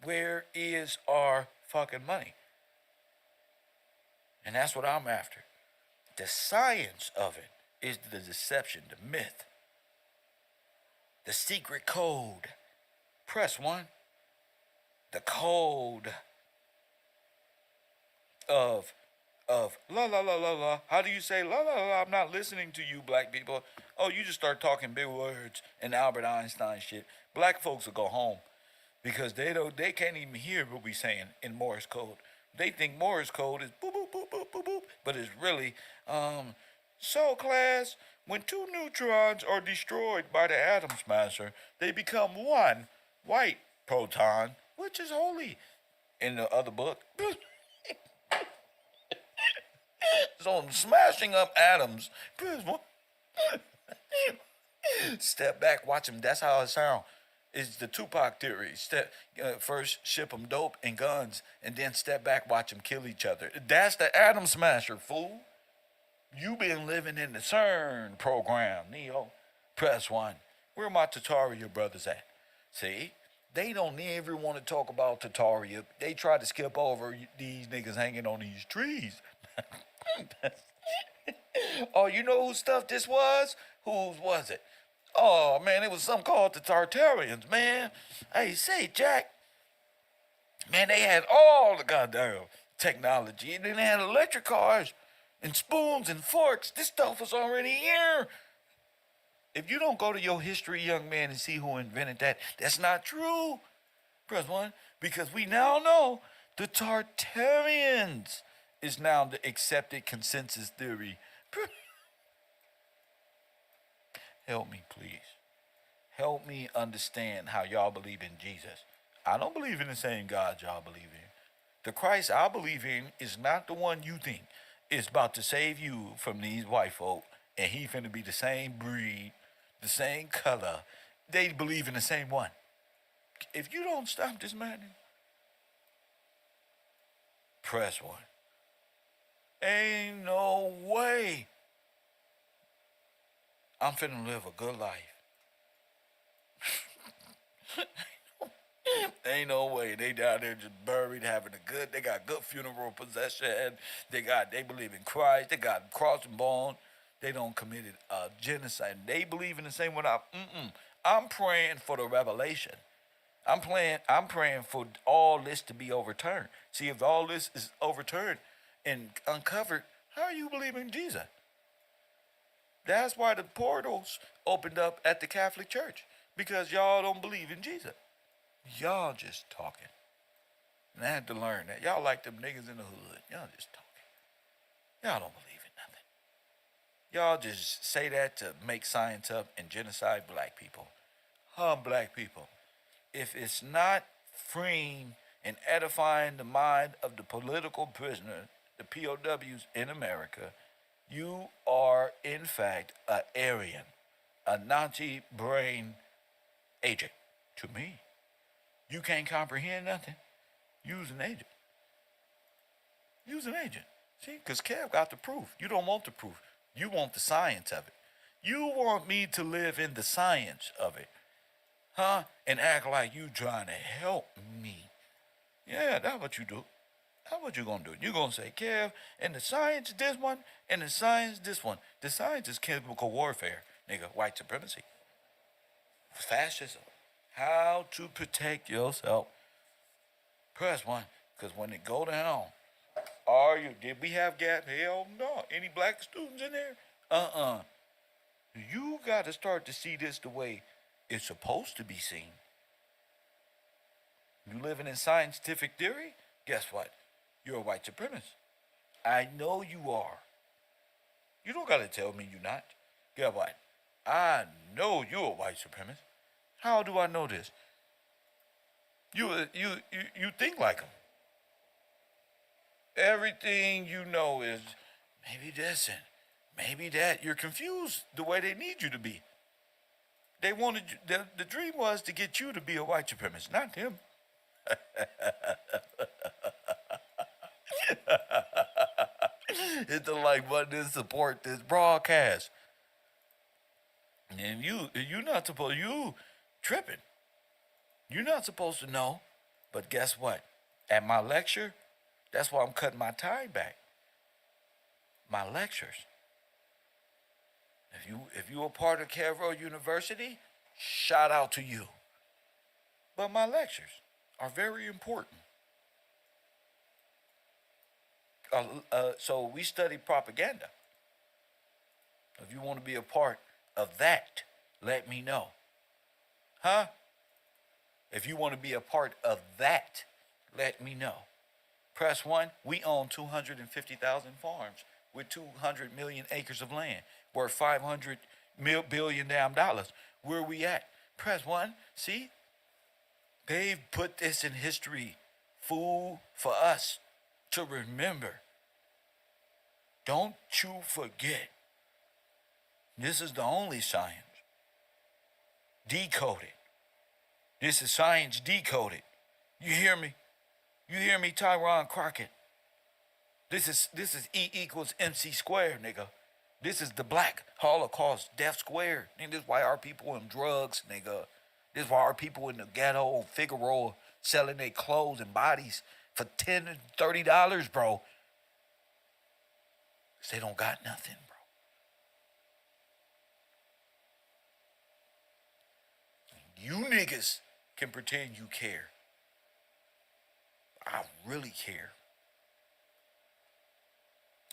Where is our fucking money? And that's what I'm after. The science of it is the deception, the myth, the secret code. Press 1. The code of la la la la la. How do you say la la la? I'm not listening to you, black people. Oh, you just start talking big words and Albert Einstein shit. Black folks will go home because they can't even hear what we saying in Morse code. They think Morse code is boop boop boop boop boop boop, but it's really so class, when two neutrons are destroyed by the atom smasher, they become one white proton, which is holy in the other book. So I'm smashing up atoms. Step back, watch them. That's how it sounds. It's the Tupac theory. First ship them dope and guns, and then step back, watch them kill each other. That's the atom smasher, fool. You been living in the CERN program, Neo. Press 1. Where my Tataria brothers at? See? They don't ever want to talk about Tataria. They try to skip over these niggas hanging on these trees. Oh, you know whose stuff this was? Whose was it? Oh, man, it was something called the Tartarians, man. Hey, say, Jack. Man, they had all the goddamn technology. And then they had electric cars and spoons and forks. This stuff was already here. If you don't go to your history, young man, and see who invented that, that's not true. Press 1. Because we now know the Tartarians is now the accepted consensus theory. Help me, please. Help me understand how y'all believe in Jesus. I don't believe in the same God y'all believe in. The Christ I believe in is not the one you think is about to save you from these white folk, and he finna be the same breed, the same color. They believe in the same one. If you don't stop this madness, press 1. Ain't no way I'm finna live a good life. Ain't no way. They down there just buried, having a good, they got good funeral procession. They believe in Christ. They got cross and bone. They don't committed genocide. They believe in the same one. I'm praying for the revelation. I'm praying for all this to be overturned. See, if all this is overturned and uncovered, how are you believing in Jesus? That's why the portals opened up at the Catholic Church, because y'all don't believe in Jesus. Y'all just talking. And I had to learn that. Y'all like them niggas in the hood. Y'all just talking. Y'all don't believe in nothing. Y'all just say that to make science up and genocide black people. Black people. If it's not freeing and edifying the mind of the political prisoner, the POWs in America, you are, in fact, an Aryan, a Nazi brain agent to me. You can't comprehend nothing. Use an agent. Use an agent. See, because Kev got the proof. You don't want the proof. You want the science of it. You want me to live in the science of it. Huh? And act like you trying to help me. Yeah, that's what you do. That's what you gonna do. You gonna say, Kev, and the science this one, and the science this one. The science is chemical warfare, nigga, white supremacy. Fascism. How to protect yourself. Press 1, because when it go down, did we have gap? Hell no. Any black students in there? You got to start to see this the way it's supposed to be seen. You living in scientific theory? Guess what? You're a white supremacist. I know you are. You don't got to tell me you're not. Guess what? I know you're a white supremacist. How do I know this? You think like them. Everything you know is maybe this and maybe that. You're confused the way they need you to be. They wanted you, the dream was to get you to be a white supremacist, not them. Hit the like button and support this broadcast. And you tripping. You're not supposed to know. But guess what? At my lecture, that's why I'm cutting my tie back. my lectures. If you are part of KevRow University, shout out to you. But my lectures are very important. So we study propaganda. If you want to be a part of that, let me know. Huh? If you want to be a part of that, let me know. Press 1, we own 250,000 farms with 200 million acres of land worth 500 billion damn dollars. Where are we at? Press 1, see? They've put this in history, fool, for us to remember. Don't you forget. This is the only science. Decoded. This is science decoded. You hear me? You hear me, Tyron Crockett? This is E equals MC squared, nigga. This is the black Holocaust death squared. And this is why our people in drugs, nigga. This is why our people in the ghetto, Figueroa, selling their clothes and bodies for $10 and $30, bro. Because they don't got nothing, bro. You niggas can pretend you care. I really care.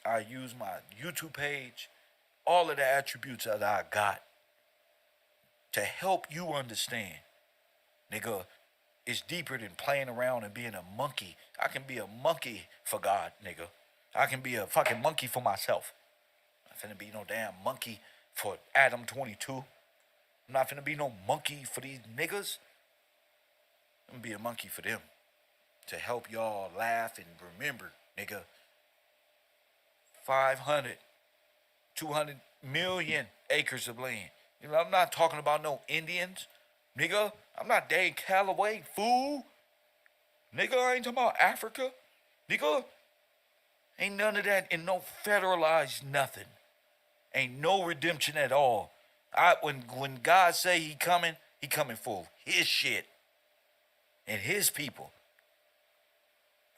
I use my YouTube page, all of the attributes that I got to help you understand. Nigga, it's deeper than playing around and being a monkey. I can be a monkey for God, nigga. I can be a fucking monkey for myself. I'm not finna be no damn monkey for Adam 22. I'm not finna be no monkey for these niggas. I'm gonna be a monkey for them. To help y'all laugh and remember, nigga. 500, 200 million acres of land. You know, I'm not talking about no Indians, nigga. I'm not Dane Calloway, fool. Nigga, I ain't talking about Africa. Nigga, ain't none of that in no federalized nothing. Ain't no redemption at all. When God say he coming for his shit and his people.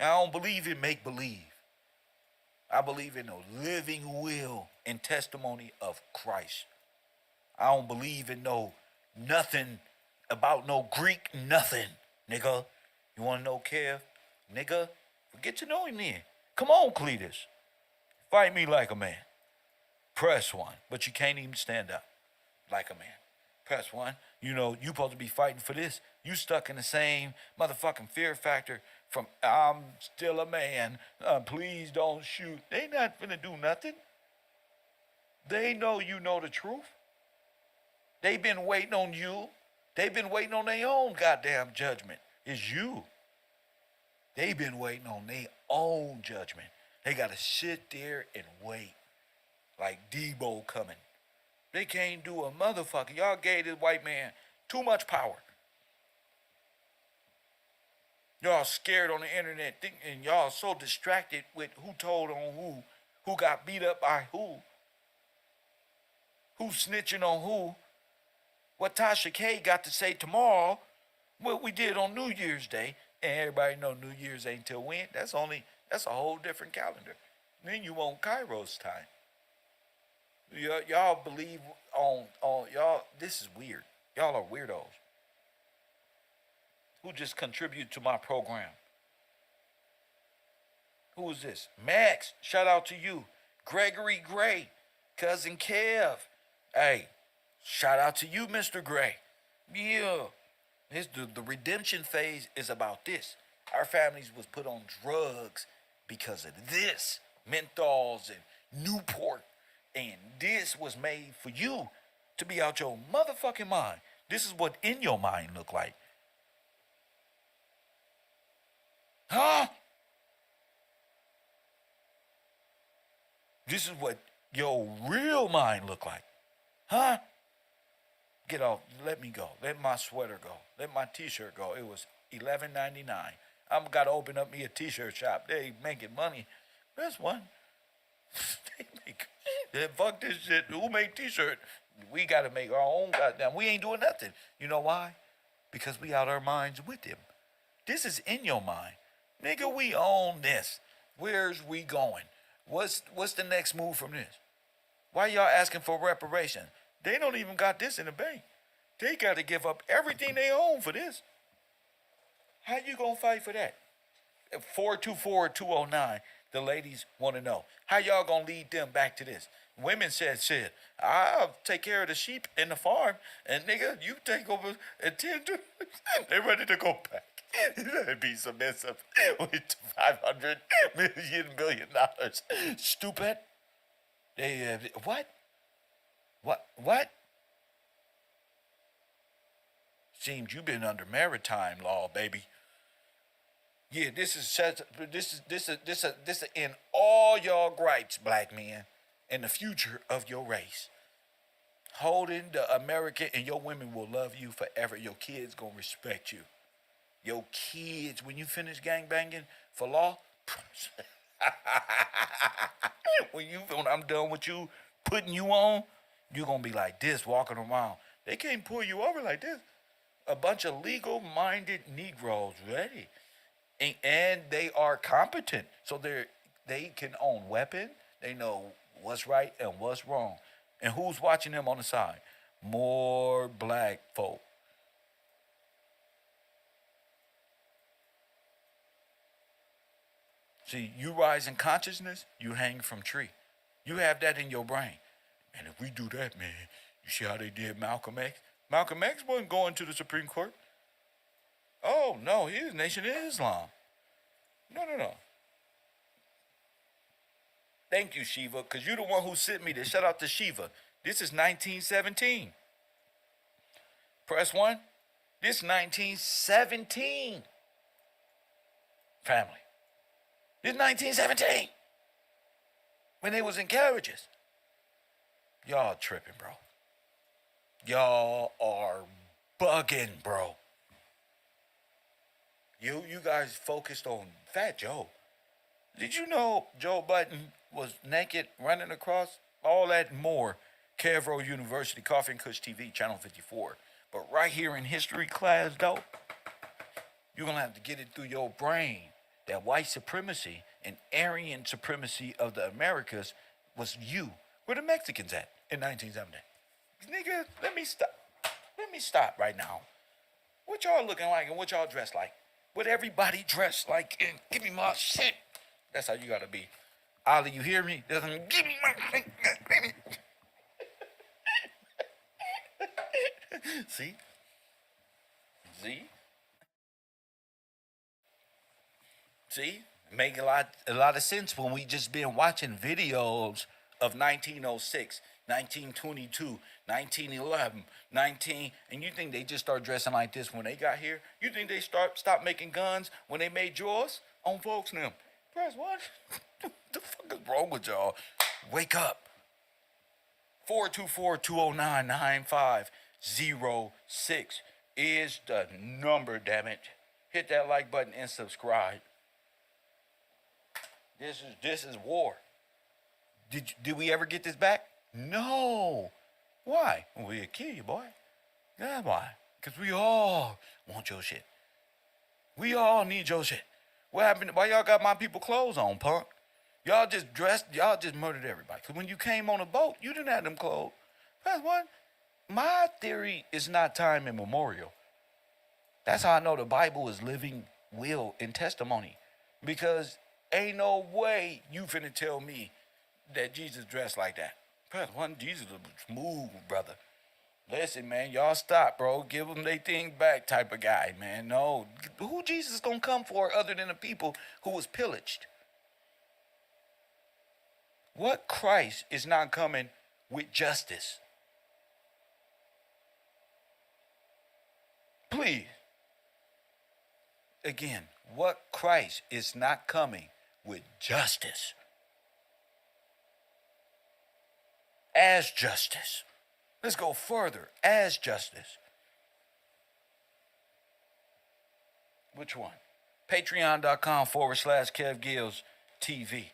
I don't believe in make-believe. I believe in the living will and testimony of Christ. I don't believe in no nothing about no Greek nothing, nigga. You want to know Kev? Nigga, get to know him then. Come on, Cletus. Fight me like a man. Press 1, but you can't even stand up like a man. Press 1. You know, you supposed to be fighting for this. You stuck in the same motherfucking fear factor from I'm still a man. Please don't shoot. They not finna do nothing. They know you know the truth. They been waiting on you. They been waiting on their own goddamn judgment. It's you. They been waiting on their own judgment. They gotta sit there and wait. Like Debo coming. They can't do a motherfucker. Y'all gave this white man too much power. Y'all scared on the internet, and y'all so distracted with who told on who got beat up by who snitching on who, what Tasha K got to say tomorrow, what we did on New Year's Day, and everybody know New Year's ain't till when. That's a whole different calendar. Then you want Kairos time. Y'all believe on y'all. This is weird. Y'all are weirdos who just contribute to my program. Who is this? Max, shout out to you. Gregory Gray, Cousin Kev. Hey, shout out to you, Mr. Gray. Yeah. The redemption phase is about this. Our families was put on drugs because of this. Menthols and Newport. And this was made for you to be out your motherfucking mind. This is what in your mind look like. Huh? This is what your real mind look like. Huh? Get off. Let me go. Let my sweater go. Let my t-shirt go. It was $11.99. I'm got to open up me a t-shirt shop. They making money. That's one. Fuck this shit. Who make t-shirt? We got to make our own goddamn. We ain't doing nothing. You know why? Because we out our minds with him. This is in your mind. Nigga, we own this. Where's we going? What's the next move from this? Why y'all asking for reparation? They don't even got this in the bank. They got to give up everything they own for this. How you gonna fight for that? 424-209. The ladies want to know how y'all gonna lead them back to this. Women said, "Shit, I'll take care of the sheep and the farm, and nigga, you take over and tend to." They ready to go back. That'd be submissive with $500 million. Stupid. They what? What? Seems you've been under maritime law, baby. Yeah, this is in all y'all gripes, black men, and the future of your race. Holding the American, and your women will love you forever. Your kids gonna respect you. Your kids, when you finish gangbanging for law, when I'm done with you, putting you on, you gonna be like this, walking around. They can't pull you over like this. A bunch of legal-minded Negroes ready. And they are competent, so they can own weapon. They know what's right and what's wrong, and who's watching them on the side. More black folk. See, you rise in consciousness, you hang from tree. You have that in your brain. And if we do that, man, you see how they did Malcolm X? Malcolm X wasn't going to the Supreme Court. Oh, no, he was Nation of Islam. No. Thank you, Shiva, because you're the one who sent me this. Shout out to Shiva. This is 1917. Press 1. This 1917. Family. This 1917. When they was in carriages. Y'all tripping, bro. Y'all are bugging, bro. You guys focused on Fat Joe. Did you know Joe Biden was naked running across? All that and more. KevRow University, Coffee and Kush TV, Channel 54. But right here in history class, though, you're going to have to get it through your brain that white supremacy and Aryan supremacy of the Americas was you. Where the Mexicans at in 1970? Nigga, let me stop right now. What y'all looking like and what y'all dressed like? What everybody dressed like, and give me my shit. That's how you gotta be. Ollie, you hear me? Give me my shit. See? Make a lot of sense when we just been watching videos of 1906, 1922, 1911, and you think they just start dressing like this when they got here? You think they stop making guns when they made yours on folks now? Press what? The fuck is wrong with y'all? Wake up. 424-209-9506 is the number, damn it. Hit that like button and subscribe. This is war. Did we ever get this back? No. Why? We'll kill you, boy. That's why. Because we all want your shit. We all need your shit. What happened? Why y'all got my people clothes on, punk? Y'all just murdered everybody. Because when you came on a boat, you didn't have them clothes. That's one. My theory is not time immemorial. That's how I know the Bible is living will and testimony. Because ain't no way you finna tell me that Jesus dressed like that. One, Jesus was smooth, brother. Listen, man, y'all stop, bro. Give them their thing back type of guy, man. No. Who Jesus gonna come for other than the people who was pillaged? What Christ is not coming with justice? Please. Again, what Christ is not coming with justice? As justice. Let's go further. As justice. Which one? Patreon.com/KevGills TV.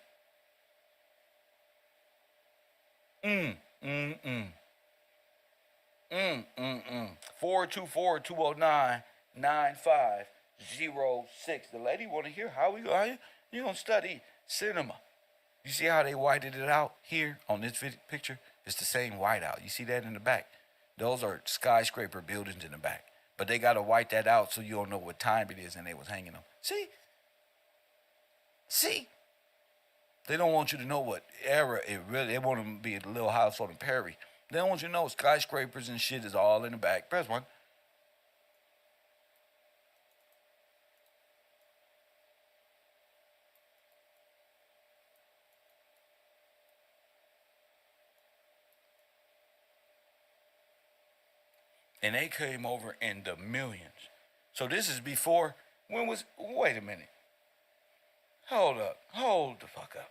424-209-9506. The lady want to hear how you gonna study cinema. You see how they whited it out here on this picture? It's the same whiteout. You see that in the back? Those are skyscraper buildings in the back. But they got to white that out so you don't know what time it is and they was hanging them. See? See? They don't want you to know what era it really, they want them to be a little house on the prairie. They don't want you to know skyscrapers and shit is all in the back. Press one. And they came over in the millions. So this is before, wait a minute. Hold up. Hold the fuck up.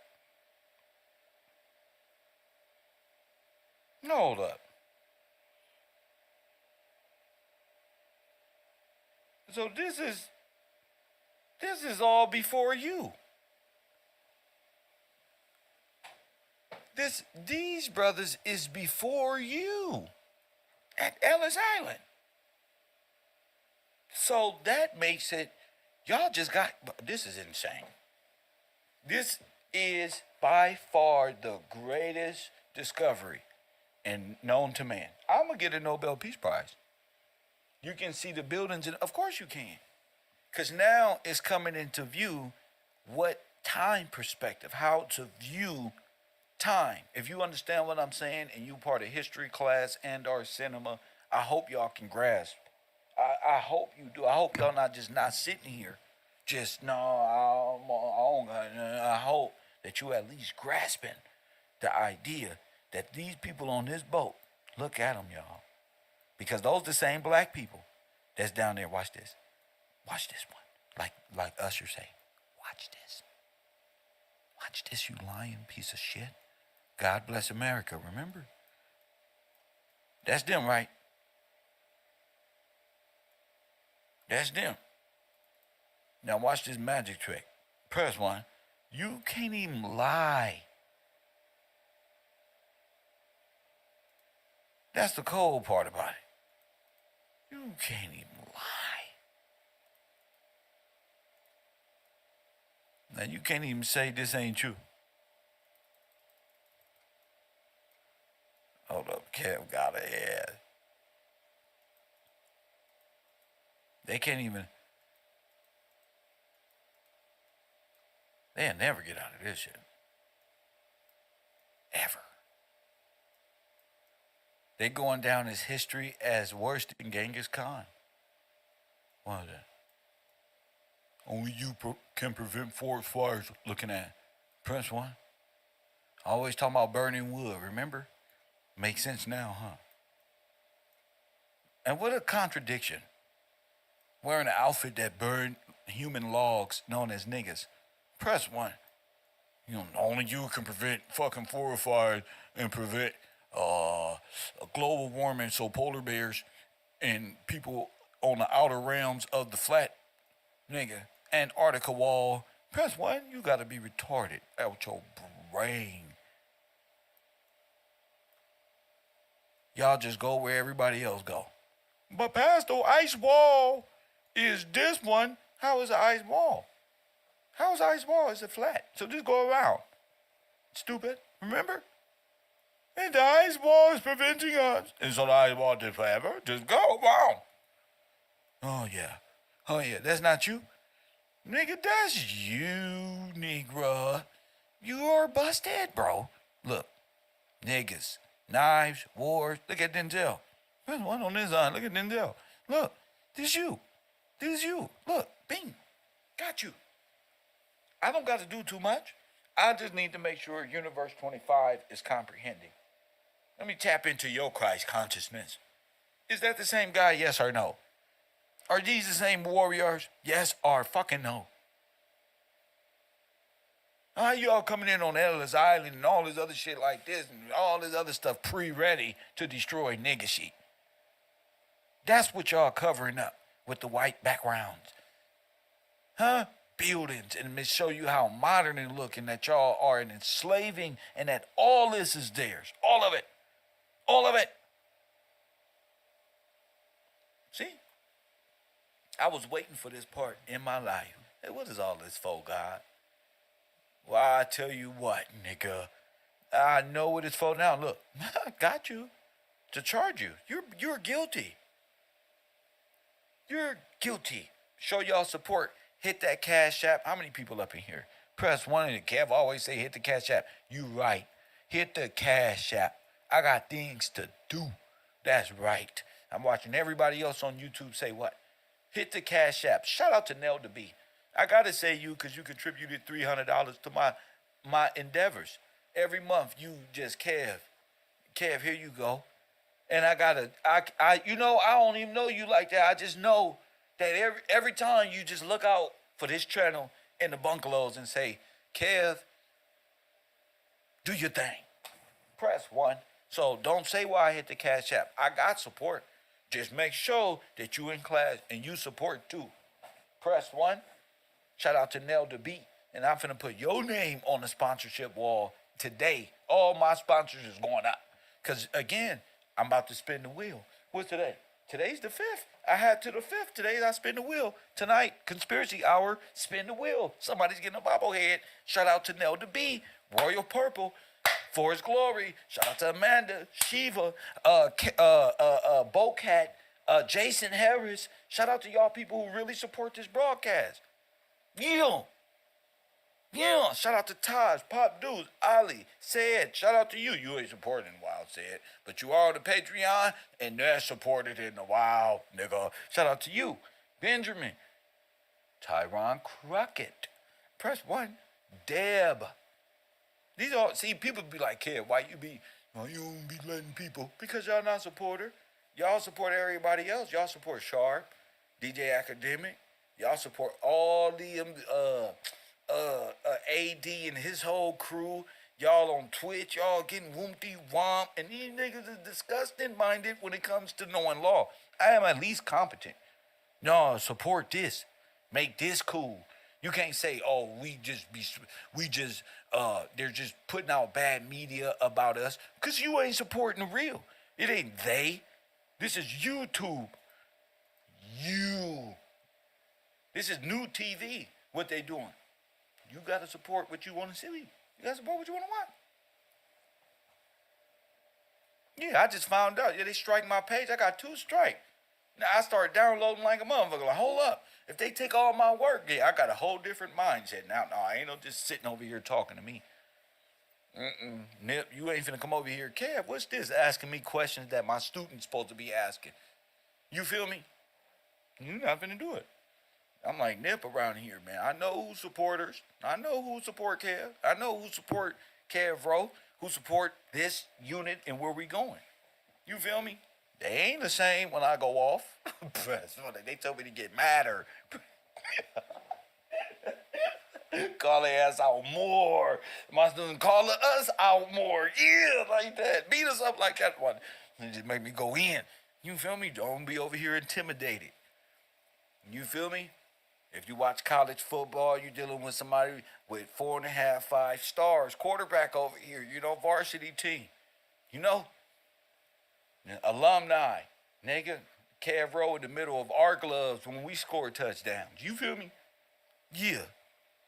Hold up. So this is all before you. These brothers is before you at Ellis Island. So that makes it, y'all just got, this is insane. This is by far the greatest discovery and known to man. I'm going to get a Nobel Peace Prize. You can see the buildings, and of course you can. Because now it's coming into view what time perspective, how to view time. If you understand what I'm saying and you part of history class and or cinema, I hope y'all can grasp. I hope you do. I hope y'all not sitting here just, no, I hope that you at least grasping the idea that these people on this boat, look at them, y'all. Because those the same black people that's down there. Watch this. Watch this one. Like Usher say, watch this. Watch this, you lying piece of shit. God bless America, remember? That's them, right? That's them. Now watch this magic trick. Press one. You can't even lie. That's the cold part about it. You can't even lie. Now you can't even say this ain't true. Hold up, Kev got a head. They can't even. They'll never get out of this shit. Ever. They going down as history as worse than Genghis Khan. What is that? Only you can prevent forest fires. Looking at Prince one. Always talking about burning wood, remember? Makes sense now, huh? And what a contradiction. Wearing an outfit that burned human logs known as niggas. Press one. You know, only you can prevent fucking forest fires and prevent global warming, so polar bears and people on the outer realms of the flat, nigga, Antarctica wall. Press one, you gotta be retarded out your brain. Y'all just go where everybody else go. But past the ice wall is this one. How is the ice wall? How is the ice wall? Is it flat? So just go around. Stupid. Remember? And the ice wall is preventing us. And so the ice wall did forever. Just go around. Oh, yeah. Oh, yeah. That's not you? Nigga, that's you, Negro. You are busted, bro. Look. Niggas. Knives. Wars. Look at Denzel. There's one on this eye. Look at Denzel. Look. This you. This is you. Look. Bing. Got you. I don't got to do too much. I just need to make sure Universe 25 is comprehending. Let me tap into your Christ consciousness. Is that the same guy, yes or no? Are these the same warriors? Yes or fucking no? How y'all coming in on Ellis Island and all this other shit like this and all this other stuff pre-ready to destroy nigga shit? That's what y'all covering up with the white backgrounds. Huh? Buildings and to show you how modern and looking that y'all are and enslaving and that all this is theirs. All of it. All of it. See? I was waiting for this part in my life. Hey, what is all this for, God? Well, I tell you what, nigga. I know what it's for now. Look, I got you to charge you. You're guilty. You're guilty. Show y'all support. Hit that Cash App. How many people up in here? Press 1 and Kev always say hit the Cash App. You right. Hit the Cash App. I got things to do. That's right. I'm watching everybody else on YouTube say what? Hit the Cash App. Shout out to Nell to be. I gotta say you because you contributed $300 to my endeavors. Every month you just Kev, here you go. And I don't even know you like that. I just know that every time you just look out for this channel in the bungalows and say, Kev, do your thing. Press 1. So don't say why I hit the Cash App. I got support. Just make sure that you in class and you support too. Press 1. Shout out to Nell to be. And I'm finna put your name on the sponsorship wall today. All my sponsors is going up. Because again, I'm about to spin the wheel. What's today? Today's the 5th. I had to the 5th. Today I spin the wheel. Tonight, conspiracy hour, spin the wheel. Somebody's getting a bobblehead. Shout out to Nell to be. Royal Purple. For his glory. Shout out to Amanda, Shiva, Bocat, Jason Harris. Shout out to y'all people who really support this broadcast. Yeah. Shout out to Taj, Pop Dudes, Ali, Said. Shout out to you. You ain't supporting Wild Said, but you are on the Patreon, and they're supported in the Wild, nigga. Shout out to you, Benjamin, Tyron Crockett. Press 1. Deb. These all, see, people be like, Kev, why you don't be letting people? Because y'all not supporter. Y'all support everybody else. Y'all support Sharp, DJ Academic. Y'all support all the AD and his whole crew. Y'all on Twitch, y'all getting woompty womp. And these niggas is disgusting minded when it comes to knowing law. I am at least competent. Y'all support this. Make this cool. You can't say, oh, they're just putting out bad media about us, because you ain't supporting the real. It ain't they. This is YouTube. This is new TV, what they doing. You got to support what you want to see. You got to support what you want to watch. Yeah, I just found out. Yeah, they strike my page. I got 2 strikes. Now I started downloading like a motherfucker. Like, hold up. If they take all my work, yeah, I got a whole different mindset now. No, I ain't no just sitting over here talking to me. Nip, you ain't finna come over here. Kev, what's this? Asking me questions that my student's supposed to be asking. You feel me? You're not finna do it. I'm like Nip around here, man. I know who supporters. I know who support Kev. I know who support KevRow, who support this unit and where we going. You feel me? They ain't the same when I go off. They told me to get madder. Call their ass out more. My student call us out more. Yeah, like that. Beat us up like that one. And just make me go in. You feel me? Don't be over here intimidated. You feel me? If you watch college football, you're dealing with somebody with 4.5, 5 stars. Quarterback over here, varsity team. Alumni, nigga, KevRow in the middle of our gloves when we score touchdowns. You feel me? Yeah.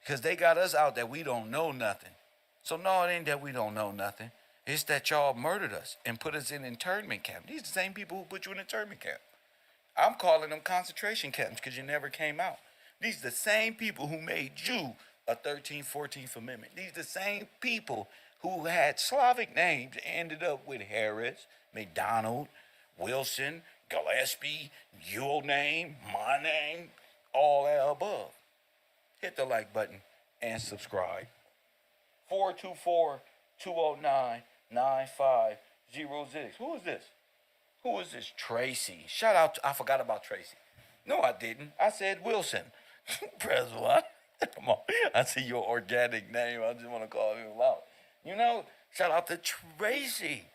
Because they got us out that we don't know nothing. So no, it ain't that we don't know nothing. It's that y'all murdered us and put us in internment camp. These are the same people who put you in internment camp. I'm calling them concentration camps because you never came out. These are the same people who made you a 13th, 14th Amendment. These are the same people who had Slavic names ended up with Harris, McDonald, Wilson, Gillespie, your name, my name, all that above. Hit the like button and subscribe. 424-209-9506. Who is this? Who is this? Tracy. Shout out I forgot about Tracy. No, I didn't. I said Wilson. Press 1. Come on. I see your organic name. I just want to call him out. Shout out to Tracy.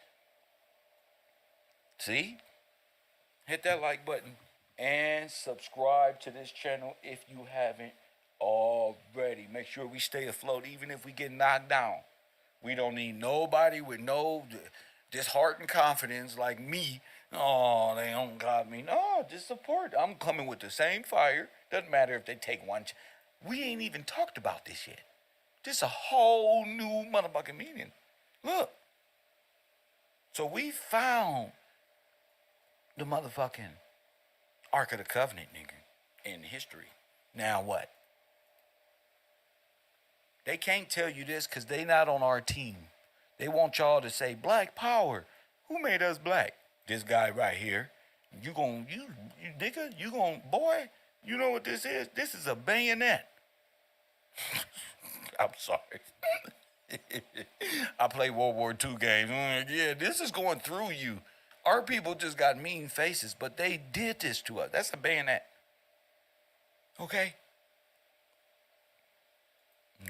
See? Hit that like button and subscribe to this channel if you haven't already. Make sure we stay afloat even if we get knocked down. We don't need nobody with no disheartened confidence like me. Oh, they don't got me. No, just support. I'm coming with the same fire. Doesn't matter if they take one. We ain't even talked about this yet. This is a whole new motherfucking meaning. Look. So we found the motherfucking Ark of the Covenant, nigga, in history. Now what? They can't tell you this because they not on our team. They want y'all to say black power. Who made us black? This guy right here. You nigga, boy, you know what this is? This is a bayonet. I'm sorry. I play World War II games. Yeah, this is going through you. Our people just got mean faces, but they did this to us. That's a bayonet. Okay?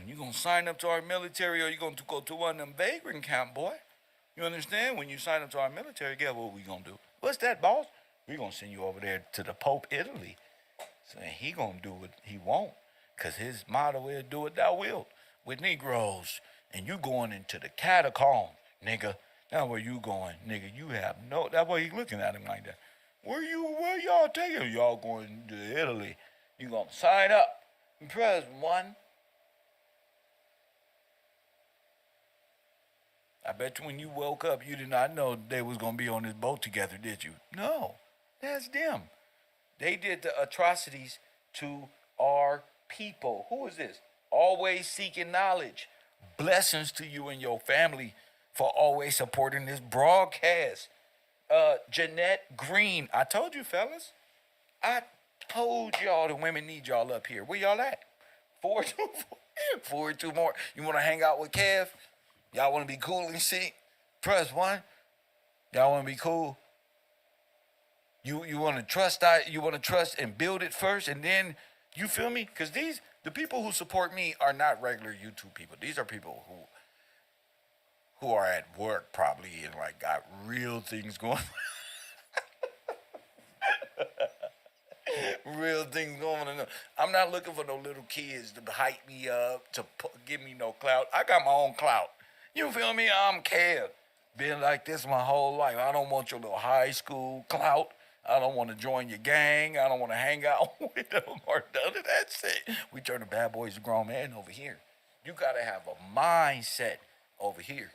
You gonna sign up to our military or you gonna go to one of them vagrant camp, boy. You understand? When you sign up to our military, guess what we gonna do? What's that, boss? We gonna send you over there to the Pope, Italy. So he gonna do what he want. Cause his motto is do what thou wilt with Negroes. And you going into the catacomb, nigga. That's where you going, nigga. You have no, that's why he looking at him like that. Where y'all taking? Y'all going to Italy. You gonna sign up and press 1. I bet you when you woke up, you did not know they was going to be on this boat together, did you? No, that's them. They did the atrocities to our people. Who is this? Always seeking knowledge. Blessings to you and your family for always supporting this broadcast. Jeanette Green. I told you, fellas. I told y'all the women need y'all up here. Where y'all at? 4 2 more. You want to hang out with Kev? Y'all want to be cool and shit? Press 1. Y'all want to be cool? You want to trust you want to trust and build it first, and then you feel me? Because the people who support me are not regular YouTube people. These are people who are at work probably and like got real things going. Real things going on. I'm not looking for no little kids to hype me up, to give me no clout. I got my own clout. You feel me? I'm Kev. Been like this my whole life. I don't want your little high school clout. I don't want to join your gang. I don't want to hang out with them or none of that shit. We turning bad boys to grown men over here. You got to have a mindset over here.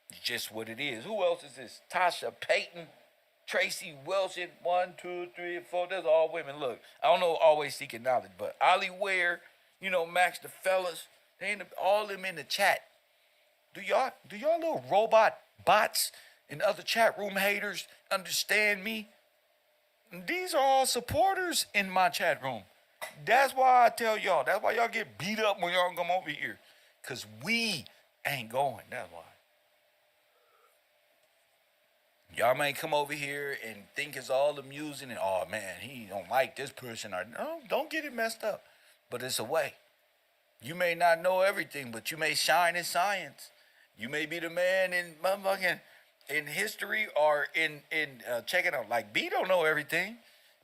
It's just what it is. Who else is this? Tasha Payton, Tracy Wilson, 1, 2, 3, 4. That's all women. Look, I don't know always seeking knowledge, but Ollie Ware, Max the fellas, they all them in the chat. Do y'all little robot bots and other chat room haters understand me? These are all supporters in my chat room. That's why I tell y'all. That's why y'all get beat up when y'all come over here. Because we ain't going. That's why. Y'all may come over here and think it's all amusing and, oh, man, he don't like this person. Or no, don't get it messed up. But it's a way. You may not know everything, but you may shine in science. You may be the man in motherfucking in history or in checking out. Like B don't know everything,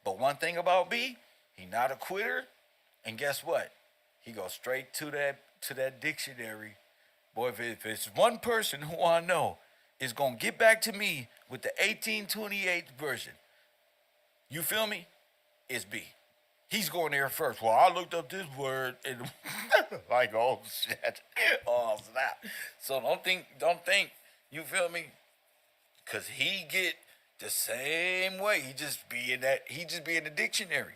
but one thing about B, he not a quitter. And guess what? He goes straight to that dictionary. Boy, if it's one person who I know is gonna get back to me with the 1828 version, you feel me? It's B. He's going there first. Well, I looked up this word and like, oh shit, oh snap. So don't think, you feel me? Cause he get the same way. He just be in the dictionary.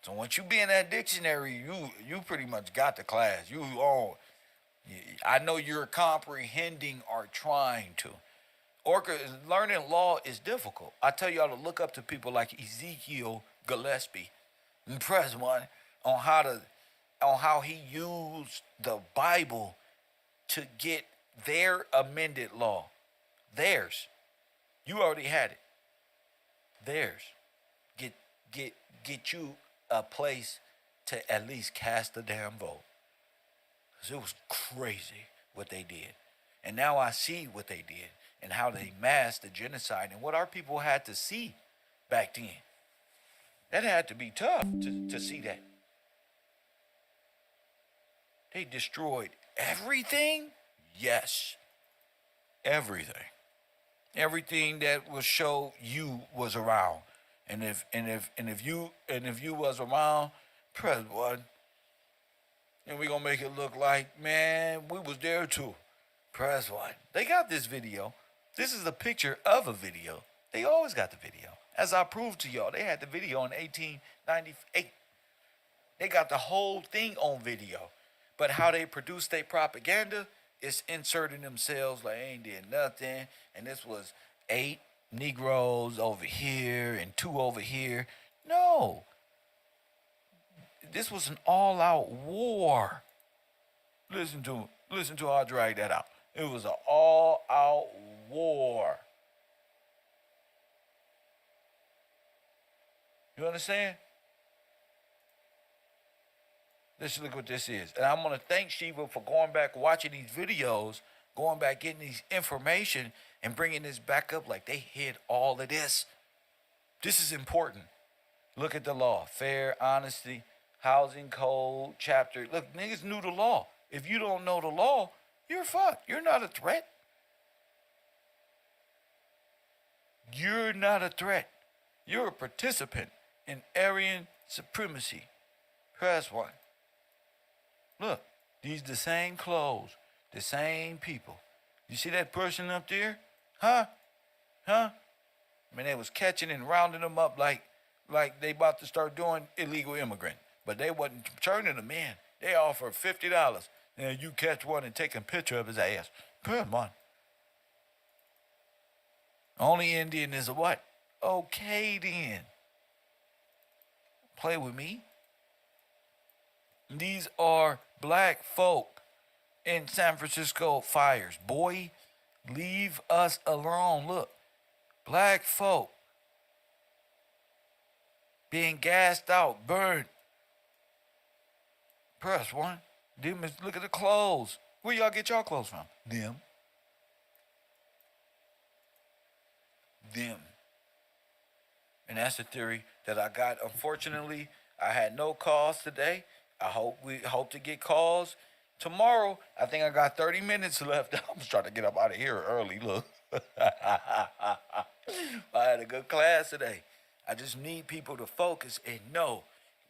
So once you be in that dictionary, you pretty much got the class. I know you're comprehending or trying to. Learning law is difficult. I tell y'all to look up to people like Ezekiel Gillespie. And press 1 on how he used the Bible to get their amended law. Theirs. You already had it. Theirs. Get you a place to at least cast a damn vote. 'Cause it was crazy what they did. And now I see what they did and how they masked the genocide and what our people had to see back then. That had to be tough to see that. They destroyed everything? Yes. Everything. Everything that will show you was around. And if you was around, press 1. And we gonna make it look like, man, we was there too. Press 1. They got this video. This is a picture of a video. They always got the video. As I proved to y'all, they had the video in 1898. They got the whole thing on video. But how they produce their propaganda is inserting themselves like ain't did nothing. And this was 8 Negroes over here and 2 over here. No. This was an all-out war. Listen to how I drag that out. It was an all-out war. You understand? Let's look what this is. And I'm going to thank Shiva for going back, watching these videos, going back, getting these information, and bringing this back up like they hid all of this. This is important. Look at the law. Fair, honesty, housing code, chapter. Look, niggas knew the law. If you don't know the law, you're fucked. You're not a threat. You're not a threat. You're a participant in Aryan supremacy. Press 1. Look, these the same clothes, the same people. You see that person up there? Huh? I mean, they was catching and rounding them up like they about to start doing illegal immigrant. But they wasn't turning them in. They offered $50. And you catch one and take a picture of his ass. Come on. Only Indian is a what? Okay then. Play with me. These are black folk in San Francisco fires. Boy, leave us alone. Look, black folk being gassed out, burned. Press 1. Look at the clothes. Where y'all get y'all clothes from? Them. And that's the theory that I got. Unfortunately, I had no calls today. We hope to get calls tomorrow. I think I got 30 minutes left. I'm just trying to get up out of here early. Look. I had a good class today. I just need people to focus and know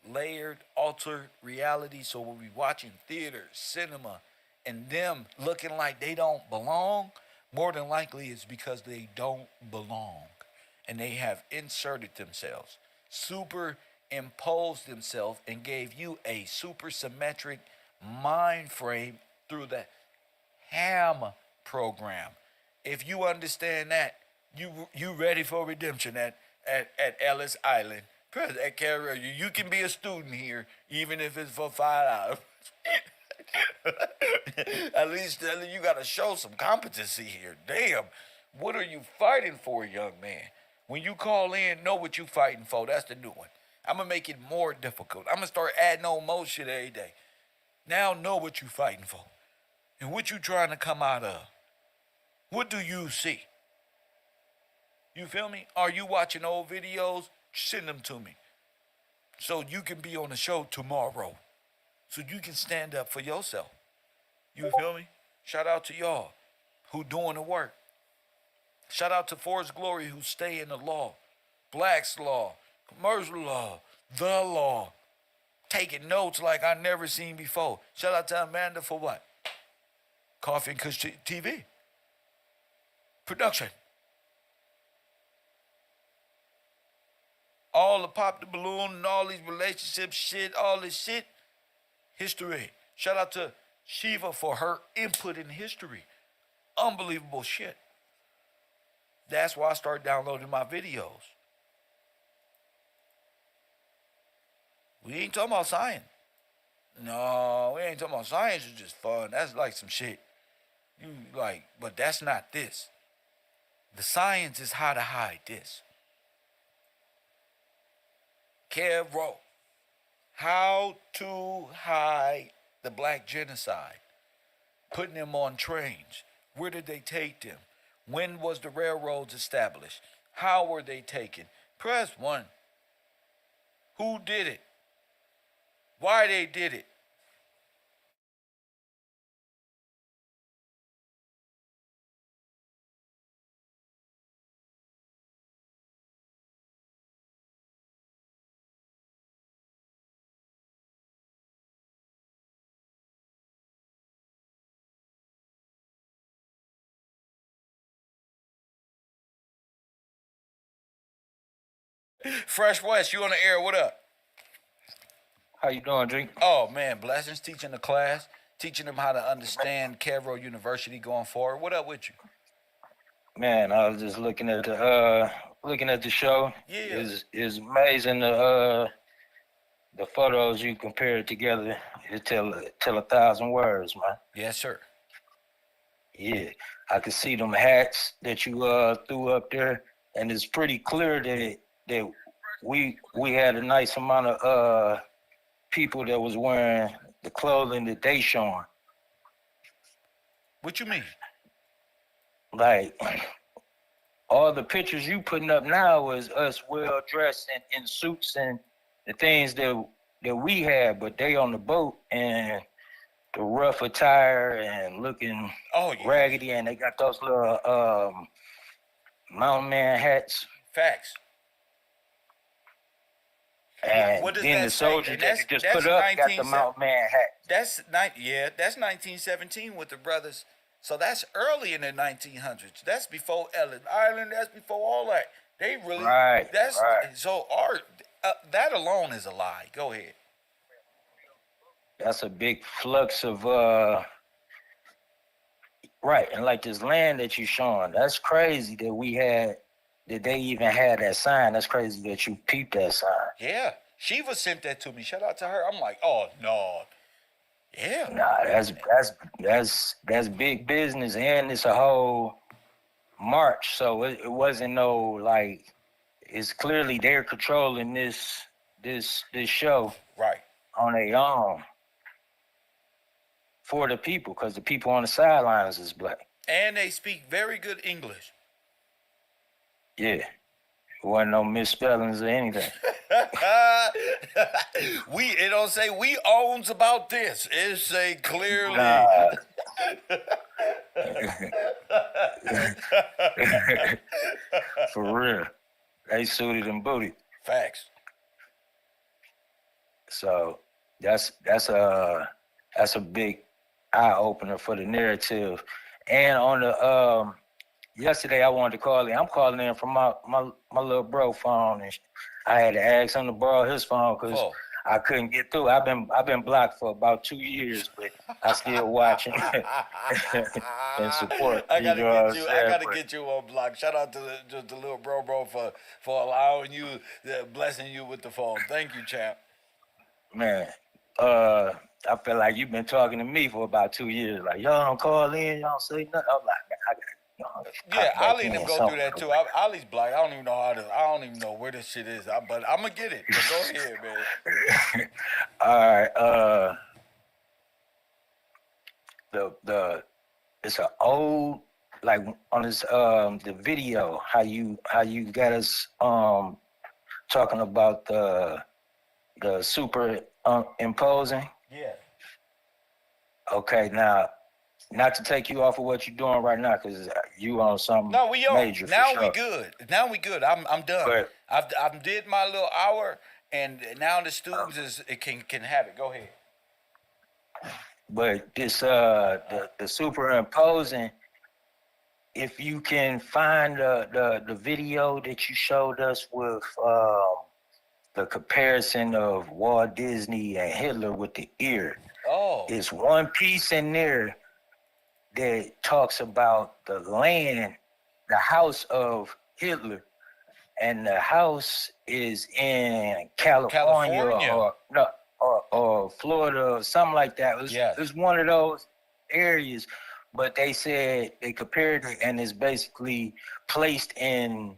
layered, altered reality. So we'll be watching theater, cinema, and them looking like they don't belong. More than likely it's because they don't belong. And they have inserted themselves, superimposed themselves, and gave you a supersymmetric mind frame through the HAM program. If you understand that, you ready for redemption at Ellis Island. At KevRow, you can be a student here, even if it's for $5. At least you got to show some competency here. Damn, what are you fighting for, young man? When you call in, know what you fighting for. That's the new one. I'm going to make it more difficult. I'm going to start adding on more shit every day. Now know what you fighting for and what you trying to come out of. What do you see? You feel me? Are you watching old videos? Send them to me so you can be on the show tomorrow, so you can stand up for yourself. You feel me? Shout out to y'all who doing the work. Shout out to Forrest Glory who stay in the law. Black's law, commercial law, the law. Taking notes like I never seen before. Shout out to Amanda for what? Coffee and Kush TV. Production. All the pop the balloon and all these relationship shit, all this shit. History. Shout out to Shiva for her input in history. Unbelievable shit. That's why I started downloading my videos. We ain't talking about science. No, we ain't talking about science. It's just fun. That's like some shit. But that's not this. The science is how to hide this. KevRow. How to hide the black genocide. Putting them on trains. Where did they take them? When was the railroads established? How were they taken? Press 1. Who did it? Why they did it? Fresh West, you on the air? What up? How you doing, Drake? Oh man, blessings. Teaching the class, teaching them how to understand KevRow University going forward. What up with you? Man, I was just looking at the show. Yeah. It's amazing the photos you compare together. It tell 1,000 words, man. Yes, sir. Yeah, I can see them hats that you threw up there, and it's pretty clear that we had a nice amount of people that was wearing the clothing that they showing. What you mean? Like all the pictures you putting up now is us well dressed in suits and the things that we had, but they on the boat and the rough attire and looking raggedy, and they got those little mountain man hats. Facts. And what does then that the soldier say? that you just put up got the mountain man hat. That's 1917 with the brothers. So that's early in the 1900s. That's before Ellis Island. That's before all that. They really right. So art that alone is a lie. Go ahead. That's a big flux of right, and like this land that you showing, that's crazy that they even had that sign. That's crazy that you peeped that sign. Yeah, Shiva sent that to me. Shout out to her. I'm like, oh no, yeah. Nah, that's big business, and it's a whole march. So it wasn't no like. It's clearly they're controlling this show right on their own for the people, because the people on the sidelines is black. And they speak very good English. Yeah. There wasn't no misspellings or anything. It don't say we owns about this. It say clearly. Nah. For real. They suited and booted. Facts. So that's a big eye opener for the narrative. And on the yesterday I wanted to call in. I'm calling in from my little bro phone, and I had to ask him to borrow his phone because I couldn't get through. I've been blocked for about 2 years, but I still watch and support. I gotta get you on block. Shout out to the little bro for allowing you, blessing you with the phone. Thank you, champ. Man, I feel like you've been talking to me for about 2 years. Like, y'all don't call in, y'all don't say nothing. I'm like, man, I gotta. Yeah, Ali and them go through that too. Ali's blocked. I don't even know where this shit is. But I'm gonna get it. But go ahead, man. All right. It's an old, like on this the video, how you got us talking about the super imposing. Yeah. Okay, now, not to take you off of what you're doing right now, because you on something major. Now for we sure. good. Now we good. I'm done. But, I've did my little hour, and now the students can have it. Go ahead. But this the superimposing, if you can find the video that you showed us with the comparison of Walt Disney and Hitler with the ear. Oh. It's one piece in there that talks about the land, the house of Hitler, and the house is in California. Or Florida or something like that. It's one of those areas, but they said they compared it, and it's basically placed in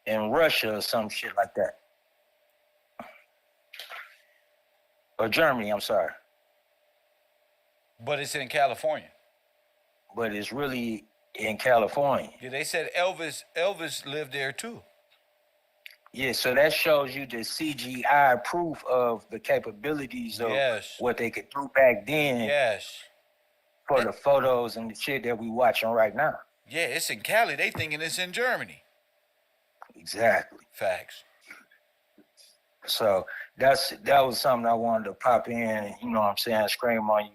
Russia or some shit like that. Or Germany, I'm sorry. But it's in California. But it's really in California. Yeah, they said Elvis lived there too. Yeah, so that shows you the CGI proof of the capabilities of what they could do back then. Yes. For the photos and the shit that we watching right now. Yeah, it's in Cali. They thinking it's in Germany. Exactly. Facts. So that was something I wanted to pop in, you know what I'm saying, scream on you.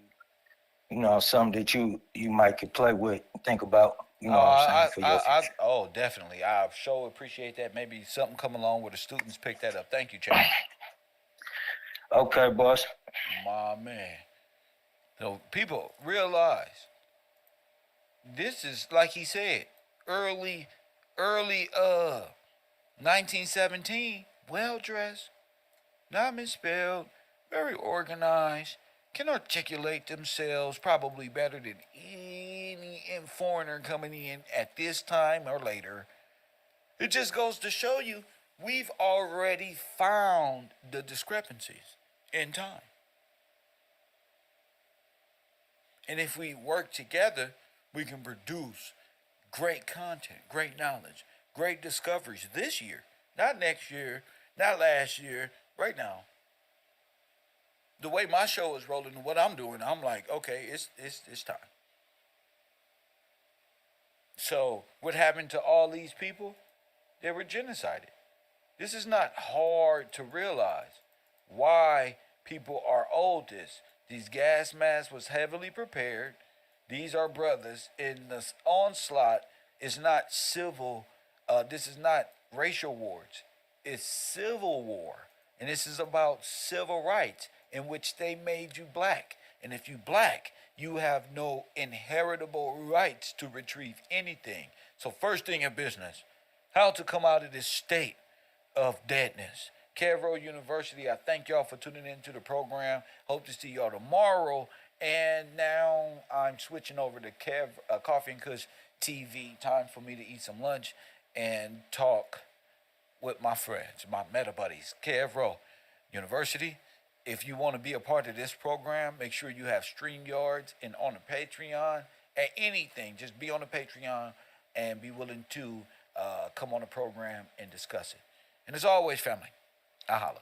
You know, something that you might could play with and think about. You know what I'm saying, for your future. Oh, definitely. I sure appreciate that. Maybe something come along where the students pick that up. Thank you, Chad. Okay, boss. My man. So people realize this is like he said, early 1917, well dressed, not misspelled, very organized, can articulate themselves probably better than any foreigner coming in at this time or later. It just goes to show you we've already found the discrepancies in time. And if we work together, we can produce great content, great knowledge, great discoveries this year, not next year, not last year, right now. The way my show is rolling and what I'm doing, I'm like, okay, it's time. So what happened to all these people? They were genocided. This is not hard to realize why people are owed this. These gas masks was heavily prepared. These are brothers. In the onslaught is not civil. This is not racial wars. It's civil war. And this is about civil rights in which they made you black. And if you black, you have no inheritable rights to retrieve anything. So first thing in business, how to come out of this state of deadness. KevRow University, I thank y'all for tuning into the program. Hope to see y'all tomorrow. And now I'm switching over to Coffee and Kush TV. Time for me to eat some lunch and talk with my friends, my meta buddies. KevRow University. If you want to be a part of this program, make sure you have StreamYards and on the Patreon. At anything, just be on the Patreon and be willing to come on the program and discuss it. And as always, family, I holla.